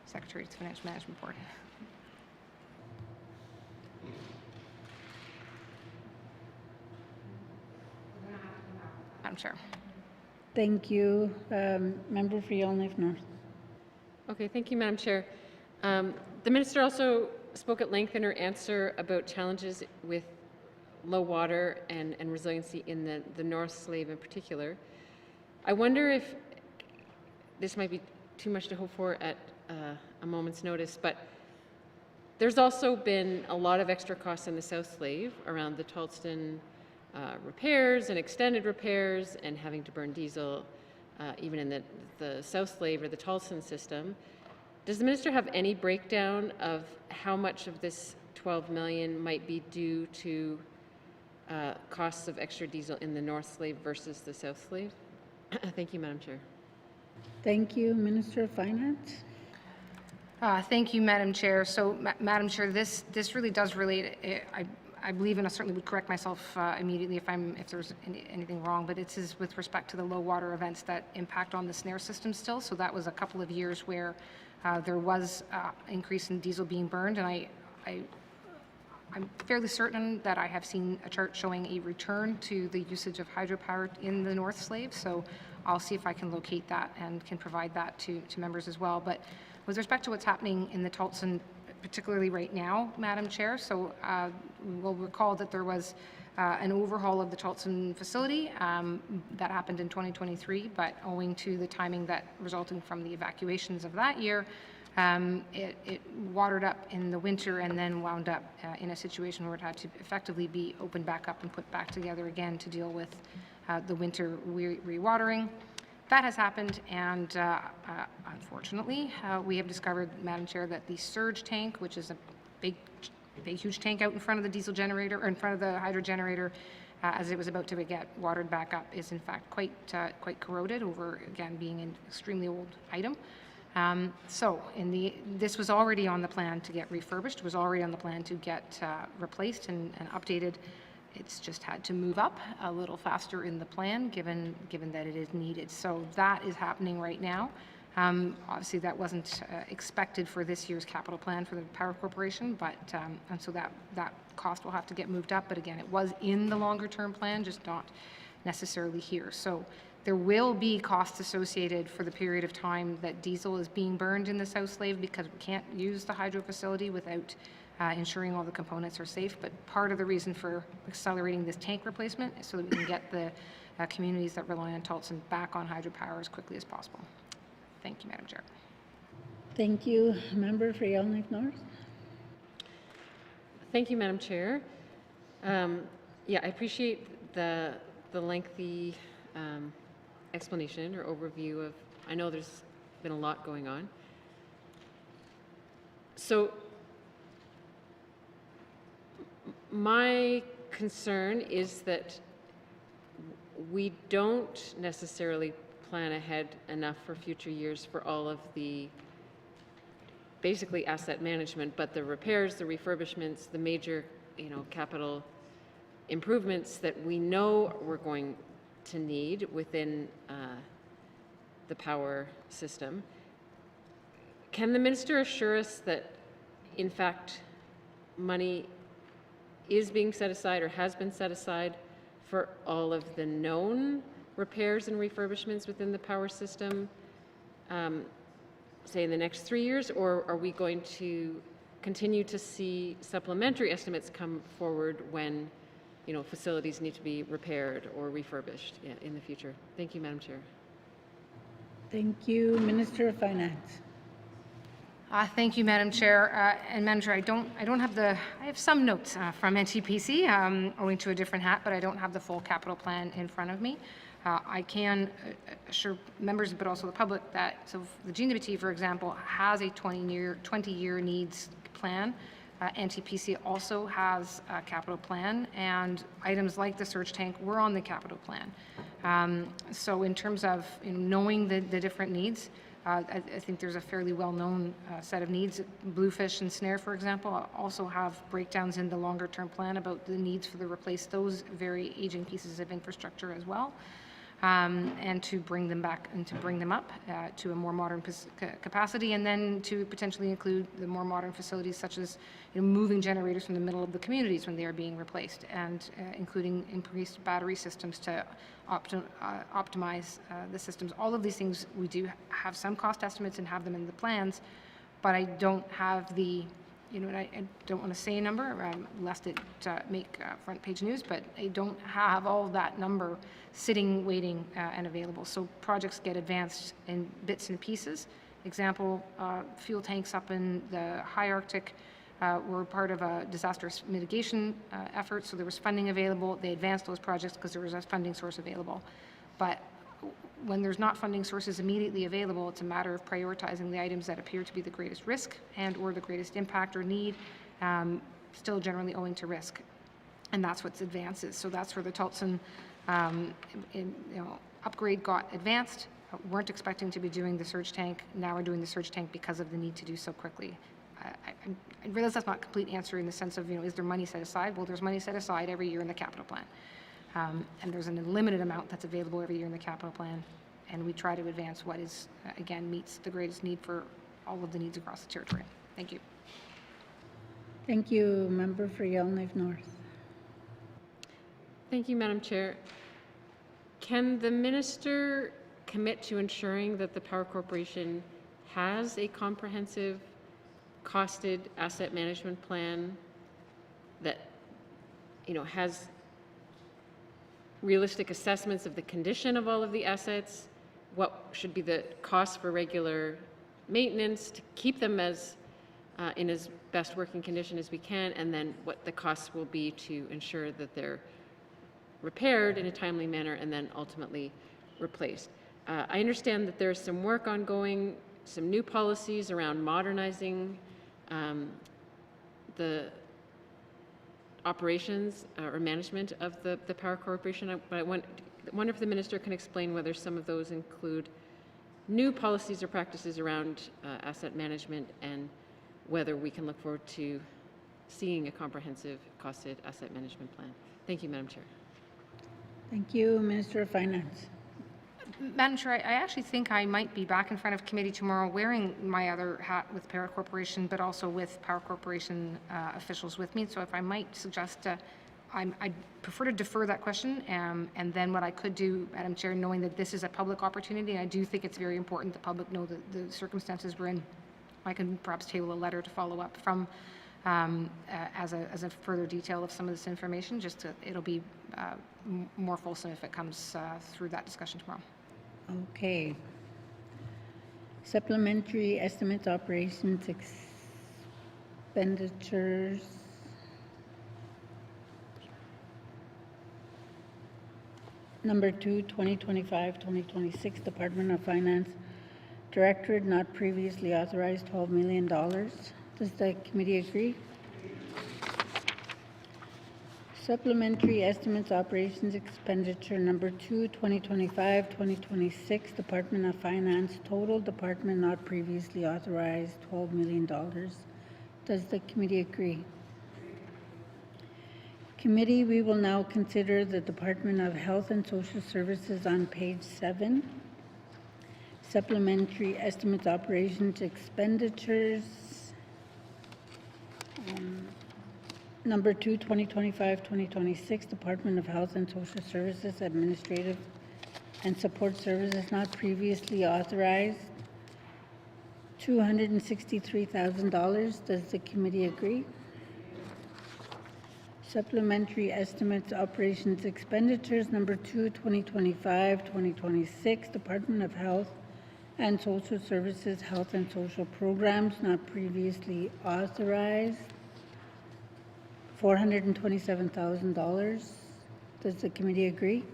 Secretary of the Financial Management Board. Madam Chair. Thank you. Member for Yellowknife North. Okay, thank you, Madam Chair. The minister also spoke at length in her answer about challenges with low water and resiliency in the North Slave in particular. I wonder if this might be too much to hope for at a moment's notice, but there's also been a lot of extra costs in the South Slave around the Tolston repairs and extended repairs and having to burn diesel even in the South Slave or the Tolston system. Does the minister have any breakdown of how much of this $12 million might be due to costs of extra diesel in the North Slave versus the South Slave? Thank you, Madam Chair. Thank you, Minister of Finance. Thank you, Madam Chair. So, Madam Chair, this really does relate. I believe, and I certainly would correct myself immediately if there's anything wrong, but it is with respect to the low water events that impact on the snare system still. So that was a couple of years where there was increase in diesel being burned, and I'm fairly certain that I have seen a chart showing a return to the usage of hydropower in the North Slave. So I'll see if I can locate that and can provide that to members as well. But with respect to what's happening in the Tulson, particularly right now, Madam Chair, so we'll recall that there was an overhaul of the Tulson facility that happened in 2023, but owing to the timing that resulting from the evacuations of that year, it watered up in the winter and then wound up in a situation where it had to effectively be opened back up and put back together again to deal with the winter rewatering. That has happened, and unfortunately, we have discovered, Madam Chair, that the surge tank, which is a big, huge tank out in front of the diesel generator, or in front of the hydro generator, as it was about to get watered back up, is in fact quite corroded over, again, being an extremely old item. This was already on the plan to get refurbished, was already on the plan to get replaced and updated. It's just had to move up a little faster in the plan, given that it is needed. So that is happening right now. Obviously, that wasn't expected for this year's capital plan for the Power Corporation, but and so that cost will have to get moved up. But again, it was in the longer-term plan, just not necessarily here. So there will be costs associated for the period of time that diesel is being burned in the South Slave, because we can't use the hydro facility without ensuring all the components are safe. But part of the reason for accelerating this tank replacement is so that we can get the communities that rely on Tulson back on hydropower as quickly as possible. Thank you, Madam Chair. Thank you. Member for Yellowknife North. Thank you, Madam Chair. Yeah, I appreciate the lengthy explanation or overview of, I know there's been a lot going on. So my concern is that we don't necessarily plan ahead enough for future years for all of the basically asset management, but the repairs, the refurbishments, the major, capital improvements that we know we're going to need within the power system. Can the minister assure us that, in fact, money is being set aside or has been set aside for all of the known repairs and refurbishments within the power system, say in the next 3 years, or are we going to continue to see supplementary estimates come forward when, facilities need to be repaired or refurbished in the future? Thank you, Madam Chair. Thank you. Minister of Finance. Thank you, Madam Chair. And Madam Chair, I have some notes from NTPC, owing to a different hat, but I don't have the full capital plan in front of me. I can assure members, but also the public, that the GNWT, for example, has a 20-year needs plan. NTPC also has a capital plan, and items like the surge tank were on the capital plan. So in terms of knowing the different needs, I think there's a fairly well-known set of needs. Bluefish and Snare, for example, also have breakdowns in the longer-term plan about the needs for replace those very aging pieces of infrastructure as well, and to bring them back and to bring them up to a more modern capacity, and then to potentially include the more modern facilities, such as moving generators from the middle of the communities when they are being replaced, and including increased battery systems to optimize the systems. All of these things, we do have some cost estimates and have them in the plans, but I don't have the, and I don't want to say a number lest it make front page news, but I don't have all that number sitting, waiting, and available. So projects get advanced in bits and pieces. Example, fuel tanks up in the high Arctic were part of a disaster mitigation effort, so there was funding available. They advanced those projects because there was a funding source available. But when there's not funding sources immediately available, it's a matter of prioritizing the items that appear to be the greatest risk and or the greatest impact or need, still generally owing to risk. And that's what's advances. So that's where the Tulson upgrade got advanced. Weren't expecting to be doing the surge tank. Now we're doing the surge tank because of the need to do so quickly. I realize that's not a complete answer in the sense of, is there money set aside? Well, there's money set aside every year in the capital plan. And there's a limited amount that's available every year in the capital plan. And we try to advance what is, again, meets the greatest need for all of the needs across the territory. Thank you. Thank you. Member for Yellowknife North. Thank you, Madam Chair. Can the minister commit to ensuring that the Power Corporation has a comprehensive costed asset management plan that, has realistic assessments of the condition of all of the assets, what should be the cost for regular maintenance to keep them as in as best working condition as we can, and then what the costs will be to ensure that they're repaired in a timely manner and then ultimately replaced. I understand that there's some work ongoing, some new policies around modernizing the operations or management of the Power Corporation, but I wonder if the minister can explain whether some of those include new policies or practices around asset management, and whether we can look forward to seeing a comprehensive costed asset management plan. Thank you, Madam Chair. Thank you. Minister of Finance. Madam Chair, I actually think I might be back in front of committee tomorrow wearing my other hat with Power Corporation, but also with Power Corporation officials with me. So if I might suggest, I'd prefer to defer that question. And then what I could do, Madam Chair, knowing that this is a public opportunity, and I do think it's very important the public know the circumstances we're in, I can perhaps table a letter to follow up from as a further detail of some of this information. It'll be more fulsome if it comes through that discussion tomorrow. Okay. Supplementary estimates, operations, expenditures. Number 2, 2025-2026, Department of Finance Directorate not previously authorized, $12 million. Does the committee agree? Supplementary estimates, operations, expenditure. Number 2, 2025-2026, Department of Finance, total department not previously authorized, $12 million. Does the committee agree? Committee, we will now consider the Department of Health and Social Services on page 7. Supplementary estimates, operations, expenditures. Number 2, 2025-2026, Department of Health and Social Services, Administrative and Support Services not previously authorized, $263,000. Does the committee agree? Supplementary estimates, operations, expenditures. Number 2, 2025-2026, Department of Health and Social Services, Health and Social Programs not previously authorized, $427,000. Does the committee agree?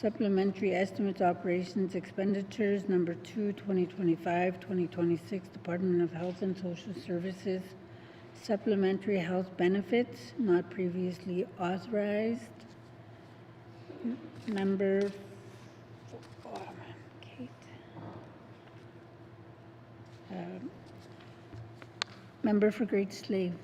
Supplementary estimates, operations, expenditures. Number 2, 2025-2026, Department of Health and Social Services, supplementary health benefits not previously authorized. Member Kate. Member for Great Slave.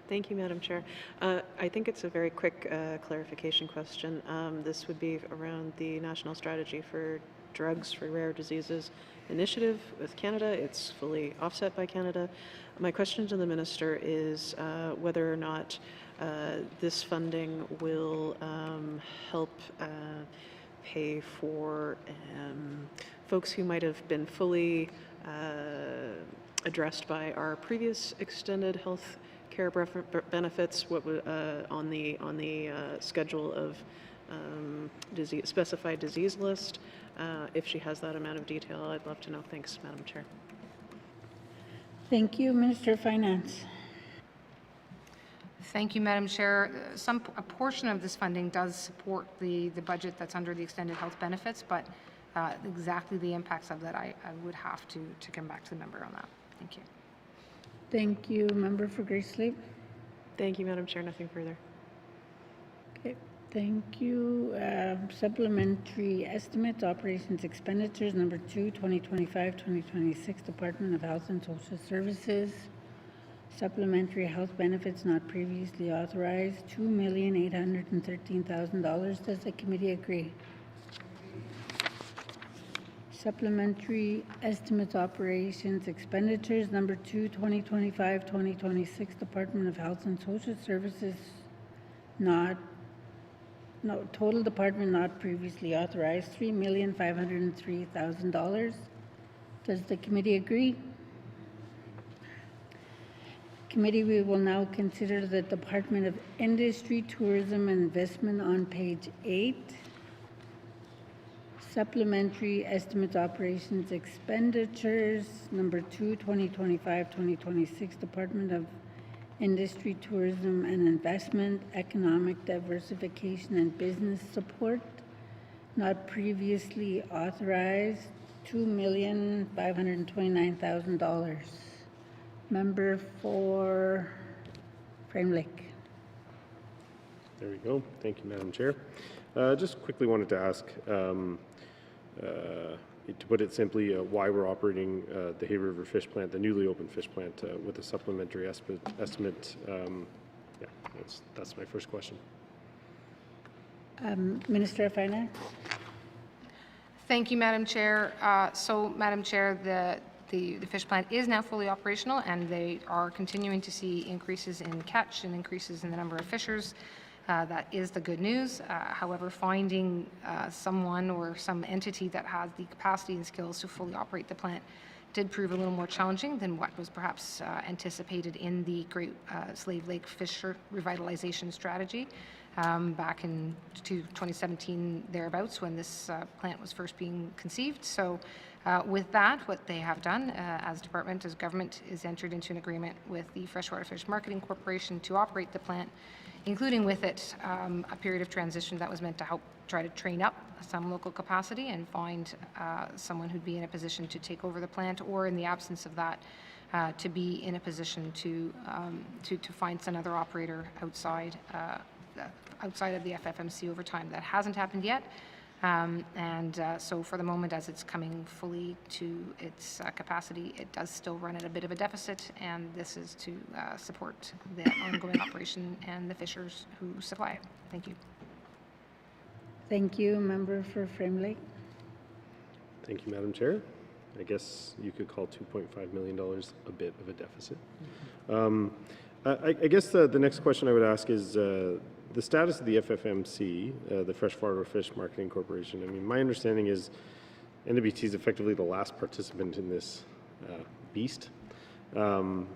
Thank you, Madam Chair. I think it's a very quick clarification question. This would be around the National Strategy for Drugs for Rare Diseases initiative with Canada. It's fully offset by Canada. My question to the Minister is whether or not this funding will help pay for folks who might have been fully addressed by our previous extended health care benefits, what would, on the schedule of specified disease list. If she has that amount of detail, I'd love to know. Thanks, Madam Chair. Thank you, Minister of Finance. Thank you, Madam Chair. A portion of this funding does support the budget that's under the extended health benefits, but exactly the impacts of that, I would have to come back to the member on that. Thank you. Thank you, Member for Grace Sleep. Thank you, Madam Chair. Nothing further. Okay. Thank you. Supplementary estimates, operations expenditures, number 2, 2025-2026, Department of Health and Social Services. Supplementary health benefits not previously authorized, $2,813,000. Does the committee agree? Supplementary estimates, operations expenditures, number 2, 2025-2026, Department of Health and Social Services, total department not previously authorized, $3,503,000. Does the committee agree? Committee, we will now consider the Department of Industry, Tourism, and Investment on page 8. Supplementary estimates, operations expenditures, number 2, 2025-2026, Department of Industry, Tourism, and Investment, Economic Diversification and Business Support, not previously authorized, $2,529,000. Member for Frame Lake. There we go. Thank you, Madam Chair. Just quickly wanted to ask, to put it simply, why we're operating the Hay River Fish Plant, the newly opened fish plant, with a supplementary estimate. Yeah, that's my first question. Minister of Finance. Thank you, Madam Chair. Madam Chair, the fish plant is now fully operational, and they are continuing to see increases in catch and increases in the number of fishers. That is the good news. However, finding someone or some entity that has the capacity and skills to fully operate the plant did prove a little more challenging than what was perhaps anticipated in the Great Slave Lake Fisher Revitalization Strategy back in 2017 thereabouts, when this plant was first being conceived. So with that, what they have done as department, as government, is entered into an agreement with the Freshwater Fish Marketing Corporation to operate the plant, including with it a period of transition that was meant to help try to train up some local capacity and find someone who'd be in a position to take over the plant, or in the absence of that, to be in a position to find some other operator outside of the FFMC over time. That hasn't happened yet. So for the moment, as it's coming fully to its capacity, it does still run at a bit of a deficit, and this is to support the ongoing operation and the fishers who supply it. Thank you. Thank you. Member for Frame Lake. Thank you, Madam Chair. I guess you could call $2.5 million a bit of a deficit. I guess the next question I would ask is the status of the FFMC, the Freshwater Fish Marketing Corporation. I mean, my understanding is NWT is effectively the last participant in this beast. I'm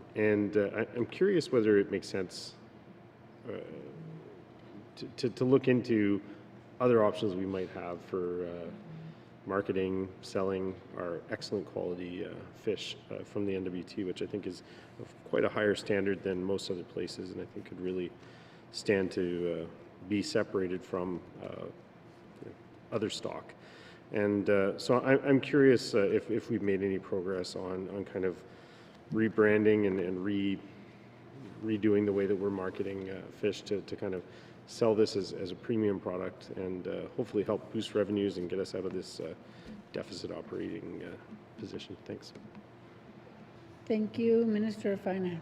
curious whether it makes sense to look into other options we might have for marketing, selling our excellent quality fish from the NWT, which I think is of quite a higher standard than most other places, and I think could really stand to be separated from other stock. And so I'm curious if we've made any progress on kind of rebranding and redoing the way that we're marketing fish to kind of sell this as a premium product and hopefully help boost revenues and get us out of this deficit operating position. Thanks. Thank you. Minister of Finance.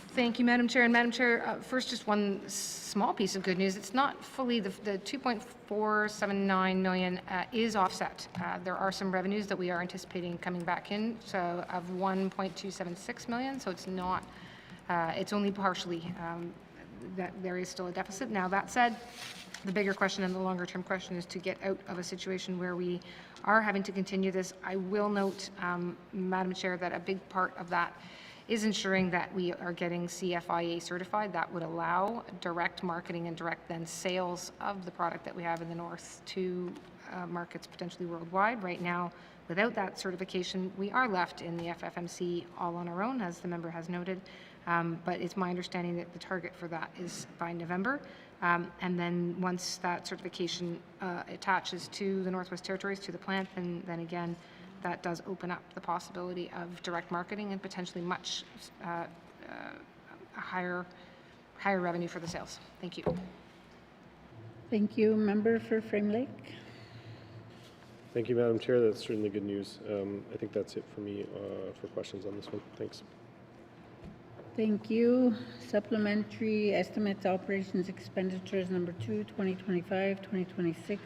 Thank you, Madam Chair. And Madam Chair, first, just one small piece of good news. It's not fully, the $2.479 million is offset. There are some revenues that we are anticipating coming back in, so of $1.276 million. So it's not, it's only partially, that there is still a deficit. Now, that said, the bigger question and the longer term question is to get out of a situation where we are having to continue this. I will note, Madam Chair, that a big part of that is ensuring that we are getting CFIA certified. That would allow direct marketing and direct then sales of the product that we have in the north to markets potentially worldwide. Right now, without that certification, we are left in the FFMC all on our own, as the member has noted. But it's my understanding that the target for that is by November. And then once that certification attaches to the Northwest Territories, to the plant, then again, that does open up the possibility of direct marketing and potentially much higher revenue for the sales. Thank you. Thank you. Member for Frame Lake. Thank you, Madam Chair. That's certainly good news. I think that's it for me for questions on this one. Thanks. Thank you. Supplementary estimates, operations, expenditures, number 2, 2025-2026.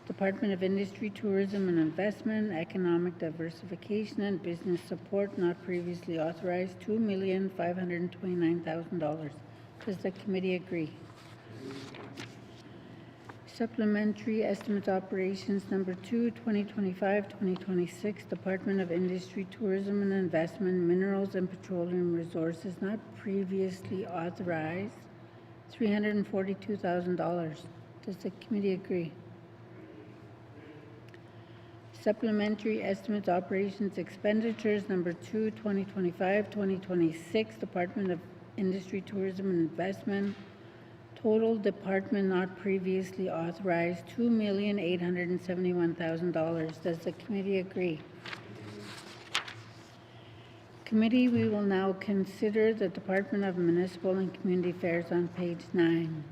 Department of Industry, Tourism and Investment, Economic Diversification and Business Support, not previously authorized, $2,529,000. Does the committee agree? Supplementary estimates, operations, number 2, 2025-2026, Department of Industry, Tourism and Investment, Minerals and Petroleum Resources, not previously authorized, $342,000. Does the committee agree? Supplementary estimates, operations, expenditures, number 2, 2025-2026, Department of Industry, Tourism and Investment, total department not previously authorized, $2,871,000. Does the committee agree? Committee, we will now consider the Department of Municipal and Community Affairs on page 9.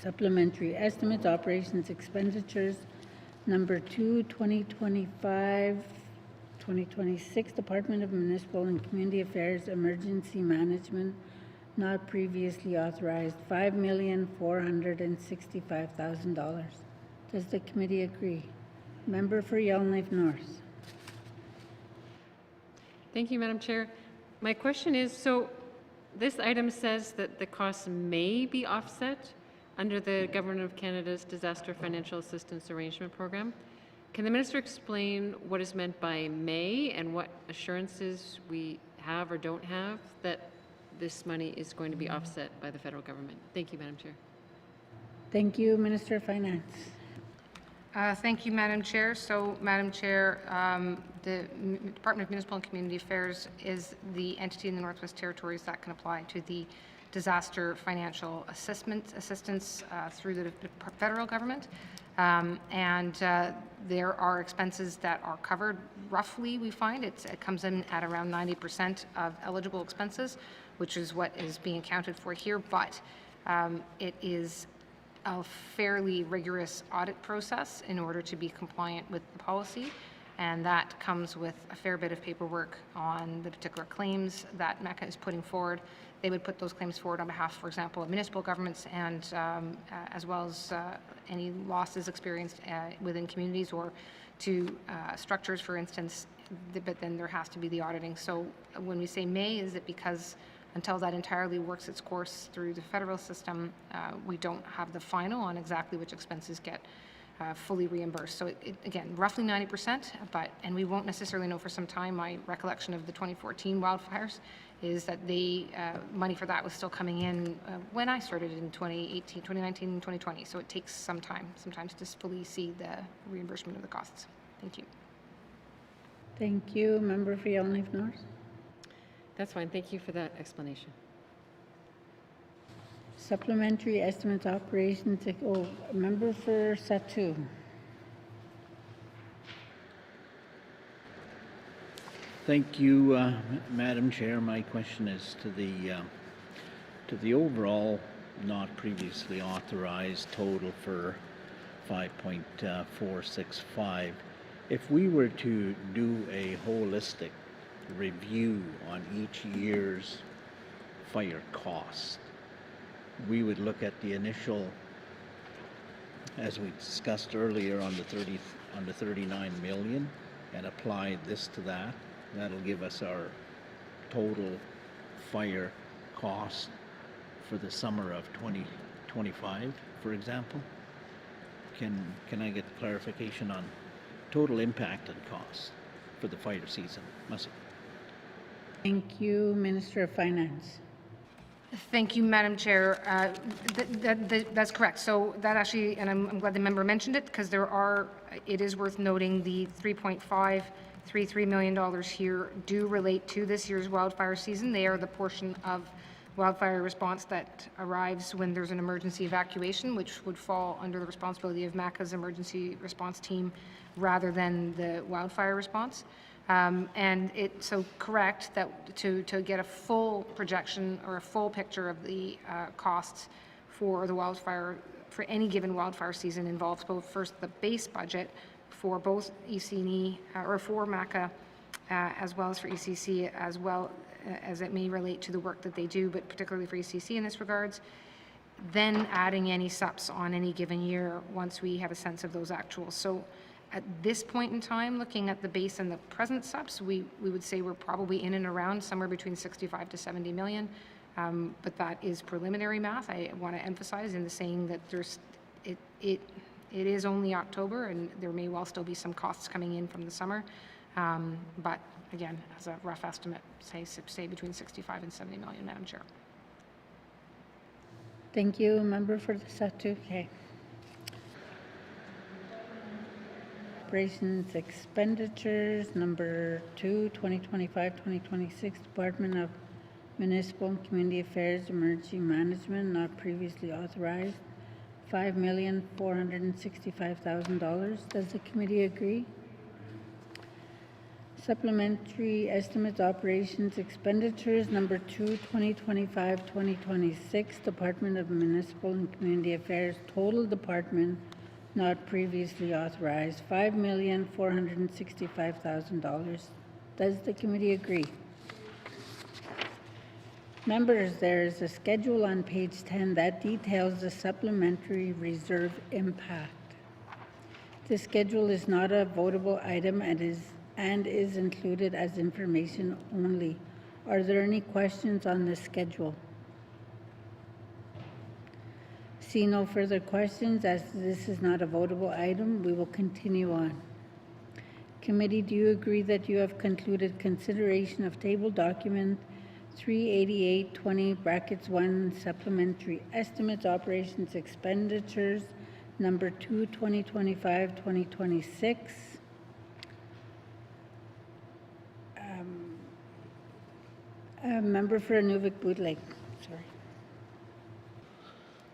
Supplementary estimates, operations, expenditures, number 2, 2025-2026, Department of Municipal and Community Affairs, Emergency Management, not previously authorized, $5,465,000. Does the committee agree? Member for Yellowknife North. Thank you, Madam Chair. My question is, so this item says that the costs may be offset under the Government of Canada's Disaster Financial Assistance Arrangement Program. Can the minister explain what is meant by may and what assurances we have or don't have that this money is going to be offset by the federal government? Thank you, Madam Chair. Thank you, Minister of Finance. Thank you, Madam Chair. So, Madam Chair, the Department of Municipal and Community Affairs is the entity in the Northwest Territories that can apply to the disaster financial assistance through the federal government. There are expenses that are covered roughly, we find. It comes in at around 90% of eligible expenses, which is what is being accounted for here, but it is a fairly rigorous audit process in order to be compliant with the policy, and that comes with a fair bit of paperwork on the particular claims that MECA is putting forward. They would put those claims forward on behalf, for example, of municipal governments and as well as any losses experienced within communities or to structures, for instance, but then there has to be the auditing. So when we say may, is it because until that entirely works its course through the federal system, we don't have the final on exactly which expenses get fully reimbursed. So again, roughly 90%, and we won't necessarily know for some time. My recollection of the 2014 wildfires is that money for that was still coming in when I started in 2018, 2019, and 2020. So it takes some time sometimes to fully see the reimbursement of the costs. Thank you. Thank you. Member for Yellowknife North. That's fine. Thank you for that explanation. Supplementary estimates, operations, member for Satu. Thank you, Madam Chair. My question is to the overall not previously authorized total for 5.465. If we were to do a holistic review on each year's fire cost, we would look at the initial, as we discussed earlier, on the 39 million and apply this to that. That'll give us our total fire cost for the summer of 2025, for example. Can I get clarification on total impact and cost for the fire season? Thank you, Minister of Finance. Thank you, Madam Chair. That's correct. So that actually, and I'm glad the member mentioned it, because it is worth noting the $3.533 million here do relate to this year's wildfire season. They are the portion of wildfire response that arrives when there's an emergency evacuation, which would fall under the responsibility of MACA's emergency response team rather than the wildfire response. And it's so correct that to get a full projection or a full picture of the costs for the wildfire, for any given wildfire season involves both first the base budget for both EC&E or for MACA as well as for ECC, as well as it may relate to the work that they do, but particularly for ECC in this regards, then adding any SUPs on any given year once we have a sense of those actuals. So at this point in time, looking at the base and the present SUPs, we would say we're probably in and around somewhere between 65 to 70 million. But that is preliminary math. I want to emphasize in the saying that it is only October and there may well still be some costs coming in from the summer. But again, as a rough estimate, say between 65 and 70 million, Madam Chair. Thank you. Member for the Satu. Okay. Operations expenditures, number 2, 2025-2026, Department of Municipal and Community Affairs Emergency Management, not previously authorized, $5,465,000. Does the committee agree? Supplementary estimates operations expenditures, number 2, 2025-2026, Department of Municipal and Community Affairs, total department, not previously authorized, $5,465,000. Does the committee agree? Members, there is a schedule on page 10 that details the supplementary reserve impact. This schedule is not a votable item and is included as information only. Are there any questions on this schedule? See no further questions. As this is not a votable item, we will continue on. Committee, do you agree that you have concluded consideration of table document 38820(1) supplementary estimates operations expenditures number 2, 2025-2026? Member for Nuvik Boot Lake. Sorry.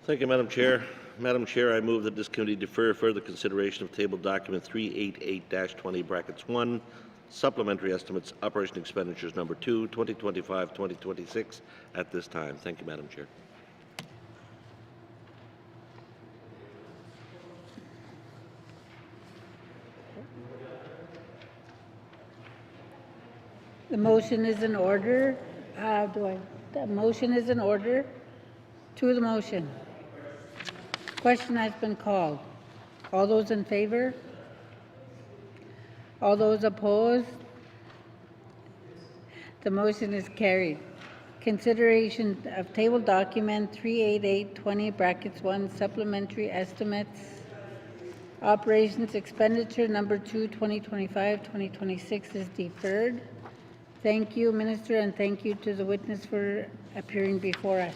Thank you, Madam Chair. Madam Chair, I move that this committee defer further consideration of table document 388-20(1), supplementary estimates, operation expenditures number 2, 2025-2026 at this time. Thank you, Madam Chair. The motion is in order. The motion is in order. To the motion. Question has been called. All those in favor? All those opposed? The motion is carried. Consideration of table document 38820(1) supplementary estimates. Operations expenditure number 2, 2025-2026 is deferred. Thank you, Minister, and thank you to the witness for appearing before us.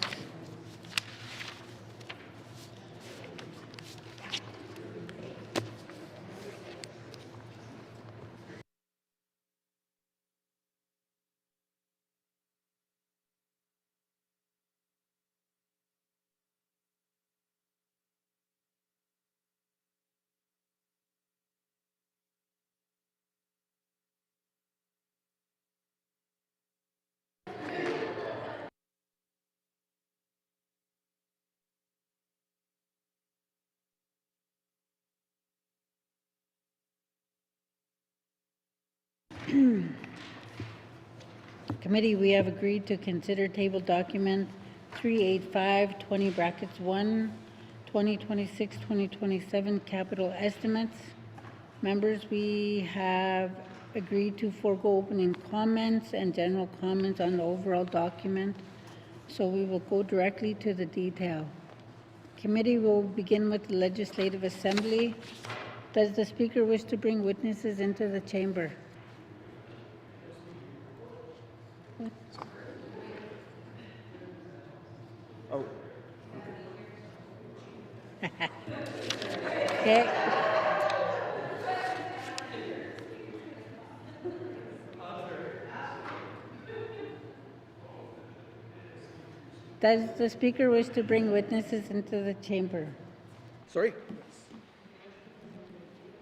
Committee, we have agreed to consider table document 38520(1), 2026-2027 capital estimates. Members, we have agreed to forego opening comments and general comments on the overall document, so we will go directly to the detail. Committee will begin with the Legislative Assembly. Does the Speaker wish to bring witnesses into the chamber? Oh. Okay. Does the Speaker wish to bring witnesses into the chamber? Sorry?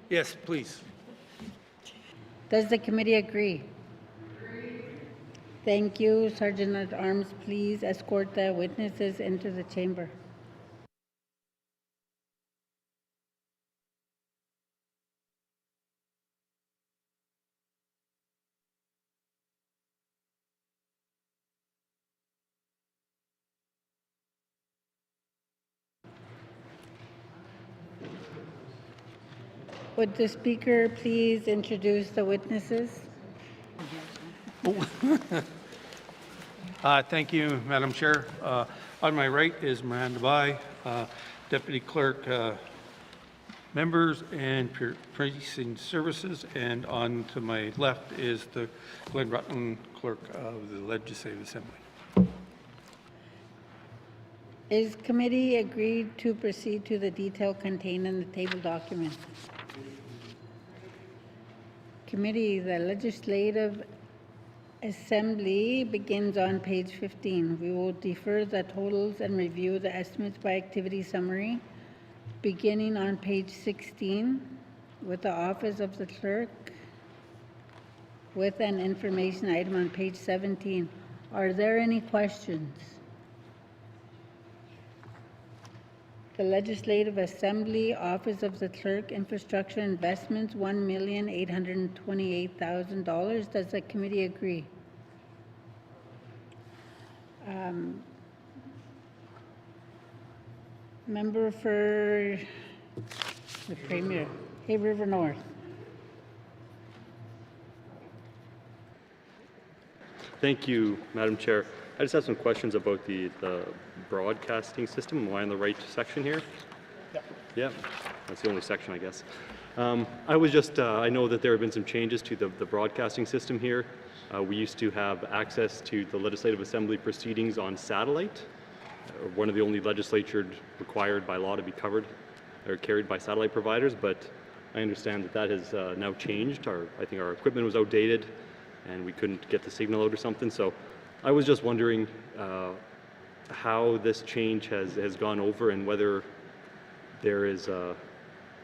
Yes, please. Does the committee agree? Thank you. Sergeant at Arms, please escort the witnesses into the chamber. Would the speaker please introduce the witnesses? Thank you, Madam Chair. On my right is Miranda Bai, Deputy Clerk, Members and Precinct Services, and on to my left is the Glen Rutland Clerk of the Legislative Assembly. Is committee agreed to proceed to the detail contained in the table document? Committee, the Legislative Assembly begins on page 15. We will defer the totals and review the estimates by activity summary beginning on page 16 with the Office of the Clerk with an information item on page 17. Are there any questions? The Legislative Assembly, Office of the Clerk, Infrastructure Investments, $1,828,000. Does the committee agree? Member for the Premier, Hay River North. Thank you, Madam Chair. I just have some questions about the broadcasting system. Am I in the right section here? Yeah, that's the only section, I guess. I was just, I know that there have been some changes to the broadcasting system here. We used to have access to the Legislative Assembly proceedings on satellite, one of the only legislature required by law to be covered or carried by satellite providers, but I understand that that has now changed. I think our equipment was outdated and we couldn't get the signal out or something. So I was just wondering how this change has gone over and whether there is,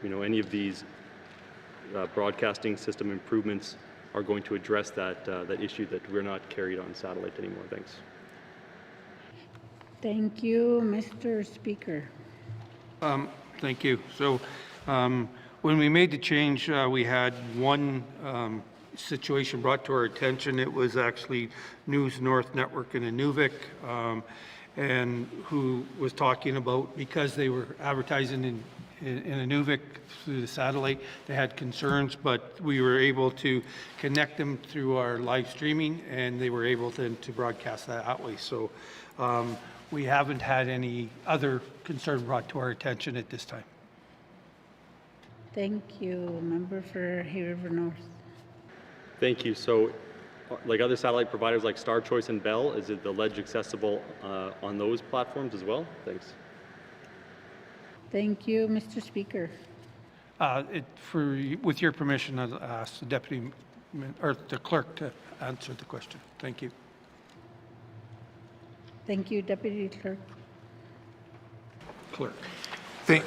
any of these broadcasting system improvements are going to address that issue that we're not carried on satellite anymore. Thanks. Thank you, Mr. Speaker. Thank you. So when we made the change, we had one situation brought to our attention. It was actually News North Network in Inuvik, and who was talking about, because they were advertising in Inuvik through the satellite, they had concerns, but we were able to connect them through our live streaming, and they were able to broadcast that way. So we haven't had any other concern brought to our attention at this time. Thank you. Member for Hay River North. Thank you. So, like other satellite providers like Star Choice and Bell, is it the Ledge accessible on those platforms as well? Thanks. Thank you, Mr. Speaker. With your permission, I'll ask the deputy or the clerk to answer the question. Thank you. Thank you, Deputy Clerk. Clerk. Thank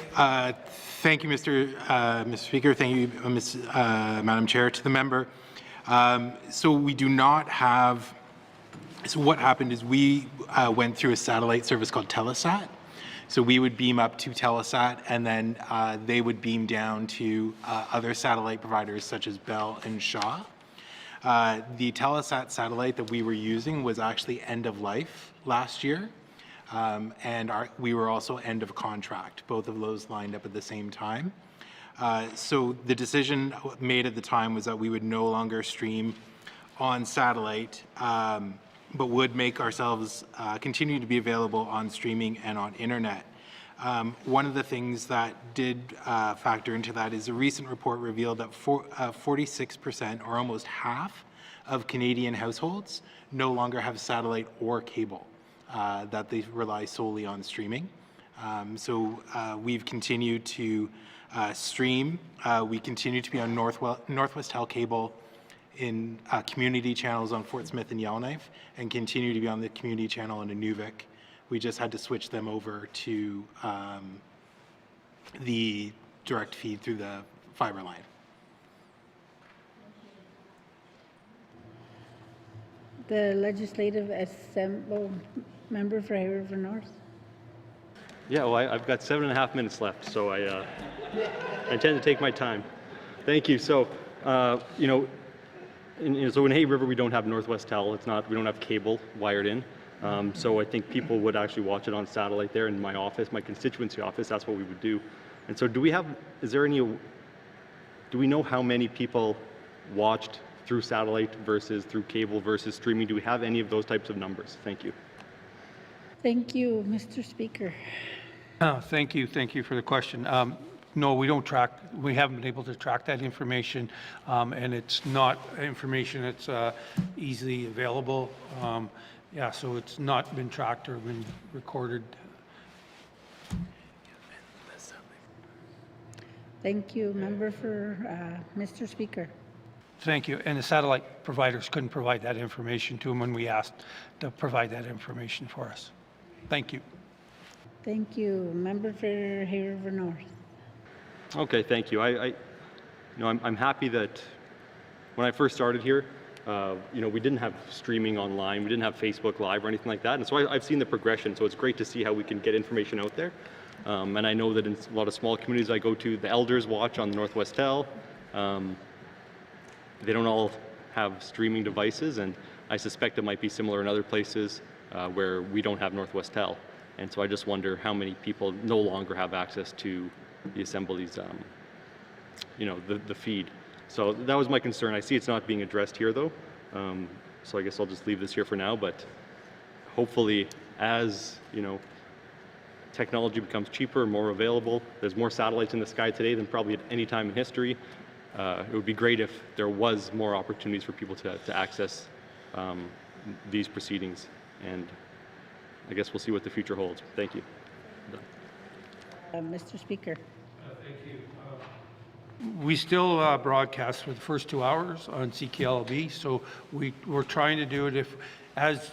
you, Mr. Speaker. Thank you, Madam Chair. To the member, so we do not have. So what happened is we went through a satellite service called Telesat. So we would beam up to Telesat, and then they would beam down to other satellite providers such as Bell and Shaw. The Telesat satellite that we were using was actually end of life last year, and we were also end of contract. Both of those lined up at the same time. So the decision made at the time was that we would no longer stream on satellite, but would make ourselves continue to be available on streaming and on internet. One of the things that did factor into that is a recent report revealed that 46%, or almost half, of Canadian households no longer have satellite or cable, that they rely solely on streaming. So we've continued to stream. We continue to be on Northwest Tel Cable in community channels on Fort Smith and Yellowknife, and continue to be on the community channel in Inuvik. We just had to switch them over to the direct feed through the fiber line. The Legislative Assembly member for Hay River North. Yeah, well, I've got 7.5 minutes left, so I intend to take my time. Thank you. So, so in Hay River we don't have Northwest Tel. We don't have cable wired in. So I think people would actually watch it on satellite there in my office, my constituency office. That's what we would do. And so is there any do we know how many people watched through satellite versus through cable versus streaming? Do we have any of those types of numbers? Thank you. Thank you, Mr. Speaker. Thank you for the question. No, we don't track, we haven't been able to track that information, and it's not information that's easily available. Yeah, so it's not been tracked or been recorded. Thank you. Member for Mr. Speaker. Thank you. And the satellite providers couldn't provide that information to them when we asked to provide that information for us. Thank you. Thank you. Member for Hay River North. Okay, thank you. I'm happy that when I first started here, we didn't have streaming online, we didn't have Facebook Live or anything like that, and so I've seen the progression. So it's great to see how we can get information out there. And I know that in a lot of small communities I go to, the elders watch on the Northwestel. They don't all have streaming devices, and I suspect it might be similar in other places where we don't have Northwestel. And so I just wonder how many people no longer have access to the Assembly's, the feed. So that was my concern. I see it's not being addressed here, though. So I guess I'll just leave this here for now. But hopefully, as technology becomes cheaper, more available, there's more satellites in the sky today than probably at any time in history. It would be great if there was more opportunities for people to access these proceedings. And I guess we'll see what the future holds. Thank you. Mr. Speaker. Thank you. We still broadcast for the first 2 hours on CKLB, so we're trying to do it as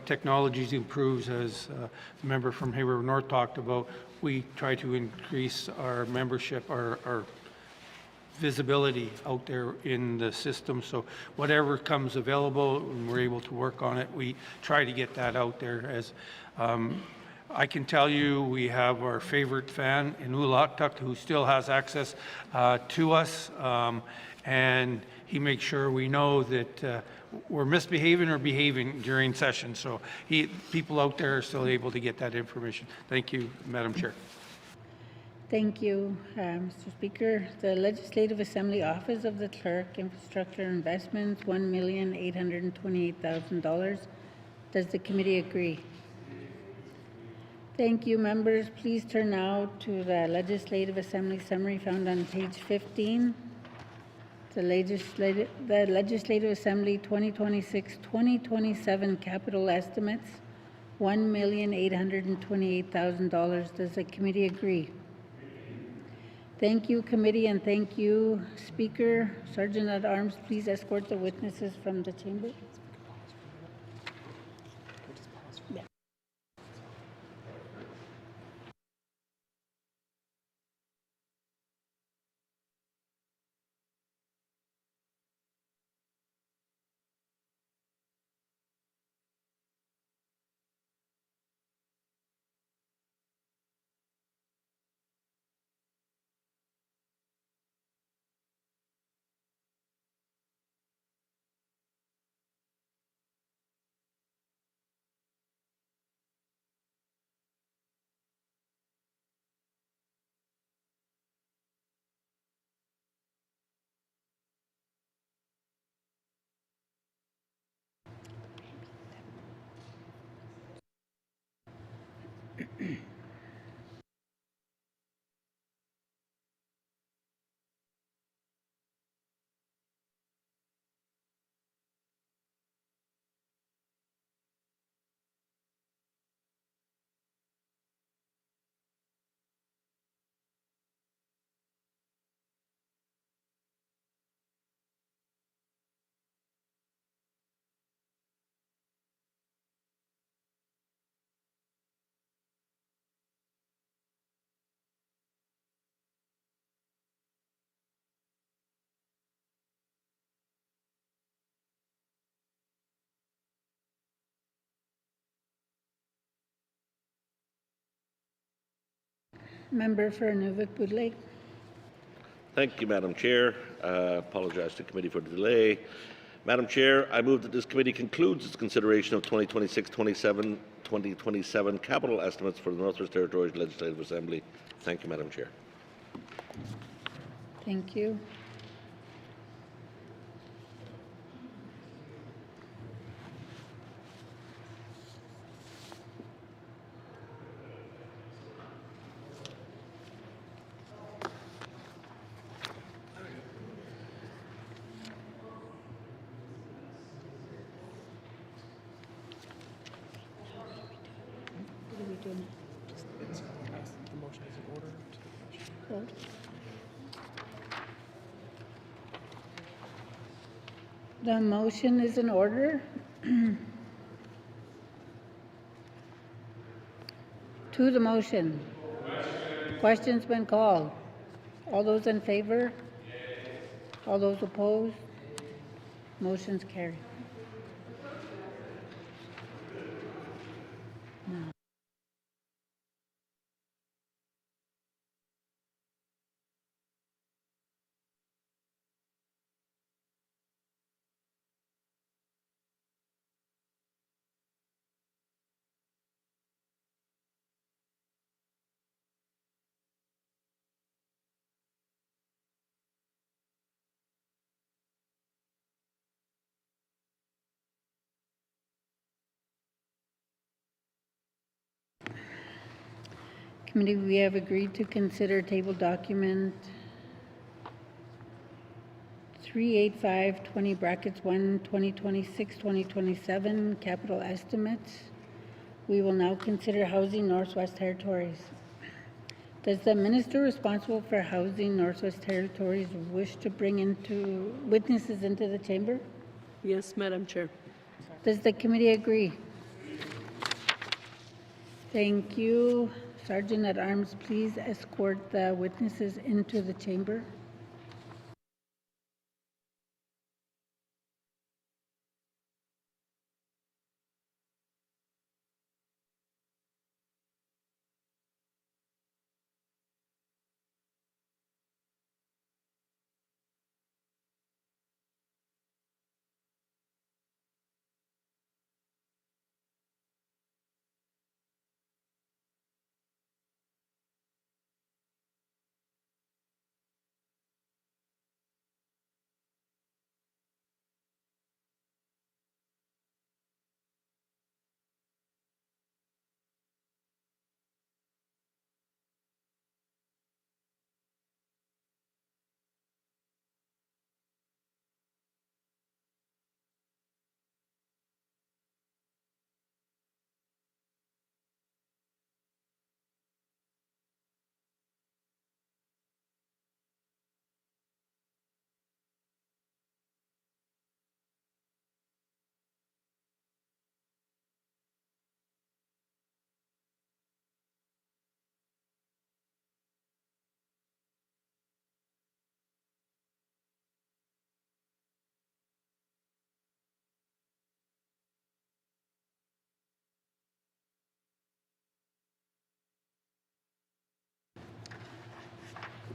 technology improves, as the member from Hay River North talked about. We try to increase our membership, our visibility out there in the system. So whatever comes available and we're able to work on it, we try to get that out there. As I can tell you, we have our favorite fan in Ulaktuk who still has access to us, and he makes sure we know that we're misbehaving or behaving during session. So people out there are still able to get that information. Thank you, Madam Chair. Thank you, Mr. Speaker. The Legislative Assembly Office of the Clerk, Infrastructure Investments, $1,828,000. Does the committee agree? Thank you, members. Please turn now to the Legislative Assembly summary found on page 15. The Legislative Assembly 2026-2027 capital estimates, $1,828,000. Does the committee agree? Thank you, committee, and thank you, Speaker. Sergeant at Arms, please escort the witnesses from the chamber. Member for Nunavut-Boot Lake. Thank you, Madam Chair. Apologize to the committee for the delay. Madam Chair, I move that this committee concludes its consideration of 2026-2027 capital estimates for the Northwest Territories Legislative Assembly. Thank you, Madam Chair. Thank you. do we do now? The motion is in order to the question. The motion is in order. To the motion. Question's been called. All those in favor? All those opposed? Motion's carried. Now, Committee, we have agreed to consider table document 38520 brackets 1 2026-2027 capital estimates. We will now consider Housing Northwest Territories. Does the minister responsible for Housing Northwest Territories wish to bring witnesses into the chamber? Yes, Madam Chair. Does the committee agree? Thank you. Sergeant at Arms, please escort the witnesses into the chamber.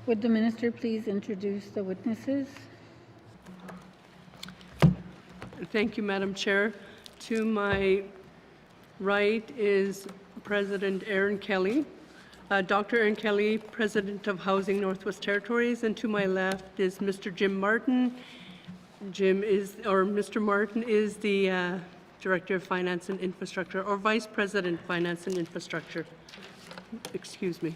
Would the minister please introduce the witnesses? Thank you, Madam Chair. To my right is President Aaron Kelly, Dr. Aaron Kelly, President of Housing Northwest Territories, and to my left is Mr. Jim Martin. Mr. Martin is the Director of Finance and Infrastructure, or Vice President, Finance and Infrastructure. Excuse me.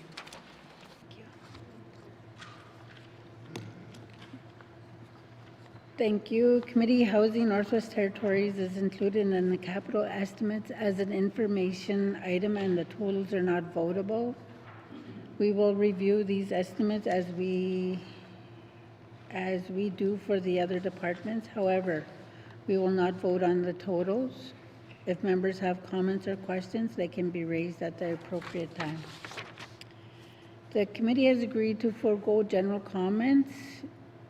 Thank you. Committee Housing Northwest Territories is included in the capital estimates as an information item and the totals are not votable. We will review these estimates as we do for the other departments. However, we will not vote on the totals. If members have comments or questions, they can be raised at the appropriate time. The committee has agreed to forego general comments.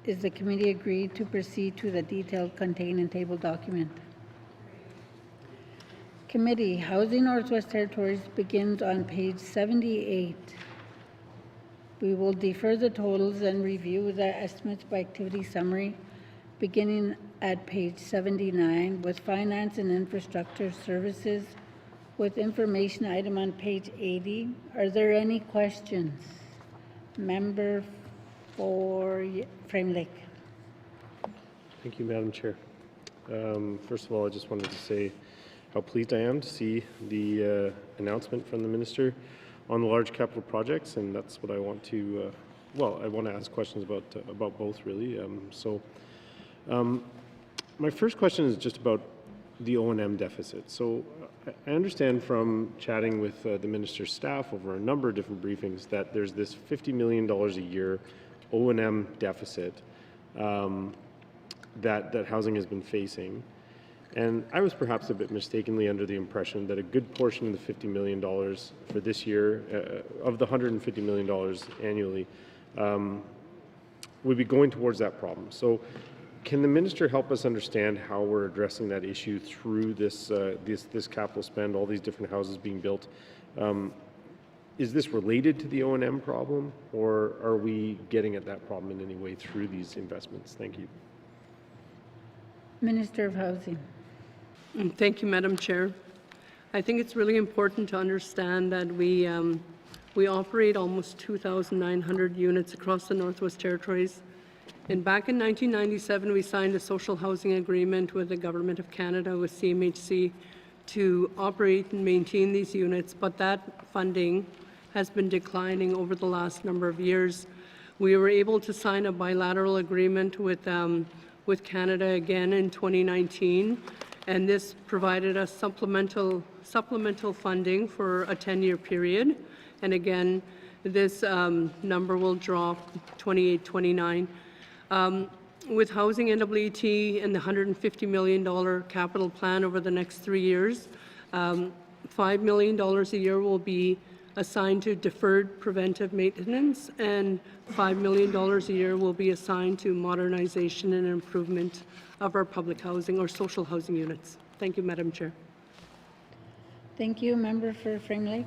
Is the committee agreed to proceed to the detailed contained in table document? Committee, Housing Northwest Territories begins on page 78. We will defer the totals and review the estimates by activity summary beginning at page 79 with Finance and Infrastructure Services with information item on page 80. Are there any questions? Member for Frame Lake. Thank you, Madam Chair. First of all, I just wanted to say how pleased I am to see the announcement from the Minister on the large capital projects, and that's what I want to, I want to ask questions about both, really. My first question is just about the O&M deficit. So I understand from chatting with the minister's staff over a number of different briefings that there's this $50 million a year O&M deficit that housing has been facing. And I was perhaps a bit mistakenly under the impression that a good portion of the $50 million for this year, of the $150 million annually, would be going towards that problem. So can the minister help us understand how we're addressing that issue through this capital spend, all these different houses being built? Is this related to the O&M problem, or are we getting at that problem in any way through these investments? Thank you. Minister of Housing. Thank you, Madam Chair. I think it's really important to understand that we operate almost 2,900 units across the Northwest Territories. And back in 1997, we signed a social housing agreement with the Government of Canada, with CMHC, to operate and maintain these units, but that funding has been declining over the last number of years. We were able to sign a bilateral agreement with Canada again in 2019, and this provided us supplemental funding for a 10-year period. And again, this number will drop 28-29. With Housing NWT and the $150 million capital plan over the next 3 years, $5 million a year will be assigned to deferred preventive maintenance, and $5 million a year will be assigned to modernization and improvement of our public housing or social housing units. Thank you, Madam Chair. Thank you. Member for Frame Lake.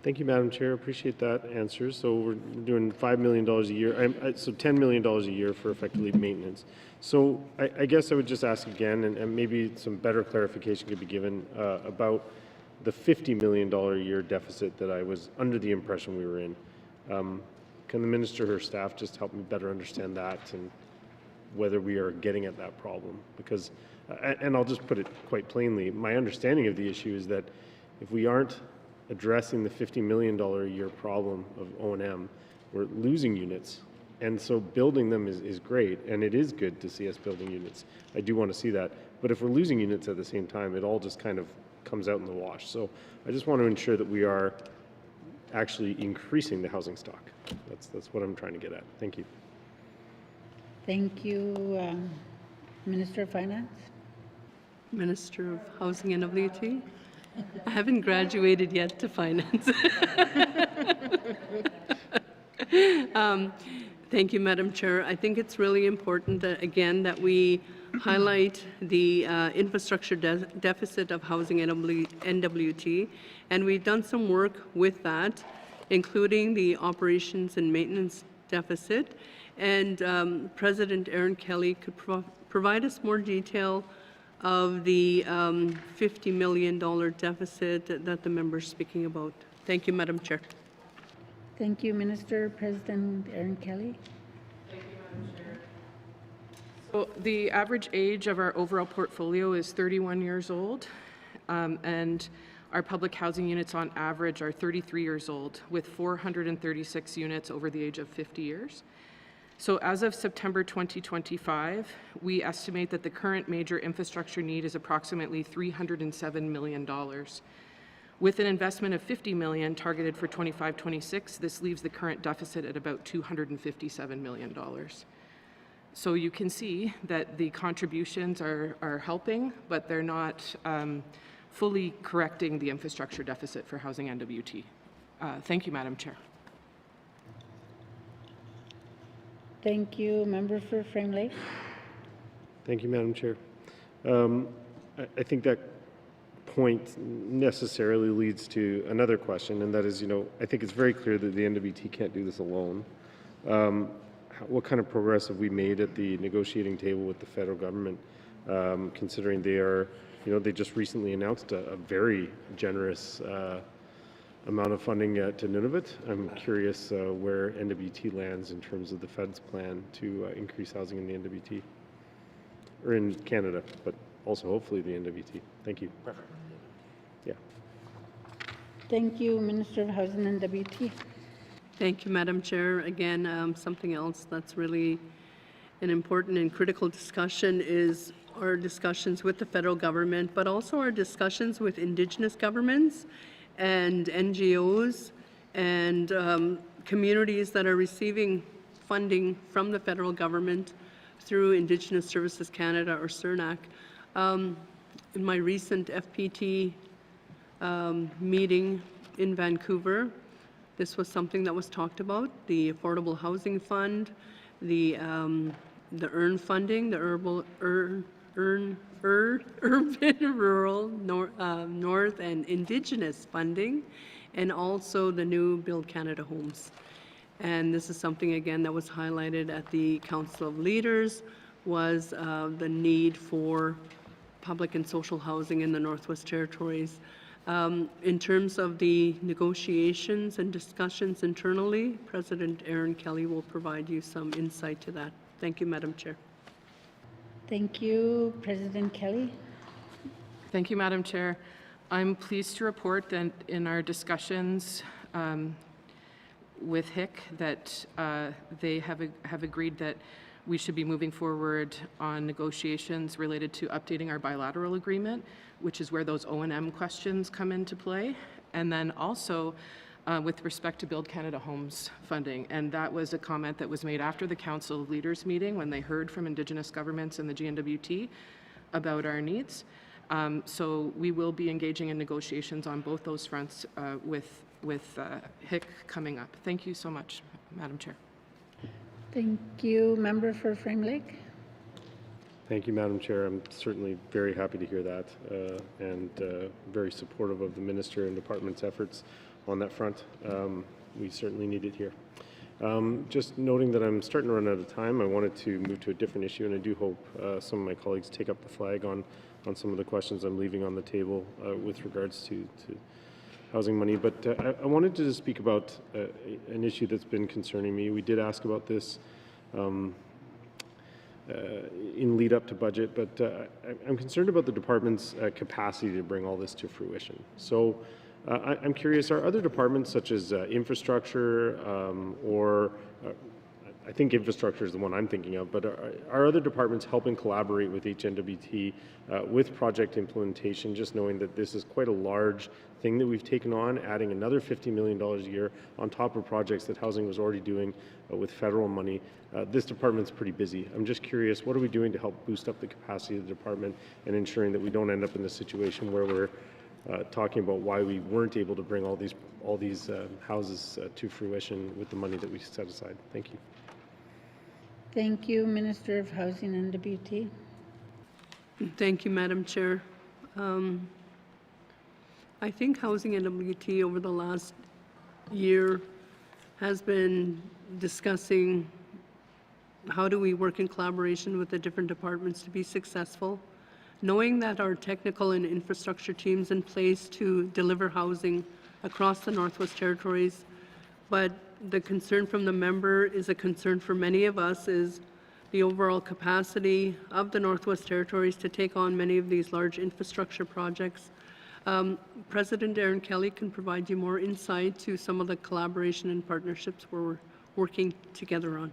Thank you, Madam Chair. Appreciate that answer. So we're doing $5 million a year, so $10 million a year for effectively maintenance. So I guess I would just ask again, and maybe some better clarification could be given about the $50 million a year deficit that I was under the impression we were in. Can the minister or her staff just help me better understand that and whether we are getting at that problem? Because, and I'll just put it quite plainly, my understanding of the issue is that if we aren't addressing the $50 million a year problem of O&M, we're losing units. And so building them is great, and it is good to see us building units. I do want to see that. But if we're losing units at the same time, it all just kind of comes out in the wash. So I just want to ensure that we are actually increasing the housing stock. That's what I'm trying to get at. Thank you. Thank you. Minister of Finance. Minister of Housing and NWT. I haven't graduated yet to finance. Thank you, Madam Chair. I think it's really important that, again, that we highlight the infrastructure deficit of Housing NWT, and we've done some work with that, including the operations and maintenance deficit. And President Aaron Kelly could provide us more detail of the $50 million deficit that the member is speaking about. Thank you, Madam Chair. Thank you, Minister. President Aaron Kelly. Thank you, Madam Chair. So the average age of our overall portfolio is 31 years old, and our public housing units on average are 33 years old, with 436 units over the age of 50 years. So as of September 2025, we estimate that the current major infrastructure need is approximately $307 million. With an investment of $50 million targeted for 25-26, this leaves the current deficit at about $257 million. So you can see that the contributions are helping, but they're not fully correcting the infrastructure deficit for Housing NWT. Thank you, Madam Chair. Thank you. Member for Frame Lake. Thank you, Madam Chair. I think that point necessarily leads to another question, and that is, I think it's very clear that the NWT can't do this alone. What kind of progress have we made at the negotiating table with the federal government, considering they are, they just recently announced a very generous amount of funding to Nunavut. I'm curious where NWT lands in terms of the Fed's plan to increase housing in the NWT, or in Canada, but also hopefully the NWT. Thank you. Perfect. Yeah. Thank you, Minister of Housing and NWT. Thank you, Madam Chair. Again, something else that's really an important and critical discussion is our discussions with the federal government, but also our discussions with Indigenous governments and NGOs and communities that are receiving funding from the federal government through Indigenous Services Canada or CERNAC. In my recent FPT meeting in Vancouver, this was something that was talked about, the Affordable Housing Fund, the EARN funding, the urban, rural, north and Indigenous funding, and also the new Build Canada Homes. And this is something, again, that was highlighted at the Council of Leaders, was the need for public and social housing in the Northwest Territories. In terms of the negotiations and discussions internally, President Aaron Kelly will provide you some insight to that. Thank you, Madam Chair. Thank you, President Kelly. Thank you, Madam Chair. I'm pleased to report that in our discussions with HIC that they have agreed that we should be moving forward on negotiations related to updating our bilateral agreement, which is where those O&M questions come into play, and then also with respect to Build Canada Homes funding. And that was a comment that was made after the Council of Leaders meeting when they heard from Indigenous governments and the GNWT about our needs. So we will be engaging in negotiations on both those fronts with HIC coming up. Thank you so much, Madam Chair. Thank you. Member for Frame Lake. Thank you, Madam Chair. I'm certainly very happy to hear that and very supportive of the Minister and Department's efforts on that front. We certainly need it here. Just noting that I'm starting to run out of time, I wanted to move to a different issue, and I do hope some of my colleagues take up the flag on some of the questions I'm leaving on the table with regards to housing money. But I wanted to just speak about an issue that's been concerning me. We did ask about this in lead up to budget, but I'm concerned about the department's capacity to bring all this to fruition. So I'm curious, are other departments such as infrastructure or I think infrastructure is the one I'm thinking of, but are other departments helping collaborate with HNWT with project implementation, just knowing that this is quite a large thing that we've taken on, adding another $50 million a year on top of projects that Housing was already doing with federal money. This department's pretty busy. I'm just curious, what are we doing to help boost up the capacity of the department and ensuring that we don't end up in a situation where we're talking about why we weren't able to bring all these houses to fruition with the money that we set aside? Thank you. Thank you, Minister of Housing and WT. Thank you, Madam Chair. I think Housing and WT over the last year has been discussing how do we work in collaboration with the different departments to be successful, knowing that our technical and infrastructure teams in place to deliver housing across the Northwest Territories, but the concern from the member is a concern for many of us is the overall capacity of the Northwest Territories to take on many of these large infrastructure projects. President Aaron Kelly can provide you more insight to some of the collaboration and partnerships we're working together on.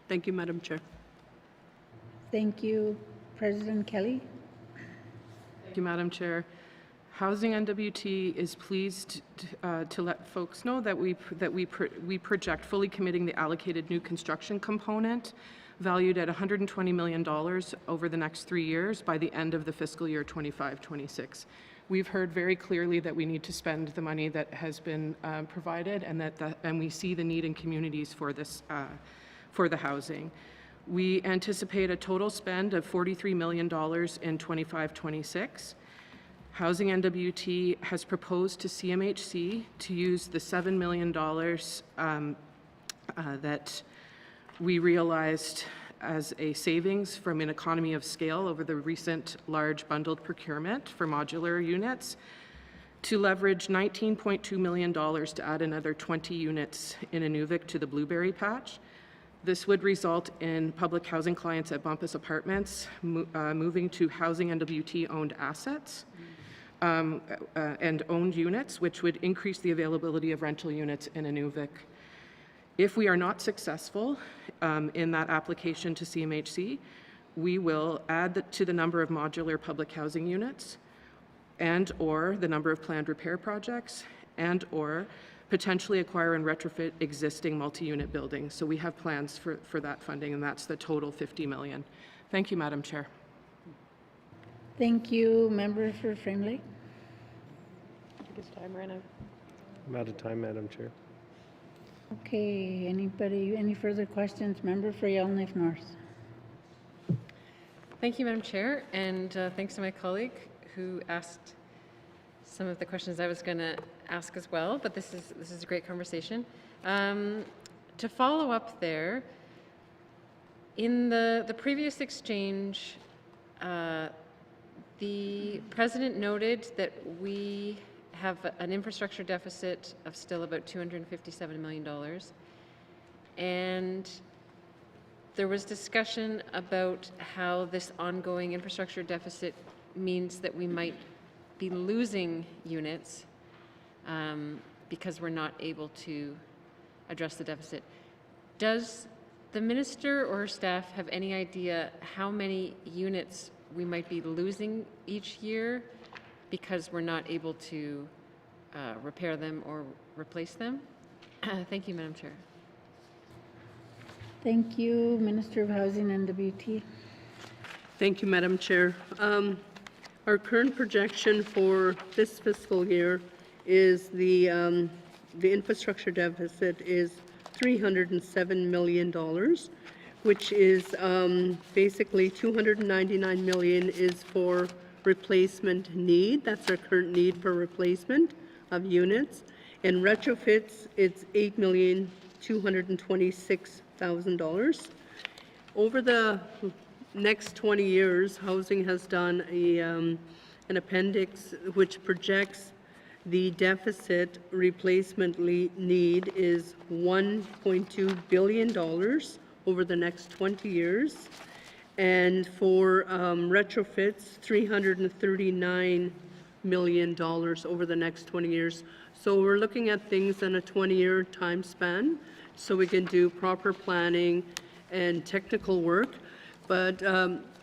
Thank you, Madam Chair. Thank you, President Kelly. Thank you, Madam Chair. Housing NWT is pleased to let folks know that we project fully committing the allocated new construction component valued at $120 million over the next 3 years by the end of the fiscal year 25-26. We've heard very clearly that we need to spend the money that has been provided, and we see the need in communities for this for the housing. We anticipate a total spend of $43 million in 25-26. Housing NWT has proposed to CMHC to use the $7 million that we realized as a savings from an economy of scale over the recent large bundled procurement for modular units to leverage $19.2 million to add another 20 units in Inuvik to the Blueberry Patch. This would result in public housing clients at Bumpus Apartments moving to Housing NWT-owned assets and owned units, which would increase the availability of rental units in Inuvik. If we are not successful in that application to CMHC, we will add to the number of modular public housing units and/or the number of planned repair projects and/or potentially acquire and retrofit existing multi-unit buildings. So we have plans for that funding, and that's the total 50 million. Thank you, Madam Chair. Thank you. Member for Frame Lake. I think it's time ran out. I'm out of time, Madam Chair. Okay, anybody, any further questions? Member for Yellowknife North. Thank you, Madam Chair, and thanks to my colleague who asked some of the questions I was going to ask as well, but this is a great conversation. To follow up there, in the previous exchange, the President noted that we have an infrastructure deficit of still about $257 million. And there was discussion about how this ongoing infrastructure deficit means that we might be losing units because we're not able to address the deficit. Does the minister or her staff have any idea how many units we might be losing each year because we're not able to repair them or replace them? Thank you, Madam Chair. Thank you. Minister of Housing and WT. Thank you, Madam Chair. Our current projection for this fiscal year is the infrastructure deficit is $307 million, which is basically $299 million is for replacement need. That's our current need for replacement of units. In retrofits, it's $8,226,000. Over the next 20 years, Housing has done an appendix which projects the deficit replacement need is $1.2 billion over the next 20 years. And for retrofits, $339 million over the next 20 years. So we're looking at things in a 20-year time span so we can do proper planning and technical work. But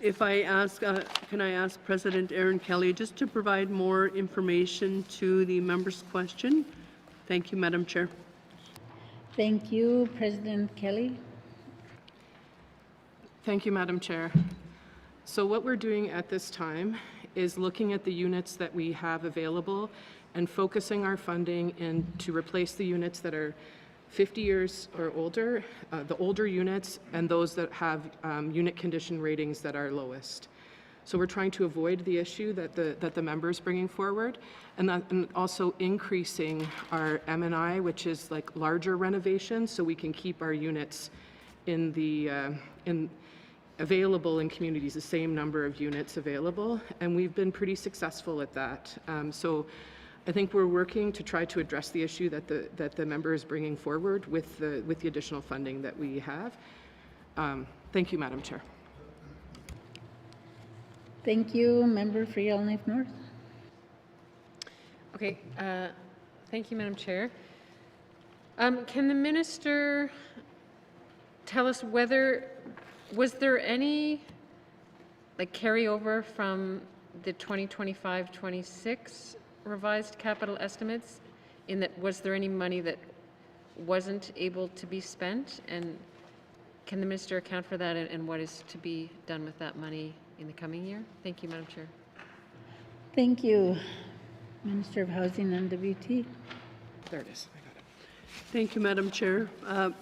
if I ask, can I ask President Aaron Kelly just to provide more information to the member's question? Thank you, Madam Chair. Thank you. President Kelly. Thank you, Madam Chair. So what we're doing at this time is looking at the units that we have available and focusing our funding in to replace the units that are 50 years or older, the older units, and those that have unit condition ratings that are lowest. So we're trying to avoid the issue that the member is bringing forward, and also increasing our M&I, which is like larger renovations, so we can keep our units in the available in communities, the same number of units available, and we've been pretty successful at that. So I think we're working to try to address the issue that the member is bringing forward with the additional funding that we have. Thank you, Madam Chair. Thank you. Member for Yellowknife North. Okay, thank you, Madam Chair. Can the minister tell us whether, was there any carryover from the 2025-26 revised capital estimates, in that was there any money that wasn't able to be spent, and can the minister account for that, and what is to be done with that money in the coming year? Thank you, Madam Chair. Thank you. Minister of Housing and WT. There it is. I got it. Thank you, Madam Chair.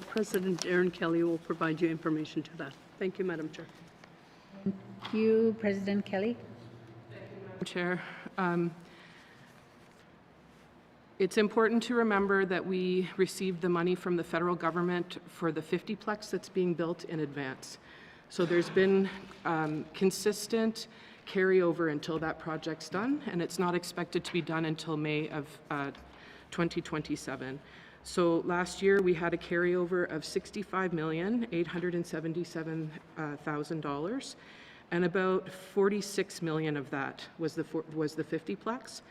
President Aaron Kelly will provide you information to that. Thank you, Madam Chair. Thank you. President Kelly. Thank you, Madam Chair. It's important to remember that we received the money from the federal government for the 50-plex that's being built in advance. So there's been consistent carryover until that project's done, and it's not expected to be done until May of 2027. So last year we had a carryover of $65,877,000, and about $46 million of that was the 50-plex.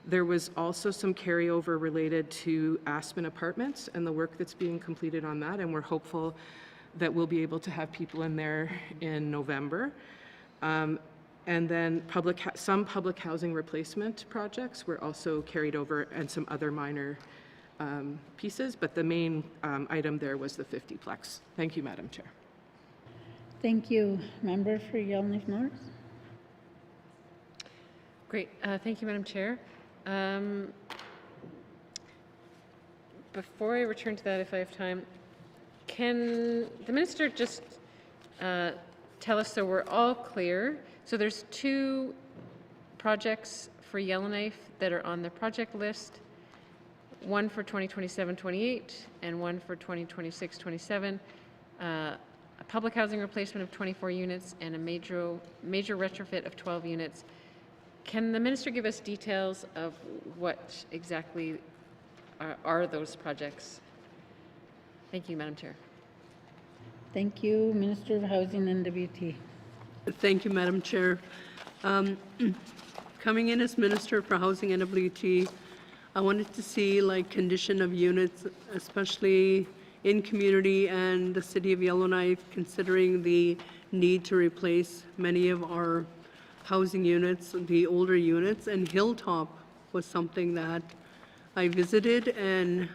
There was also some carryover related to Aspen Apartments and the work that's being completed on that, and we're hopeful that we'll be able to have people in there in November. And then some public housing replacement projects were also carried over, and some other minor pieces, but the main item there was the 50-plex. Thank you, Madam Chair. Thank you. Member for Yellowknife North. Great. Thank you, Madam Chair. Before I return to that, if I have time, can the minister just tell us so we're all clear? So there's 2 projects for Yellowknife that are on the project list, one for 2027-28 and one for 2026-27. A public housing replacement of 24 units and a major retrofit of 12 units. Can the minister give us details of what exactly are those projects? Thank you, Madam Chair. Thank you. Minister of Housing and WT. Thank you, Madam Chair. Coming in as Minister for Housing and WT, I wanted to see condition of units, especially in community and the city of Yellowknife, considering the need to replace many of our housing units, the older units, and Hilltop was something that I visited, and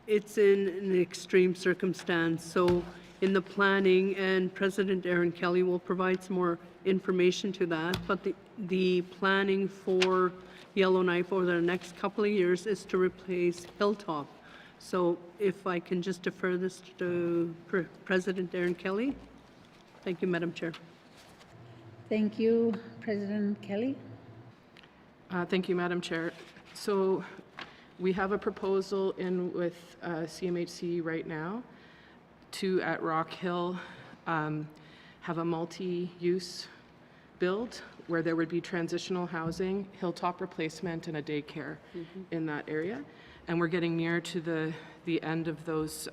it's in an extreme circumstance. So in the planning, and President Aaron Kelly will provide some more information to that, but the planning for Yellowknife over the next couple of years is to replace Hilltop. So if I can just defer this to President Aaron Kelly. Thank you, Madam Chair. Thank you. President Kelly. Thank you, Madam Chair. So we have a proposal in with CMHC right now to, at Rock Hill, have a multi-use build where there would be transitional housing, Hilltop replacement, and a daycare in that area. And we're getting near to the end of those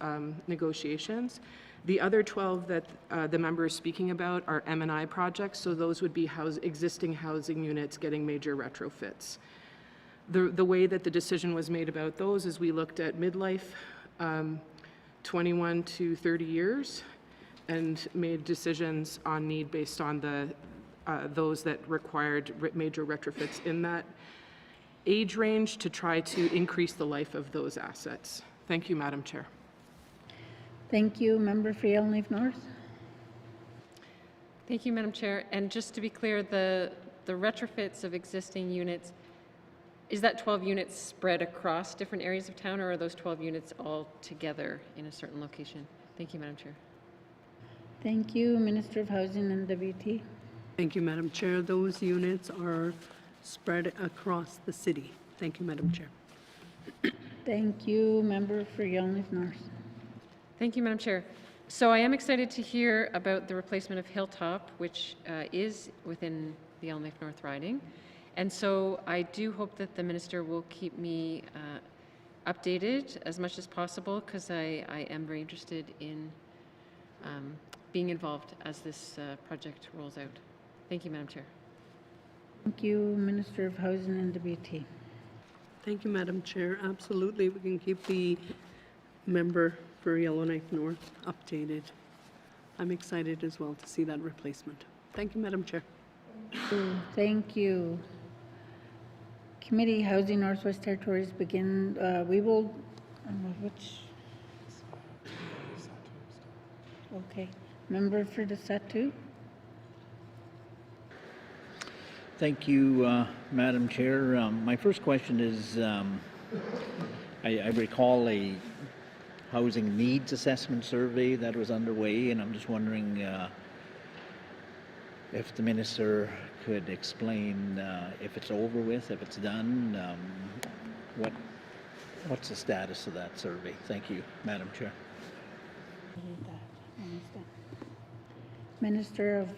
negotiations. The other 12 that the member is speaking about are M&I projects, so those would be existing housing units getting major retrofits. The way that the decision was made about those is we looked at midlife, 21 to 30 years, and made decisions on need based on those that required major retrofits in that age range to try to increase the life of those assets. Thank you, Madam Chair. Thank you. Member for Yellowknife North. Thank you, Madam Chair. And just to be clear, the retrofits of existing units, is that 12 units spread across different areas of town, or are those 12 units all together in a certain location? Thank you, Madam Chair. Thank you. Minister of Housing and WT. Thank you, Madam Chair. Those units are spread across the city. Thank you, Madam Chair. Thank you. Member for Yellowknife North. Thank you, Madam Chair. So I am excited to hear about the replacement of Hilltop, which is within the Yellowknife North riding. And so I do hope that the minister will keep me updated as much as possible, because I am very interested in being involved as this project rolls out. Thank you, Madam Chair. Thank you. Minister of Housing and WT. Thank you, Madam Chair. Absolutely, we can keep the member for Yellowknife North updated. I'm excited as well to see that replacement. Thank you, Madam Chair. Thank you. Committee Housing Northwest Territories begin. We will. Okay. Member for the Satu. Thank you, Madam Chair. My first question is, I recall a housing needs assessment survey that was underway, and I'm just wondering if the minister could explain if it's over with, if it's done, what's the status of that survey? Thank you, Madam Chair. Minister of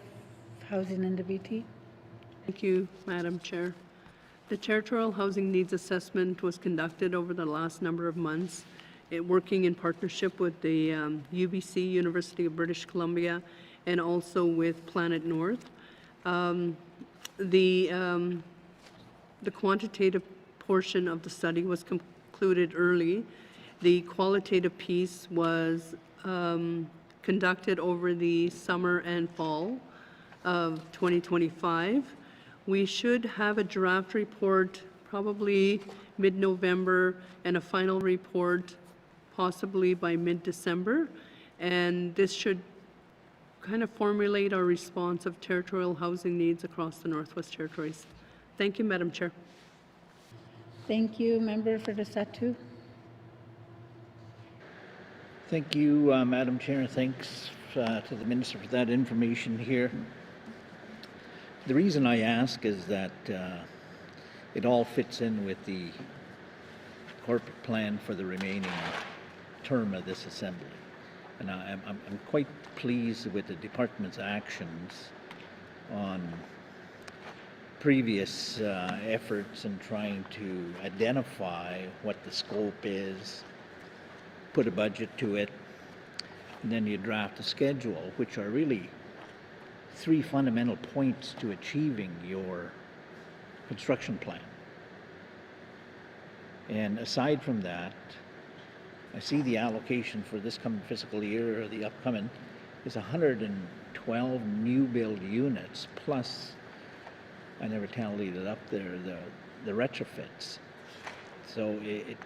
Housing and WT. Thank you, Madam Chair. The Territorial Housing Needs Assessment was conducted over the last number of months, working in partnership with the UBC, University of British Columbia, and also with Planet North. The quantitative portion of the study was concluded early. The qualitative piece was conducted over the summer and fall of 2025. We should have a draft report probably mid-November and a final report possibly by mid-December. And this should kind of formulate our response of territorial housing needs across the Northwest Territories. Thank you, Madam Chair. Thank you. Member for the Satu. Thank you, Madam Chair. Thanks to the Minister for that information here. The reason I ask is that it all fits in with the corporate plan for the remaining term of this Assembly. And I'm quite pleased with the department's actions on previous efforts in trying to identify what the scope is, put a budget to it, and then you draft a schedule, which are really three fundamental points to achieving your construction plan. And aside from that, I see the allocation for this coming fiscal year, or the upcoming, is 112 new build units, plus, I never tallied it up there, the retrofits. So it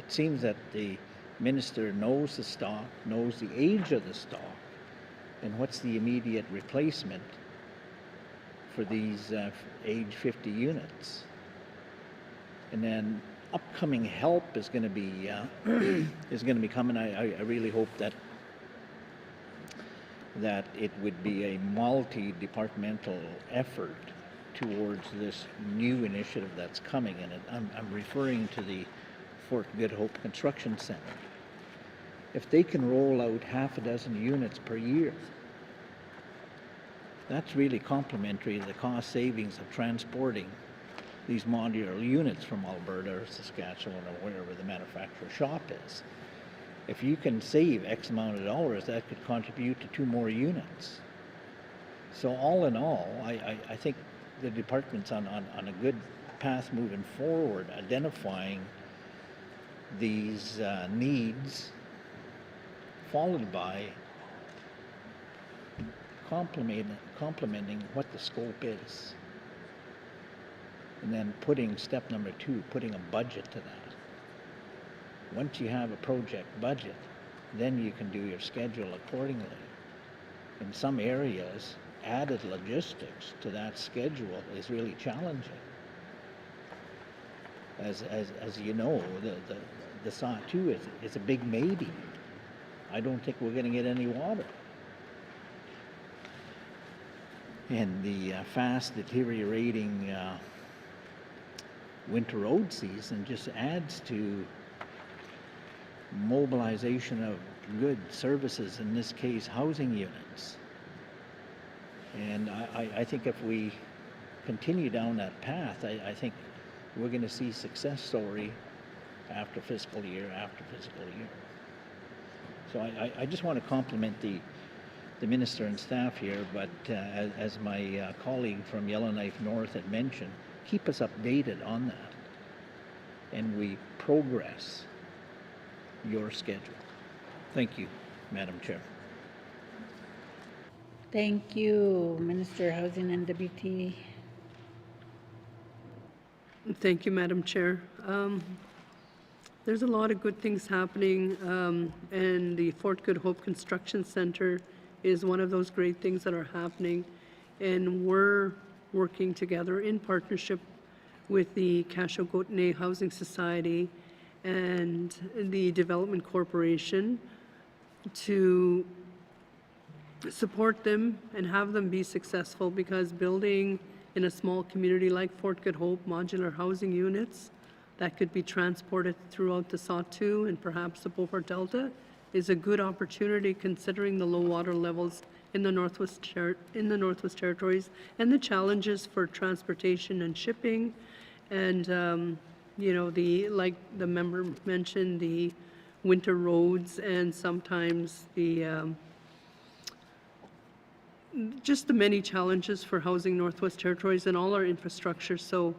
seems that the Minister knows the stock, knows the age of the stock, and what's the immediate replacement for these age 50 units. And then upcoming help is going to be coming. I really hope that it would be a multi-departmental effort towards this new initiative that's coming. And I'm referring to the Fort Good Hope Construction Center. If they can roll out half a dozen units per year, that's really complementary to the cost savings of transporting these modular units from Alberta or Saskatchewan or wherever the manufacturer shop is. If you can save X amount of dollars, that could contribute to 2 more units. So all in all, I think the department's on a good path moving forward, identifying these needs, followed by complementing what the scope is. And then step number 2, putting a budget to that. Once you have a project budget, then you can do your schedule accordingly. In some areas, added logistics to that schedule is really challenging. As you know, the Satu is a big maybe. I don't think we're going to get any water. And the fast deteriorating winter road season just adds to mobilization of good services, in this case housing units. And I think if we continue down that path, I think we're going to see success story after fiscal year after fiscal year. So I just want to compliment the Minister and staff here, but as my colleague from Yellowknife North had mentioned, keep us updated on that, and we progress your schedule. Thank you, Madam Chair. Thank you, Minister Housing and WT. Thank you, Madam Chair. There's a lot of good things happening, and the Fort Good Hope Construction Center is one of those great things that are happening, and we're working together in partnership with the Cashel-Gotene Housing Society and the Development Corporation to support them and have them be successful, because building in a small community like Fort Good Hope modular housing units that could be transported throughout the Satu and perhaps the Beaufort Delta is a good opportunity, considering the low water levels in the Northwest Territories and the challenges for transportation and shipping, and you know, like the member mentioned, the winter roads, and sometimes the just the many challenges for housing Northwest Territories and all our infrastructure. So,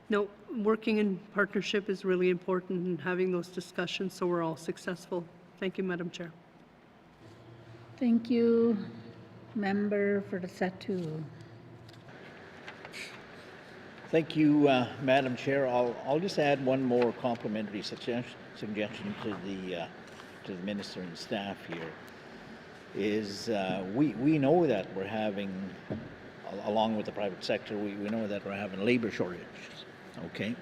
no, working in partnership is really important, and having those discussions so we're all successful. Thank you, Madam Chair. Thank you. Member for the Satu. Thank you, Madam Chair. I'll just add one more complimentary suggestion to the minister and staff here. Is we know that we're having, along with the private sector, we know that we're having labor shortages. Okay,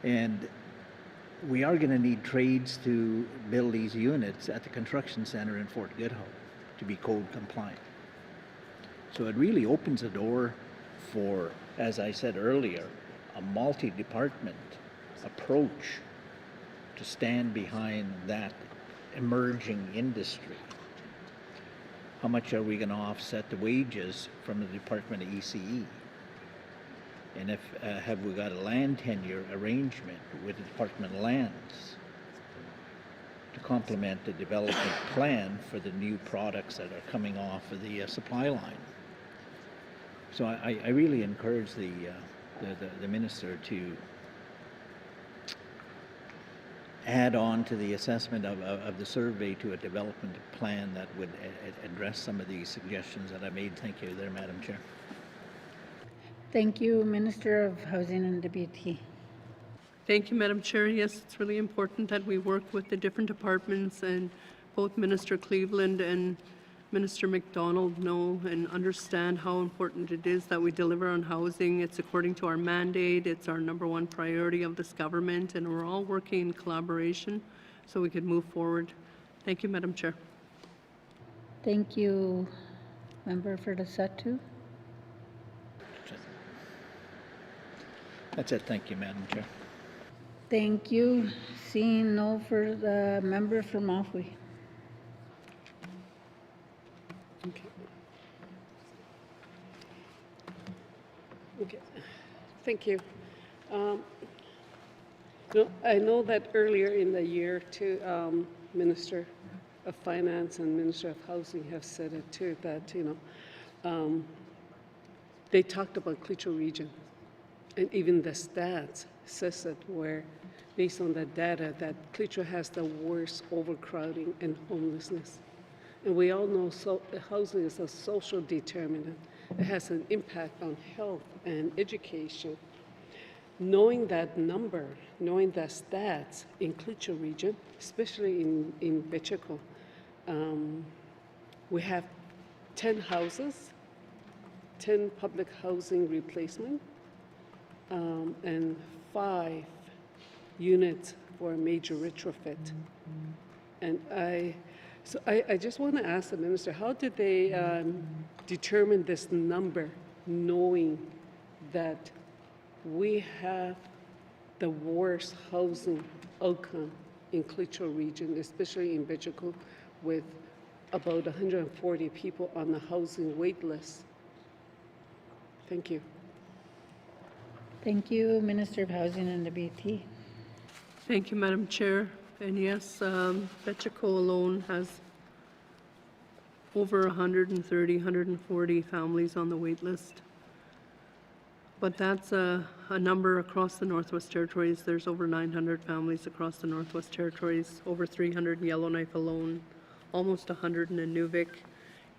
and we are going to need trades to build these units at the construction center in Fort Goodhoe to be code compliant. So it really opens the door for, as I said earlier, a multi-department approach to stand behind that emerging industry. How much are we going to offset the wages from the Department of ECE? And if have we got a land tenure arrangement with the Department of Lands to complement the development plan for the new products that are coming off of the supply line? So I really encourage the minister to add on to the assessment of the survey to a development plan that would address some of these suggestions that I made. Thank you there, Madam Chair. Thank you, Minister of Housing and WT. Thank you, Madam Chair. Yes, it's really important that we work with the different departments, and both Minister Cleveland and Minister McDonald know and understand how important it is that we deliver on housing. It's according to our mandate. It's our #1 priority of this government, and we're all working in collaboration so we can move forward. Thank you, Madam Chair. Thank you, Member for the Satu. That's it. Thank you, Madam Chair. Thank you. Seeing no further, Member for Mafui. Okay, thank you. I know that earlier in the year, too, Minister of Finance and Minister of Housing have said it too, that they talked about Klitschko region, and even the stats says that where, based on the data, that Klitschko has the worst overcrowding and homelessness. And we all know housing is a social determinant. It has an impact on health and education. Knowing that number, knowing the stats in Klitschko region, especially in Betcheko, we have 10 houses, 10 public housing replacement, and 5 units for a major retrofit. And I just want to ask the minister, how did they determine this number, knowing that we have the worst housing outcome in Klitschko region, especially in Betcheko, with about 140 people on the housing wait list? Thank you. Thank you, Minister of Housing and WT. Thank you, Madam Chair. And yes, Betcheko alone has over 130, 140 families on the wait list. But that's a number across the Northwest Territories. There's over 900 families across the Northwest Territories, over 300 in Yellowknife alone, almost 100 in Inuvik.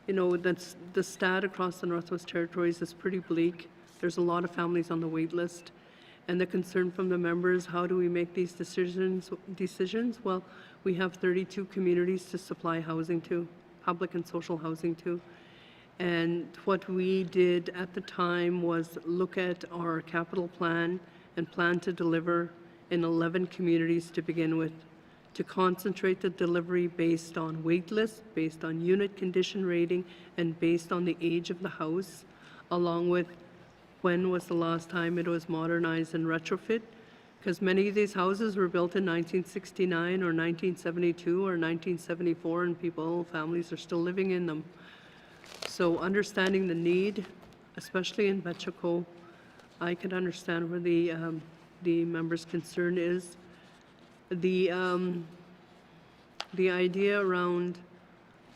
You know, that's the stat across the Northwest Territories is pretty bleak. There's a lot of families on the wait list. And the concern from the members, how do we make these decisions? Well, we have 32 communities to supply housing to, public and social housing to. And what we did at the time was look at our capital plan and plan to deliver in 11 communities to begin with, to concentrate the delivery based on wait list, based on unit condition rating, and based on the age of the house, along with when was the last time it was modernized and retrofit, because many of these houses were built in 1969 or 1972 or 1974, and families are still living in them. So understanding the need, especially in Betcheko, I can understand where the member's concern is. The idea around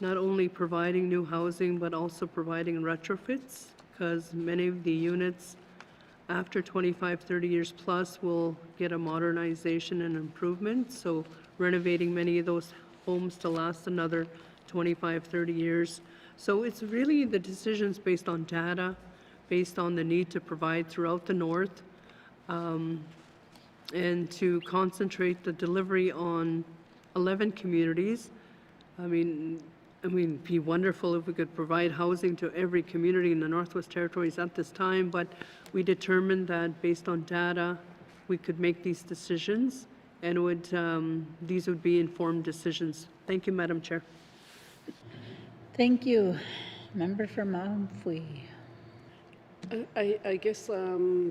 not only providing new housing, but also providing retrofits, because many of the units after 25, 30 years plus will get a modernization and improvement. So renovating many of those homes to last another 25, 30 years. So it's really the decisions based on data, based on the need to provide throughout the north, and to concentrate the delivery on 11 communities. I mean, it'd be wonderful if we could provide housing to every community in the Northwest Territories at this time, but we determined that based on data, we could make these decisions, and these would be informed decisions. Thank you, Madam Chair. Thank you. Member for Mountfui. I guess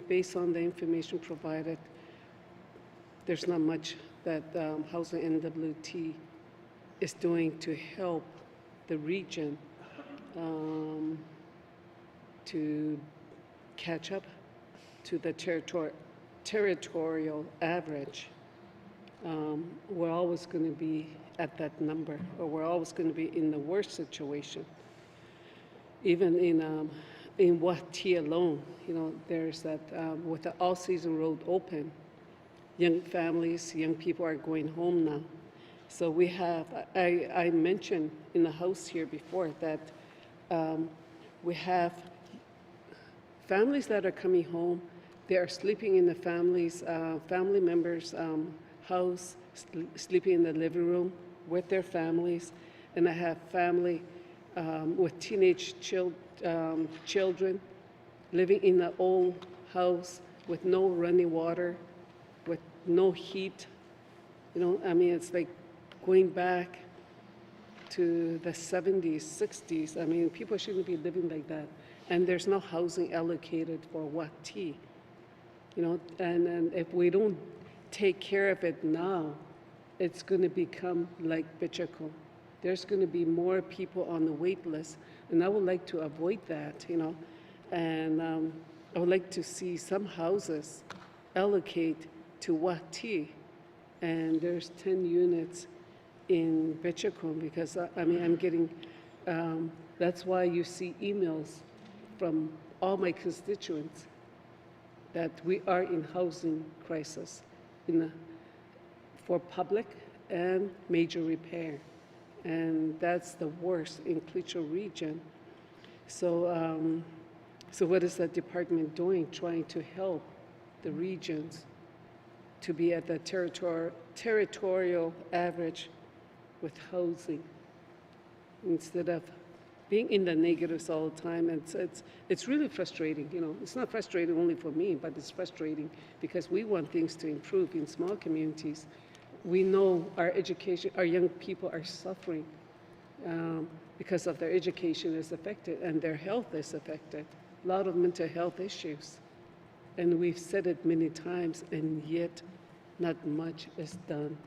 based on the information provided, there's not much that Housing NWT is doing to help the region to catch up to the territorial average. We're always going to be at that number, or we're always going to be in the worst situation. Even in Wati alone, there's that with the all-season road open, young families, young people are going home now. So we have, I mentioned in the House here before that we have families that are coming home. They are sleeping in the family members' house, sleeping in the living room with their families. And I have family with teenage children living in an old house with no running water, with no heat. I mean, it's like going back to the 70s, 60s. I mean, people shouldn't be living like that. And there's no housing allocated for Wati. And if we don't take care of it now, it's going to become like Bichako. There's going to be more people on the wait list, and I would like to avoid that, And I would like to see some houses allocate to Wati, and there's 10 units in Bichako, because I'm getting, that's why you see emails from all my constituents that we are in housing crisis for public and major repair. And that's the worst in Clecho region. So, so what is that department doing, trying to help the regions to be at the territorial average with housing, instead of being in the negatives all the time? And it's really frustrating. It's not frustrating only for me, but it's frustrating because we want things to improve in small communities. We know our young people are suffering because of their education is affected and their health is affected. A lot of mental health issues. And we've said it many times, and yet not much is done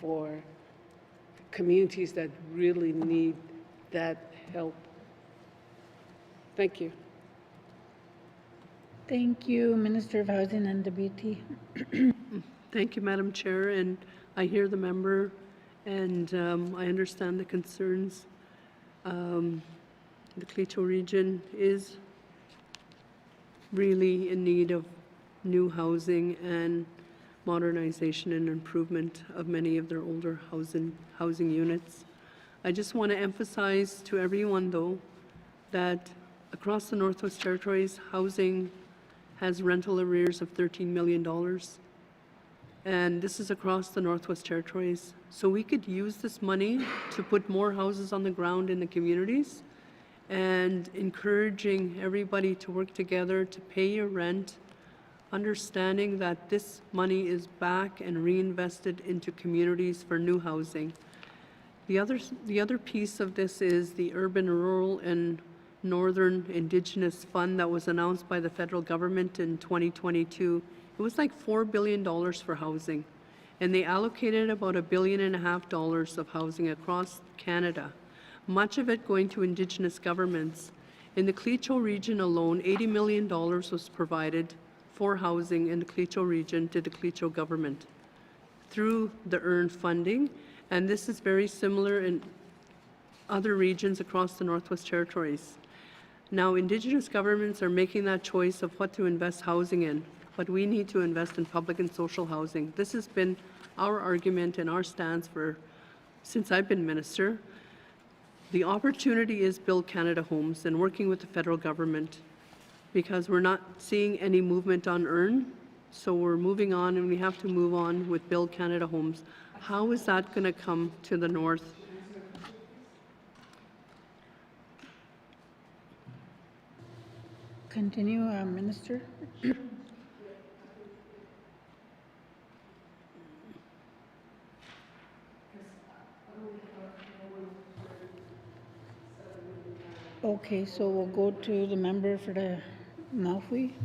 for communities that really need that help. Thank you. Thank you, Minister of Housing and NWT. Thank you, Madam Chair, and I hear the member, and I understand the concerns. The Clecho region is really in need of new housing and modernization and improvement of many of their older housing units. I just want to emphasize to everyone, though, that across the Northwest Territories, housing has rental arrears of $13 million. And this is across the Northwest Territories. So we could use this money to put more houses on the ground in the communities and encouraging everybody to work together to pay your rent, understanding that this money is back and reinvested into communities for new housing. The other piece of this is the Urban, Rural, and Northern Indigenous Fund that was announced by the federal government in 2022. It was like $4 billion for housing, and they allocated about $1.5 billion of housing across Canada, much of it going to Indigenous governments. In the Clecho region alone, $80 million was provided for housing in the Clecho region to the Clecho government through the earned funding, and this is very similar in other regions across the Northwest Territories. Now, Indigenous governments are making that choice of what to invest housing in, but we need to invest in public and social housing. This has been our argument and our stance since I've been minister. The opportunity is Build Canada Homes and working with the federal government, because we're not seeing any movement on EARN, so we're moving on and we have to move on with Build Canada Homes. How is that going to come to the north? Continue, Minister. Okay, so we'll go to the member for the Malfi.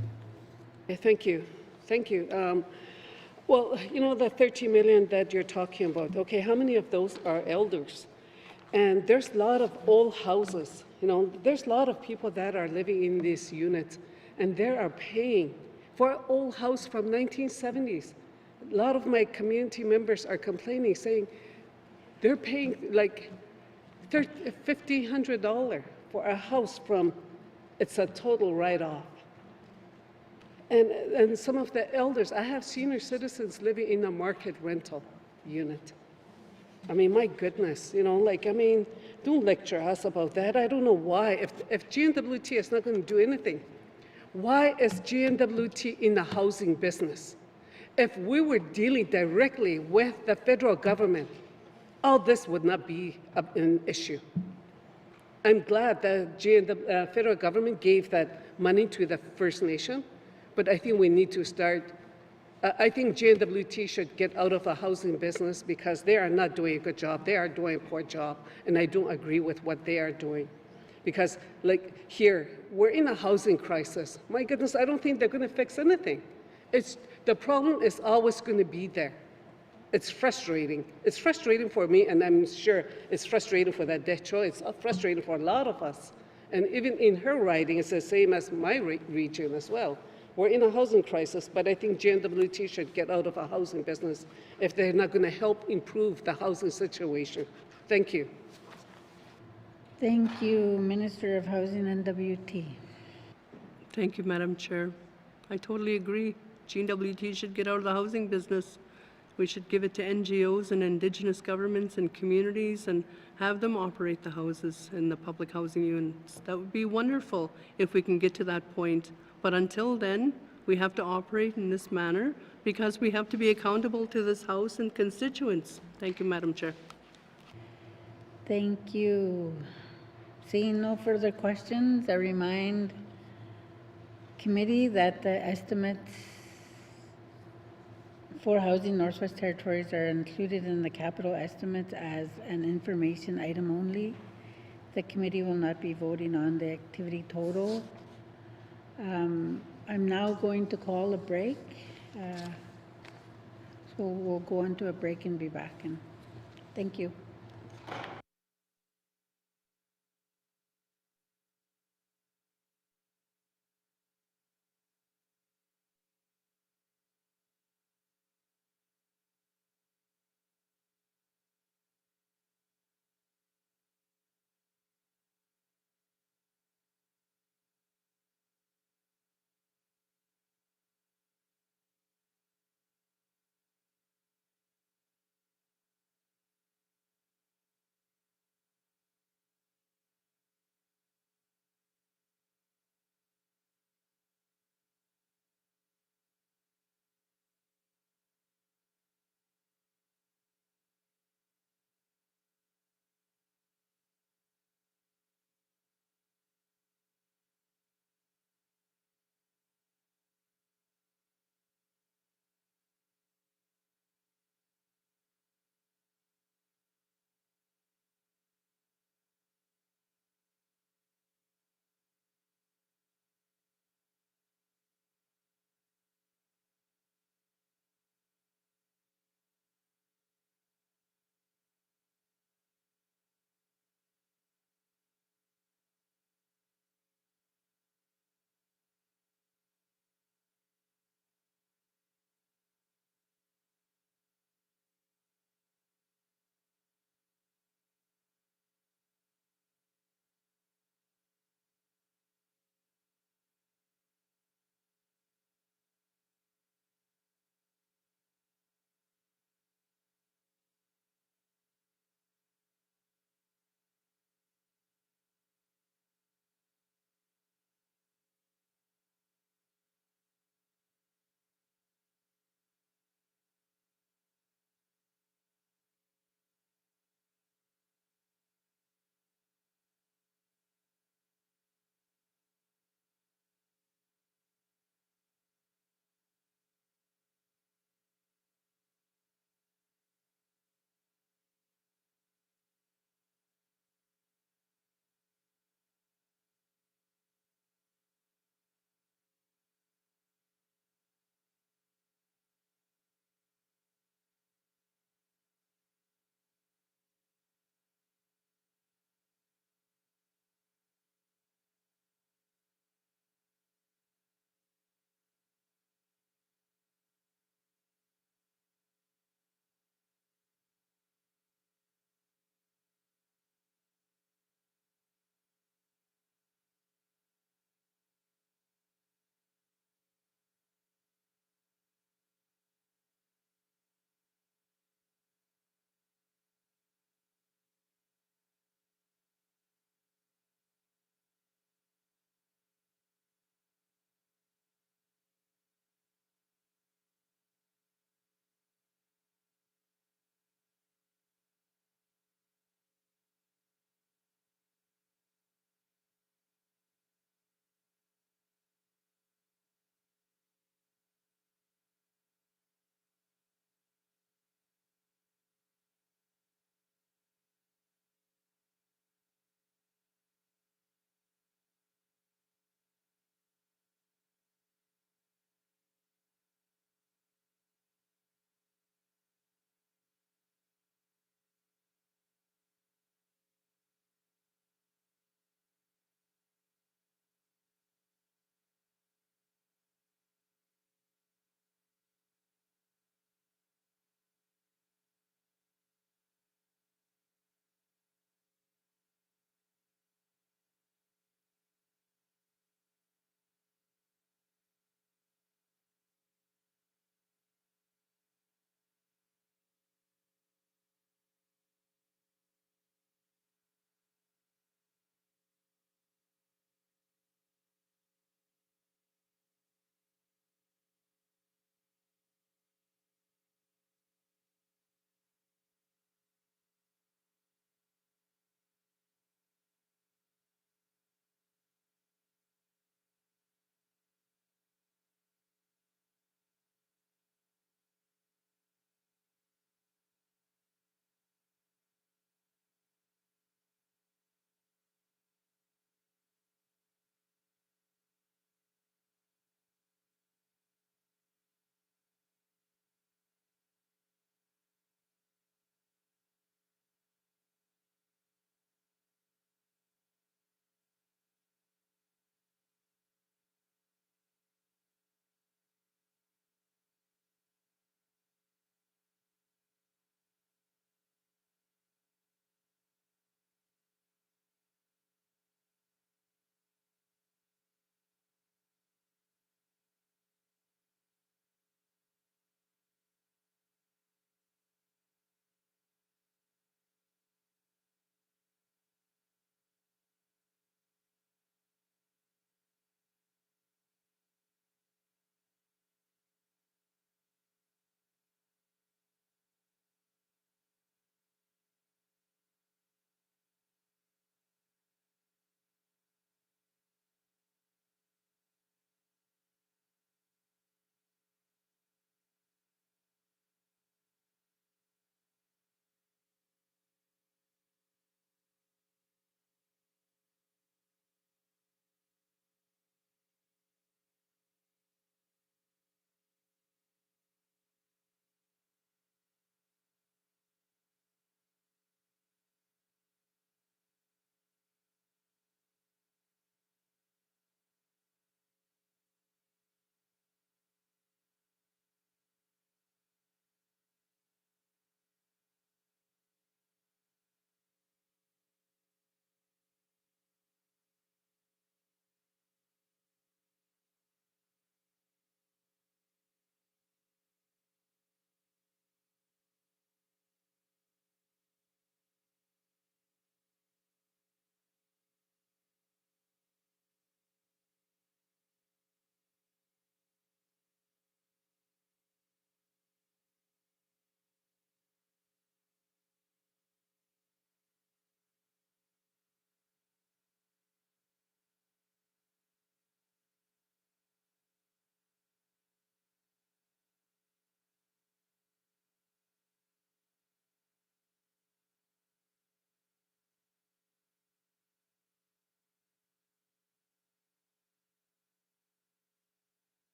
Thank you. Thank you. Well, you know, the 13 million that you're talking about, okay, how many of those are elders? And there's a lot of old houses, you know, there's a lot of people that are living in these units, and they are paying for an old house from 1970s. A lot of my community members are complaining, saying they're paying like $1,500 for a house from, it's a total write-off. And some of the elders, I have senior citizens living in a market rental unit. I mean, my goodness, you know, like, I mean, don't lecture us about that. I don't know why. If GNWT is not going to do anything, why is GNWT in the housing business? If we were dealing directly with the federal government, all this would not be an issue. I'm glad that the federal government gave that money to the First Nation, but I think we need to start. I think GNWT should get out of the housing business because they are not doing a good job. They are doing a poor job, and I don't agree with what they are doing. Because, like here, we're in a housing crisis. My goodness, I don't think they're going to fix anything. The problem is always going to be there. It's frustrating. It's frustrating for me, and I'm sure it's frustrating for that Decho. It's frustrating for a lot of us. And even in her writing, it's the same as my region as well. We're in a housing crisis, but I think GNWT should get out of a housing business if they're not going to help improve the housing situation. Thank you. Thank you, Minister of Housing and WT. Thank you, Madam Chair. I totally agree. GNWT should get out of the housing business. We should give it to NGOs and Indigenous governments and communities and have them operate the houses in the public housing units. That would be wonderful if we can get to that point. But until then, we have to operate in this manner because we have to be accountable to this House and constituents. Thank you, Madam Chair. Thank you. Seeing no further questions, I remind committee that the estimates for Housing Northwest Territories are included in the capital estimates as an information item only. The committee will not be voting on the activity total. I'm now going to call a break. So we'll go into a break and be back. And thank you.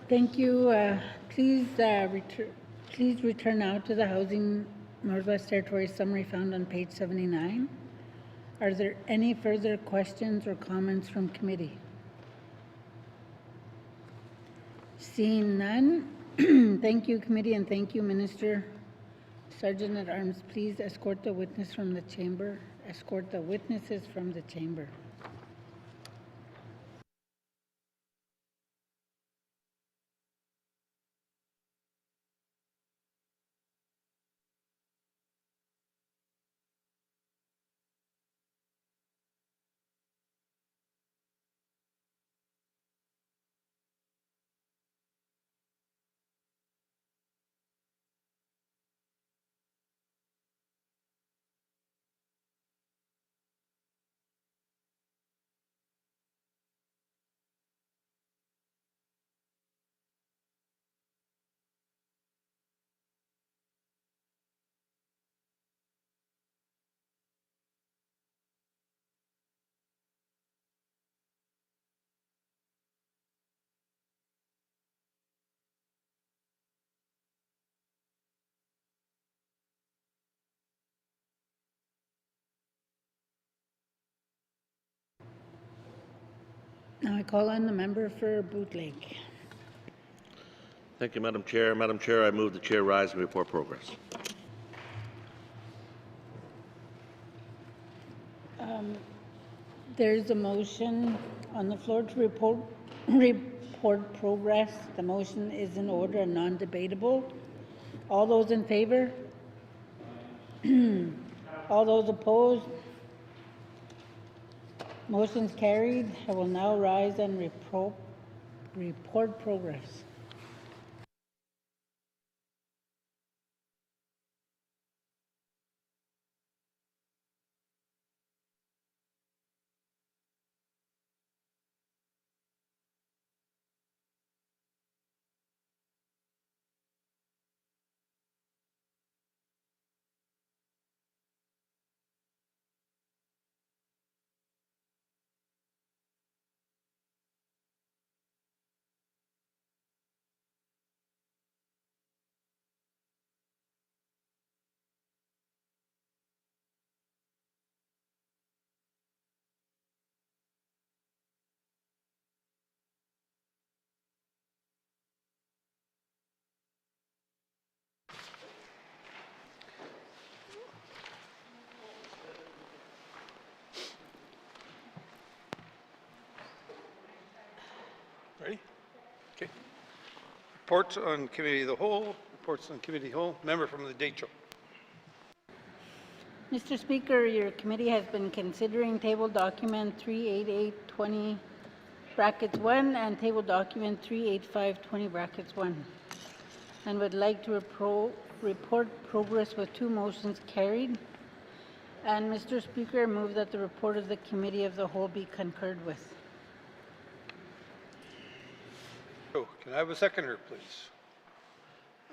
Thank you. Please return now to the Housing Northwest Territories summary found on page 79. Are there any further questions or comments from committee? Seeing none, thank you, committee, and thank you, Minister. Sergeant at Arms, please escort the witness from the chamber. Escort the witnesses from the chamber. Now I call on the member for Boot Lake. Thank you, Madam Chair. Madam Chair, I move the chair rise and report progress. There's a motion on the floor to report progress. The motion is in order and non-debatable. All those in favor? All those opposed? Motion's carried. I will now rise and report progress. Ready? Okay. Reports on committee of the whole. Reports on committee of the whole. Member from the Decho. Mr. Speaker, your committee has been considering table document 38820 brackets 1 and table document 38520 brackets 1 and would like to report progress with 2 motions carried. And Mr. Speaker, I move that the report of the committee of the whole be concurred with. Oh, can I have a seconder, please?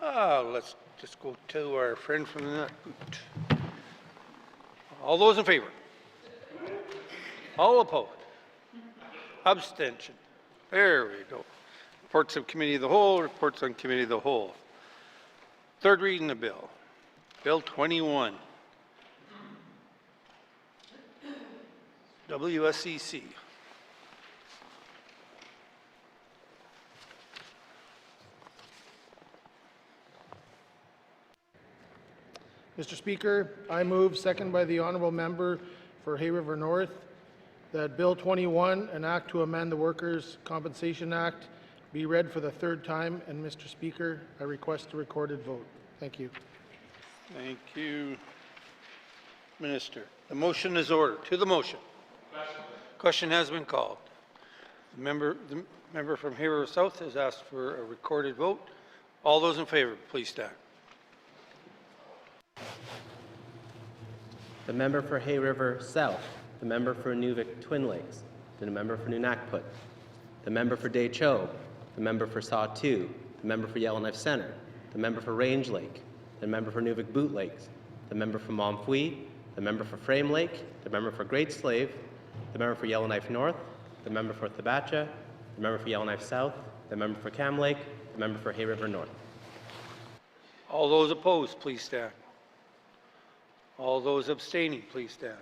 Let's just go to our friend from the nut boot. All those in favor? All opposed? Abstention? There we go. Reports of committee of the whole, reports on committee of the whole. Third reading of bill. Bill 21. WSEC. Mr. Speaker, I move, second by the honourable member for Hay River North, that Bill 21, an act to amend the Workers' Compensation Act, be read for the 3rd time. And Mr. Speaker, I request a recorded vote. Thank you. Thank you, Minister. The motion is ordered. To the motion. Question has been called. The member from Hay River South has asked for a recorded vote. All those in favor, please stand. The member for Hay River South, the member for Nuvik Twin Lakes, the member for Nunakput, the member for Decho, the member for Sawtoo, the member for Yellowknife Center, the member for Range Lake, the member for Nuvik Boot Lakes, the member for Momfui, the member for Frame Lake, the member for Great Slave, the member for Yellowknife North, the member for Thabatcha, the member for Yellowknife South, the member for Cam Lake, the member for Hay River North. All those opposed, please stand. All those abstaining, please stand.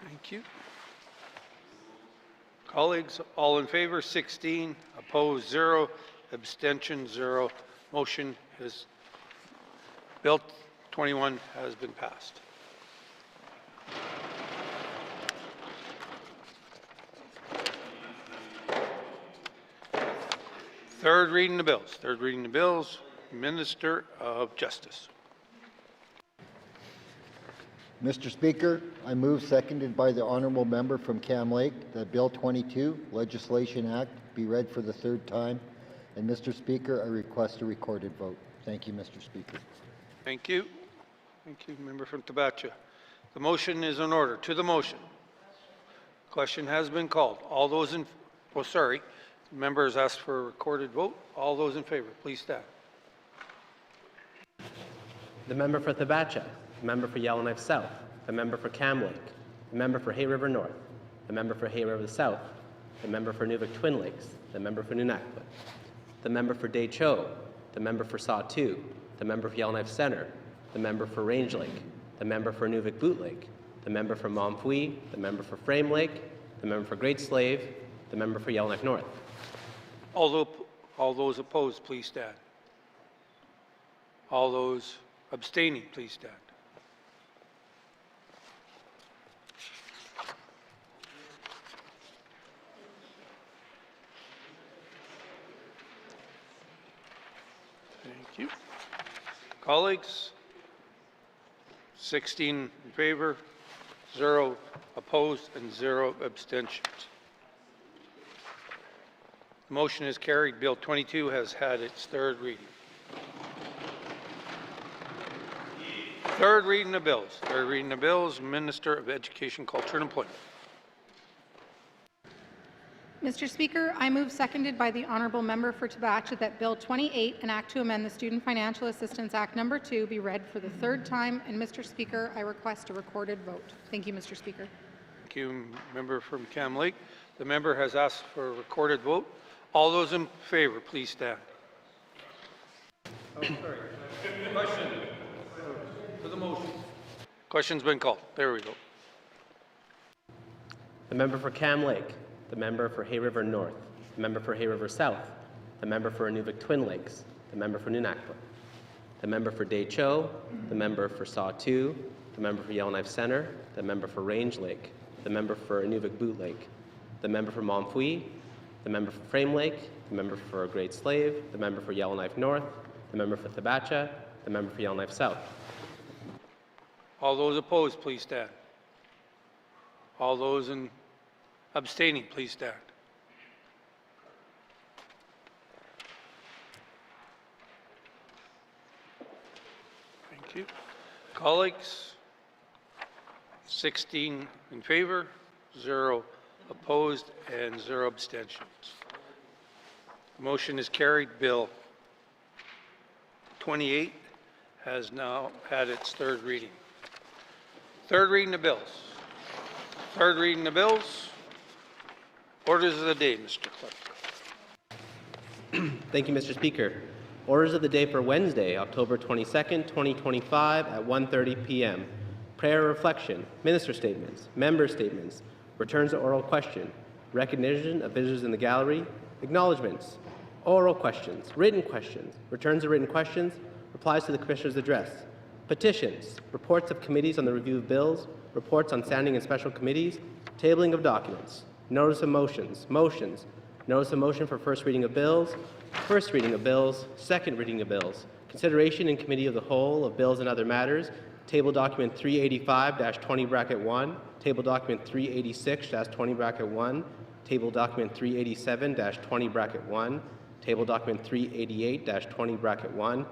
Thank you. Colleagues, all in favor, 16, opposed, 0, abstention, 0. Motion is, Bill 21 has been passed. Third reading the bills. Third reading the bills, Minister of Justice. Mr. Speaker, I move, seconded by the honourable member from Cam Lake, that Bill 22, Legislation Act, be read for the third time. And Mr. Speaker, I request a recorded vote. Thank you, Mr. Speaker. Thank you. Thank you, member from Tabacha. The motion is in order. To the motion. Question has been called. All those in, oh, sorry. The member has asked for a recorded vote. All those in favor, please stand. The member for Tabacha, the member for Yellowknife South, the member for Cam Lake, the member for Hay River North, the member for Hay River South, the member for Nuvik Twin Lakes, the member for Nunakput, the member for Day Cho, the member for Saw-2, the member for Yellowknife Center, the member for Range Lake, the member for Nuvik Boot Lake, the member for Montfouille, the member for Frame Lake, the member for Great Slave, the member for Yellowknife North. All those opposed, please stand. All those abstaining, please stand. Thank you. Colleagues, 16 in favor, 0 opposed, and 0 abstentions. The motion is carried. Bill 22 has had its third reading. Third reading of bills. Third reading of bills, Minister of Education, Culture and Employment. Mr. Speaker, I move, seconded by the honourable member for Tabacha, that Bill 28, an act to amend the Student Financial Assistance Act No. 2, be read for the third time. And Mr. Speaker, I request a recorded vote. Thank you, Mr. Speaker. Thank you, member from Cam Lake. The member has asked for a recorded vote. All those in favor, please stand. Oh, sorry. Question. To the motion. Question's been called. There we go. The member for Cam Lake, the member for Hay River North, the member for Hay River South, the member for Nuvik Twin Lakes, the member for Nunakput, the member for Day Cho, the member for Saw-2, the member for Yellowknife Center, the member for Range Lake, the member for Nuvik Boot Lake, the member for Montfouille, the member for Frame Lake, the member for Great Slave, the member for Yellowknife North, the member for Tabacha, the member for Yellowknife South. All those opposed, please stand. All those abstaining, please stand. Thank you. Colleagues, 16 in favor, 0 opposed, and 0 abstentions. The motion is carried. Bill 28 has now had its third reading. Third reading of bills. Third reading of bills. Orders of the day, Mr. Clerk. Thank you, Mr. Speaker. Orders of the day for Wednesday, October 22nd, 2025 at 1:30 p.m. Prayer reflection, minister statements, member statements, returns to oral question, recognition of visitors in the gallery, acknowledgements, oral questions, returns to written questions, replies to the Commissioner's address, petitions, reports of committees on the review of bills, reports on standing and special committees, tabling of documents, notice of motions, notice of motion for first reading of bills, second reading of bills, consideration in committee of the whole of bills and other matters, table document 385-20(1), table document 386-20(1), table document 387-20(1), table document 388-20(1),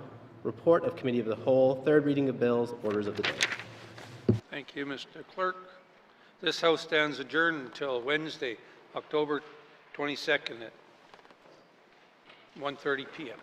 report of committee of the whole, third reading of bills, orders of the day. Thank you, Mr. Clerk. This House stands adjourned until Wednesday, October 22nd at 1:30 p.m.